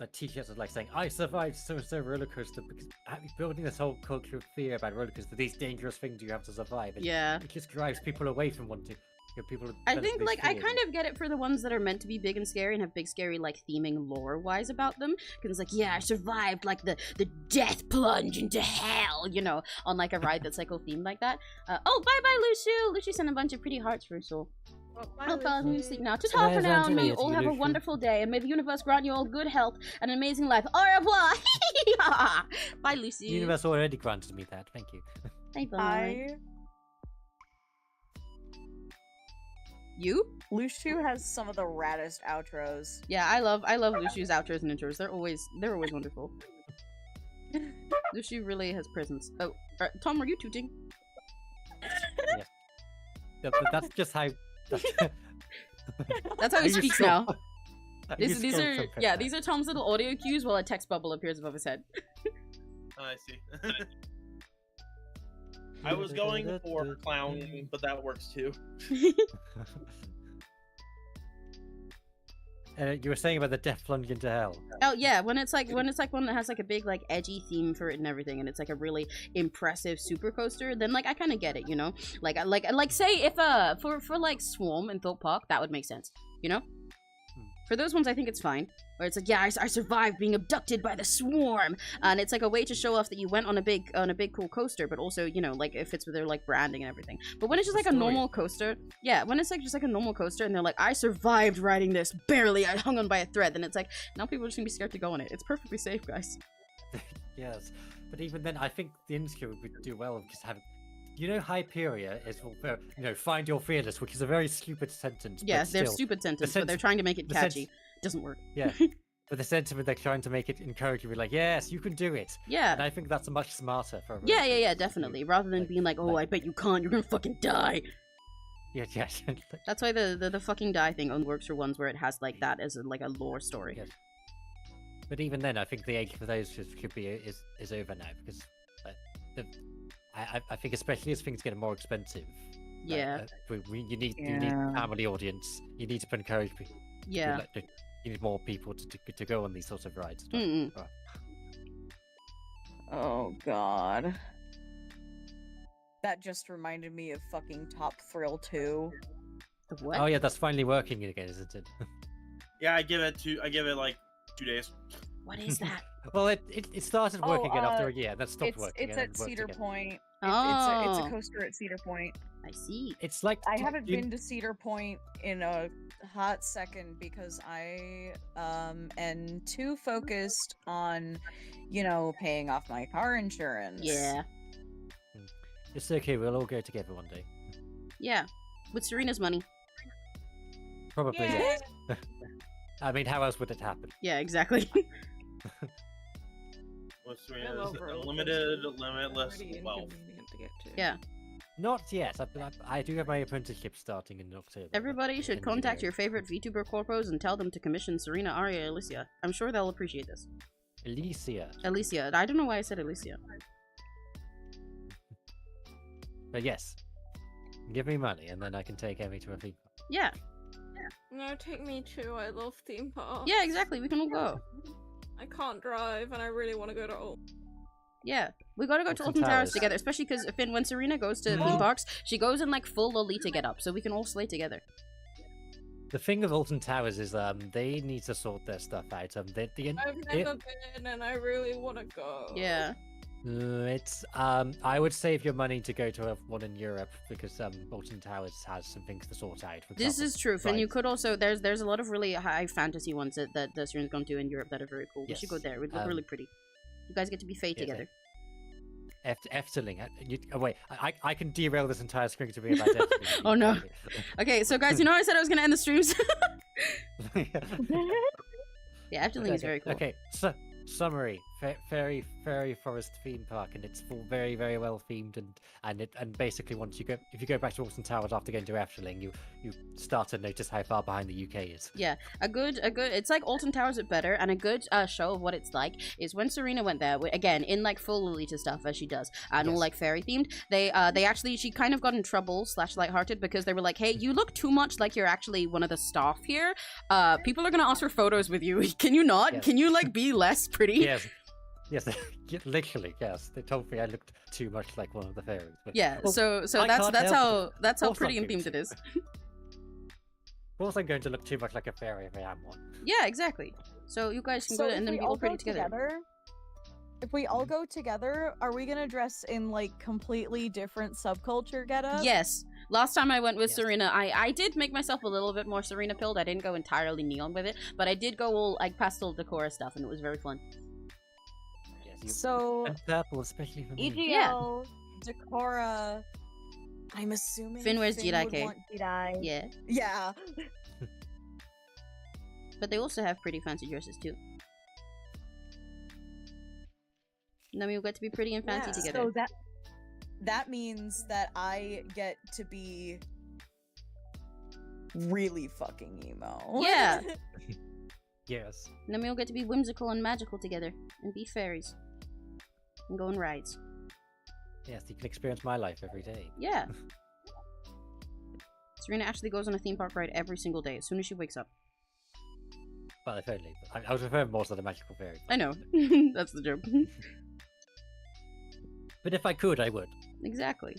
the t-shirts of like saying I survived so roller coaster, because building this whole culture of fear about roller coaster, these dangerous things you have to survive. And Yeah. it just drives people away from wanting. People I think, like, I kind of get it for the ones that are meant to be big and scary and have big, scary, like, theming lore-wise about them. Because it's like, yeah, I survived, like, the death plunge into hell, you know, on, like, a ride that's, like, all themed like that. Oh, bye-bye, Luciu! Luciu sent a bunch of pretty hearts for Usul. I'll fall asleep now. Ta-ta for now, and may you all have a wonderful day, and may the universe grant you all good health and an amazing life. Au revoir! Bye, Luciu. The universe already granted me that, thank you. Bye-bye. You? Luciu has some of the raddest outros. Yeah, I love Luciu's outros and intros. They're always wonderful. Luciu really has presence. Oh, Tom, were you tooting? Yes. That's just how. That's how he speaks now. These These are Tom's little audio cues while a text bubble appears above his head. I see. I was going for clown, but that works too. You were saying about the death plunge into hell. Oh yeah, when it's like one that has like a big like edgy theme for it and everything, and it's like a really impressive super coaster, then like I kind of get it, you know. Like say if for like Swarm and Thorpe Park, that would make sense, you know. For those ones, I think it's fine. Where it's like, yeah, I survived being abducted by the swarm, and it's like a way to show off that you went on a big cool coaster, but also, you know, like it fits with their like branding and everything. But when it's just like a normal coaster, yeah, when it's like just like a normal coaster, and they're like, I survived riding this, barely, I hung on by a thread, then it's like, now people are just gonna be scared to go on it. It's perfectly safe, guys. Yes, but even then, I think the industry would do well of just having. You know, Hyperia is, you know, find your fearless, which is a very stupid sentence. Yeah, but they're still, stupid sentence, but they're trying to make it catchy. Doesn't work. Yeah, but the sentiment they're trying to make it encourage you, be like, yes, you can do it. Yeah. And I think that's much smarter for. Yeah, definitely. Rather than being like, oh, I bet you can't, you're gonna fucking die. Yeah. That's why the fucking die thing only works for ones where it has like that as a lore story. Yes. But even then, I think the age for those should be is over now, because I think especially as things get more expensive. Yeah. You need family audience. You need to encourage people. Yeah. You need more people to go on these sorts of rides. Oh god. That just reminded me of fucking Top Thrill 2. The what? Oh yeah, that's finally working again, isn't it? Yeah, I give it like 2 days. What is that? Well, it started Oh, working again after a year, then stopped working. It's and at then worked Cedar again. Point. Oh. It's a coaster at Cedar Point. I see. It's like I haven't been to Cedar Point in a hot second because I am too focused on, paying off my car insurance. Yeah. It's okay. We'll all go together one day. Yeah. With Serena's money. Probably Yeah. yes. I mean, how else would it happen? Yeah, exactly. With I Serena's love roller unlimited, coasters. limitless Pretty wealth. inconvenient to get to. Yeah. Not yet. I do have my apprenticeship starting in October. Everybody should in contact your engineering. favorite VTuber corpos and tell them to commission Serena, Arya, Alicia. I'm sure they'll appreciate this. Alicia. Alicia. I don't know why I said Alicia. But yes, give me money and then I can take Emmy to a theme park. Yeah. No, take me too. I love theme parks. Yeah, exactly. We can all go. I can't drive, and I really want to go to all. Yeah. We gotta go to Alton Alton Towers Towers. together, especially because Finn, when Serena goes to theme parks, she goes in like full Lolita get up, so we can all slay together. The thing with Alton Towers is they need to sort their stuff out. I've never been, and I really want to go. Yeah. It's I would save your money to go to one in Europe because Alton Towers has some things to sort out. For This example, is true, Finn. You flights. could also there's a lot of really high fantasy ones that Serena's gone to in Europe that are very cool. We should go Yes, there. It would look really pretty. You guys get to be Fae together. Efteling. Oh wait, I can derail this entire screen to be about Efteling. Oh, no. Okay, so guys, you know I said I was gonna end the streams. Yeah, Efteling is very cool. Okay, so summary: fairy forest theme park, and it's full very very well themed, and basically once you go, if you go back to Alton Towers after going to Efteling, you start to notice how far behind the UK is. Yeah, a good it's like Alton Towers but better, and a good show of what it's like is when Serena went there, again in like full Lolita stuff as she does, and all Yes. like fairy themed. They actually, she kind of got in trouble / lighthearted because they were like, hey, you look too much like you're actually one of the staff here. People are gonna ask for photos with you. Can you not? Yes. Can you like be less pretty? Yes. Yes, literally, yes. They told me I looked too much like one of the fairies. But, Yeah, well, so I that's can't help how course pretty I'm and themed it is. Of course, I'm going to look too much like a fairy if I am one. Yeah, exactly. So you guys can So go if and then we be all all pretty go together. if we all go together, are we gonna dress in like completely different subculture getup? Yes. Last time I went with Yes. Serena, I did make myself a little bit more Serena pilled. I didn't go entirely neon with it, but I did go all like pastel decor stuff, and it was very fun. Yes, you... So And purple, especially for me. EGL, Decora. I'm assuming Finn wears Jedi would cape. want Jedi. Yeah. Yeah. But they also have pretty fancy dresses too. And then we'll get to be pretty and fancy Yeah. together. So that means that I get to be really fucking emo. Yeah. Yes. And then we'll get to be whimsical and magical together and be fairies. And go on rides. Yes, you can experience my life every day. Yeah. Serena actually goes on a theme park ride every single day as soon as she wakes up. Well, if only. But I was referring more to the magical fairy. I know. That's the joke. But if I could, I would. Exactly.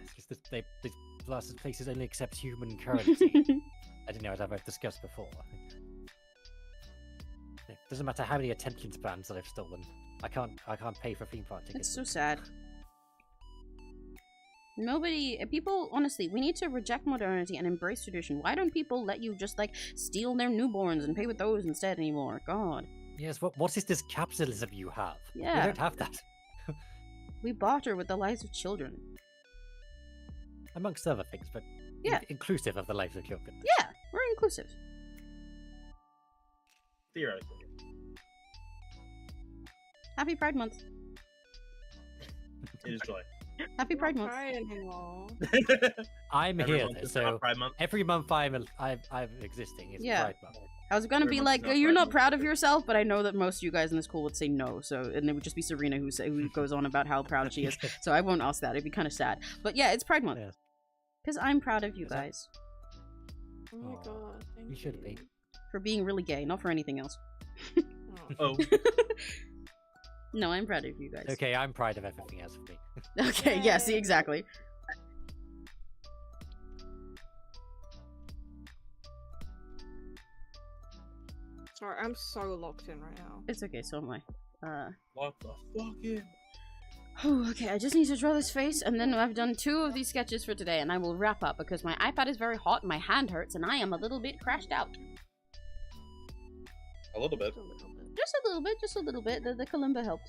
It's just that these blasted places only accept human currency. I didn't know, as I've discussed before. It doesn't matter how many attention spans that I've stolen. I can't pay for theme park tickets. It's so sad. People, honestly, we need to reject modernity and embrace tradition. Why don't people let you just, like, steal their newborns and pay with those instead anymore? God. Yes, what is this capitalism you have? Yeah. We don't have that. We barter with the lives of children. Amongst other things, but Yeah. inclusive of the lives of children. Yeah, we're inclusive. Theoretically. Happy Pride Month. It is July. Happy Pride Month. Cry anymore. I'm Every here, month is so not Pride Month. every month I'm existing is Yeah. Pride Month. I was gonna Every be month's like, not you're Pride not Month. proud of yourself, but I know that most of you guys in this call would say no, so, and it would just be Serena who goes on about how proud she is, so I won't ask that, it'd be kind of sad. But yeah, it's Pride Month. Yes. Because I'm proud of you Is that- guys. Oh my Aw, god. Thank You should be. For being really gay, not for anything else. Oh. Oh, No, I'm proud of you guys. Okay, I'm proud of everything else of me. Okay, yeah, see, Yay. exactly. Sorry, I'm so locked in right now. It's okay, so am I. What the fuck in? Okay, I just need to draw this face, and then I've done 2 of these sketches for today, and I will wrap up because my iPad is very hot, my hand hurts, and I am a little bit crashed out. A little bit. Just a little bit, just a little bit. The kalimba helped.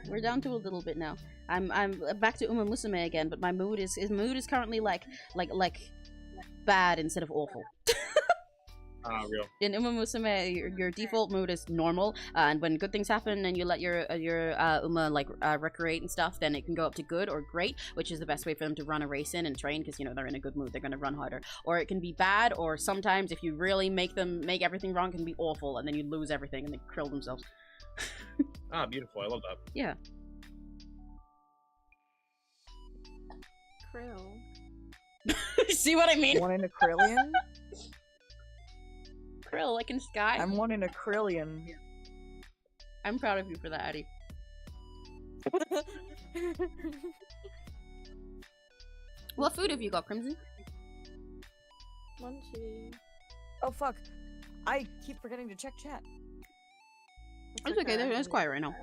We're down to a little bit now. I'm back to Musume again, but my mood is currently like bad instead of awful. Real. In Musume, your default mood is normal, and when good things happen and you let your like recreate and stuff, then it can go up to good or great, which is the best way for them to run a race in and train, because you know they're in a good mood, they're gonna run harder. Or it can be bad, or sometimes if you really make everything wrong, it can be awful, and then you lose everything and they krill themselves. Beautiful. I love that. Yeah. Krill. See what I mean? One in a krillion? Krill, like in sky. I'm one in a krillion. I'm proud of you for that, Addie. What food have you got, Crimson? Munchie. Oh fuck. I keep forgetting to check chat. It's okay, it's quiet right now.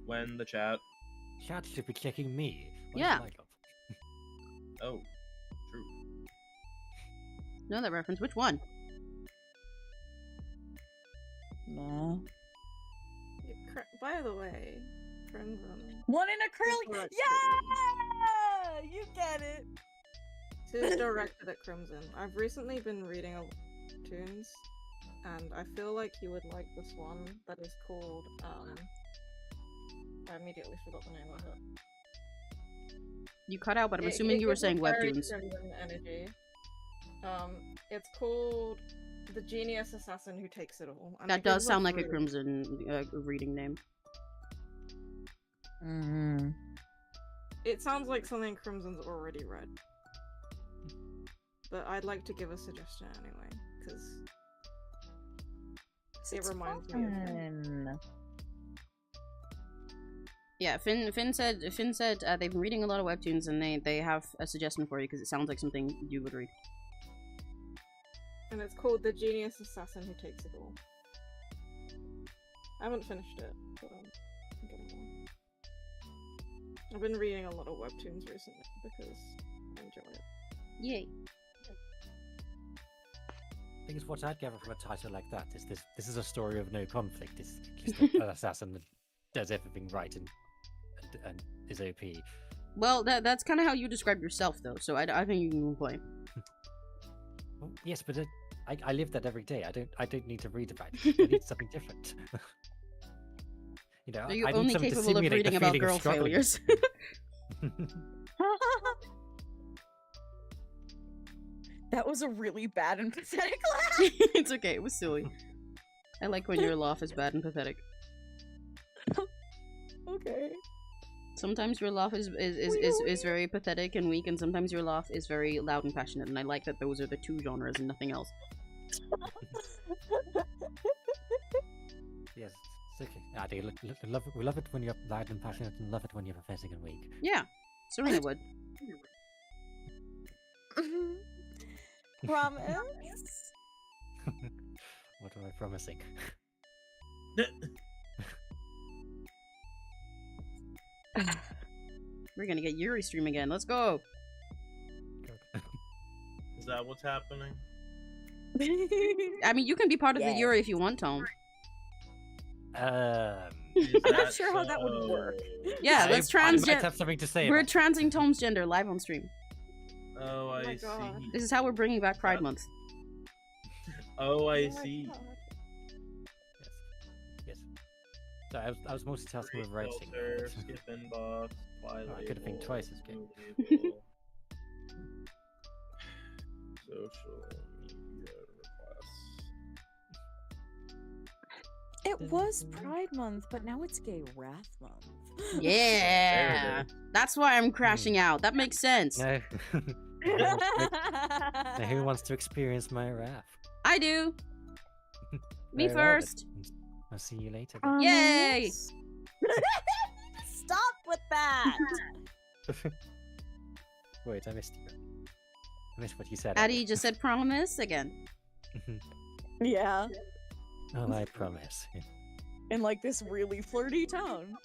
When the chat. Chat should be checking me. Where's Yeah. my job? Oh, true. Know that reference. Which one? No. By the way, Crimson. One in a krillion! Correct. Yeah! You get it! This is directed at Crimson. I've recently been reading a tunes, and I feel like you would like this one that is called, I immediately forgot the name of it. You cut out, but I'm It- assuming it you were gives a saying very webtoons. Crimson energy. It's called The Genius Assassin Who Takes It All. And That it does gives sound like a really- Crimson reading name. Mm-hmm. It sounds like something Crimson's already read. But I'd like to give a suggestion anyway, because it reminds me of him. Yeah, Finn said they've been reading a lot of webtoons, and they have a suggestion for you because it sounds like something you would read. And it's called The Genius Assassin Who Takes It All. I haven't finished it, but I'm getting one. I've been reading a lot of webtoons recently because I enjoy it. Yay. I think what I'd gather from a title like that is this is a story of no conflict. It's just an assassin that does everything right and is OP. Well, that's kind of how you describe yourself, though. So I think you can move on. Well, yes, but I live that every day. I don't need to read about it. I need something different. You know, So you're I need only something to capable of simulate the reading about feeling of girl struggling. failures. That was a really bad and pathetic laugh. It's okay. It was silly. I like when your laugh is bad and pathetic. Okay. Sometimes your laugh is very pathetic and weak, and sometimes your laugh is very loud and passionate. And I like that those are the 2 genres and nothing else. Yes, it's okay. Addy, we love it when you're loud and passionate, and love it when you're pathetic and weak. Yeah, Serena would. Promise? What am I promising? We're gonna get Yuri stream again. Let's go. Is that what's happening? I mean, you can be part of the Yeah. Yuri if you want, Tom. Is I'm not sure how that would so? work. Yeah, let's I might transgen. have something to say. We're about transing Tom's gender live on stream. Oh, my I God. see. This is how we're bringing back Pride Yep. Month. Oh, I Oh my see. God. Yes. So I was multitasking with writing. Filter, skip inbox, fly Oh, I could have been label, twice as good. move label, social media requests. It was Pride Month, but now it's Gay Wrath Month. Yeah, that's why I'm crashing out. That makes sense. No. Now who wants to experience my wrath? I do. Me Very well then. first. I'll see you later. then. Yay! Stop with that! Wait, I missed you. I missed what you said. Addie just said promise again. Yeah. Oh, I promise. In like this really flirty tone.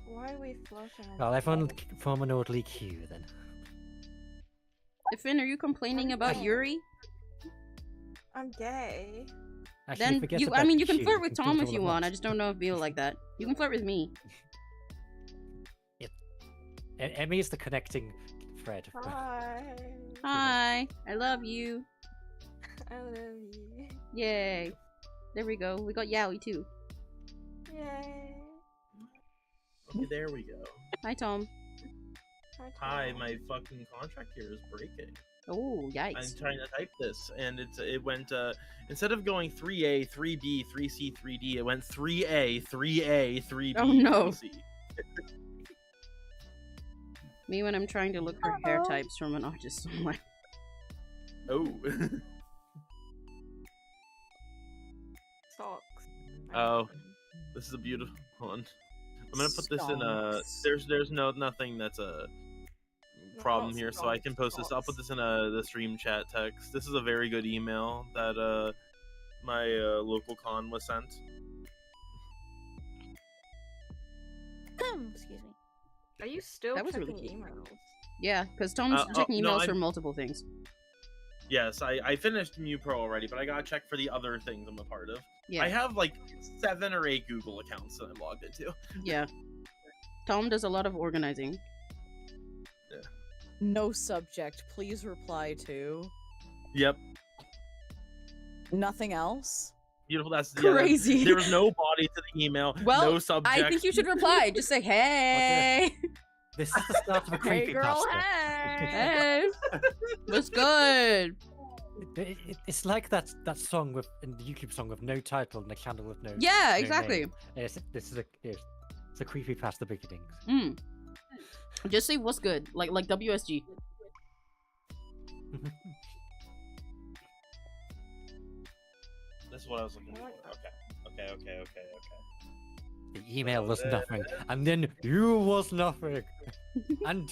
Why are we flirting? Well, everyone form an orderly queue then. Finn, are you complaining about Yuri? I'm gay. Actually, Then forget you, about I mean, you can queue, flirt with do it Tom if all you at want. I once. just don't know if Beal like that. You can flirt with me. Emmy is the connecting thread. Hi. Hi, I love you. I love you. Yay. There we go. We got Yowie too. Yay. Okay, there we go. Hi, Tom. Hi, Tom. my fucking contract here is breaking. Oh, I'm yikes. trying to type this, and it went instead of going 3A, 3B, 3C, 3D, it went 3A, 3A, 3B, Oh, no. 3C. Me when I'm trying to look for hair types from an artist somewhere. Oh. Socks. Oh. This is a beautiful one. I'm gonna put this in a. There's nothing that's a problem here, so I can post this. I'll put this in the stream chat text. This is a very good email that my local con was sent. Excuse me. Are you still That was checking really cute. emails? Yeah, because Tom's oh, checking no, emails for I'm- multiple things. Yes, I finished Mew Pro already, but I gotta check for the other things I'm a part of. Yeah, I have like 7 or 8 Google accounts that I'm logged into. yeah. Tom does a lot of organizing. No subject. Please reply to. Yep. Nothing else? Beautiful. That's Crazy. There was no body to the email. Well, no subject. I think you should reply. Just say, hey! This is the start of a Hey creepy girl, pasta. hey! Hey! What's good? It's like that song with in the YouTube song with no title and a candle with no. Yeah, no exactly. name. This is it's a creepy pasta beginnings. Mm. Just say what's good, like WSG. This is what I was looking for. Okay. The email was nothing, and then you was nothing, and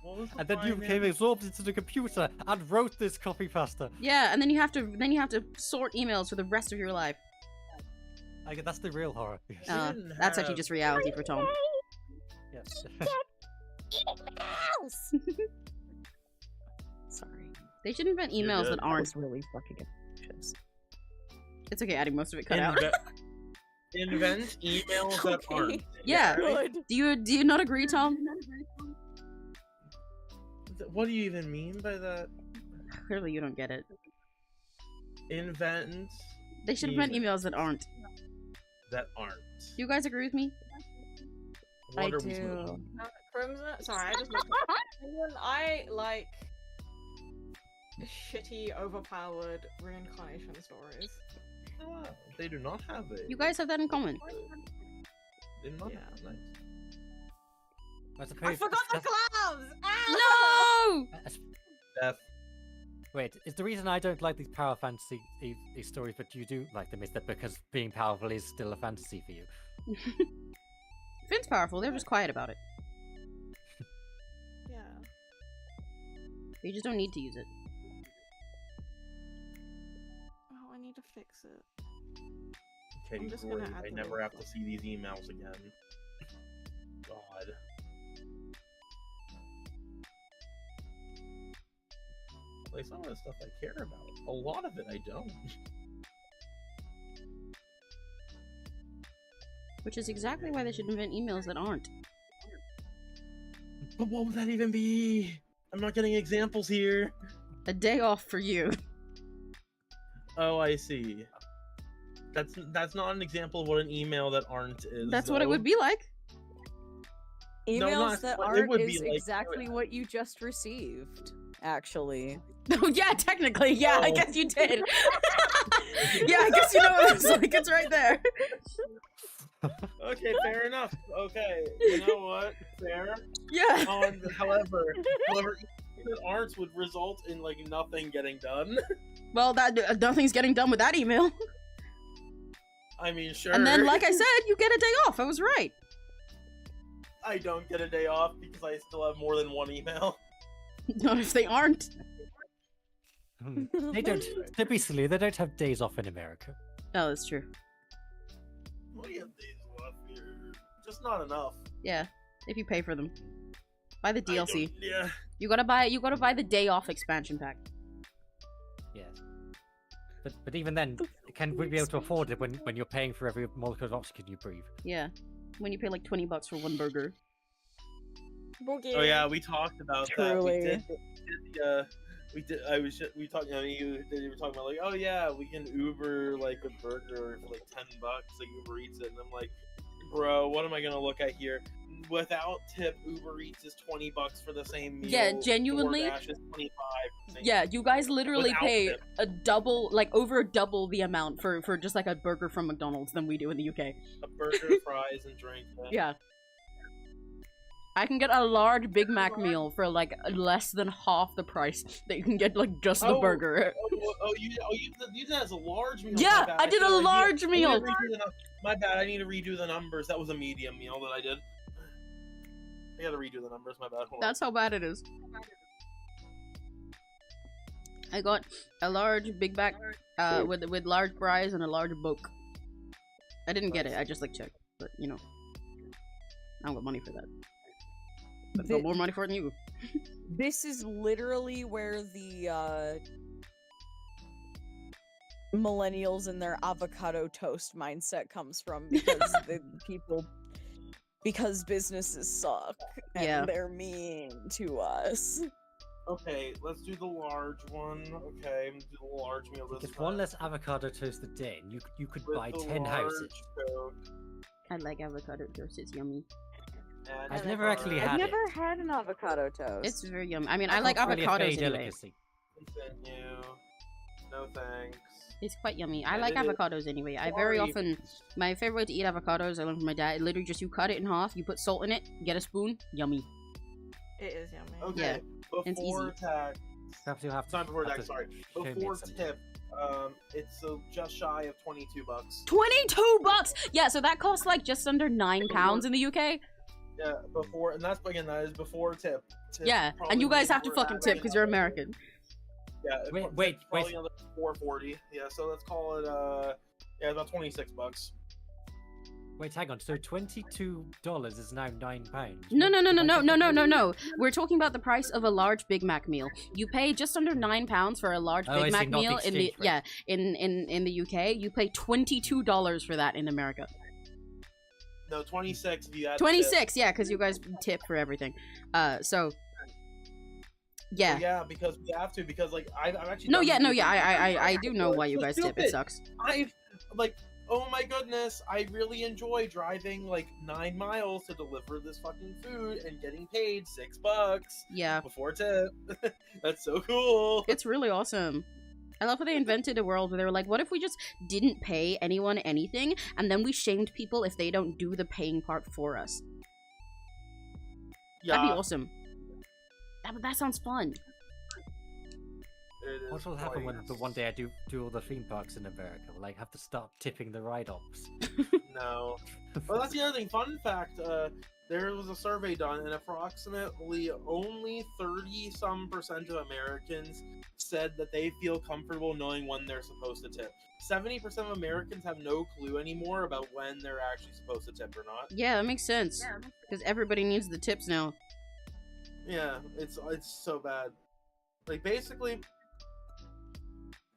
What was the and then you fine became name? absorbed into the computer and wrote this copy pasta. Yeah, and then you have to sort emails for the rest of your life. That's the real horror. didn't That's actually have- just reality for Tom. Yes. Sorry. They should invent You're emails good. that aren't. really fucking obnoxious. It's okay, adding most of it cut out. Invent emails that Okay. aren't. Yeah. right? Do you not agree, Tom? What do you even mean by that? Clearly, you don't get it. Invent They should invent emails that aren't. that aren't. Do you guys agree with me? What I are we do. doing? Crimson? Sorry, I just looked at I like shitty, overpowered reincarnation stories. Oh, they do not have it. You guys have that in common. They do not Yeah. have it. I I suppose. forgot the collabs! Ah! No! Death. Wait, is the reason I don't like these power fantasy these stories, but you do like them, is that because being powerful is still a fantasy for you? Finn's powerful. They're just quiet about it. Yeah. You just don't need to use it. Oh, I need to fix it. Katie, just gonna great. add I the never little have to see these emails again. God. Like some of the stuff I care about. A lot of it I don't. Which is exactly why they should invent emails that aren't. But what would that even be? I'm not getting examples here. A day off for you. Oh, I see. That's not an example of what an email that aren't is. That's what it though. would be like. No, Emails not- that it aren't would is be like- exactly what you just received, actually. Oh yeah, technically, yeah. I Oh. guess you did. Yeah, I guess you know what it's like. It's right there. Okay, fair enough. Okay, you know what? Fair. Yeah. However, emails that aren't would result in like nothing getting done. Well, that nothing's getting done with that email. I mean, sure. And then, like I said, you get a day off. I was right. I don't get a day off because I still have more than one email. Not if they aren't. They don't. To be silly, they don't have days off in America. Oh, that's true. We have days left here. Just not enough. Yeah, if you pay for them. Buy the DLC. Yeah. You gotta buy the day off expansion pack. Yes. But even then, can we be able to afford it when you're paying for every molecule of oxygen you breathe? Yeah, when you pay like $20 for one burger. Oh yeah, we talked about Truly. that. We did. We talked. You were talking about like, oh yeah, we can Uber like a burger for like $10, like Uber Eats it, and I'm like, bro, what am I gonna look at here? Without tip, Uber Eats is $20 for the same meal. Yeah, genuinely. DoorDash is 25. Yeah, you guys literally Without pay tip. a double, like over double the amount for just like a burger from McDonald's than we do in the UK. A burger, fries, and drink. Yeah. I can get a large Big Mac meal for like less than half the price that you can get like just the burger. You did that as a large meal. Yeah, My bad. I did a feel like large I need to meal. redo the my bad. I need to redo the numbers. That was a medium meal that I did. I gotta redo the numbers. My bad. Hold That's how bad it is. I got a large Big Mac with large fries and a large Coke. I didn't get it. I just like checked, but you know, I don't got money for that. I've got more money for it than you. This is literally where the millennials and their avocado toast mindset comes from, because because businesses suck and Yeah. they're mean to us. Okay, let's do the large one. Okay, do the large meal this Get one time. less avocado toast a day, and you could With buy the 10 houses. large Coke I like avocado toast. It's yummy. and I've the never actually large- had I've it. never had an avocado toast. It's very yummy. I mean, I It's like not really a avocados Fey anyway. delicacy. Continue. No thanks. It's quite yummy. I And like it is avocados anyway. I very sorry. often, my favorite way to eat avocados, I learned from my dad, literally just you cut it in half, you put salt in it, get a spoon, yummy. It is yummy. Okay, Yeah, it's before easy. tax. Perhaps you'll have It's not before have tax, to sorry. show me Before at some tip, it's just shy of $22. $22! Yeah, so that costs like just under £9 in the UK. Yeah, before, and that's again, that is before tip. Tip Yeah, probably and you guys have to we're fucking at tip because you're another- American. Yeah, Wait, tip's wait, probably wait. another $4.40. Yeah, so let's call it yeah, about $26. Wait, hang on. So $22 is now £9. No. We're talking about the price of a large Big Mac meal. You pay just under £9 for a large Oh, I Big see, Mac not the meal in the exchange rate. in the UK. You pay $22 for that in America. No, 26 if you add 26, yeah, because you guys tip for everything. So yeah. Yeah, because we have to, because like I've actually No, done yeah, the no, Uber yeah, Eats I do know why you It's guys tip. It stupid. sucks. I've like, oh my goodness, I really enjoy driving like 9 miles to deliver this fucking food and getting paid $6 Yeah, before tip. That's so cool. it's really awesome. I love how they invented a world where they were like, what if we just didn't pay anyone anything, and then we shamed people if they don't do the paying part for us? Yeah, That'd be awesome. That sounds fun. it is What will happen when quite- the one day I do all the theme parks in America? Will I have to start tipping the ride-ops? No. Well, that's the other thing. Fun fact: there was a survey done, and approximately only 30-some% of Americans said that they feel comfortable knowing when they're supposed to tip. 70% of Americans have no clue anymore about when they're actually supposed to tip or not. Yeah, that makes sense. Because everybody needs the tips now. Yeah, it's so bad. Like basically,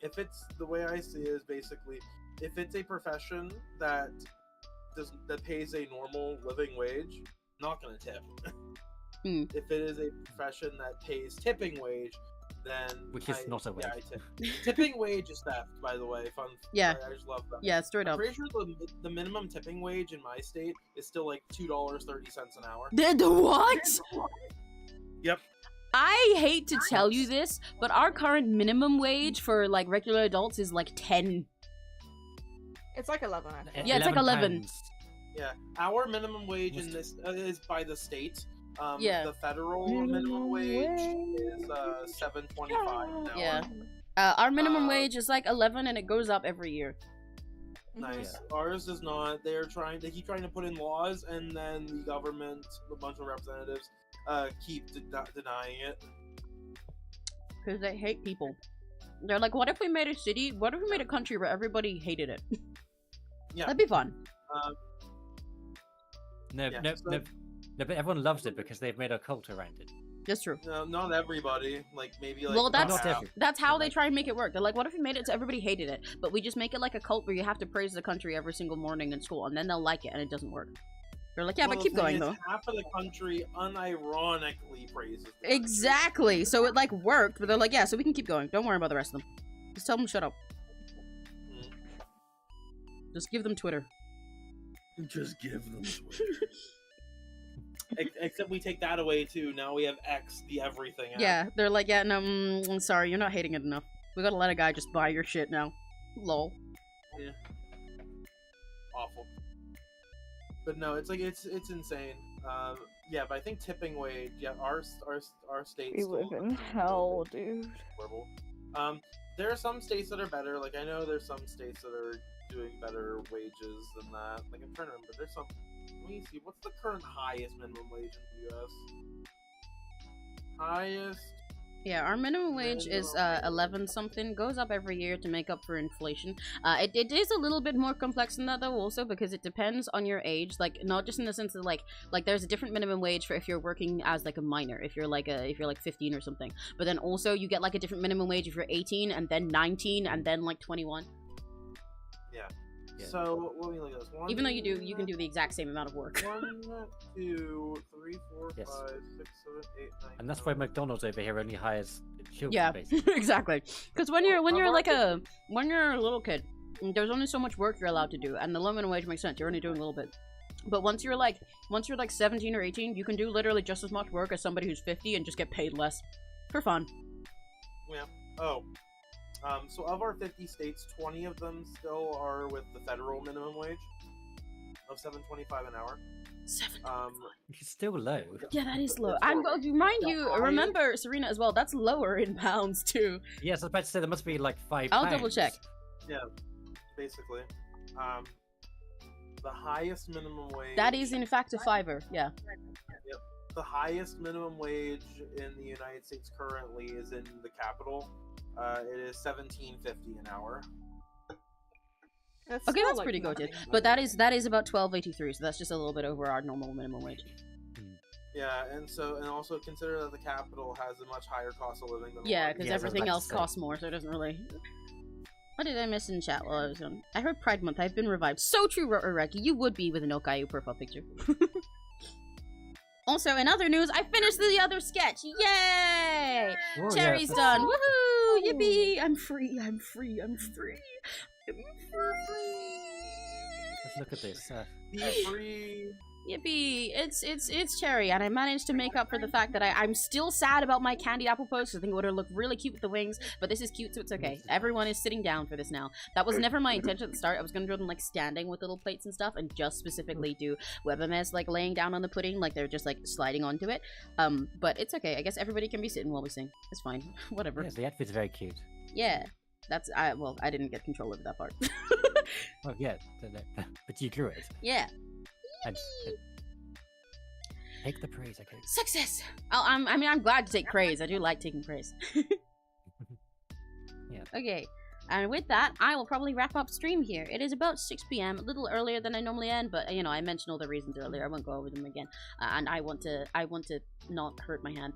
if it's the way I see it is basically, if it's a profession that pays a normal living wage, not gonna tip. Hmm. If it is a profession that pays tipping wage, then Which is not a wage. Yeah, I tip. Tipping wage is theft, by the way. Fun. Yeah. I just love that. Yeah, straight I'm up. pretty sure the minimum tipping wage in my state is still like $2.30 an hour. The what? Yep. I hate to tell you this, but our current minimum wage for like regular adults is like 10. It's like 11, I think. Yeah, it's like 11. pounds. Yeah, our minimum wage in Must- this is by the state. Yeah. The federal minimum wage is $7.25 an hour. Yeah. Our minimum Uh, wage is like 11 and it goes up every year. Nice. Ours is not. They keep trying to put in laws, and then the government, a bunch of representatives, keep denying it. Because they hate people. They're like, what if we made a city? What if we made a country where everybody hated it? Yeah. That'd be fun. No, Yeah, no, so- no, no, but everyone loves it because they've made a cult around it. That's true. No, not everybody. Like maybe like. Well, about that's not half. every- that's how they like- try and make it work. They're like, what if we made it so everybody hated it, but we just make it like a cult where you have to praise the country every single morning in school, and then they'll like it, and it doesn't work. They're like, yeah, Well, but the keep thing going is, though. Half of the country unironically praises. the country. Exactly. So it like worked, but they're like, yeah, so we can keep going. Don't worry about the rest of them. Just tell them to shut up. Mhm. Just give them Twitter. Just give them Twitter. Except we take that away too. Now we have X, the everything. App. Yeah, they're like, yeah, no, sorry, you're not hating it enough. We gotta let a guy just buy your shit now. Lol. Yeah. Awful. But no, it's like it's insane. Yeah, but I think tipping wage. Yeah, our state. We live in hell, dude. Horrible. There are some states that are better. Like I know there's some states that are doing better wages than that. Like I'm trying to remember. There's some. Let me see. What's the current highest minimum wage in the U.S.? Highest. Yeah, our minimum wage is 11 something. Goes up every year to make up for inflation. It is a little bit more complex than that though, also because it depends on your age. Like not just in the sense that like there's a different minimum wage for if you're working as like a minor, if you're like 15 or something. But then also you get like a different minimum wage if you're 18 and then 19 and then like 21. Yeah. Yeah. So let me look at this. One, Even though you can do the exact same amount of work. 1, 2, 3, 4, Yes. 5, 6, 7, 8, 9. And that's why McDonald's over here only hires children, Yeah, basically. exactly. Because when you're a little kid, there's only so much work you're allowed to do, and the low minimum wage makes sense. You're only doing a little bit. But once you're like 17 or 18, you can do literally just as much work as somebody who's 50 and just get paid less for fun. Yeah. Oh. So of our 50 states, 20 of them still are with the federal minimum wage of $7.25 an hour. It's still low. Yeah, that is low. It's I'm low. going to remind The you, highest- remember, Serena, as well, that's lower in pounds, too. Yes, I was about to say there must be like £5. I'll double check. Yeah, basically. The highest minimum wage. That is, in fact, a fiver, yeah. The highest minimum wage in the United States currently is in the capital. It is $17.50 an hour. That's Okay, still, that's like, pretty good. nothing. But that is about 12.83, so that's just a little bit over our normal minimum wage. Yeah, and also consider that the capital has a much higher cost of living than. Yeah, because because Yes, I was everything about to else say. costs more, so it doesn't really... What did I miss in chat while I was on? I heard Pride Month. I've been revived. So true, Roreki. You would be with an Okayu profile picture. Also, in other news, I finished the other sketch. Yay! Oh, Cherry's yes, done. Woohoo! Yippee! I'm free. I'm free. I'm free. I'm free. Let's look at this. Be free. Yippee! It's Cherry, and I managed to make up for the fact that I'm still sad about my candied apple post. I think it would have looked really cute with the wings, but this is cute, so it's okay. Everyone is sitting down for this now. That was never my intention at the start. I was gonna do them like standing with little plates and stuff, and just specifically do Webames like laying down on the pudding, like they're just like sliding onto it. But it's okay. I guess everybody can be sitting while we sing. It's fine. Whatever. Yeah, the outfit's very cute. Yeah. That's well, I didn't get control over that part. Oh yeah, but you drew it. Yeah. And take the praise, okay? Success! I mean, I'm glad to take praise. I do like taking praise. Yeah. Okay, and with that, I will probably wrap up stream here. It is about 6 p.m., a little earlier than I normally end, but, you know, I mentioned all the reasons earlier. I won't go over them again. And I want to not hurt my hand,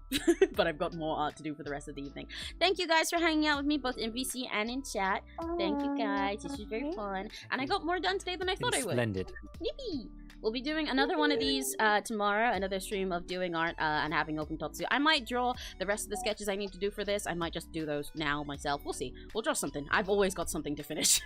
but I've got more art to do for the rest of the evening. Thank you guys for hanging out with me, both in VC and in chat. Thank you guys. This was very fun. And I got more done today than I thought I would. Splendid. Yippee! We'll be doing another one of these tomorrow, another stream of doing art and having open totsu. I might draw the rest of the sketches I need to do for this. I might just do those now myself. We'll see. We'll draw something. I've always got something to finish.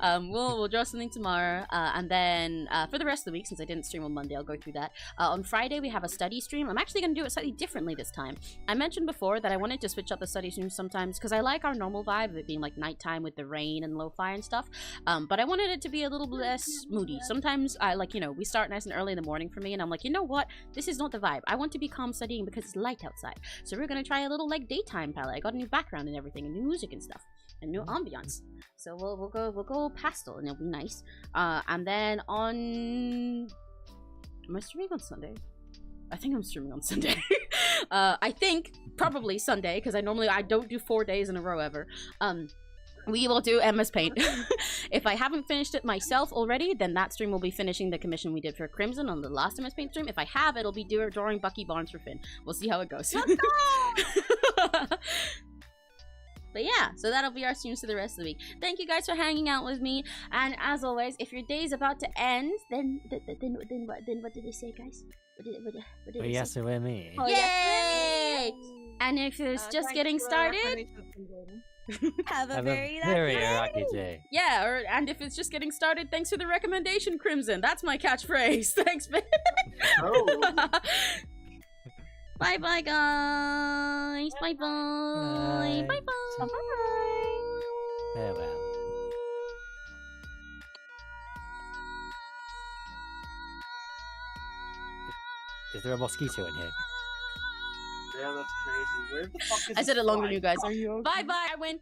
We'll draw something tomorrow, and then for the rest of the week, since I didn't stream on Monday, I'll go through that. On Friday, we have a study stream. I'm actually going to do it slightly differently this time. I mentioned before that I wanted to switch up the study stream sometimes because I like our normal vibe of it being like nighttime with the rain and lo-fi and stuff, but I wanted it to be a little less moody. Sometimes I like, you know, we start nice and early in the morning for me, and I'm like, you know what, this is not the vibe. I want to be calm studying because it's light outside, so we're gonna try a little like daytime palette. I got a new background and everything, and new music and stuff, and new ambiance, so we'll go pastel and it'll be nice. And then on, am I streaming on Sunday? I think I'm streaming on Sunday. I think probably Sunday, because I don't do 4 days in a row ever. We will do MS Paint. If I haven't finished it myself already, then that stream will be finishing the commission we did for Crimson on the last MS Paint stream. If I have, it'll be drawing Bucky Barnes for Finn. We'll see how it goes. But yeah, so that'll be our streams for the rest of the week. Thank you guys for hanging out with me. And as always, if your day is about to end, then what did they say, guys? What did they yes, say? it were me. Oh, Yay! yes, And if it's just thanks getting for started, recommendation. Have a Have very a very lucky day. yeah, and if it's just getting started, thanks for the recommendation, Crimson. That's my catchphrase. Thanks, babe. Oh. Bye bye, guys. Bye bye. Bye bye. Farewell. Is there a mosquito in here? Yeah, that's crazy. Where the fuck is I said it longer than fly? you guys. Are you okay? Bye bye. I win.